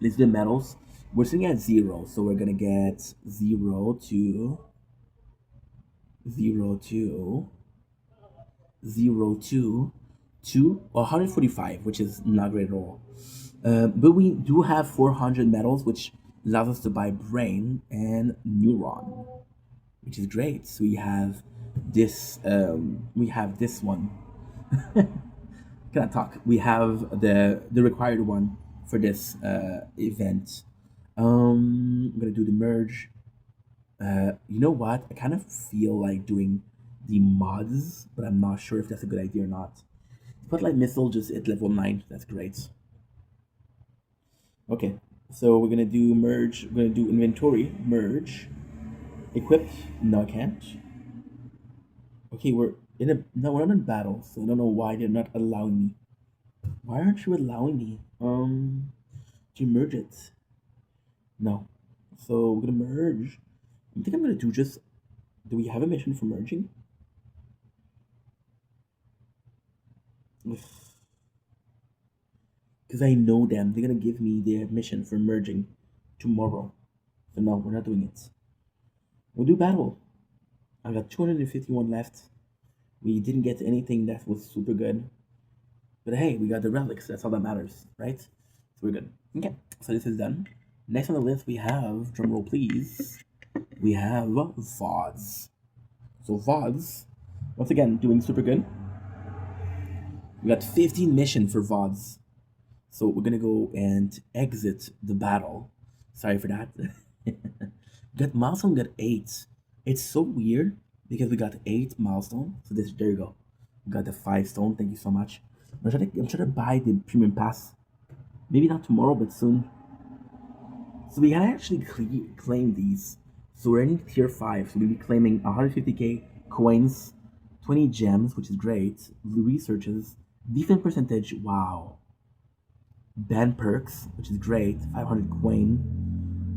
Let's do the medals. We're sitting at 0, so we're gonna get 0 to 0 to 0 to 145, which is not great at all. But we do have 400 medals, which allows us to buy brain and neuron, which is great. So we have this. We have this one. Can I talk? We have the required one for this event. I'm gonna do the merge. You know what? I kind of feel like doing the mods, but I'm not sure if that's a good idea or not. Spotlight missile just at level 9. That's great. Okay, so we're gonna do merge. We're gonna do inventory merge. Equipped. No, I can't. Okay, we're we're not in battle, so I don't know why they're not allowing me. Why aren't you allowing me? To merge it. No. So we're gonna merge. I think I'm gonna do just. Do we have a mission for merging? Because I know them. They're gonna give me their mission for merging tomorrow. So no, we're not doing it. We'll do battle. I got 251 left. We didn't get anything that was super good. But hey, we got the relics. That's all that matters, right? So we're good. Okay, so this is done. Next on the list we have, drumroll please, we have VODs. So VODs, once again, doing super good. We got 15 missions for VODs. So we're gonna go and exit the battle. Sorry for that. Got milestone, got 8. It's so weird because we got 8 milestone. So there you go. We got the 5 stone. Thank you so much. I'm trying to buy the premium pass. Maybe not tomorrow, but soon. So we can actually claim these. So we're in tier 5. So we'll be claiming 150k coins, 20 gems, which is great. Researches, defense percentage. Wow. Band perks, which is great. 500 coin.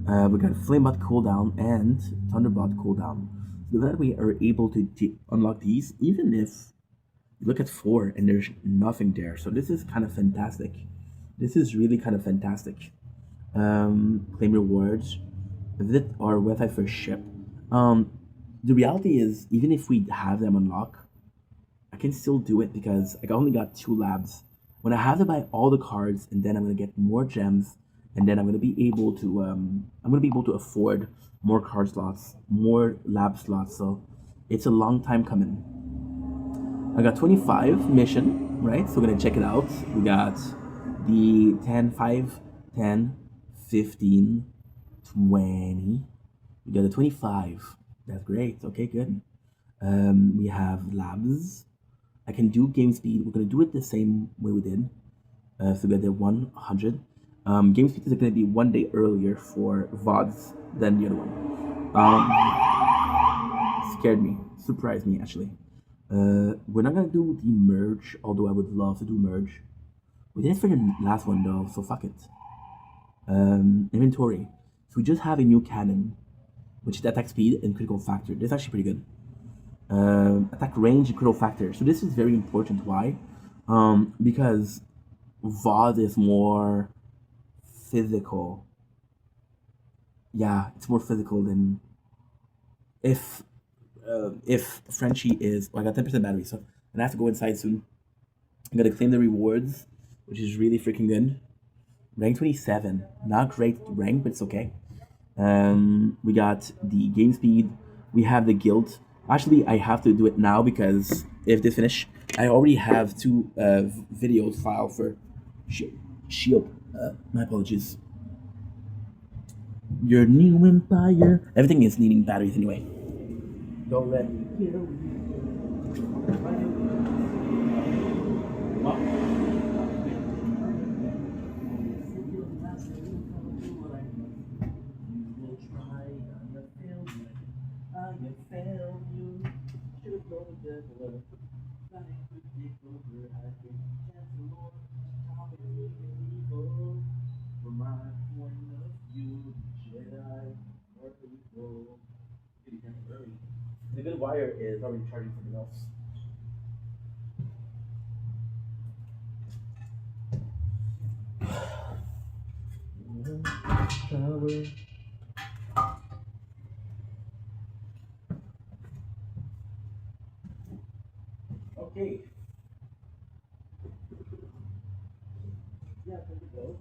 We got Flamebot cooldown and Thunderbot cooldown. So that we are able to unlock these, even if you look at 4 and there's nothing there. So this is kind of fantastic. This is really kind of fantastic. Claim rewards. Visit our website for ship. The reality is, even if we have them unlocked, I can still do it because I only got 2 labs. When I have to buy all the cards, and then I'm gonna get more gems, and then I'm gonna be able to afford more card slots, more lab slots. So it's a long time coming. I got 25 mission, right? So we're gonna check it out. We got the 10, 5, 10, 15, 20. We got the 25. That's great. Okay, good. We have labs. I can do game speed. We're gonna do it the same way we did. So we got the 100. Game speed is gonna be 1 day earlier for VODs than the other one. Scared me, surprised me actually. We're not gonna do the merge, although I would love to do merge. We did it for the last one though, so fuck it. Inventory. So we just have a new cannon, which is attack speed and critical factor. This is actually pretty good. Attack range and critical factor. So this is very important. Why? Because VOD is more physical. Yeah, it's more physical than if Frenchie is. Oh, I got 10% battery, so I have to go inside soon. I'm gonna claim the rewards, which is really freaking good. Rank 27, not great rank, but it's okay. We got the game speed. We have the guild. Actually, I have to do it now because if they finish, I already have 2 videos filed for Shield. My apologies. Your new empire. Everything is needing batteries anyway. Don't let me kill you. The good wire is already charging something else. Okay. Yeah, there we go.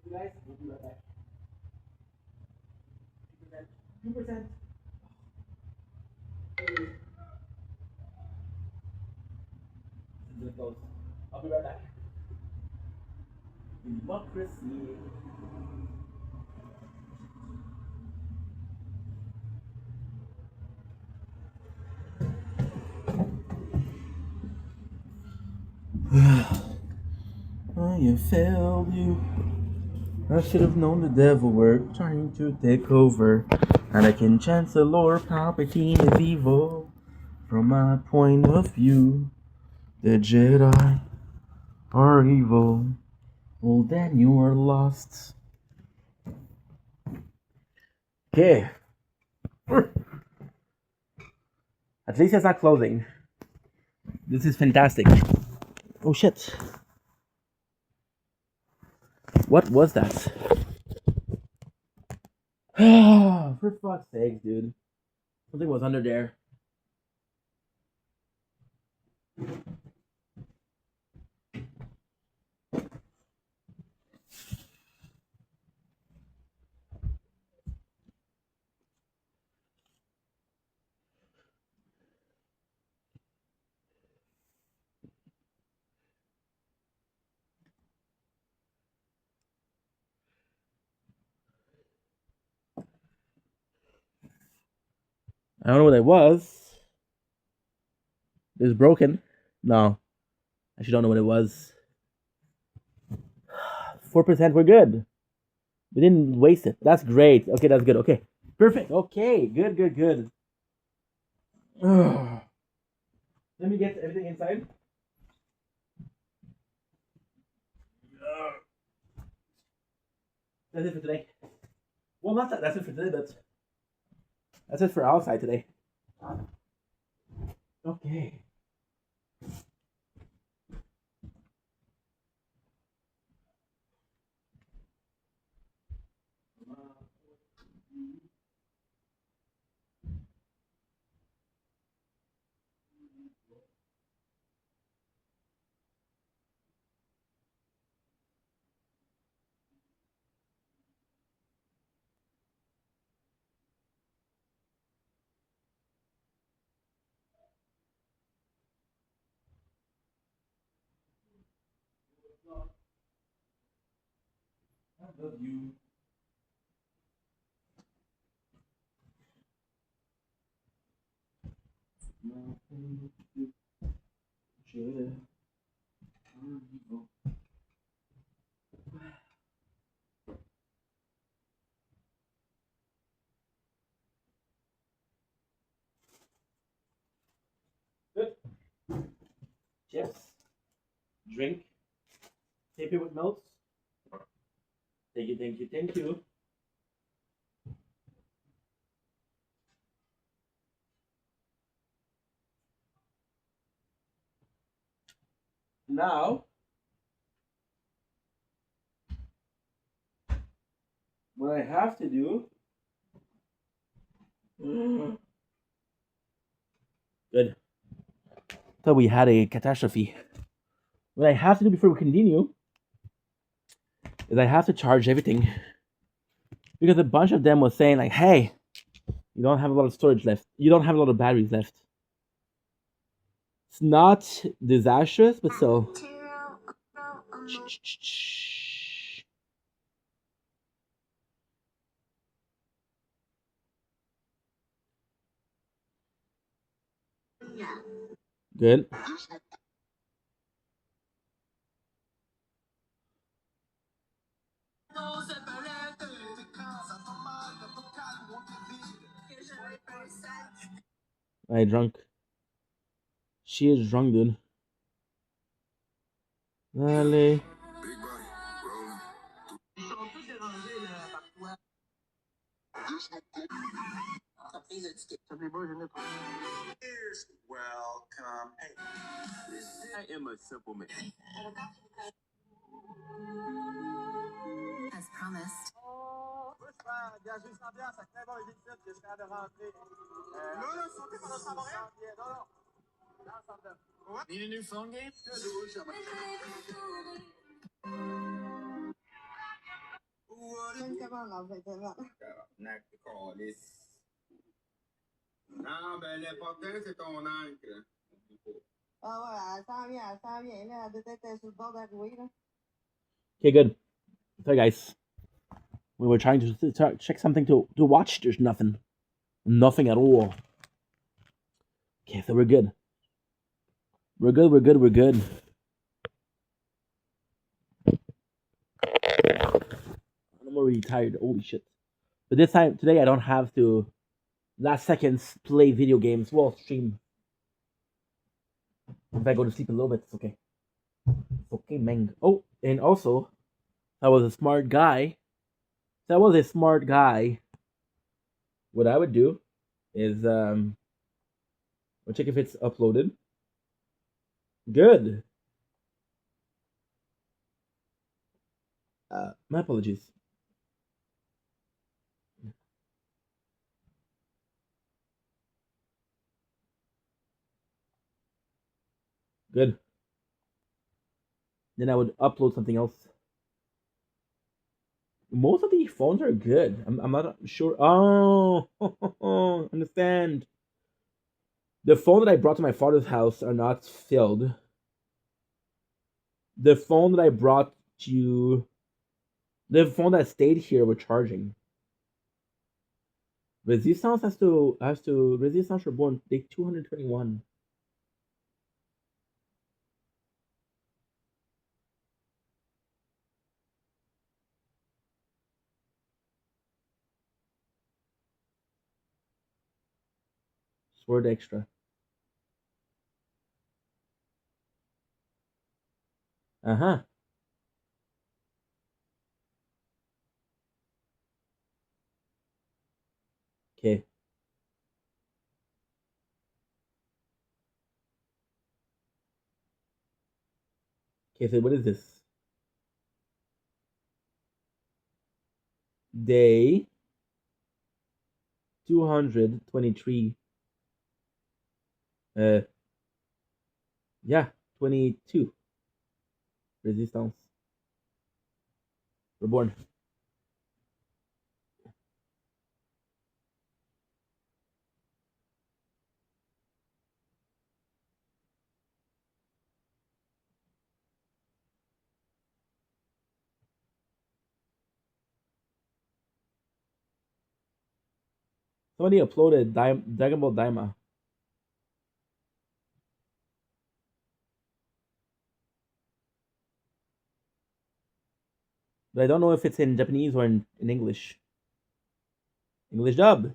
You guys, we'll be right back. 2%. It goes. I'll be right back. Democracy. I have failed you. I should have known the devil were trying to take over. Anakin Chancellor Palpatine is evil. From my point of view, the Jedi are evil. Well, then you are lost. Okay. At least it's not closing. This is fantastic. Oh shit. What was that? For fuck's sake, dude. Something was under there. don't know what it was. It was broken. No. I actually don't know what it was. 4%, we're good. We didn't waste it. That's great. Okay, that's good. Okay. Perfect. Okay, good. Let me get everything inside. That's it for today. Well, not that. That's it for today, but that's it for outside today. Okay. I love you. Good. Chips. Drink. Tape it with notes. Thank you. Now, what I have to do. Good. Thought we had a catastrophe. What I have to do before we continue is I have to charge everything. Because a bunch of them was saying like, hey, you don't have a lot of storage left. You don't have a lot of batteries left. It's not disastrous, but still. Good. I drunk. She is drunk, dude. Allez. Here's welcome. Hey, I am a simple man. As promised. Need a new phone game? Tabarnak de calice. Non, ben l'important, c'est ton encre. Okay, good. Sorry, guys. We were trying to check something to watch. There's nothing. Nothing at all. Okay, so we're good. We're good. I'm already tired. Holy shit. But this time, today, I don't have to last seconds play video games. Well, stream. If I go to sleep a little bit, it's okay. It's okay, man. Oh, and also, I was a smart guy. What I would do is I'll check if it's uploaded. Good. My apologies. Good. Then I would upload something else. Most of the phones are good. I'm not sure. Oh, understand. The phone that I brought to my father's house are not filled. The phone that I brought to the phone that stayed here were charging. Resistance has to Resistance Reborn take 221. Sword extra. Uh-huh. Okay. Okay, so what is this? Day 223. Yeah, 22. Resistance. Reborn. Somebody uploaded Dragon Ball Daima. But I don't know if it's in Japanese or in English. English dub.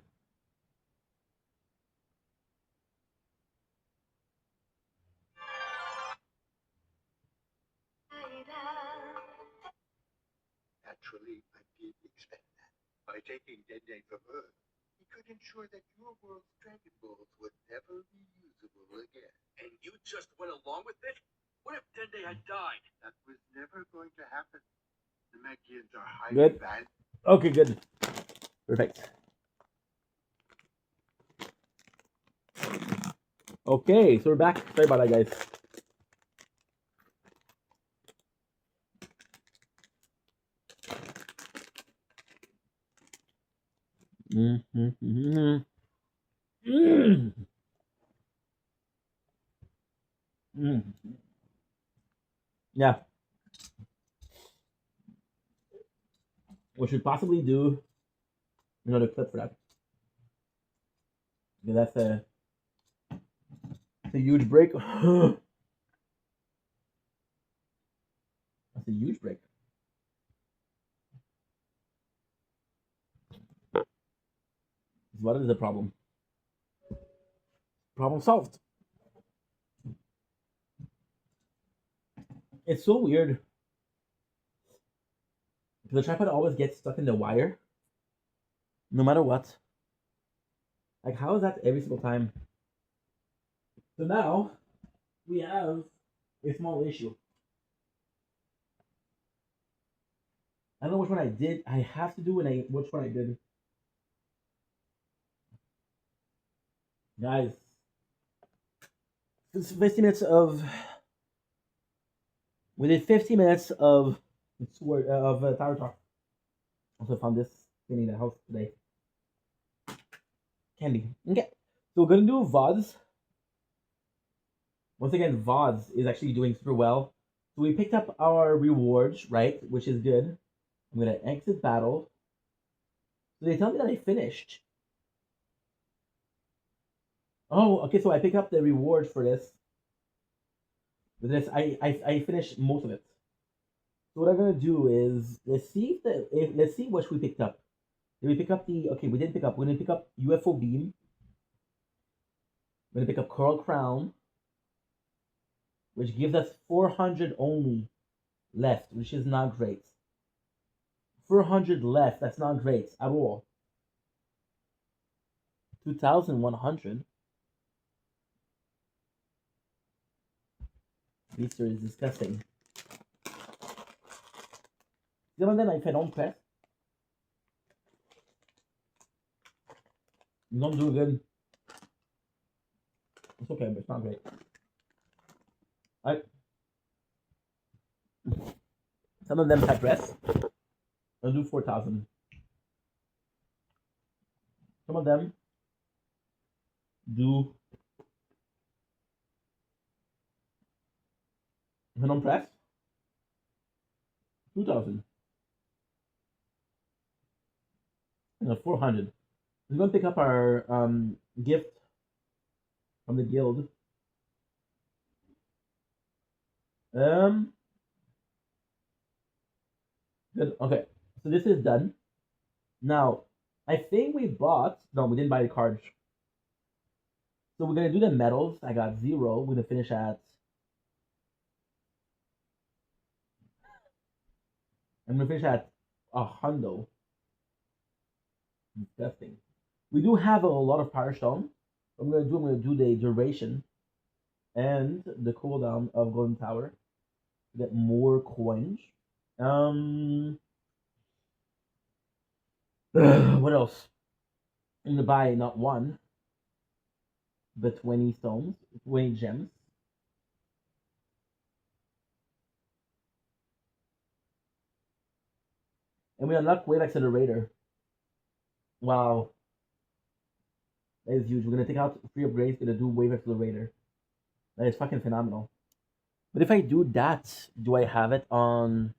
Naturally, I did expect that. By taking Dende from Earth, he could ensure that your world's Dragon Balls would never be usable again. And you just went along with it? What if Dende had died? That was never going to happen. The Namekians are highly Good. valued. Okay, good. Perfect. Okay, so we're back. Sorry about that, guys. Yeah. We should possibly do another clip for that. Yeah, that's a huge break. That's a huge break. What is the problem? Problem solved. It's so weird. The tripod always gets stuck in the wire. No matter what. Like, how is that every single time? So now, we have a small issue. I don't know which one I did. I have to do which one I did. Guys, it's 50 minutes of... We did 50 minutes of Tower Talk. Also found this in the house today. Candy. Okay. So we're going to do VODs. Once again, VODs is actually doing super well. So we picked up our rewards, right? Which is good. I'm going to exit battle. So they tell me that I finished. Oh, okay. So I picked up the reward for this. But this, I finished most of it. So what I'm gonna do is let's see let's see what we picked up. Did we pick up the? Okay, we didn't pick up. We're gonna pick up UFO beam. We're gonna pick up Coral Crown, which gives us 400 only left, which is not great. 400 left. That's not great at all. 2,100. This is disgusting. Some of them, if I don't press, you don't do good. It's okay, but it's not great. Alright. Some of them I press. I'll do 4,000. Some of them do. If I don't press, 2,000. And 400. We're gonna pick up our gift from the guild. Good. Okay, so this is done. Now, I think we bought. No, we didn't buy the cards. So we're gonna do the medals. I got 0. We're gonna finish at. I'm gonna finish at a hundo. Disgusting. We do have a lot of power stone. I'm gonna do the duration and the cooldown of Golden Tower to get more coins. What else? I'm gonna buy not 1, but 20 stones, 20 gems. And we unlock Wave Accelerator. Wow. That is huge. We're gonna take out 3 upgrades, gonna do Wave Accelerator. That is fucking phenomenal. But if I do that, do I have it on...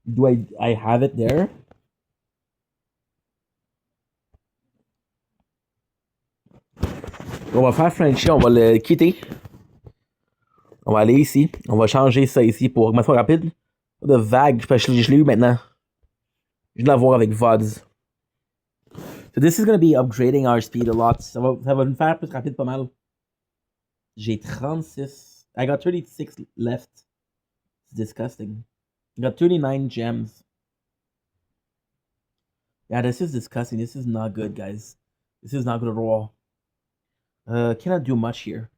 Do I have it there? On va faire Frenchie, on va le quitter. On va aller ici. On va changer ça ici pour augmentation rapide. Pas de vague, parce que je l'ai eu maintenant. Je vais l'avoir avec VODs. So this is going to be upgrading our speed a lot. Ça va me faire plus rapide pas mal. J'ai 36. I got 36 left. It's disgusting. I got 39 gems. Yeah, this is disgusting. This is not good, guys. This is not good at all. Cannot do much here.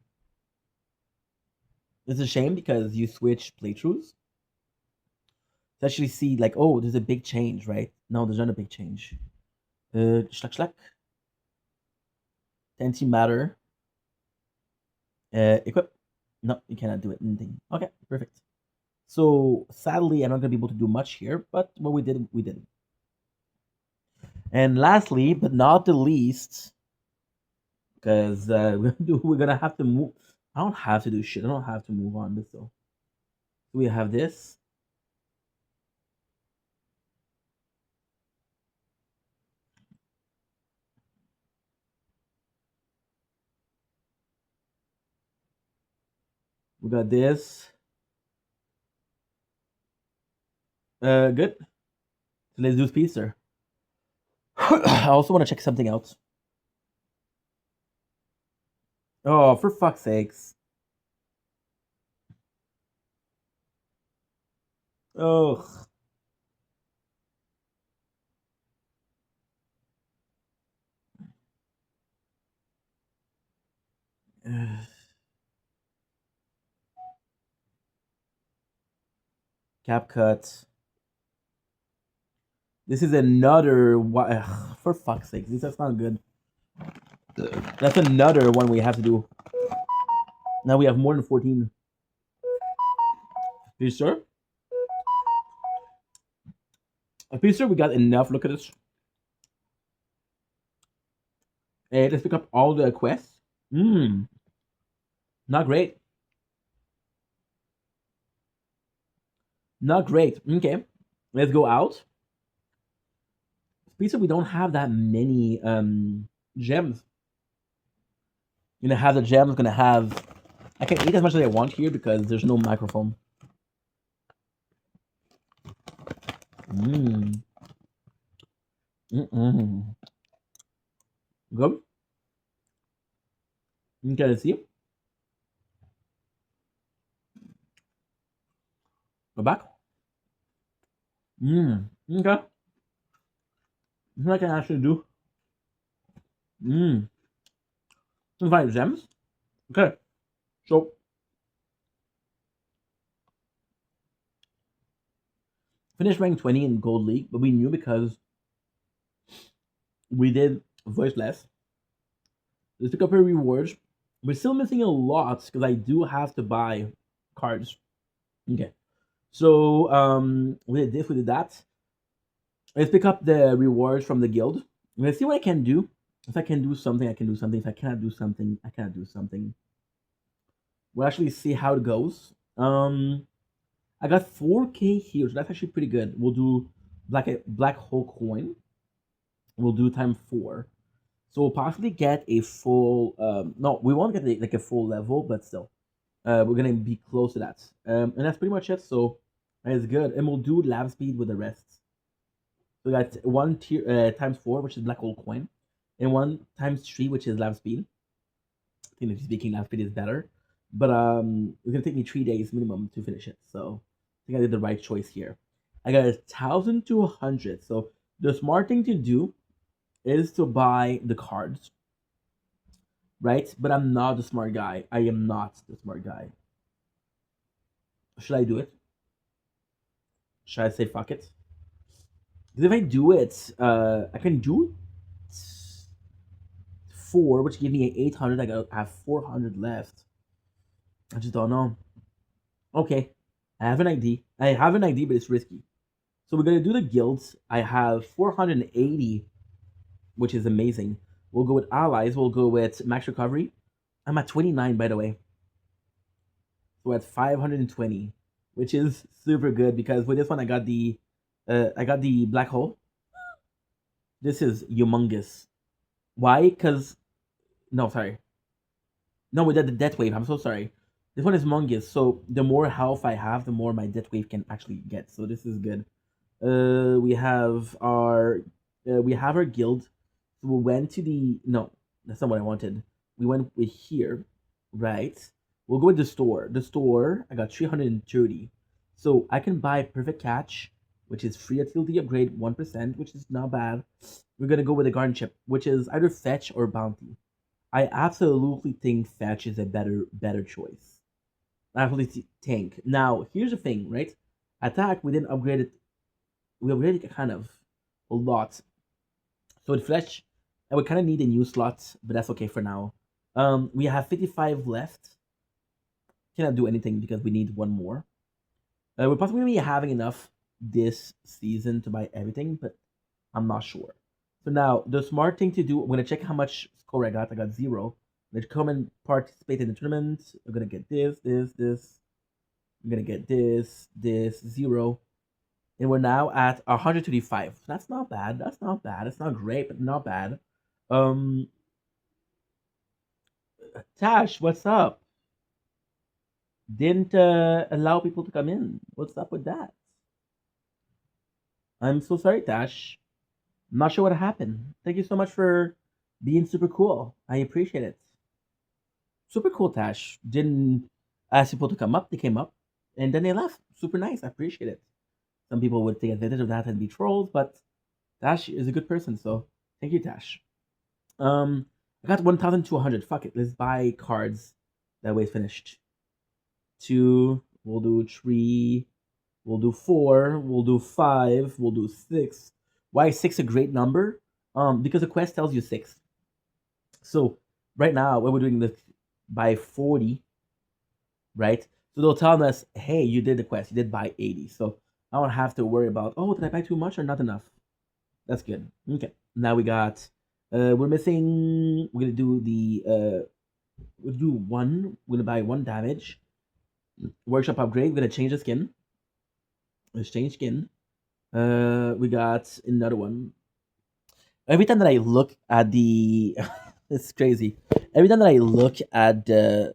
It's a shame because you switch playthroughs to actually see like, oh, there's a big change, right? No, there's not a big change. Schlack. Antimatter. Equip. No, you cannot do it. Anything. Okay, perfect. So sadly, I'm not gonna be able to do much here, but what we did, we did. And lastly, but not the least, because we're gonna have to move. I don't have to do shit. I don't have to move on this though. We have this. We got this. Good. So let's do Speedster. I also want to check something else. Oh, for fuck's sakes. Ugh. Cap cut. This is another one. For fuck's sake, that's not good. That's another one we have to do. Now we have more than 14. Are you sure? I'm pretty sure we got enough. Look at this. Hey, let's pick up all the quests. Not great. Not great. Okay. Let's go out. Pizza, we don't have that many gems. Gonna have the gems, gonna have... I can eat as much as I want here because there's no microphone. Good. Okay, let's see. Go back. Okay. This is what I can actually do. 5 gems. Okay. So finished rank 20 in Gold League, but we knew because we did voice less. Let's pick up our rewards. We're still missing a lot because I do have to buy cards. Okay. So we did this, we did that. Let's pick up the rewards from the guild. Let's see what I can do. If I can do something, I can do something. If I cannot do something, I cannot do something. We'll actually see how it goes. I got 4K here, so that's actually pretty good. We'll do black hole coin. We'll do times 4. So we'll possibly get a full. No, we won't get like a full level, but still, we're gonna be close to that. And that's pretty much it. So it's good, and we'll do lab speed with the rest. So we got one tier times 4, which is black hole coin, and one times 3, which is lab speed. I think that speaking lab speed is better, but it's gonna take me 3 days minimum to finish it. So I think I did the right choice here. I got 1,200. So the smart thing to do is to buy the cards, right? But I'm not the smart guy. I am not the smart guy. Should I do it? Should I say fuck it? Because if I do it, I can do 4, which give me 800. I have 400 left. I just don't know. Okay, I have an idea. But it's risky. So we're gonna do the guilds. I have 480, which is amazing. We'll go with allies. We'll go with max recovery. I'm at 29, by the way. So at 520, which is super good because with this one I got the black hole. This is humongous. Why? Because no, sorry. No, we did the death wave. I'm so sorry. This one is humongous. So the more health I have, the more my death wave can actually get. So this is good. We have our guild. So we went to the no, that's not what I wanted. We went with here, right? We'll go with the store. The store, I got 330. So I can buy perfect catch, which is free utility upgrade 1%, which is not bad. We're gonna go with the garden chip, which is either fetch or bounty. I absolutely think fetch is a better choice. I absolutely tank. Now here's the thing, right? Attack, we didn't upgrade it. We upgraded it kind of a lot. So with fetch, I would kind of need a new slot, but that's okay for now. We have 55 left. Cannot do anything because we need one more. We're possibly gonna be having enough this season to buy everything, but I'm not sure. So now the smart thing to do, I'm gonna check how much score I got. I got 0. I'm gonna come and participate in the tournament. I'm gonna get this. I'm gonna get this, 0. And we're now at 125. That's not bad. That's not bad. It's not great, but not bad. Tash, what's up? Didn't allow people to come in. What's up with that? I'm so sorry, Tash. I'm not sure what happened. Thank you so much for being super cool. I appreciate it. Super cool, Tash. Didn't ask people to come up. They came up, and then they left. Super nice. I appreciate it. Some people would take advantage of that and be trolls, but Tash is a good person, so thank you, Tash. I got 1,200. Fuck it. Let's buy cards. That way it's finished. 2. We'll do 3. We'll do 4. We'll do 5. We'll do 6. Why is 6 a great number? Because the quest tells you 6. So right now, when we're doing this by 40, right? So they'll tell us, hey, you did the quest. You did buy 80. So I don't have to worry about, oh, did I buy too much or not enough? That's good. Okay. Now we got, we're missing, we're going to do the, we'll do 1. We're going to buy 1 damage. Workshop upgrade. We're going to change the skin. Let's change skin. We got another one. Every time that I look at the, it's crazy. Every time that I look at the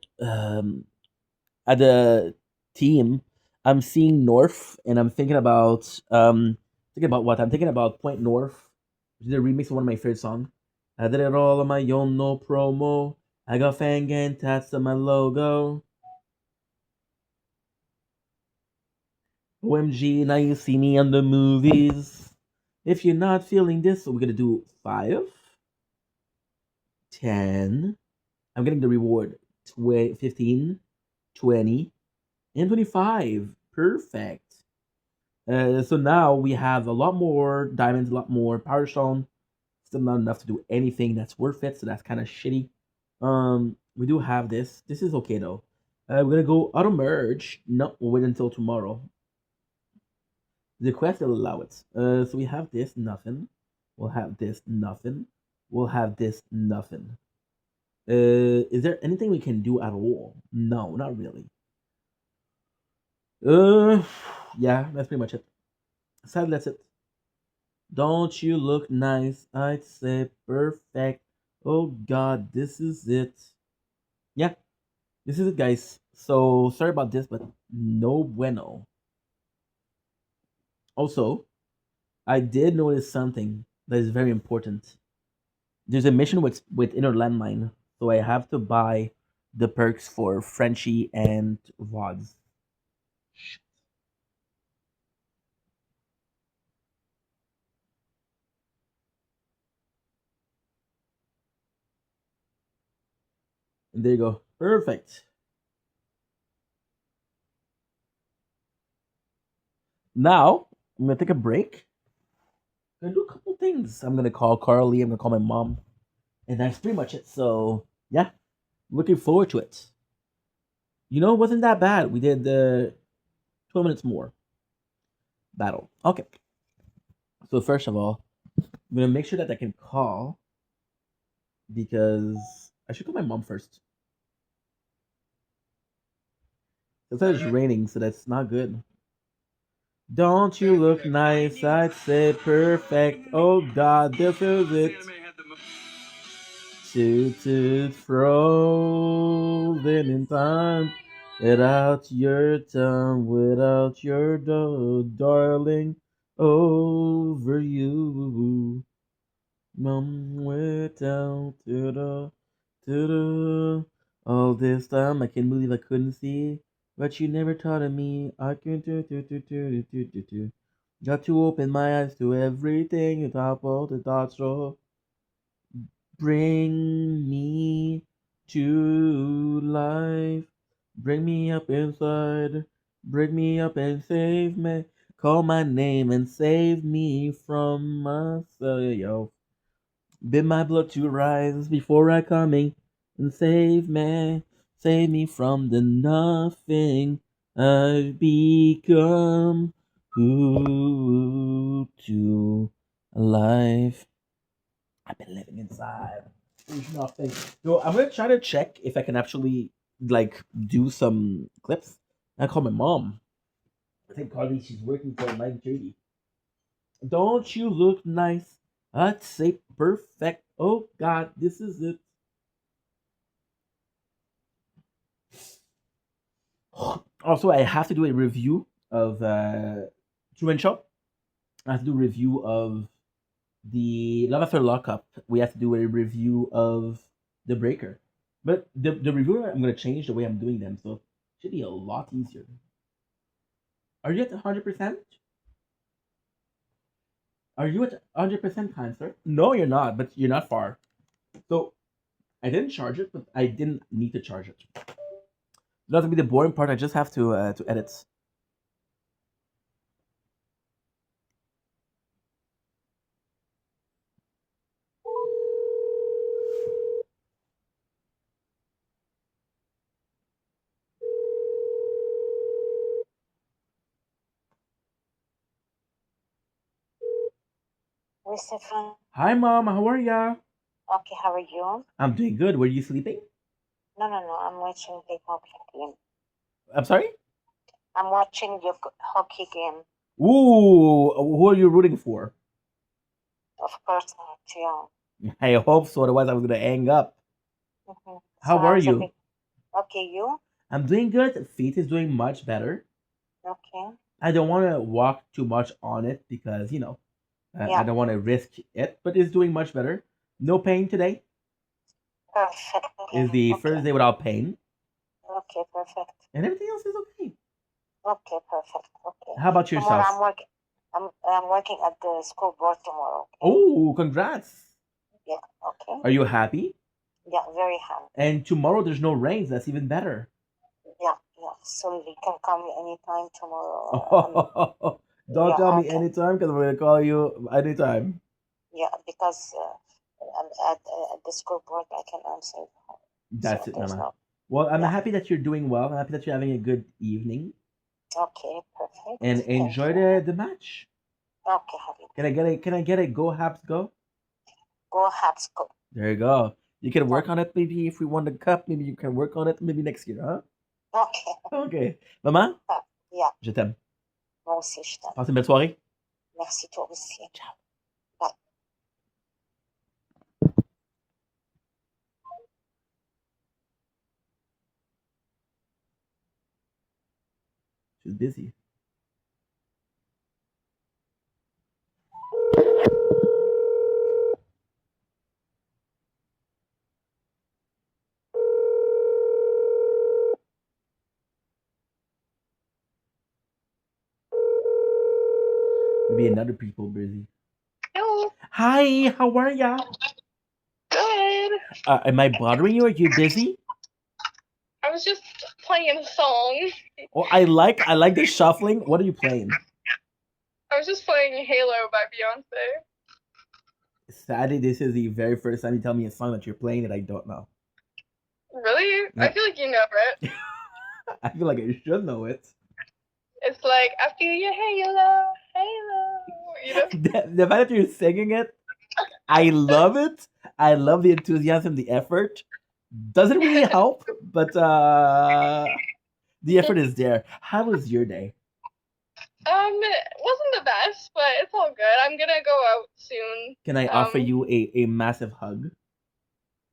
team, I'm seeing North, and I'm thinking about what? I'm thinking about Point North, which is a remix of one of my favorite songs. I did it all on my own, no promo. I got Fangan tats on my logo. OMG, now you see me on the movies. If you're not feeling this, so we're gonna do 5, 10. I'm getting the reward 15, 20, and 25. Perfect. So now we have a lot more diamonds, a lot more power stone. Still not enough to do anything that's worth it, so that's kind of shitty. We do have this. This is okay though. We're gonna go auto merge. No, we'll wait until tomorrow. The quest will allow it. So we have this, nothing. We'll have this, nothing. We'll have this, nothing. Is there anything we can do at all? No, not really. Yeah, that's pretty much it. Sadly, that's it. Don't you look nice? I'd say perfect. Oh God, this is it. Yeah, this is it, guys. So sorry about this, but no bueno. Also, I did notice something that is very important. There's a mission with inner landmine, so I have to buy the perks for Frenchie and Vods. And there you go. Perfect. Now I'm gonna take a break. I'm gonna do a couple things. I'm gonna call Carly. I'm gonna call my mom, and that's pretty much it. So yeah, looking forward to it. You know, it wasn't that bad. We did 12 minutes more battle. Okay. So first of all, I'm gonna make sure that I can call because I should call my mom first. It says it's raining, so that's not good. Don't you look nice? I'd say perfect. Oh God, this is it. To frozen in time, without your tongue, without your darling, over you. Without to all this time, I can't believe I couldn't see, but you never taught me. I can do. Got to open my eyes to everything you top all the thoughts roll. Bring me to life. Bring me up inside. Bring me up and save me. Call my name and save me from myself. Bid my blood to rise before I coming and save me. Save me from the nothing I've become. Who to life. I've been living inside. There's nothing. No, I'm gonna try to check if I can actually like do some clips. I call my mom. I think Carly, she's working till 9:30. Don't you look nice? I'd say perfect. Oh God, this is it. Also, I have to do a review of Truman Show. I have to do a review of the Love After Lockup. We have to do a review of The Breaker. But the review, I'm going to change the way I'm doing them, so it should be a lot easier. Are you at 100%? Are you at 100%, kind sir? No, you're not, but you're not far. So, I didn't charge it, but I didn't need to charge it. That's gonna be the boring part. I just have to edit. Stefan. Hi, Mom. How are ya? Okay, how are you? I'm doing good. Were you sleeping? No, I'm watching the hockey game. I'm sorry? I'm watching the hockey game. Ooh, who are you rooting for? Of course, Montreal. I hope so. Otherwise, I was gonna hang up. Mm-hmm. How are you? Okay, you? I'm doing good. Feet is doing much better. Okay. I don't want to walk too much on it because I don't want to risk it. But it's doing much better. No pain today. Perfect. Is the first day without pain. Okay, perfect. And everything else is okay. Okay, perfect. Okay. How about yourself? Tomorrow I'm working at the school board tomorrow. Oh, congrats. Yeah, okay. Are you happy? Yeah, very happy. And tomorrow there's no rains. That's even better. Yeah. So you can call me anytime tomorrow. Don't call me anytime because I'm going to call you anytime. Yeah, because I'm at the school board. I can answer. That's it, Mama. Well, I'm happy that you're doing well. I'm happy that you're having a good evening. Okay, perfect. And enjoy the match. Okay, happy. Can I get a go Habs go? Go Habs go. There you go. You can work on it maybe if we won the cup. Maybe you can work on it maybe next year, huh? Okay. Okay. Maman? Yeah. Je t'aime. Moi aussi, je t'aime. Passe une belle soirée. Merci, toi aussi. Ciao. She's busy. Maybe another people busy. Hello. Hi, how are ya? Good. Am I bothering you? Are you busy? I was just playing a song. Oh, I like the shuffling. What are you playing? I was just playing Halo by Beyonce. Sadly, this is the very first time you tell me a song that you're playing that I don't know. Really? Yeah. I feel like you know it. I feel like I should know it. It's like, I feel your halo, halo. You know? The fact that you're singing it, I love it. I love the enthusiasm, the effort. Doesn't really help, but the effort is there. How was your day? It wasn't the best, but it's all good. I'm gonna go out soon. Can I offer you a massive hug?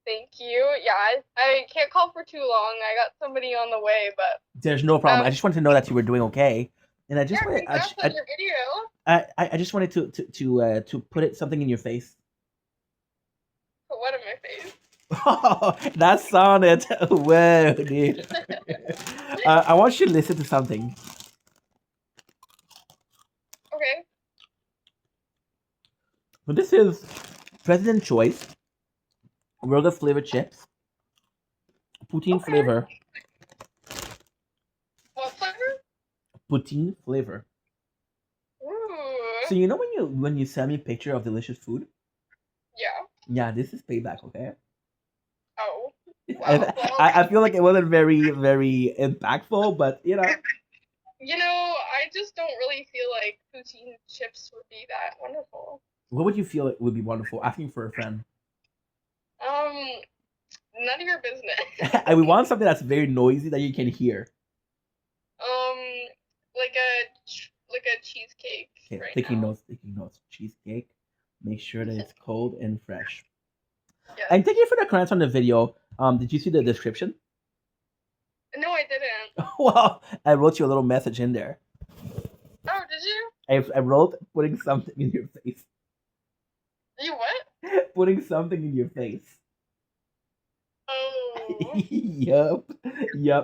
Thank you. Yeah, I can't call for too long. I got somebody on the way, but There's no problem. I just wanted to know that you were doing okay, and I just yeah, wanted, congrats on your video. I just wanted to put it something in your face. Put what in my face? Oh, that sounded whoa, dude. I want you to listen to something. Okay. So this is President Choice, World of Flavor chips, poutine flavor. What flavor? Poutine flavor. Ooh. So you know when you send me a picture of delicious food? Yeah. Yeah, this is payback, okay? Oh. Wow. I feel like it wasn't very impactful, but you know. You know, I just don't really feel like poutine chips would be that wonderful. What would you feel it would be wonderful? Asking for a friend. None of your business. I would want something that's very noisy that you can hear. Like a cheesecake. Okay, right taking now. notes. Cheesecake. Make sure that it's cold and fresh. Yes. And thank you for the comments on the video. Did you see the description? No, I didn't. Well, I wrote you a little message in there. Oh, did you? I wrote putting something in your face. You what? Putting something in your face. Oh. Yup.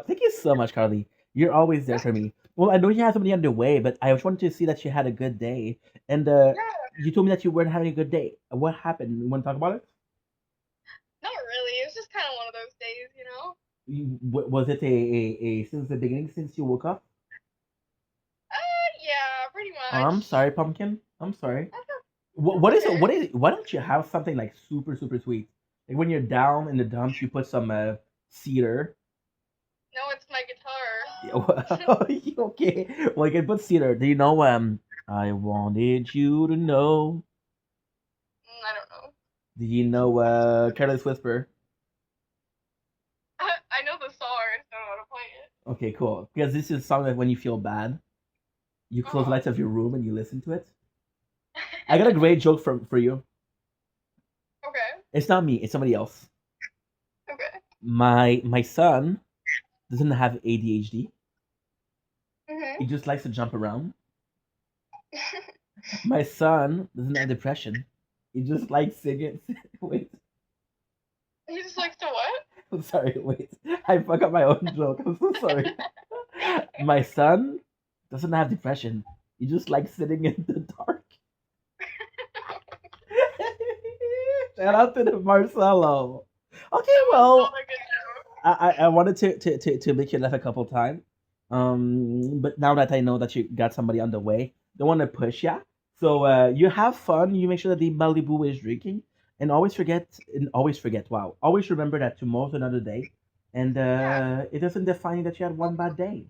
Thank you so much, Carly. You're always there for me. Well, I know you have somebody on the way, but I just wanted to see that you had a good day. And you told me that you weren't having a good day. What happened? You want to talk about it? Not really. It was just kind of one of those days, you know? Was it a since the beginning, since you woke up? Yeah, pretty much. I'm sorry, Pumpkin. I'm sorry. What is it? Why don't you have something like super sweet? Like when you're down in the dumps, you put some cedar. No, it's my guitar. Okay. Well, you can put cedar. Do you know I wanted you to know? I don't know. Do you know Careless Whisper? I know the song, I just don't know how to play it. Okay, cool. Because this is a song that when you feel bad, you close the lights of your room and you listen to it. I got a great joke for you. Okay. It's not me. It's somebody else. Okay. My son doesn't have ADHD. Mm-hmm. He just likes to jump around. My son doesn't have depression. He just likes singing. Wait. He just likes to what? I'm sorry. Wait. I fuck up my own joke. I'm so sorry. My son doesn't have depression. He just likes sitting in the dark. Shout out to the Marcelo. Okay, well, I wanted to make you laugh a couple times. But now that I know that you got somebody on the way, don't want to push ya. So you have fun. You make sure that the Malibu is drinking, and always forget. Wow, always remember that tomorrow's another day, and it doesn't define that you had one bad day.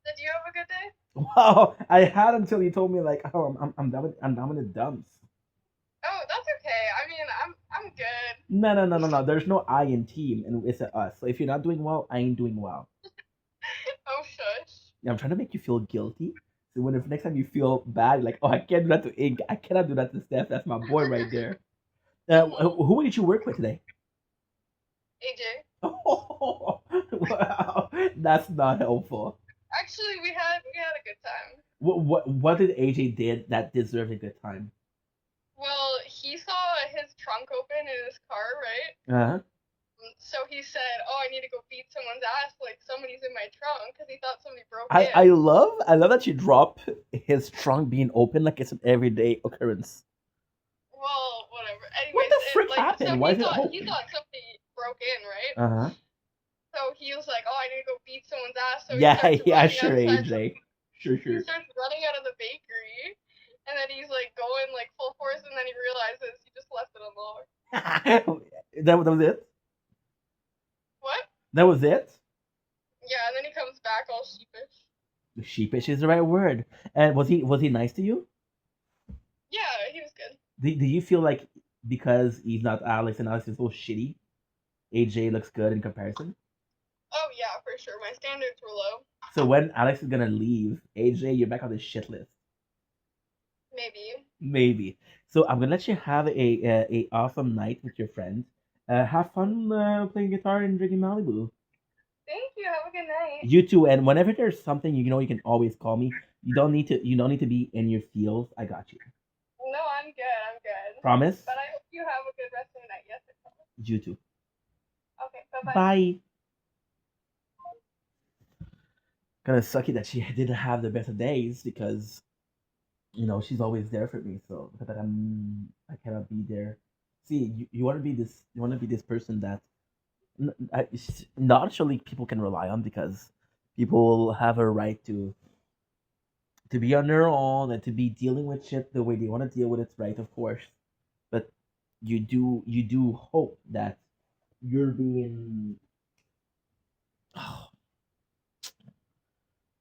Did you have a good day? Wow, I had until you told me like, oh, I'm done with the dumps. Oh, that's okay. I mean, I'm good. No. There's no I in team, and it's a us. So if you're not doing well, I ain't doing well. Oh, shush. Yeah, I'm trying to make you feel guilty, So when if next time you feel bad, like, oh, I can't do that to Ink, I cannot do that to Steph. That's my boy right there. Who did you work with today? AJ. Oh, wow, that's not helpful. Actually, we had a good time. What did AJ did that deserved a good time? Well, he saw his trunk open in his car, right? Uh-huh. So he said, "Oh, I need to go beat someone's ass. Like somebody's in my trunk," because he thought somebody broke in. I love that you drop his trunk being open like it's an everyday occurrence. Well, whatever. Anyways, What the frick like, happened? so Why is it he open? thought somebody broke in, right? Uh-huh. So he was like, "Oh, I need to go beat someone's ass." So Yeah, he starts yeah, running sure, outside. AJ. Sure. He starts running out of the bakery, and then he's like going like full force, and then he realizes he just left it unlocked. That was it? What? That was it? Yeah, and then he comes back all sheepish. Sheepish is the right word. And was he nice to you? Yeah, he was good. Do you feel like because he's not Alex and Alex is so shitty, AJ looks good in comparison? Oh yeah, for sure. My standards were low. So when Alex is gonna leave, AJ, you're back on the shit list. Maybe. So I'm gonna let you have a awesome night with your friends. Have fun playing guitar and drinking Malibu. Thank you. Have a good night. You too. And whenever there's something, you know, you can always call me. You don't need to be in your feels. I got you. No, I'm good. I'm good. Promise? But I hope you have a good rest of the night. Yes, I promise. You too. Okay. Bye-bye. Bye. Kind of sucky that she didn't have the best of days because she's always there for me. So but I cannot be there. See, you want to be this person that naturally people can rely on because people have a right to be on their own and to be dealing with shit the way they want to deal with it, right? Of course, but you do hope that you're being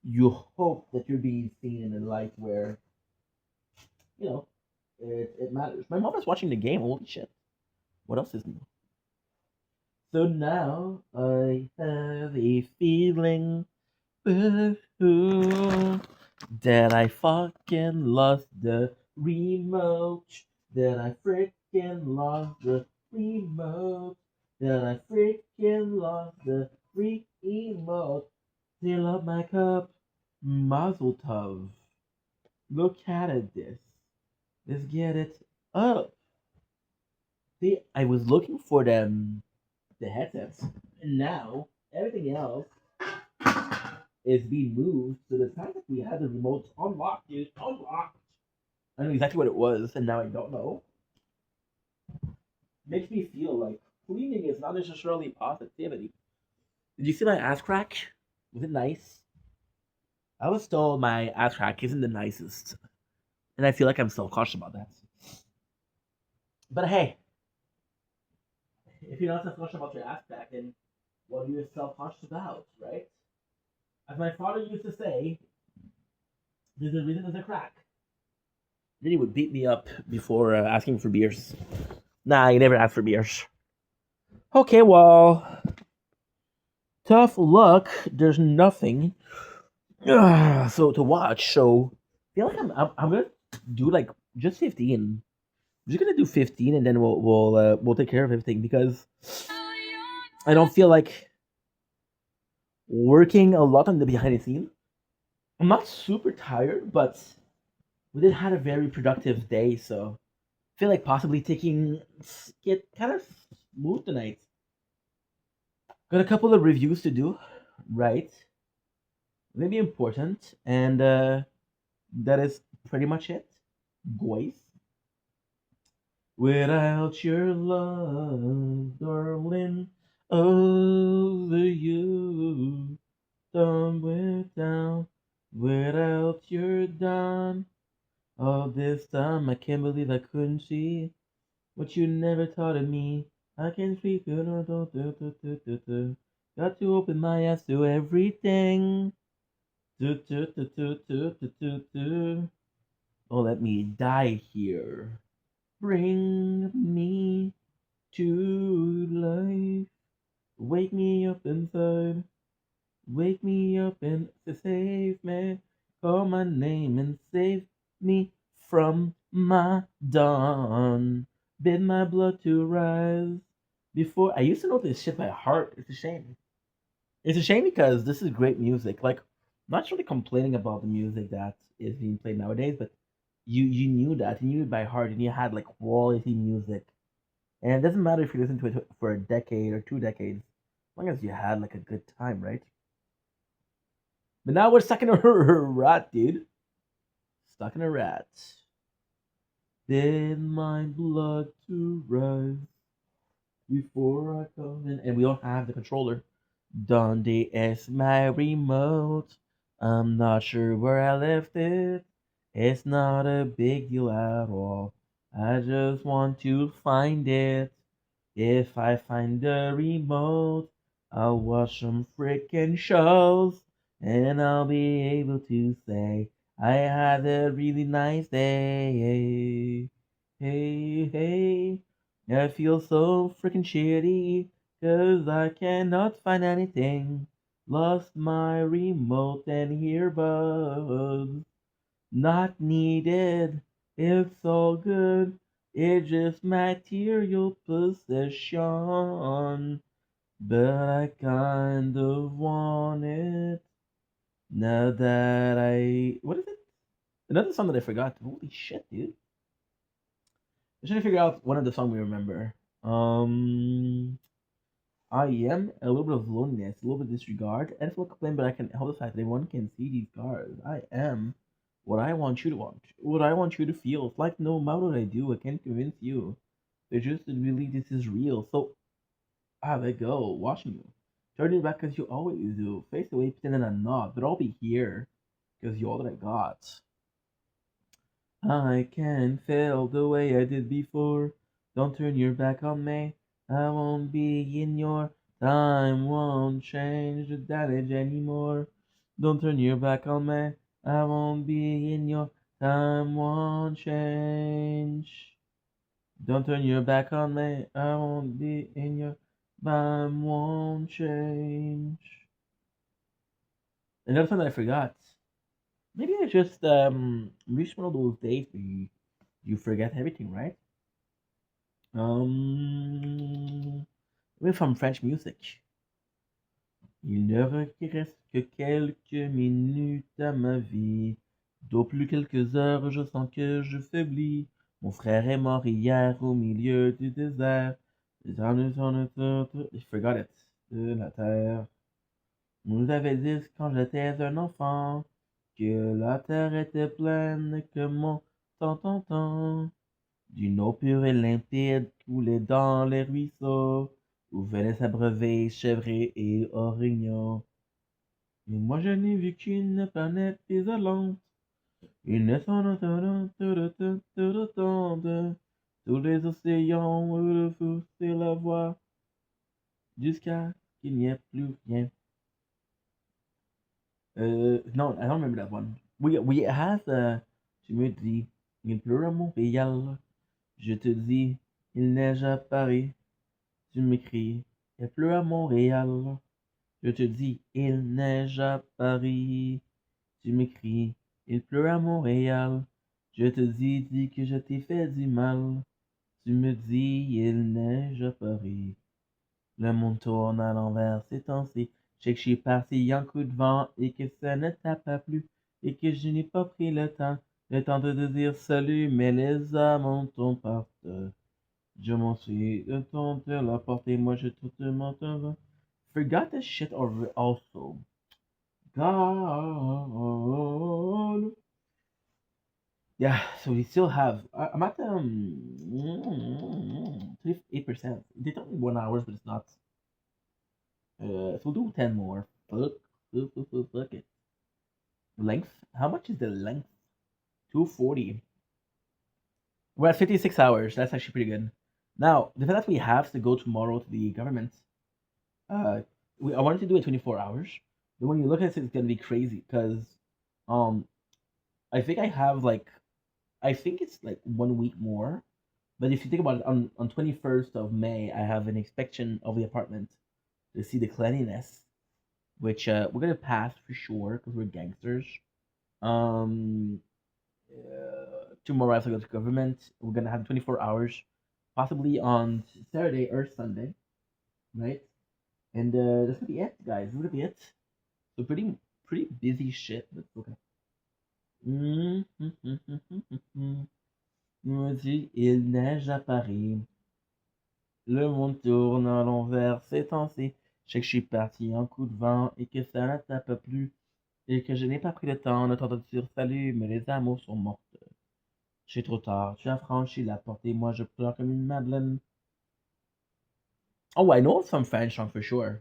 you hope that you're being seen in a light where you know it matters. My mom is watching the game. Holy shit! What else is new? So now I have a feeling that I fucking lost the remote. That I freaking lost the remote. That I freaking lost the remote. Fill up my cup, Mazel tov. Look at this. Let's get it up. See, I was looking for the headsets, and now everything else is being moved. So the fact that we had the remote unlocked is unlocked. I know exactly what it was, and now I don't know. Makes me feel like cleaning is not necessarily positivity. Did you see my ass crack? Was it nice? I was told my ass crack isn't the nicest, and I feel like I'm self-conscious about that. But hey, if you're not self-conscious about your ass crack, then what are you self-conscious about, right? As my father used to say, there's a reason there's a crack. Then he would beat me up before asking for beers. Nah, he never asked for beers. Okay, well, tough luck. There's nothing so to watch. So I feel like I'm gonna do like just 15. I'm just gonna do 15, and then we'll take care of everything because I don't feel like working a lot on the behind the scenes. I'm not super tired, but we did had a very productive day, so I feel like possibly taking it kind of smooth tonight. Got a couple of reviews to do, right? Maybe important, and that is pretty much it, guys. Without your love, darling, over you, without your done. All this time, I can't believe I couldn't see what you never taught of me. I can speak, no, don't, do. Got to open my eyes to everything. Do. Oh, let me die here. Bring me to life. Wake me up inside. Wake me up and save me. call my name and save me from my dawn. Bid my blood to rise before. I used to know this shit by heart. It's a shame. It's a shame because this is great music. Like, I'm not really complaining about the music that is being played nowadays, but you knew that, you knew it by heart, and you had like quality music. And it doesn't matter if you listen to it for a decade or 2 decades, as long as you had like a good time, right? But now we're stuck in a rat, dude. Stuck in a rat. Bid my blood to rise before I come in. And we don't have the controller. Donde es my remote? I'm not sure where I left it. It's not a big deal at all. I just want to find it. If I find the remote, I'll watch some frickin' shows. And I'll be able to say I had a really nice day. Hey, hey, I feel so frickin' shitty 'cause I cannot find anything. Lost my remote and earbuds. Not needed, it's all good. It's just material possession. But I kind of want it now that I. What is it? Another song that I forgot. Holy shit, dude. I'm trying to figure out one of the songs we remember. I am a little bit of loneliness, a little bit of disregard, and feel complain, but I can help the fact that everyone can see these scars. I am what I want you to want, what I want you to feel. It's like no matter what I do, I can't convince you. But just to believe this is real. So I let go, watching you. Turning back as you always do. Face away, pretending I'm not, but I'll be here. Because you're all that I got. I can't fail the way I did before. Don't turn your back on me. I won't be in your time, won't change the damage anymore. Don't turn your back on me. I won't be in your time, won't change. Don't turn your back on me. I won't be in your time, won't change. Another thing that I forgot. Maybe I just reached one of those days where you forget everything, right? We're from French music. Il ne reste que quelques minutes à ma vie. D'au plus quelques heures, je sens que je faiblis. Mon frère est mort hier au milieu du désert. I forgot it. De la terre. On nous avait dit quand j'étais un enfant que la terre était pleine comme on t'entend. D'une eau pure et limpide coulait dans les ruisseaux, où venaient s'abreuver chevrets et orignaux. Mais moi je n'ai vu qu'une planète désolante, une sonne tous les océans refoussaient la voie, jusqu'à qu'il n'y ait plus rien. No, I don't remember that one. We have tu me dis, il pleut à Montréal. Je te dis, il neige à Paris. Tu m'écris, il pleut à Montréal. Je te dis, il neige à Paris. Tu m'écris, il pleut à Montréal. Je te dis que je t'ai fait du mal. Tu me dis, il neige à Paris. Le monde tourne à l'envers ces temps-ci. Je sais que je suis parti en coup de vent et que ça ne t'a pas plu. Et que je n'ai pas pris le temps de te dire salut, mais les âmes ont partent. Je m'en suis de la porte et moi je tout m'entends. Forgot this shit also. God. Yeah, so we still have. I'm at 8%. They told me 1 hour, but it's not. So we'll do 10 more. Fuck it. Length? How much is the length? 240. We're at 56 hours. That's actually pretty good. Now, the fact that we have to go tomorrow to the government, I wanted to do it 24 hours. But when you look at it, it's gonna be crazy because, um, I think I think it's like 1 week more. But if you think about it, on 21st of May, I have an inspection of the apartment to see the cleanliness, which we're gonna pass for sure because we're gangsters. Tomorrow I have to go to government. We're gonna have 24 hours, possibly on Saturday or Sunday, right? And that's gonna be it, guys. That's gonna be it. So pretty busy shit, but okay. Maudit, il neige à Paris. Le monde tourne à l'envers ces temps-ci. Je sais que je suis parti en coup de vent et que ça ne t'a pas plu. Et que je n'ai pas pris le temps de t'entendre dire salut, mais les amours sont mortes. C'est trop tard, tu as franchi la porte et moi je pleure comme une madeleine. Oh, I know some French song for sure.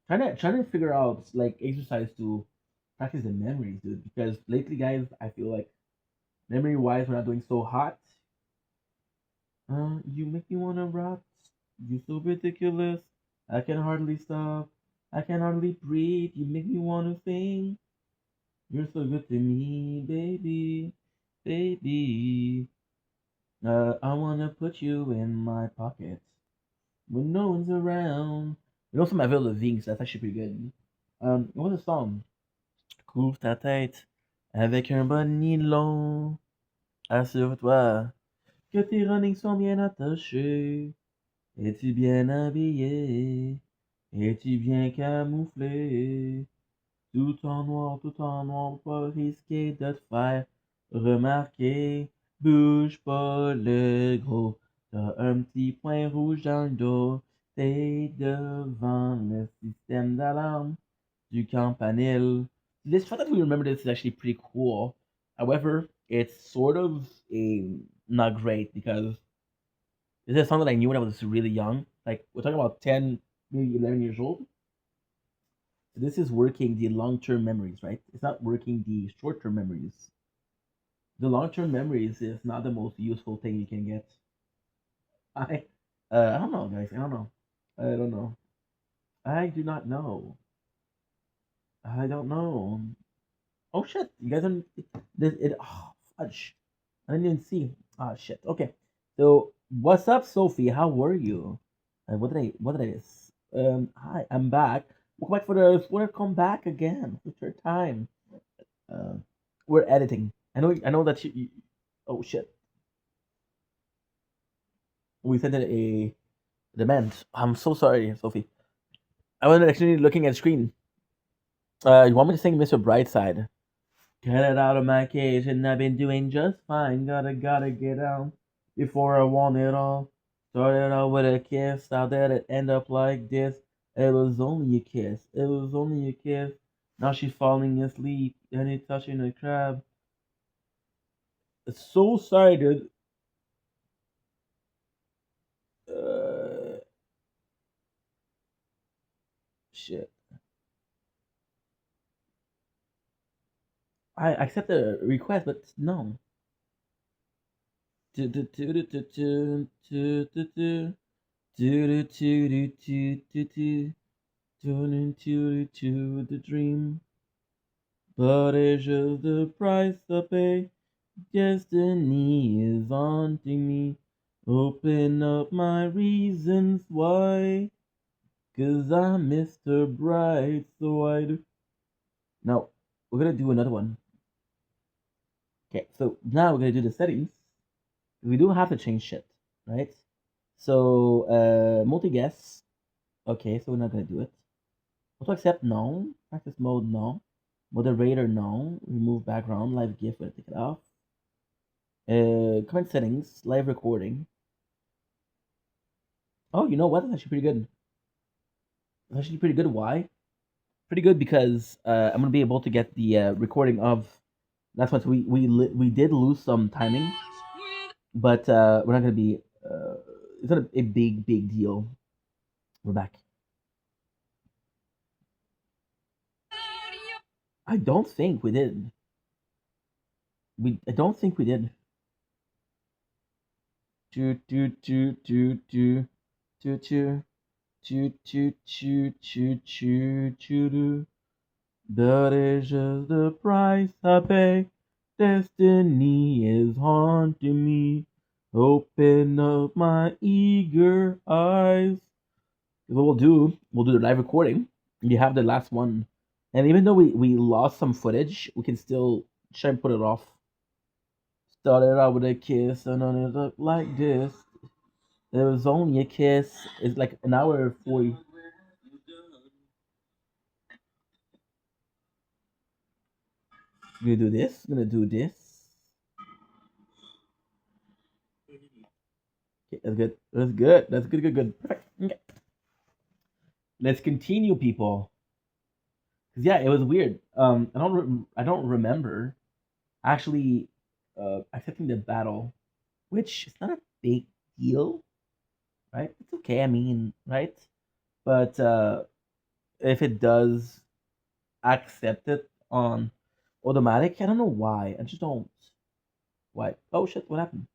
Trying to figure out like exercise to practice the memories, dude. Because lately, guys, I feel like memory wise, we're not doing so hot. You make me wanna rot. You so ridiculous. I can hardly stop. I can hardly breathe. You make me wanna sing. You're so good to me, baby, baby. I wanna put you in my pocket when no one's around. You know some Avril Lavigne, so that's actually pretty good. What's the song? Couvre ta tête avec un bon nylon. Assure-toi que tes runnings sont bien attachés. Es-tu bien habillé? Es-tu bien camouflé? Tout en noir, pour pas risquer de te faire remarquer. Bouge pas le gros, t'as un petit point rouge dans le dos. T'es devant le système d'alarme du campanile. This fact that we remember this is actually pretty cool. However, it's sort of not great because this is a song that I knew when I was really young. Like we're talking about 10, maybe 11 years old. This is working the long-term memories, right? It's not working the short-term memories. The long-term memories is not the most useful thing you can get. I don't know, guys. I don't know. I don't know. I do not know. I don't know. Oh shit! You guys don't. This it. Oh fudge! I didn't even see. Ah shit. Okay. So what's up, Sophie? How were you? What did I? What did I miss? Hi, I'm back. Welcome back for the. Welcome back again. It's your time. Uh, we're editing. I know. I know that you oh shit. We sent in a demand. I'm so sorry, Sophie. I wasn't actually looking at the screen. You want me to sing Mr. Brightside? Get it out of my cage, and I've been doing just fine. Gotta get out before I want it all. Started out with a kiss, how did it end up like this? It was only a kiss, it was only a kiss. Now she's falling asleep, and it's touching a crab. So sorry, dude. Shit. I accept the request, but no. Turn into the dream, but it's just the price I pay. Destiny is haunting me. Open up my reasons why. 'Cause I'm Mr. Bright, so I do. Now, we're gonna do another one. Okay, so now we're gonna do the settings. We do have to change shit, right? So, multi-guess. Okay, so we're not gonna do it. Auto accept, no. Practice mode, no. Moderator, no. Remove background, live GIF, we're gonna take it off. Current settings, live recording. Oh, you know what? That's actually pretty good. It's actually pretty good. Why? Pretty good because I'm gonna be able to get the recording of. That's what we did lose some timing, but we're not gonna be. It's not a big deal. We're back. I don't think we did. I don't think we did. Choo choo choo choo choo choo choo choo choo choo choo choo choo. But it's just the price I pay. Destiny is haunting me. Open up my eager eyes. What we'll do the live recording. You have the last one And even though we lost some footage, we can still try and put it off. Started out with a kiss, and then it looked like this. There was only a kiss. It's like an hour 40. Gonna do this. Gonna do this. Okay, that's good. That's good. That's good. Good. Good. Perfect. Okay. Let's continue, people. Cause yeah, it was weird. I don't remember actually accepting the battle, which is not a big deal, right? It's okay. I mean, right? But if it does accept it on automatic, I don't know why. I just don't. Why? Oh shit! What happened?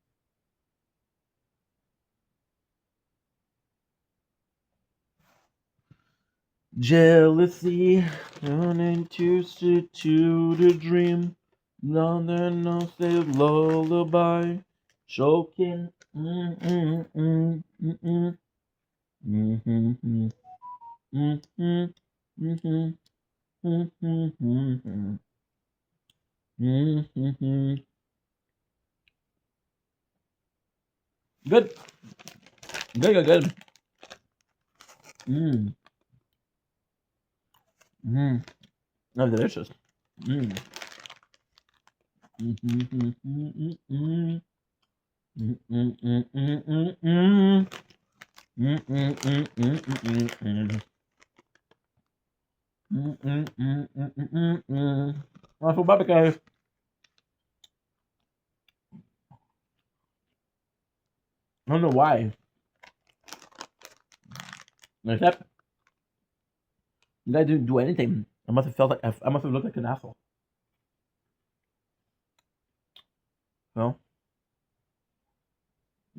Jealousy, running to the dream. None no say lullaby, choking. Good, good. Oh, delicious. For barbecue. I don't know why. Except I didn't do anything. I must have felt like I must have looked like an asshole. No.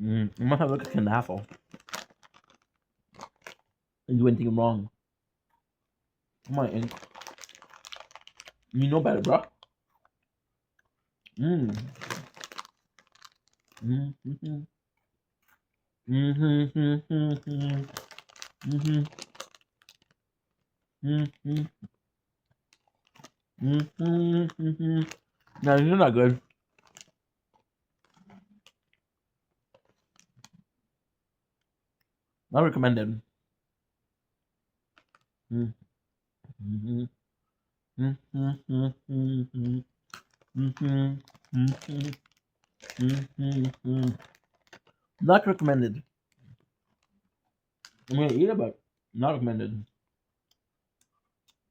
I must have looked like an asshole. Didn't do anything wrong. Come on, Ink. You know better, bro. No, you're not good. Not recommended. Not recommended. I'm gonna eat it, but not recommended.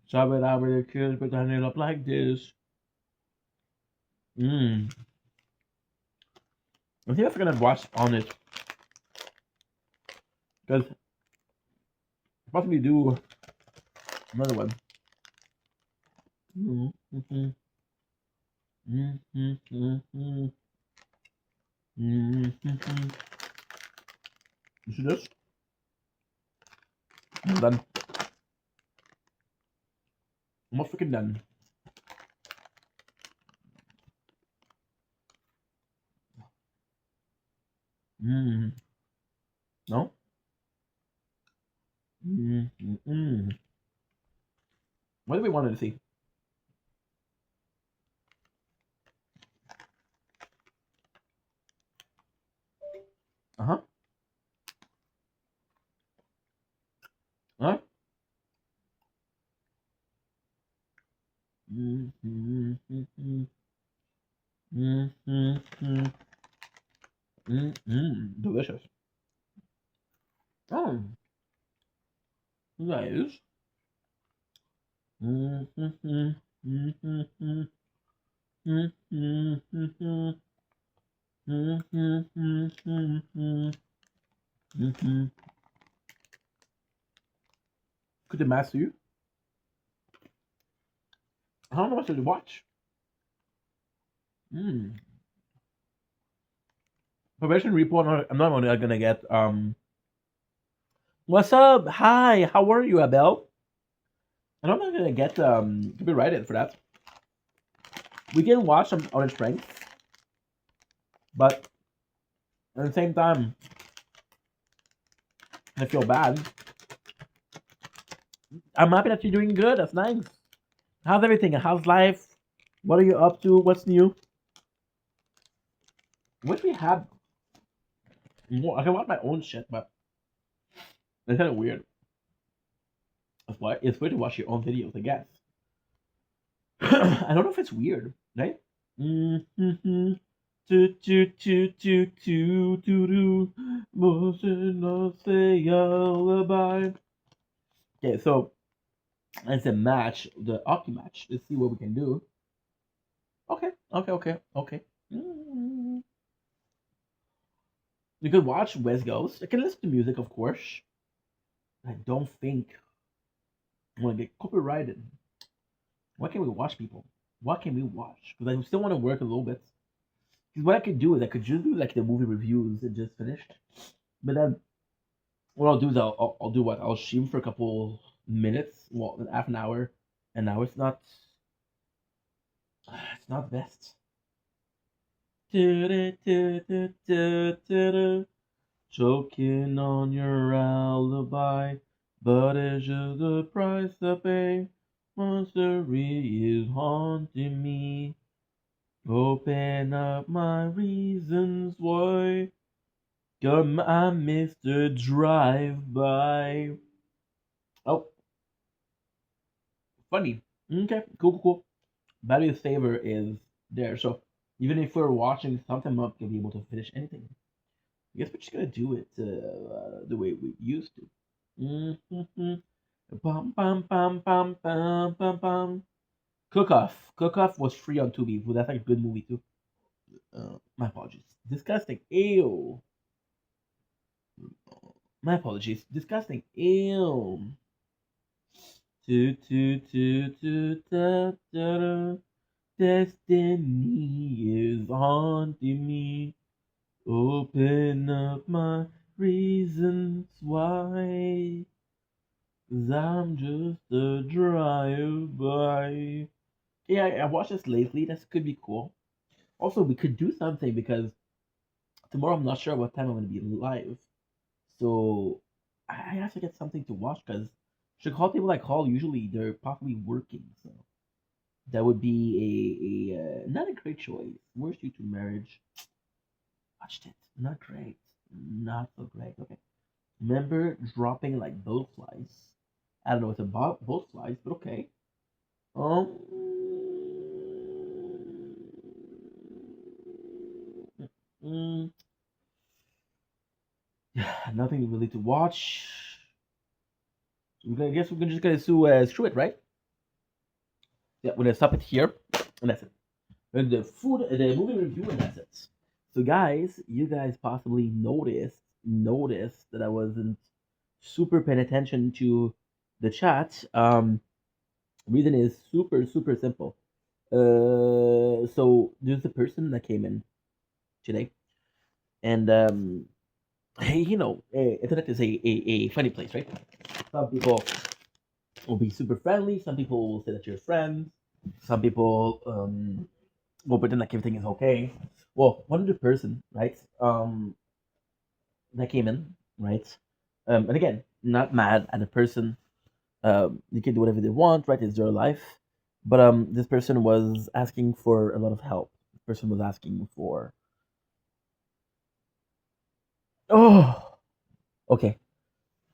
Chop it out with your kids, but turn it up like this. I think I'm gonna watch on it. Because I'll possibly do another one. You see this? I'm done. I'm almost freaking done. No? What do we wanted to see? Uh-huh. Huh? Delicious. Oh. Nice. Could the master you? I don't know what to watch. Probation report. I'm not only gonna get What's up? Hi. How are you, Abel? I'm not gonna get copyrighted for that. We can watch some on strength, but at the same time, I feel bad. I'm happy that you're doing good. That's nice. How's everything? How's life? What are you up to? What's new? Wish we had more. I can watch my own shit, but it's kind of weird. That's why it's weird to watch your own videos, I guess. I don't know if it's weird, right? Mm-hmm. Okay, so it's a match, the hockey match. Let's see what we can do. Okay. You could watch West Ghost. I can listen to music, of course. I don't think I want to get copyrighted. What can we watch, people? What can we watch? Because I still want to work a little bit. Because what I could do is I could just do like the movie reviews that just finished. But then what I'll do is I'll do what? I'll stream for a couple minutes, well, half an hour. And now it's not best. Choking on your alibi, but it's just the price I pay. Monstery is haunting me. Open up my reasons why. Come, I'm Mr. Drive-By. Oh. Funny. Okay, cool. Value saver is there. So even if we're watching something, I'm not gonna be able to finish anything. I guess we're just gonna do it the way we used to. Bum, bum, bum, bum, bum, bum, bum. Cook Off was free on Tubi. Well, that's like a good movie too. My apologies. Disgusting. Ew. My apologies. Disgusting. Ew. Destiny is haunting me. Open up my reasons why. 'Cause I'm just a drive-by. Yeah, I watched this lately. This could be cool. Also, we could do something because tomorrow I'm not sure what time I'm going to be live. So I have to get something to watch because should call people I call usually they're possibly working. So that would be a not a great choice. Worst due to marriage. Watched it. Not great. Not so great. Okay. Remember dropping like both flies. I don't know it's about both flies, but okay. Um. mm, Nothing really to watch. I guess we're just gonna screw it, right? Yeah, we're gonna stop it here, and that's it. And the movie review, and that's it. So, guys, you guys possibly noticed that I wasn't super paying attention to the chat. Reason is super simple. So there's a person that came in today, and hey, internet is a funny place, right? Some people will be super friendly. Some people will say that you're friends. Some people will pretend like everything is okay. Well, one other person, right? That came in, right? And again, not mad at the person. They can do whatever they want, right? It's their life. But this person was asking for a lot of help. This person was asking for. Oh, okay.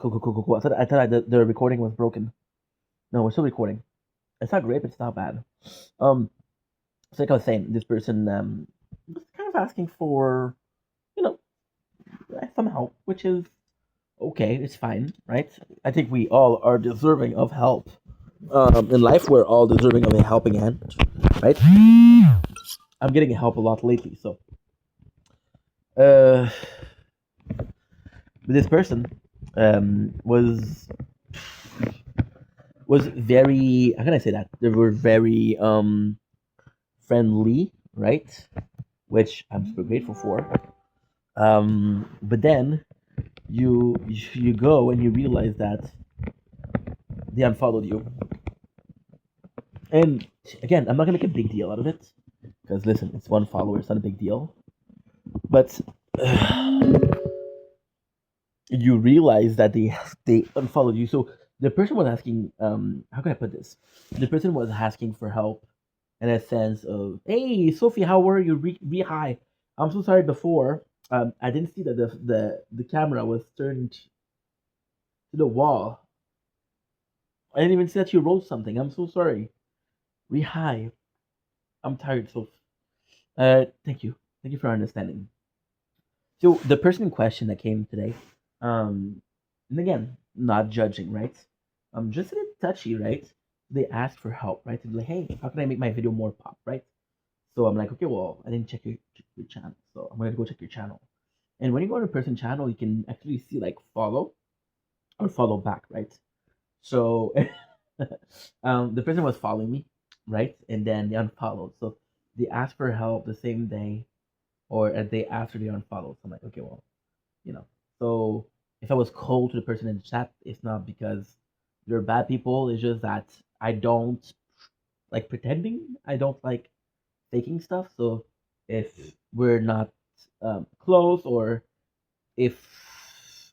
Cool. I thought the recording was broken. No, we're still recording. It's not great, but it's not bad. So like I was saying, this person was kind of asking for, some help, which is okay. It's fine, right? I think we all are deserving of help. In life, we're all deserving of a helping hand, right? I'm getting help a lot lately, so. But this person was very. How can I say that? They were very friendly, right? Which I'm super grateful for. But then you go and you realize that they unfollowed you. And again, I'm not gonna make a big deal out of it because listen, it's one follower, it's not a big deal. But you realize that they unfollowed you. So the person was asking, how can I put this? The person was asking for help in a sense of, hey, Sophie, how are you? Hi. I'm so sorry before. I didn't see that the camera was turned to the wall. I didn't even see that you wrote something. I'm so sorry. Hi. I'm tired, so thank you. Thank you for understanding. So the person in question that came today, and again, not judging, right? Just a bit touchy, right? They asked for help, right? They're like, hey, how can I make my video more pop, right? So I'm like, okay, well, I didn't check your channel, so I'm gonna go check your channel. And when you go to a person channel, you can actually see like follow or follow back, right? So the person was following me, right? And then they unfollowed. So they asked for help the same day or a day after they unfollowed. So I'm like, okay, well, you know. So if I was cold to the person in the chat, it's not because they're bad people. It's just that I don't like pretending. I don't like faking stuff. So if we're not close, or if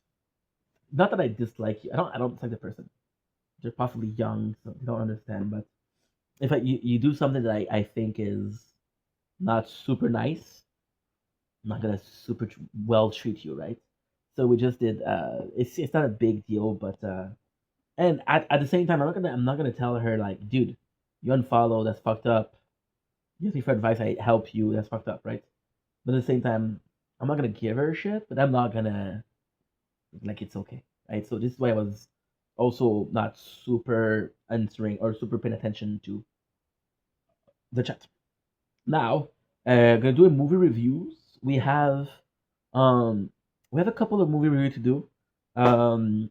not that I dislike you, I don't dislike the person. They're possibly young, so they don't understand. But if you do something that I think is not super nice, I'm not gonna super well treat you, right? So we just did. It's not a big deal, but and at the same time, I'm not gonna tell her like, dude, you unfollow, that's fucked up. You ask me for advice, I help you, that's fucked up, right? But at the same time, I'm not gonna give her shit, but I'm not gonna like it's okay, right? So this is why I was also not super answering or super paying attention to the chat. Now, gonna do a movie reviews. Um we have a couple of movie reviews to do. Um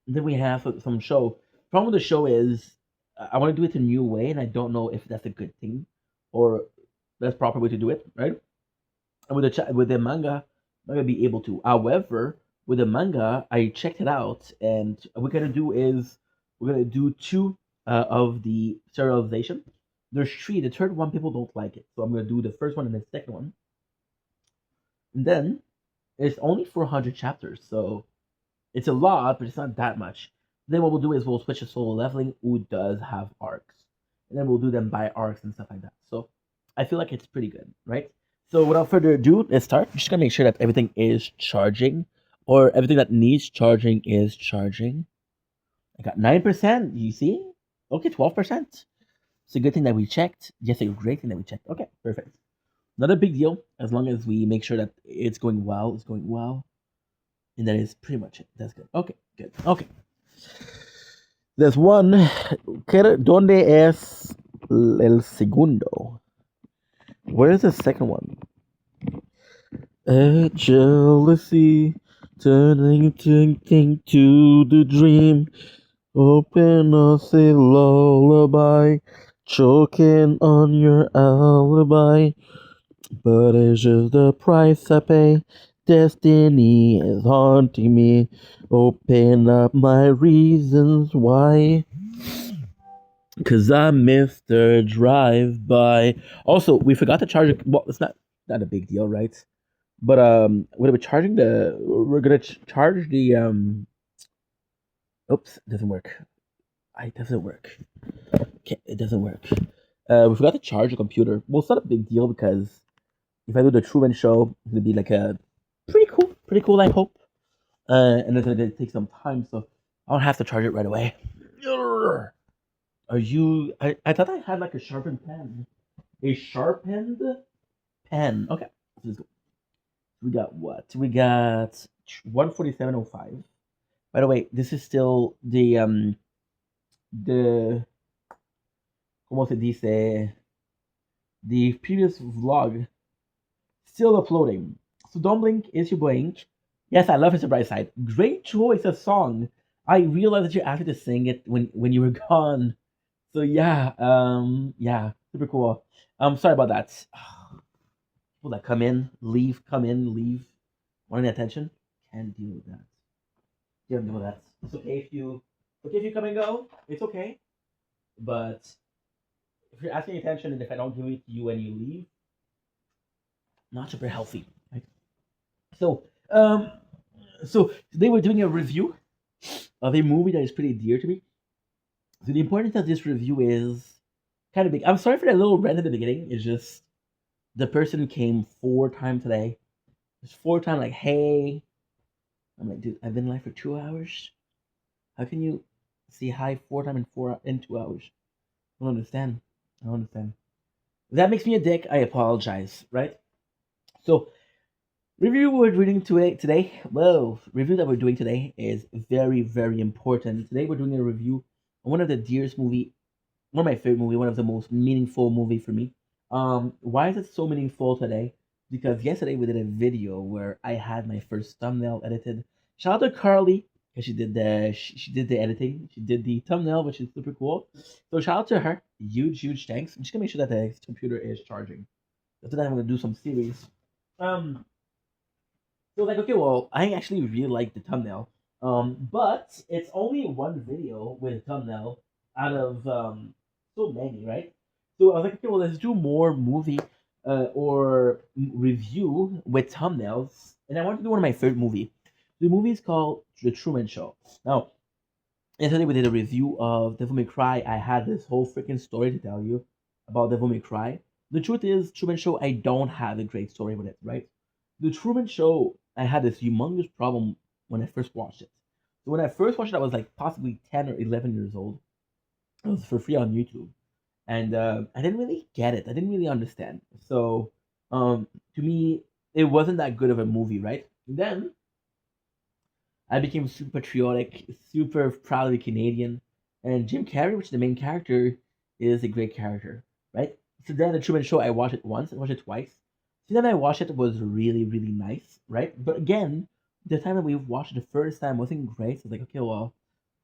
then we have some show. Problem with the show is I want to do it a new way, and I don't know if that's a good thing or that's proper way to do it, right? And with the manga, I'm not gonna be able to. However, with the manga, I checked it out, and what we're gonna do is we're gonna do two of the serialization. There's three. The third one people don't like it, so I'm gonna do the first one and the second one. And then it's only 400 chapters, so it's a lot, but it's not that much. Then what we'll do is we'll switch to solo leveling, who does have arcs, and then we'll do them by arcs and stuff like that. So I feel like it's pretty good, right? So without further ado, let's start. I'm just gonna make sure that everything is charging, or everything that needs charging is charging. I got 9%. You see? Okay, 12%. It's a good thing that we checked. Yes, a great thing that we checked. Okay, perfect. Not a big deal as long as we make sure that it's going well. It's going well. And that is pretty much it. That's good. Okay, good. Okay. There's one. ¿Dónde es el segundo? Where is the second one? Jealousy turning to the dream. Open us a lullaby, choking on your alibi. But it's just the price I pay. Destiny is haunting me. Open up my reasons why. Cause I'm Mr. Drive By. Also, we forgot to charge it. Well, it's not a big deal, right? But we're charging we're gonna charge the Oops, it doesn't work. It doesn't work. Okay, it doesn't work. We forgot to charge the computer. Well, it's not a big deal because if I do the Truman Show, it's gonna be like a pretty cool. I hope. And it's gonna take some time, so I don't have to charge it right away. Are you? I thought I had like a sharpened pen. A sharpened pen. Okay, let's go. We got what? We got 147.05. By the way, this is still the ¿cómo se dice? The previous vlog still uploading. So don't blink, it's your blink. Yes, I love It's a Bright Side. Great choice of song. I realized that you asked me to sing it when you were gone. So yeah, super cool. Sorry about that. People that come in, leave, wanting attention. Can't deal with that. Can't deal with that. It's okay if you come and go. It's okay. But if you're asking attention and if I don't give it to you and you leave, not super healthy, right? So, so today we're doing a review of a movie that is pretty dear to me. So the importance of this review is kind of big. I'm sorry for that little rant at the beginning. It's just the person came 4 times today. It's 4 times like, hey. I'm like, dude, I've been live for 2 hours. How can you say hi 4 times in 2 hours? I don't understand. I don't understand. If that makes me a dick, I apologize, right? So review we're reading today. Well, review that we're doing today is very, very important. Today we're doing a review on one of the dearest movie, one of my favorite movie, one of the most meaningful movie for me. Why is it so meaningful today? Because yesterday we did a video where I had my first thumbnail edited. Shout out to Carly because she did the editing. She did the thumbnail, which is super cool. So shout out to her. Huge thanks. I'm just gonna make sure that the computer is charging. After that, I'm gonna do some series. Um, so like, okay, well, I actually really like the thumbnail. But it's only one video with a thumbnail out of so many, right? So I was like, okay, well, let's do more movie or review with thumbnails. And I wanted to do one of my favorite movie. The movie is called The Truman Show. Now, yesterday we did a review of Devil May Cry. I had this whole freaking story to tell you about Devil May Cry. The truth is, Truman Show, I don't have a great story with it, right? The Truman Show, I had this humongous problem when I first watched it. So when I first watched it, I was like possibly 10 or 11 years old. It was for free on YouTube. And I didn't really get it. I didn't really understand. So to me, it wasn't that good of a movie, right? Then I became super patriotic, super proud to be Canadian. And Jim Carrey, which is the main character, is a great character, right? So then the Truman Show, I watched it once, I watched it twice. So then I watched it was really, really nice, right? But again, the time that we watched it the first time wasn't great. So I was like, okay, well,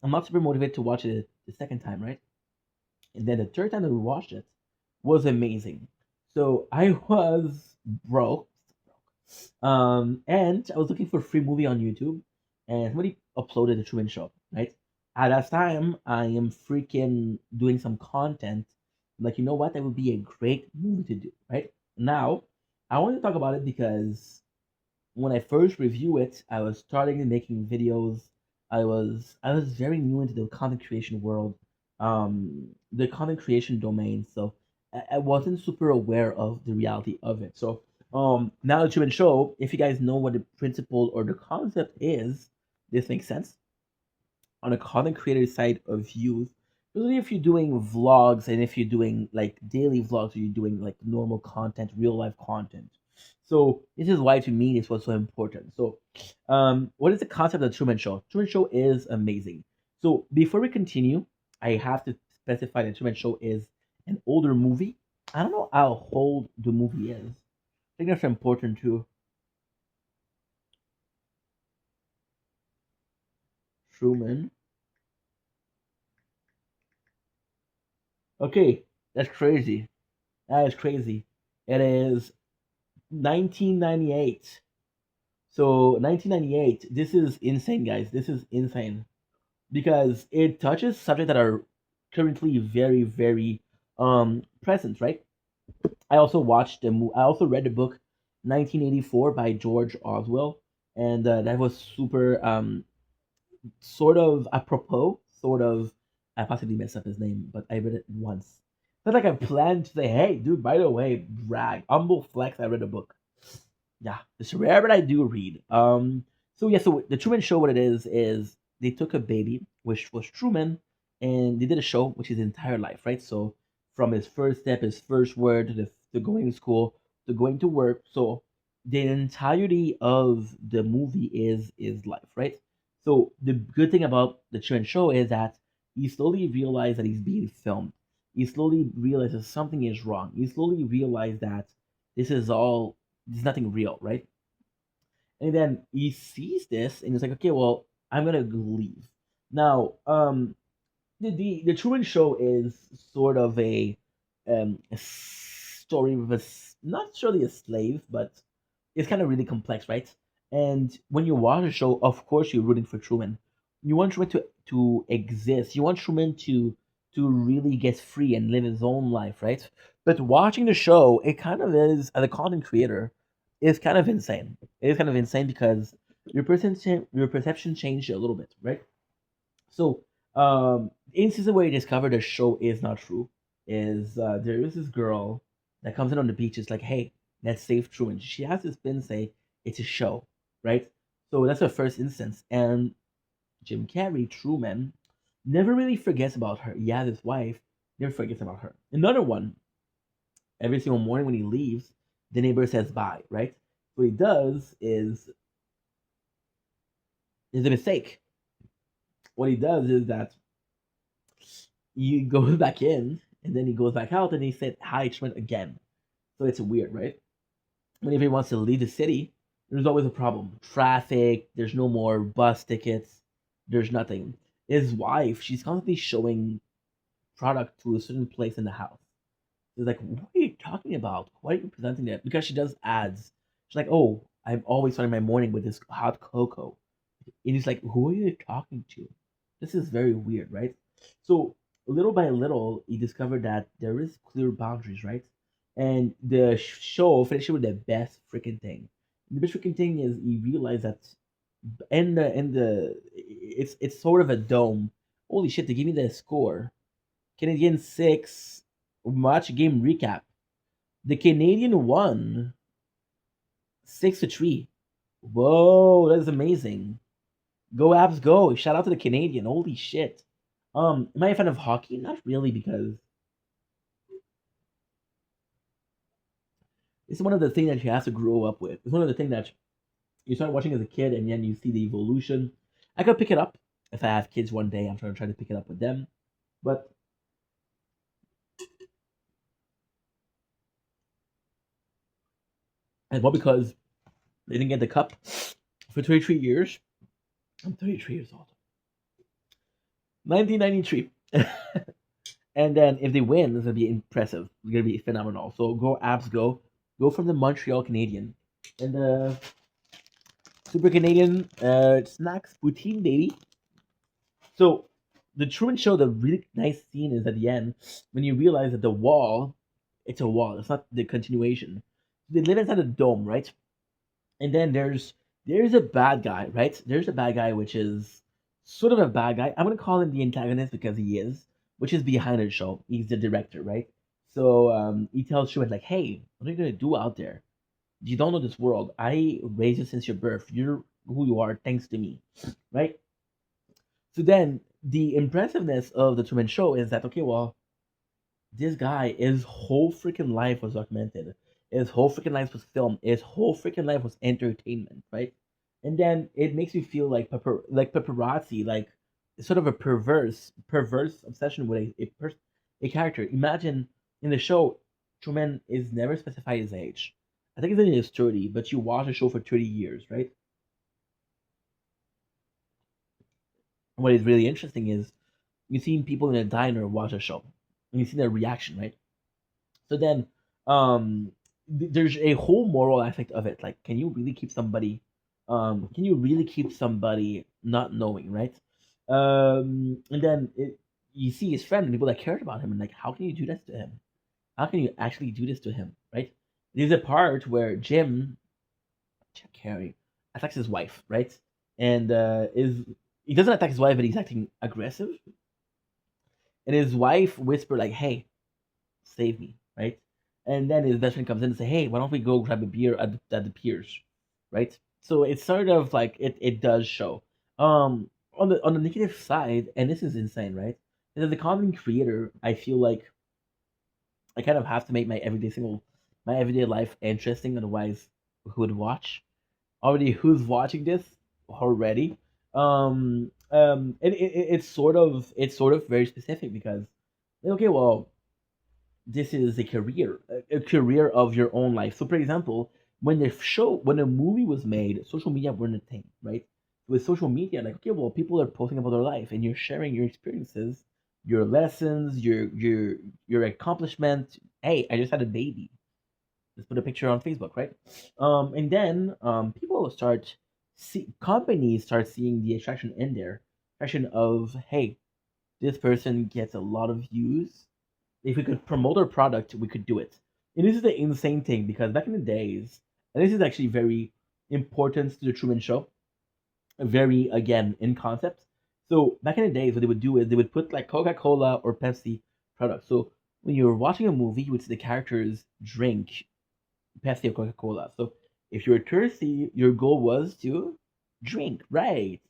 I'm not super motivated to watch it the second time, right? And then the third time that we watched it was amazing. So I was broke, and I was looking for a free movie on YouTube, and somebody uploaded the Truman Show, right? At that time, I am freaking doing some content. Like, you know what? That would be a great movie to do, right? Now, I want to talk about it because when I first review it, I was starting making videos. I was very new into the content creation world, the content creation domain. So I wasn't super aware of the reality of it. So now the Truman Show, if you guys know what the principle or the concept is, this makes sense. On a content creator side of views, usually if you're doing vlogs and if you're doing like daily vlogs or you're doing like normal content, real life content. So this is why to me this was so important. So what is the concept of the Truman Show? Truman Show is amazing. So before we continue, I have to specify that Truman Show is an older movie. I don't know how old the movie is. I think that's important too. Truman. Okay, that's crazy. That is crazy. It is 1998. So 1998. This is insane, guys. This is insane because it touches subjects that are currently very, very present, right? I also watched the I also read the book 1984 by George Oswell, and that was super sort of apropos, sort of. I possibly messed up his name, but I read it once. It's like I planned to say, "Hey, dude, by the way, brag, humble flex. I read a book." Yeah, it's rare, but I do read. So yeah, so the Truman Show, what it is they took a baby, which was Truman, and they did a show, which is his entire life, right? So from his first step, his first word, to going to school, to going to work. So the entirety of the movie is life, right? So the good thing about the Truman Show is that he slowly realized that he's being filmed. He slowly realizes something is wrong. He slowly realized that this is all there's nothing real, right? And then he sees this and he's like, okay, well, I'm gonna leave. Now, the Truman Show is sort of a story of not surely a slave, but it's kind of really complex, right? And when you watch the show, of course you're rooting for Truman. You want Truman to exist. You want Truman to really get free and live his own life, right? But watching the show, it kind of is, as a content creator, is kind of insane. It is kind of insane because your perception changed a little bit, right? So, instances where you discover the show is not true is there is this girl that comes in on the beach. It's like, hey, let's save Truman. She has this pin say it's a show, right? So that's her first instance. And Jim Carrey, Truman, never really forgets about her. Yeah, his wife never forgets about her. Another one, every single morning when he leaves, the neighbor says bye, right? What he does is a mistake. What he does is that he goes back in and then he goes back out and he said hi Truman again. So it's weird, right? Whenever he wants to leave the city, there's always a problem. Traffic, there's no more bus tickets, there's nothing. His wife, she's constantly showing product to a certain place in the house. It's like, what are you talking about? Why are you presenting that? Because she does ads. She's like, oh, I'm always starting my morning with this hot cocoa. And he's like, who are you talking to? This is very weird, right? So little by little, he discovered that there is clear boundaries, right? And the show finished with the best freaking thing. The best freaking thing is he realized that in the it's sort of a dome. Holy shit! They give me the score. Canadian 6 match game recap. The Canadian won 6-3. Whoa, that's amazing. Go Abs go. Shout out to the Canadian. Holy shit. Am I a fan of hockey? Not really, because it's one of the things that you have to grow up with. It's one of the things that you start watching as a kid and then you see the evolution. I could pick it up if I have kids one day. I'm trying to pick it up with them. But and well, because they didn't get the cup for 33 years. I'm 33 years old. 1993. And then if they win, it's gonna be impressive. It's gonna be phenomenal. So go Abs go. Go from the Montreal Canadian. And the Super Canadian snacks poutine baby. So the Truman Show, the really nice scene is at the end when you realize that the wall, it's a wall. It's not the continuation. They live inside a dome, right? And then there's a bad guy, right? There's a bad guy which is sort of a bad guy. I'm gonna call him the antagonist because he is, which is behind the show. He's the director, right? So he tells Truman like, "Hey, what are you gonna do out there? You don't know this world. I raised you since your birth. You're who you are thanks to me, right?" So then the impressiveness of the Truman Show is that okay, well, this guy, his whole freaking life was documented. His whole freaking life was filmed. His whole freaking life was entertainment, right? And then it makes me feel like paparazzi, like sort of a perverse obsession with a character. Imagine in the show, Truman is never specified his age. I think he's in his 30, but you watch the show for 30 years, right? What is really interesting is you see people in a diner watch a show, and you see their reaction, right? So then, there's a whole moral aspect of it. Like, can you really keep somebody not knowing, right? And then you see his friend and people that cared about him, and like, how can you do this to him? How can you actually do this to him, right? There's a part where Jim Carrey attacks his wife, right? And is he doesn't attack his wife, but he's acting aggressive. And his wife whispered like, "Hey, save me," right? And then his best friend comes in and say, "Hey, why don't we go grab a beer at the piers," right? So it's sort of like it does show. On the negative side, and this is insane, right? Is as a content creator, I feel like I kind of have to make my everyday life interesting, otherwise, who would watch? Already, who's watching this already? It's sort of very specific because okay, well, this is a career of your own life. So, for example, when a movie was made, social media weren't a thing, right? With social media, like okay, well, people are posting about their life, and you're sharing your experiences, your lessons, your accomplishment. Hey, I just had a baby. Let's put a picture on Facebook, right? And then people companies start seeing the attraction in there, attraction of hey, this person gets a lot of views. If we could promote our product, we could do it. And this is the insane thing because back in the days, and this is actually very important to the Truman Show, very again in concept. So back in the days, what they would do is they would put like Coca-Cola or Pepsi products. So when you're watching a movie, you would see the characters drink Pepsi or Coca-Cola. So if you were thirsty, your goal was to drink, right?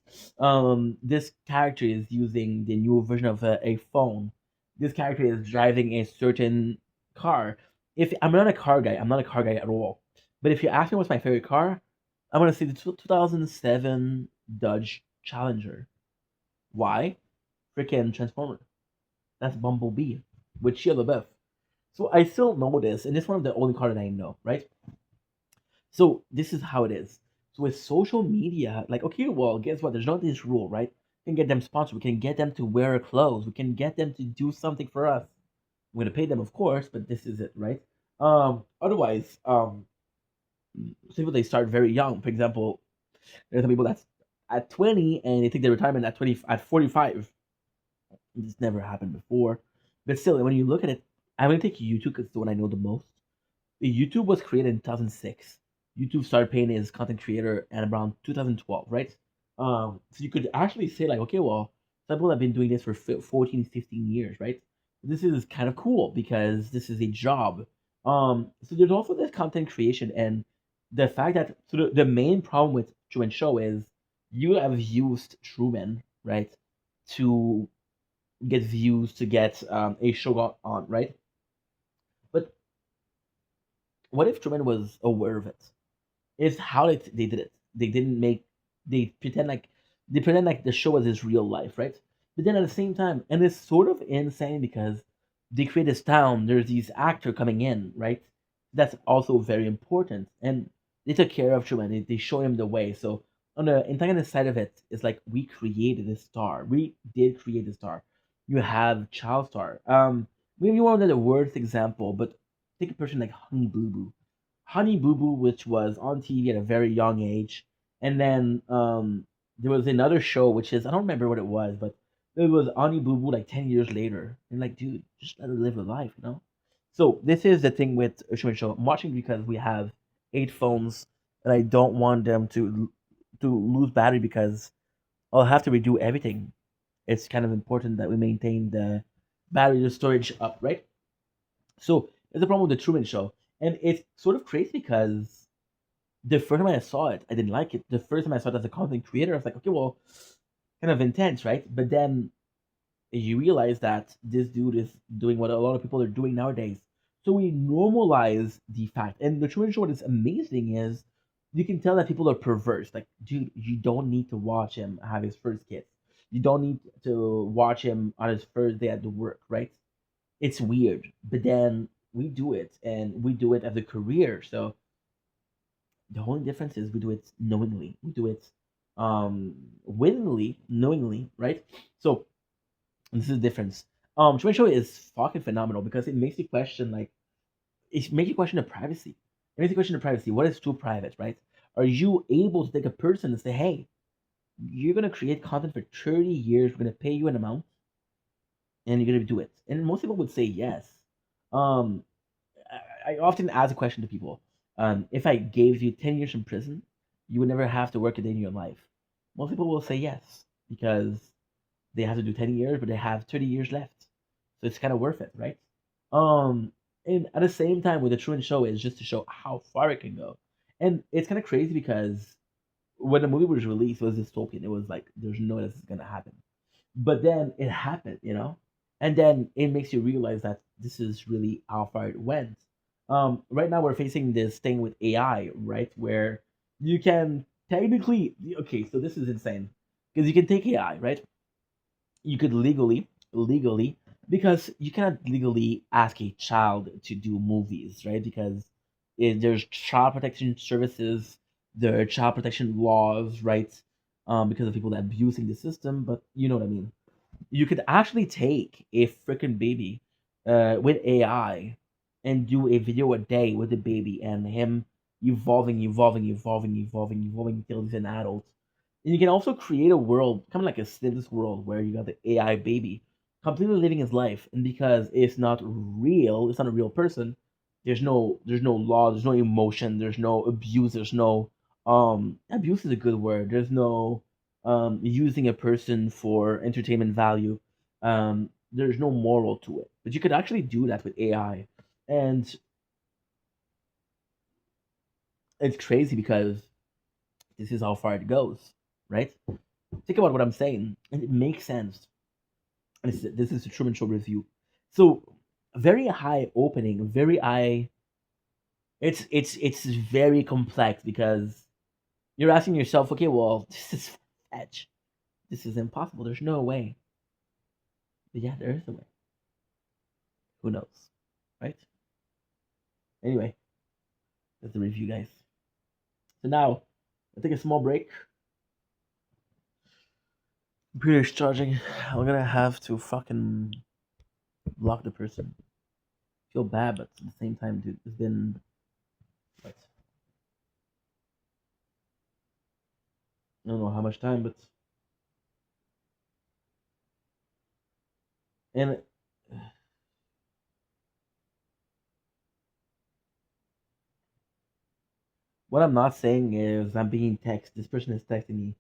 This character is using the new version of a phone. This character is driving a certain car. If I'm not a car guy, I'm not a car guy at all. But if you ask me what's my favorite car, I'm gonna say the 2007 Dodge Challenger. Why? Freaking Transformer. That's Bumblebee with Shia LaBeouf. So I still know this, and it's one of the only cars that I know, right? So this is how it is. So with social media, like, okay, well, guess what? There's not this rule, right? We can get them sponsored. We can get them to wear our clothes. We can get them to do something for us. We're gonna pay them, of course, but this is it, right? Otherwise, some people they start very young. For example, there's some people that's at 20 and they take their retirement at 45. This never happened before, but still, when you look at it, I'm gonna take YouTube because it's the one I know the most. YouTube was created in 2006. YouTube started paying his content creator at around 2012, right? So you could actually say like, okay, well, some people have been doing this for 14, 15 years, right? This is kind of cool because this is a job. So there's also this content creation and the fact that so the main problem with Truman Show is you have used Truman, right, to get views to get a show on, right? But what if Truman was aware of it? Is how they did it. They didn't make they pretend like the show was his real life, right? But then at the same time, and it's sort of insane because they create this town. There's these actor coming in, right? That's also very important, and they took care of Truman. They show him the way. So on the antagonist side of it, it's like we created a star. We did create a star. You have child star. Maybe you want the worst example, but take a person like Honey Boo Boo. Honey Boo Boo, which was on TV at a very young age, and then there was another show which is I don't remember what it was, but it was Honey Boo Boo like 10 years later. And like, dude, just let her live her life, you know. So this is the thing with Ushuman Show. I'm watching because we have 8 phones, and I don't want them to lose battery because I'll have to redo everything. It's kind of important that we maintain the battery storage up, right? So there's a problem with the Truman Show, and it's sort of crazy because the first time I saw it, I didn't like it. The first time I saw it as a content creator, I was like, okay, well, kind of intense, right? But then you realize that this dude is doing what a lot of people are doing nowadays. So we normalize the fact, and the Truman Show. What is amazing is you can tell that people are perverse. Like, dude, you don't need to watch him have his first kiss. You don't need to watch him on his first day at the work, right? It's weird, but then we do it, and we do it as a career. So the only difference is we do it knowingly. We do it willingly, knowingly, right? So this is the difference. Truman Show is fucking phenomenal because it makes you question like it makes you question the privacy. It makes you question the privacy. What is too private, right? Are you able to take a person and say, hey, you're gonna create content for 30 years, we're gonna pay you an amount, and you're gonna do it? And most people would say yes. Um, I often ask a question to people. If I gave you 10 years in prison, you would never have to work a day in your life. Most people will say yes because they have to do 10 years, but they have 30 years left. So it's kind of worth it, right? And at the same time, with the Truman Show, is just to show how far it can go. And it's kind of crazy because when the movie was released, it was dystopian. It was like, there's no way this is going to happen. But then it happened, you know? And then it makes you realize that this is really how far it went. Right now, we're facing this thing with AI, right? Where you can technically, okay, so this is insane. Because you can take AI, right? You could legally, because you cannot legally ask a child to do movies, right? Because there's child protection services, there are child protection laws, right? Because of people that abusing the system, but you know what I mean. You could actually take a freaking baby with AI and do a video a day with the baby and him evolving until he's an adult. And you can also create a world, kind of like a Sims world, where you got the AI baby completely living his life. And because it's not real, it's not a real person. There's no law, there's no emotion, there's no abuse, there's no abuse is a good word. There's no using a person for entertainment value. There's no moral to it, but you could actually do that with AI, and it's crazy because this is how far it goes, right? Think about what I'm saying, and it makes sense. And this is the Truman Show review. So very high opening, very high. It's very complex because you're asking yourself, okay, well, this is fetch. This is impossible. There's no way. But yeah, there is a way. Who knows, right? Anyway, that's the review, guys. So now, I'll take a small break. Computer's charging. I'm gonna have to fucking block the person. Feel bad, but at the same time, dude, it's been what? I don't know how much time, but and what I'm not saying is I'm being texted. This person is texting me.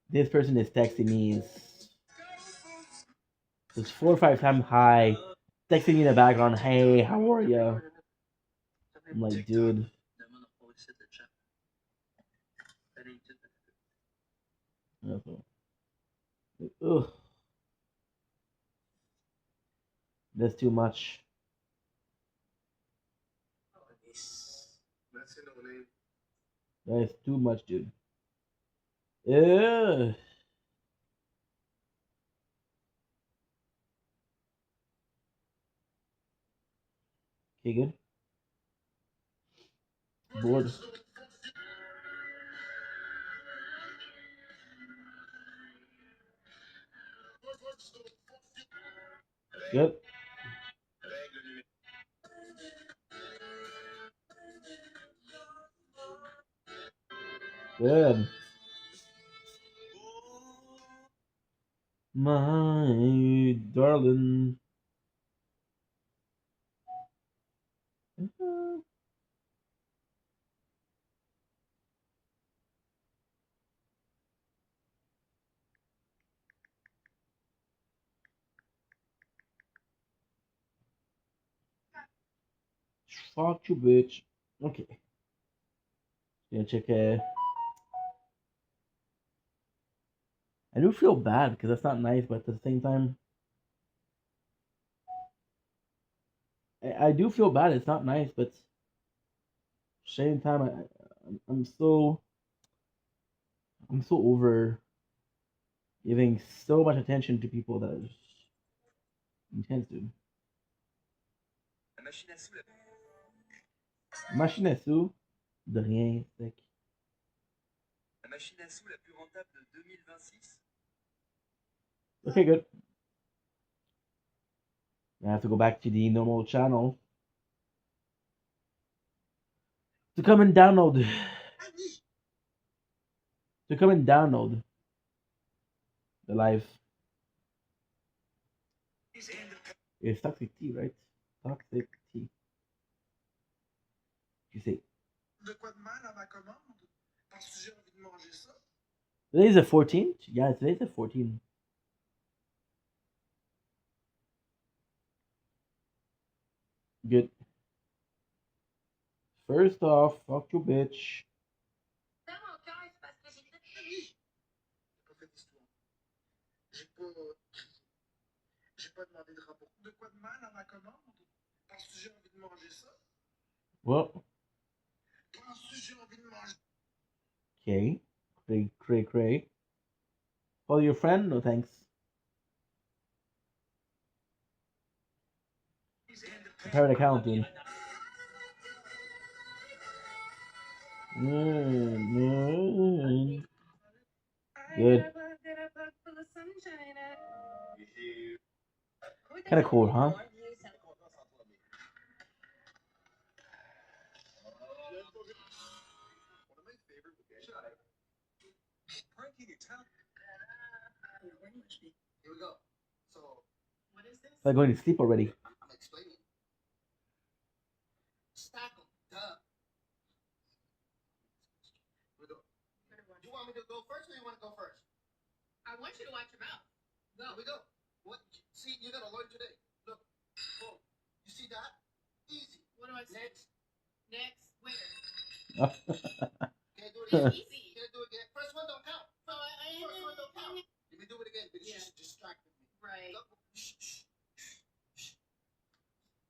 This person is texting me is it's 4 or 5 times high, texting me in the background. Hey, how are you? I'm like, dude. Ugh, that's too much. That's too much, dude. Ugh. Okay, good. Bored. Good. Good. My darling. Fuck you, bitch. Okay. Gonna check. I do feel bad because that's not nice, but at the same time, I do feel bad. It's not nice, but at the same time, I'm so over giving so much attention to people that is intense, dude. Machine à sous, de rien, sec. La machine à sous la plus rentable de 2026. Okay, good. I have to go back to the normal channel to come and download. To come and download the live. It's toxic tea, right? Toxic tea. You say. De quoi de mal à ma commande? Parce que j'ai envie de manger ça. Today's the 14th? Yeah, today's the 14th. Good. First off, fuck you, bitch. J'ai pas demandé de rapport. De quoi de mal à ma commande? Parce que j'ai envie de manger ça. Well. Parce que j'ai envie de manger. Okay. Cray. Call your friend? No thanks. Private account, dude. Good. Kind of cool, huh? Here we go. So, what is this? I'm going to sleep already. I'm explaining. Stack them. Duh. Here we go. You want me to go first, or you want to go first? I want you to watch your mouth. Go. Here we go. What? See, you gotta learn today. Look. Boom. You see that? Easy. What do I say? Next. Next. Where? Can't do it again. Easy. Can't do it again. First one don't count. First one don't count. Let me do it again, because you distracted me. Right. Look. Shh.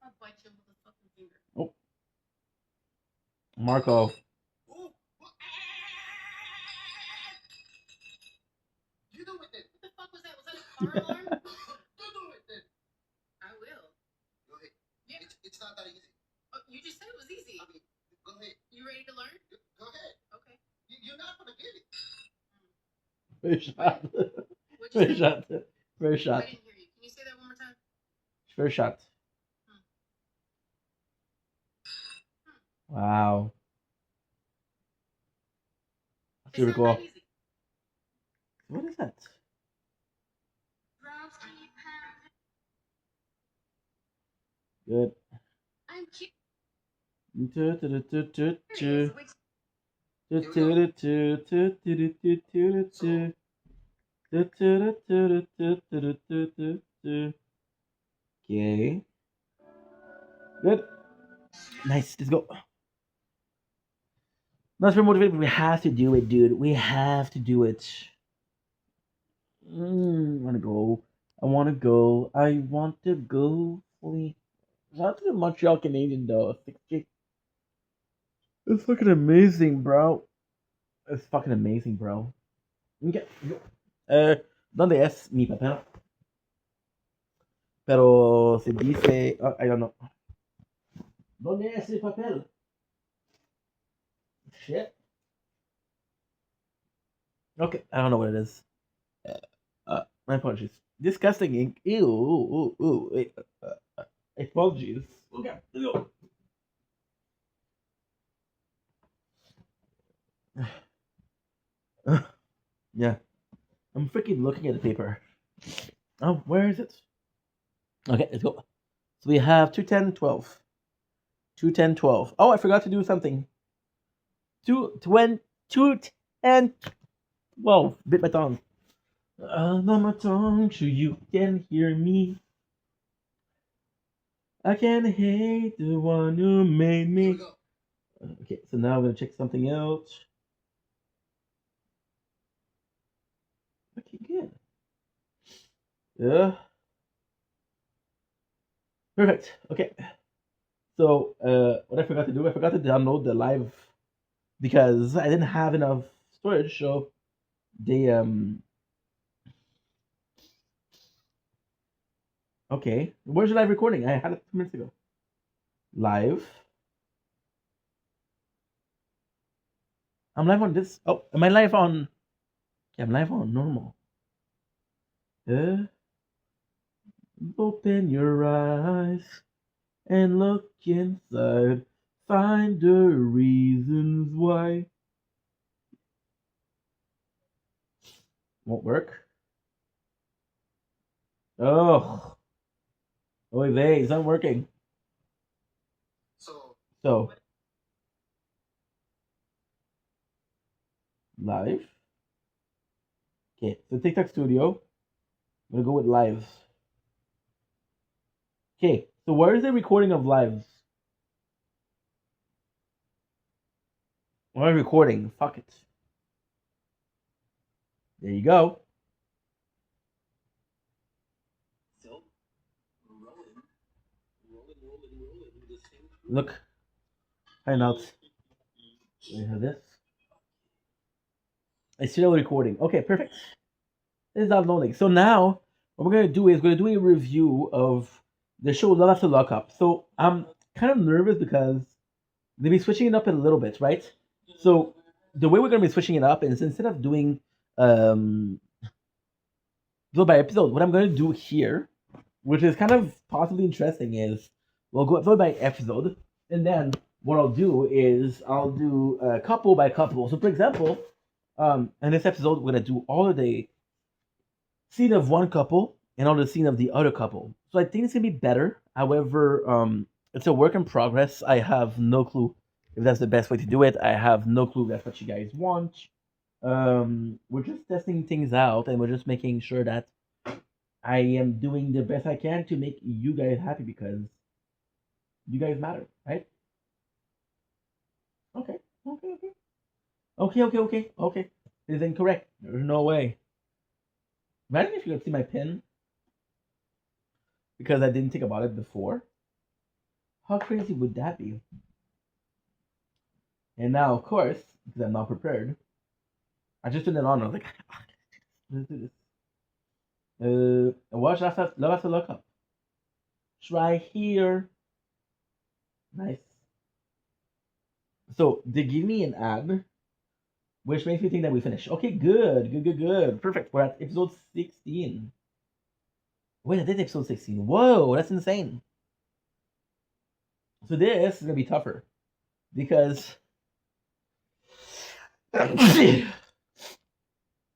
I'll bite your motherfucking finger. Oh. Marco. Ooh. You do it then. What the fuck was that? Was that a car alarm? You do it then. I will. Go ahead. Yeah. It's not that easy. Oh, you just said it was easy. I mean, go ahead. You ready to learn? Go ahead. Okay. You're not gonna get it. First shot. What'd you First say? shot. First shot. I didn't hear you. Can you say that one more time? First shot. Wow. That's super cool. What is that? Good. I'm cute. Okay. Good. Nice. Let's go. Not very motivated, but we have to do it, dude. We have to do it. I want to go. I want to go. I want to go. Not to the Montreal Canadian though. 60. It's fucking amazing, bro. It's fucking amazing, bro. Okay. ¿Dónde es mi papel? Pero se dice. I don't know. ¿Dónde es el papel? Shit. Okay, I don't know what it is. My apologies. Disgusting ink. Ew. Ooh. Wait, apologies. Okay. Ew. Yeah. I'm freaking looking at the paper. Oh, where is it? Okay, let's go. So we have 210, 12. 210, 12. Oh, I forgot to do something. 210, 12. Bit my tongue. On my tongue, so you can hear me. I can't hate the one who made me. Okay, so now I'm gonna check something out. Okay, good. Yeah. Perfect. Okay. So, what I forgot to do, I forgot to download the live because I didn't have enough storage. So they Okay. Where's the live recording? I had it 2 minutes ago. Live. I'm live on this. Oh, am I live on? Yeah, I'm live on normal. Open your eyes and look inside. Find the reasons why. Won't work. Oh. Oy vey, it's not working. So. Live. Okay, so TikTok Studio. I'm gonna go with lives. Okay, so where is the recording of lives? Where recording? Fuck it. There you go. Look. Find out. We have this. It's still recording. Okay, perfect. It's downloading. So now, what we're gonna do is a review of the show Love After Lockup. So I'm kind of nervous because they'll be switching it up a little bit, right? So the way we're gonna be switching it up is instead of doing episode by episode, what I'm gonna do here, which is kind of possibly interesting, is we'll go episode by episode, and then what I'll do is I'll do couple by couple. So for example, in this episode, we're gonna do all of the scene of one couple and all the scene of the other couple. So I think it's gonna be better. However, it's a work in progress. I have no clue if that's the best way to do it. I have no clue if that's what you guys want. We're just testing things out, and we're just making sure that I am doing the best I can to make you guys happy because you guys matter, right? Okay, okay, okay. Okay, okay, okay, okay. It's incorrect. There's no way. Imagine if you could see my pen because I didn't think about it before. How crazy would that be? And now, of course, because I'm not prepared, I just turned it on. I was like, let's do this. Watch Love After Look Up. It's right here. Nice. So they give me an ad, which makes me think that we finished. Okay, good, good, good, good. Perfect. We're at episode 16. Wait, I did episode 16. Whoa, that's insane. So this is gonna be tougher because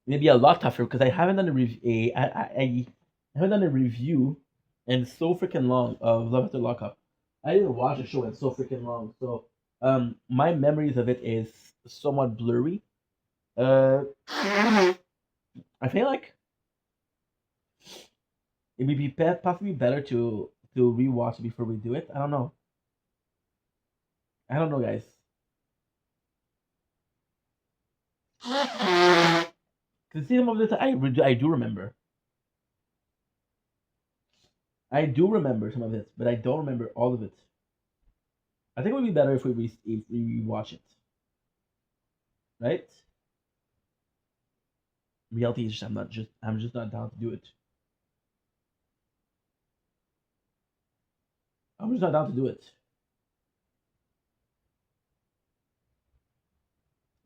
maybe a lot tougher because I haven't done a review. I haven't done a review in so freaking long of Love After Lockup. I didn't watch the show in so freaking long, so my memories of it is somewhat blurry. I feel like it would be possibly better to rewatch it before we do it. I don't know. I don't know, guys. Because some of this I do remember. I do remember some of it, but I don't remember all of it. I think it would be better if we watch it, right? Reality is just I'm just not down to do it. I'm just not down to do it.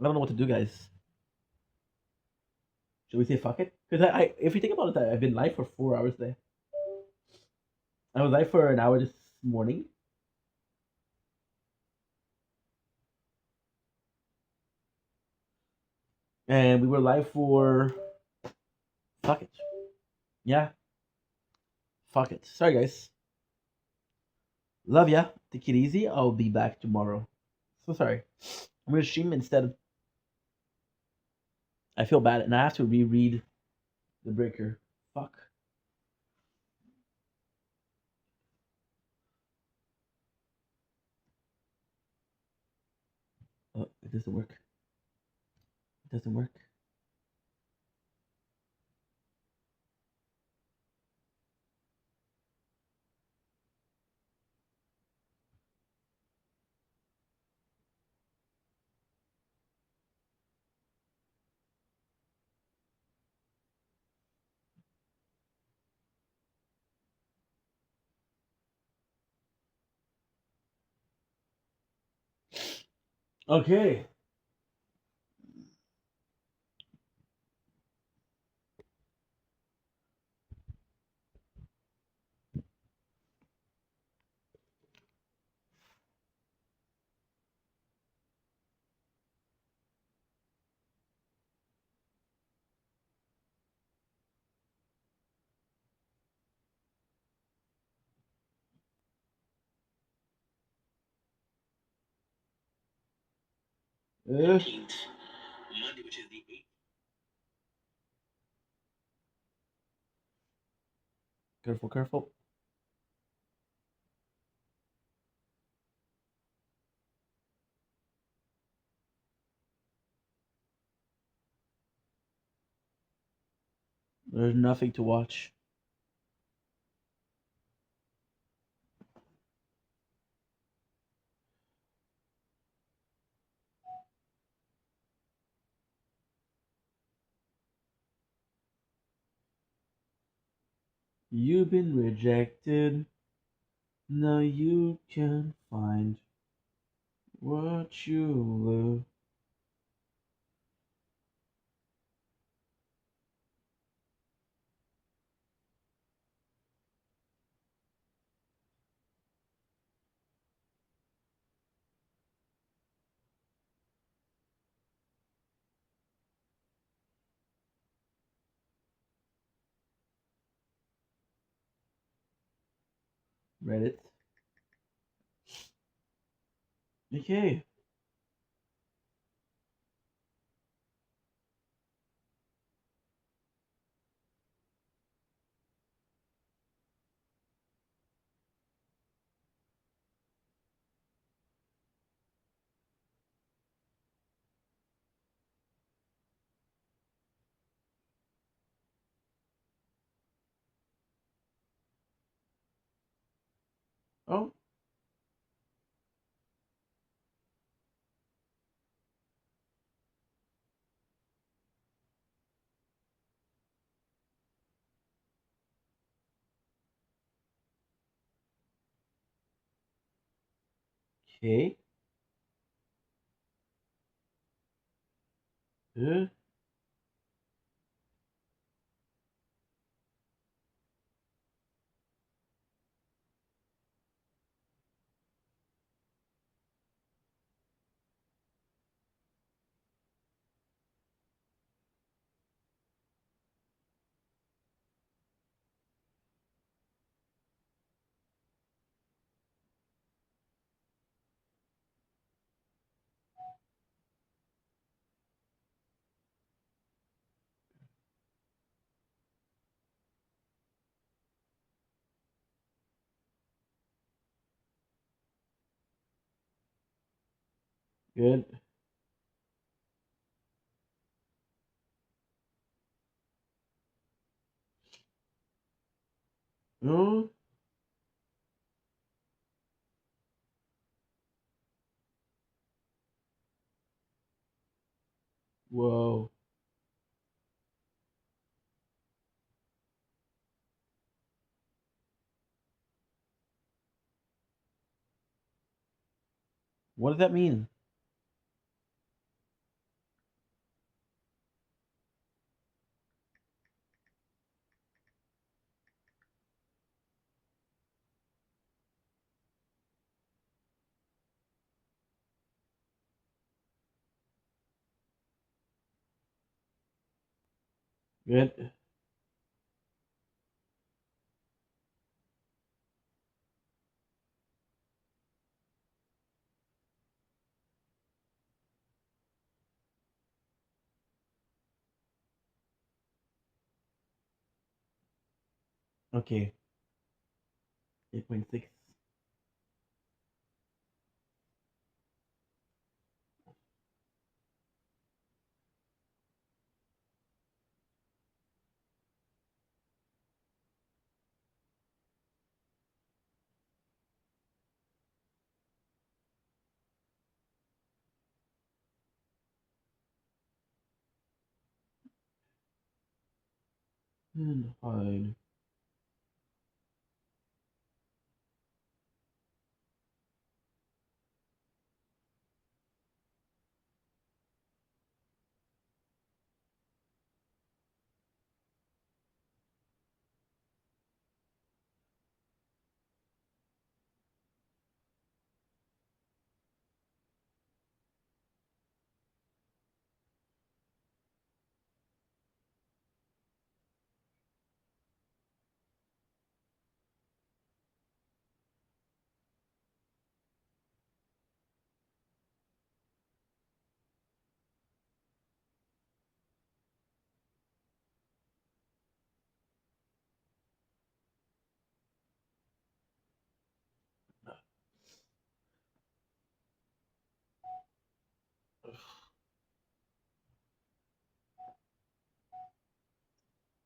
I don't know what to do, guys. Should we say fuck it? Because if you think about it, I've been live for 4 hours today. I was live for an hour this morning. And we were live for fuck it. Yeah. Fuck it. Sorry guys. Love ya. Take it easy. I'll be back tomorrow. So sorry. I'm gonna stream instead. I feel bad and I have to reread the breaker. Fuck. Oh, it doesn't work. It doesn't work. Okay. Monday, which is the 8th. Careful, careful. There's nothing to watch. You've been rejected. Now you can find what you love. Reddit. Okay. Oh. Okay. Good. Good. Oh. Whoa. What does that mean? Good. Okay. 8.6. And hide.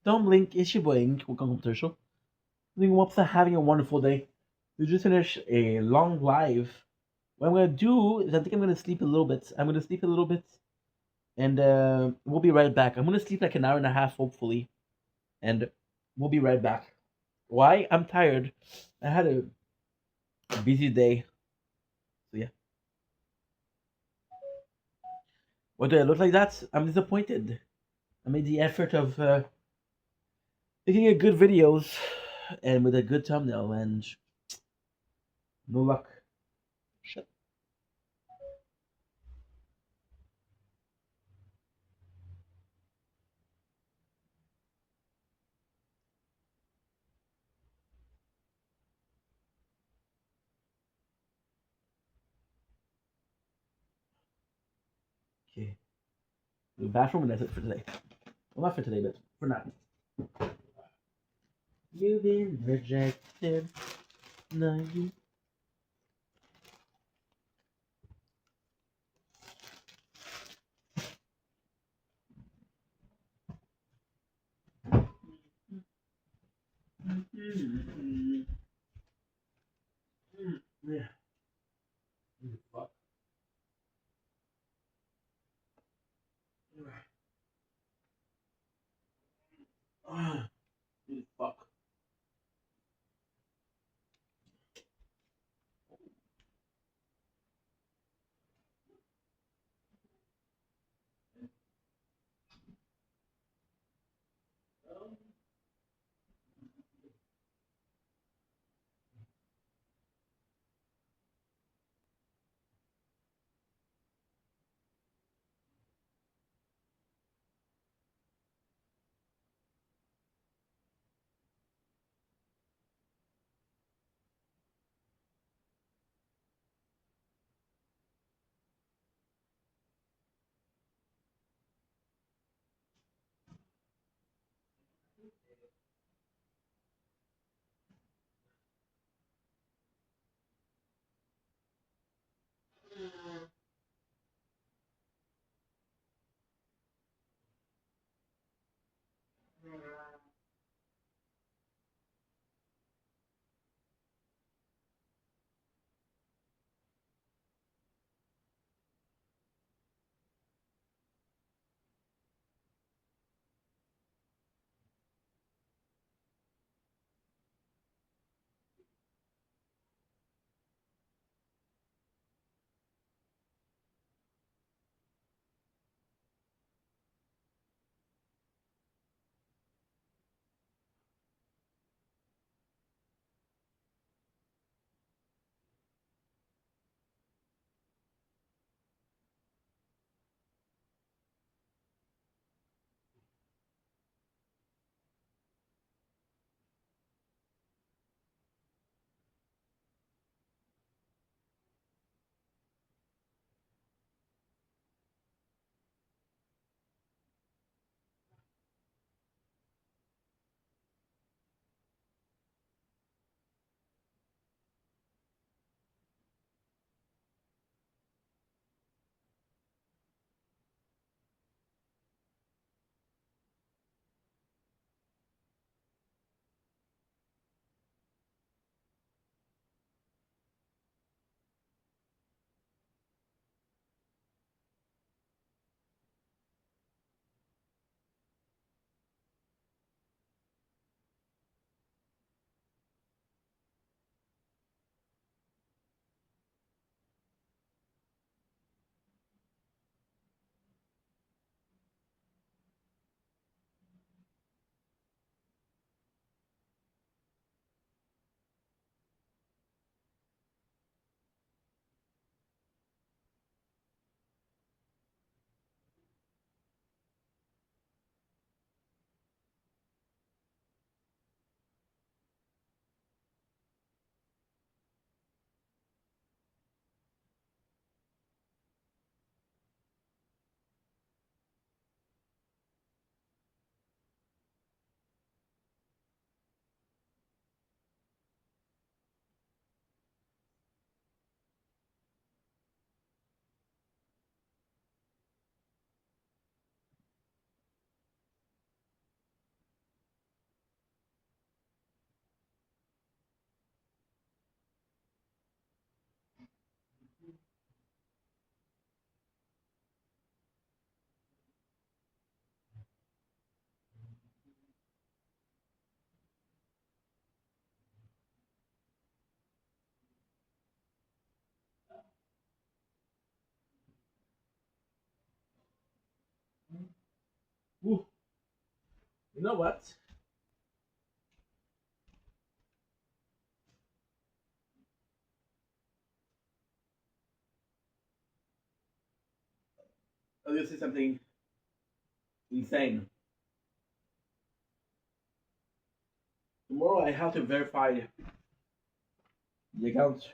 Don't blink, it's your boy, welcome to the show. What's having a wonderful day. We just finished a long live. What I'm gonna do is I think I'm gonna sleep a little bit. I'm gonna sleep a little bit, and we'll be right back. I'm gonna sleep like an hour and a half, hopefully, and we'll be right back. Why? I'm tired. I had a busy day, so yeah. What do I look like? That I'm disappointed. I made the effort of making a good videos and with a good thumbnail, and no luck. Shit. Okay. The bathroom, and that's it for today. Well, not for today, but for now. You've been rejected. No, you. Ooh. You know what? I'm gonna say something insane. Tomorrow I have to verify the account.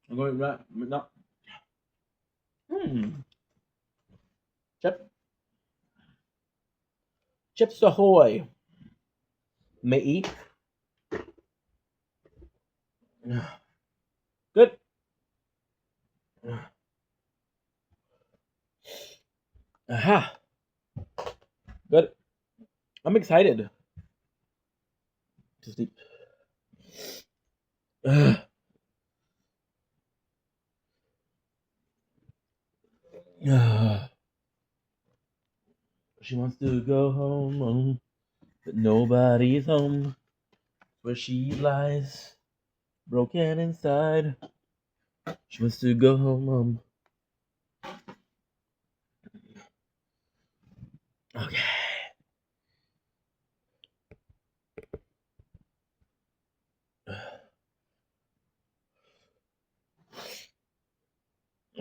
I'm going right. No. Chip. Chips Ahoy. May eat. Good. Aha. Good. I'm excited to sleep. She wants to go home, but nobody's home. Where she lies, broken inside. She wants to go home. Okay.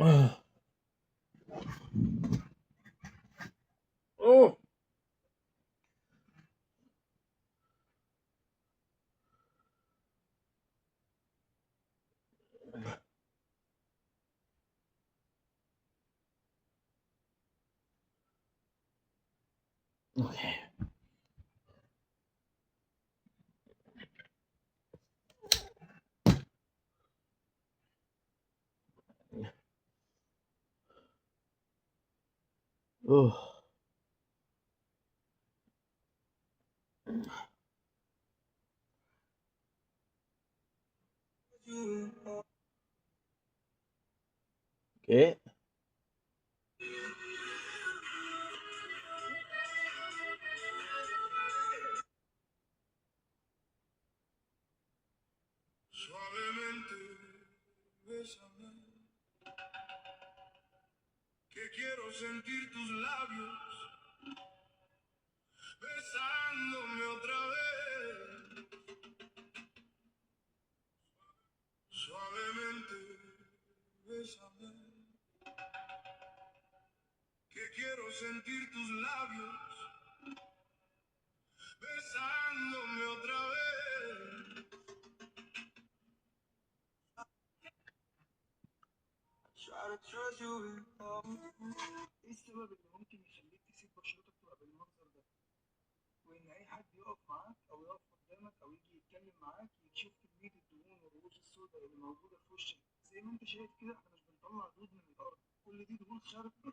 Oh. Oh. Okay. Oh. Okay. Suavemente, bésame, que quiero sentir tus labios besándome otra vez. Suavemente, bésame, que quiero sentir tus labios besándome otra vez. Try to trust you with all. ايه السبب اللي ممكن يخليك تسيب بشرتك تبقى بالمنظر ده؟ وان اي حد يقف معاك او يقف قدامك او يجي يتكلم معاك يشوف كميه الدهون والرؤوس السوداء اللي موجوده في وشك. زي ما انت شايف كده احنا مش بنطلع دود من الارض، كل دي دهون خارج. Quand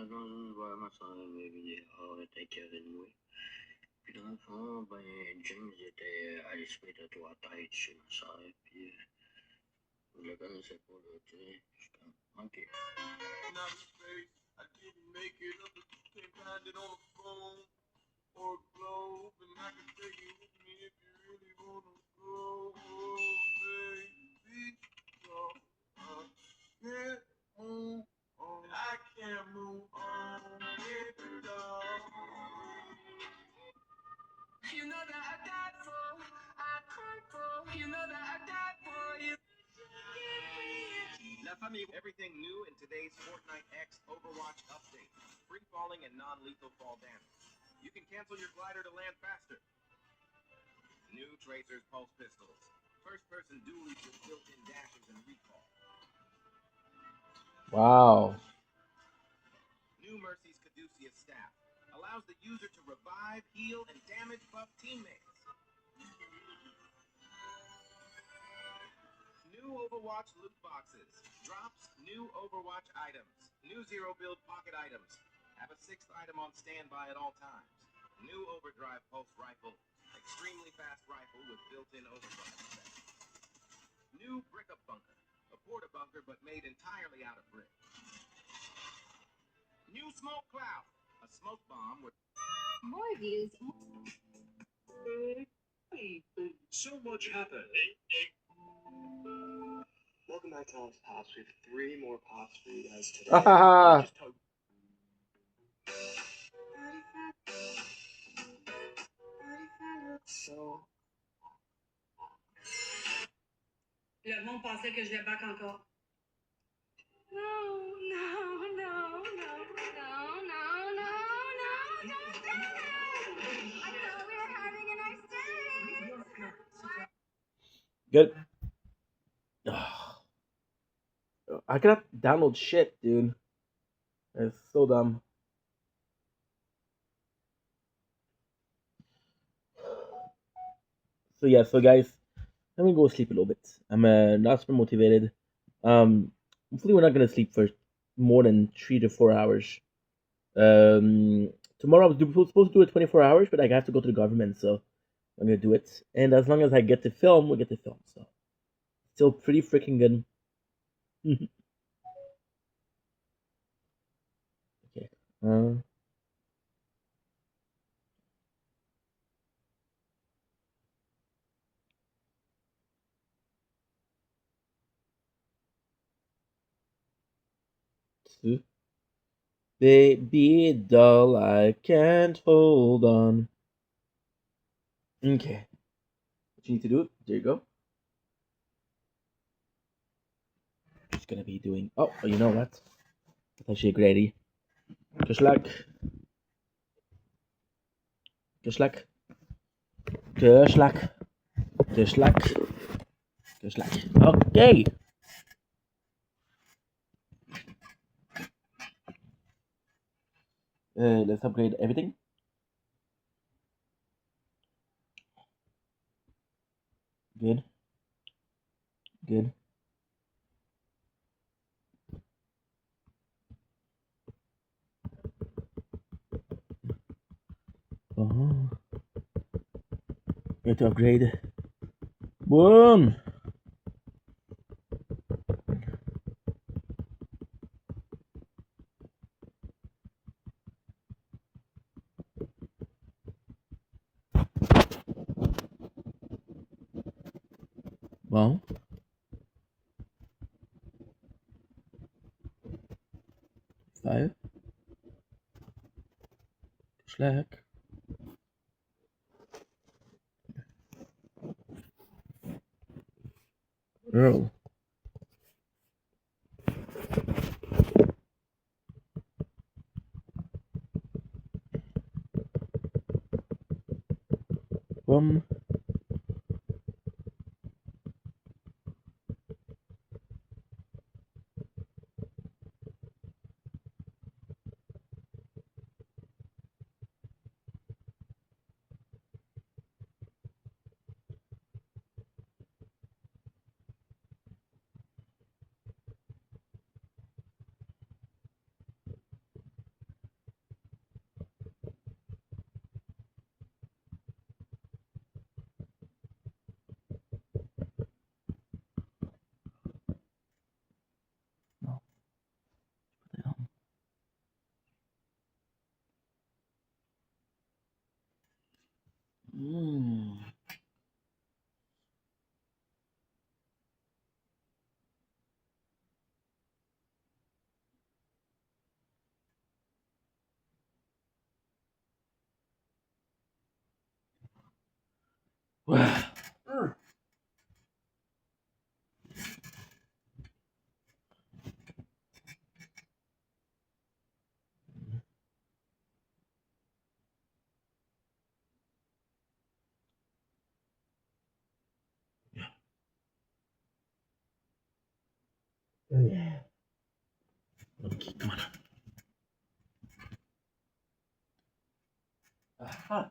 je vois ma soeur mes vidéos avec Renoué, puis dans le fond, ben, James était à l'esprit de toi tête chez ma soeur, puis je le connaissais pas, là, tu sais, je suis comme, ok. I didn't make it up, but you can't find it on the phone or a globe, and I can take it with me if you really wanna go, baby. So, can't move on. I can't move on with the dog. You know that I died for, I cried for, you know that I died for you. La famille, everything new in today's Fortnite X Overwatch update. Free falling and non-lethal fall damage. You can cancel your glider to land faster. New Tracer's pulse pistols. First-person dualies with built-in dashes and recall. Wow. New Mercy's Caduceus staff. Allows the user to revive, heal, and damage buff teammates. New Overwatch loot boxes. Drops new Overwatch items. New zero build pocket items. Have a 6th item on standby at all times. New overdrive pulse rifle. Extremely fast rifle with built-in overdrive effect. New brick up bunker. A porta bunker but made entirely out of brick. New smoke cloud. A smoke bomb with More views. So much happened. Welcome back to Alex Pops. We have 3 more pops for you guys today. So. Le monde pensait que je débarque encore. No, no, no, no, no, no, no, no, don't do it! I thought we were having a nice day. Good. I cannot download shit, dude. It's so dumb. So yeah, so guys, I'm gonna go sleep a little bit. I'm not super motivated. Hopefully we're not gonna sleep for more than 3 to 4 hours. Tomorrow I was supposed to do it 24 hours, but I have to go to the government, so I'm gonna do it. And as long as I get to film, we'll get to film. So still pretty freaking good. Okay. Baby doll, I can't hold on. Okay. What you need to do? There you go. Just gonna be doing. Oh, you know what? That's actually a great idea. Just like. Just like. Just like. Just like. Just like. Okay. Let's upgrade everything. Good. Good. Oh. We have to upgrade. Boom. Well. Five. Slack. Earl. Boom. Yeah. Okay, come on. Aha.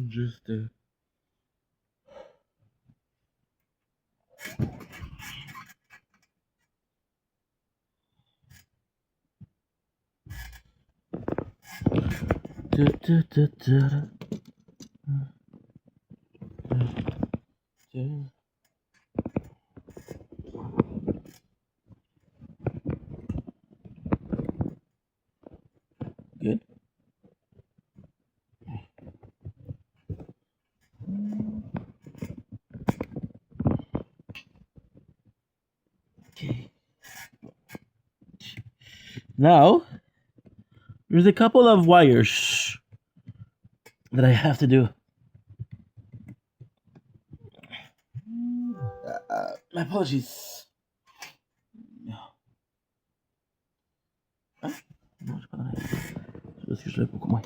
Just Okay. Good. Okay. Now, there's a couple of wires that I have to do. My apologies. Ah, non, c'est pas dans la... Parce que je l'ai beaucoup moins.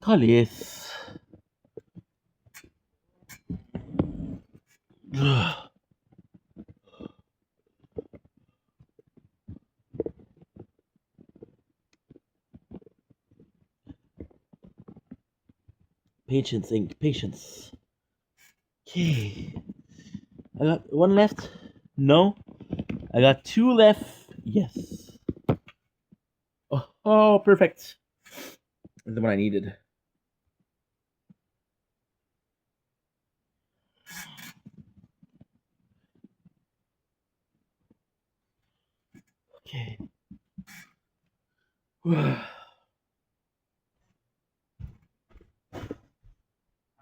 Calice. Patience, Inc. Patience. Okay. I got one left. No. I got two left. Yes. Oh, perfect. That's the one I needed. Okay.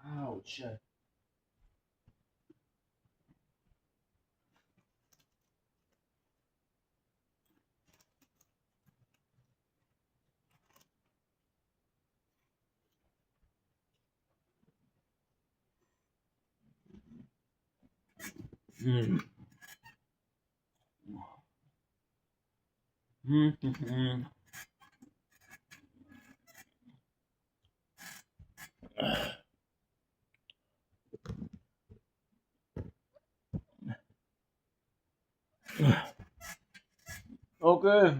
Ouch. Mm. Mm-hmm. Okay.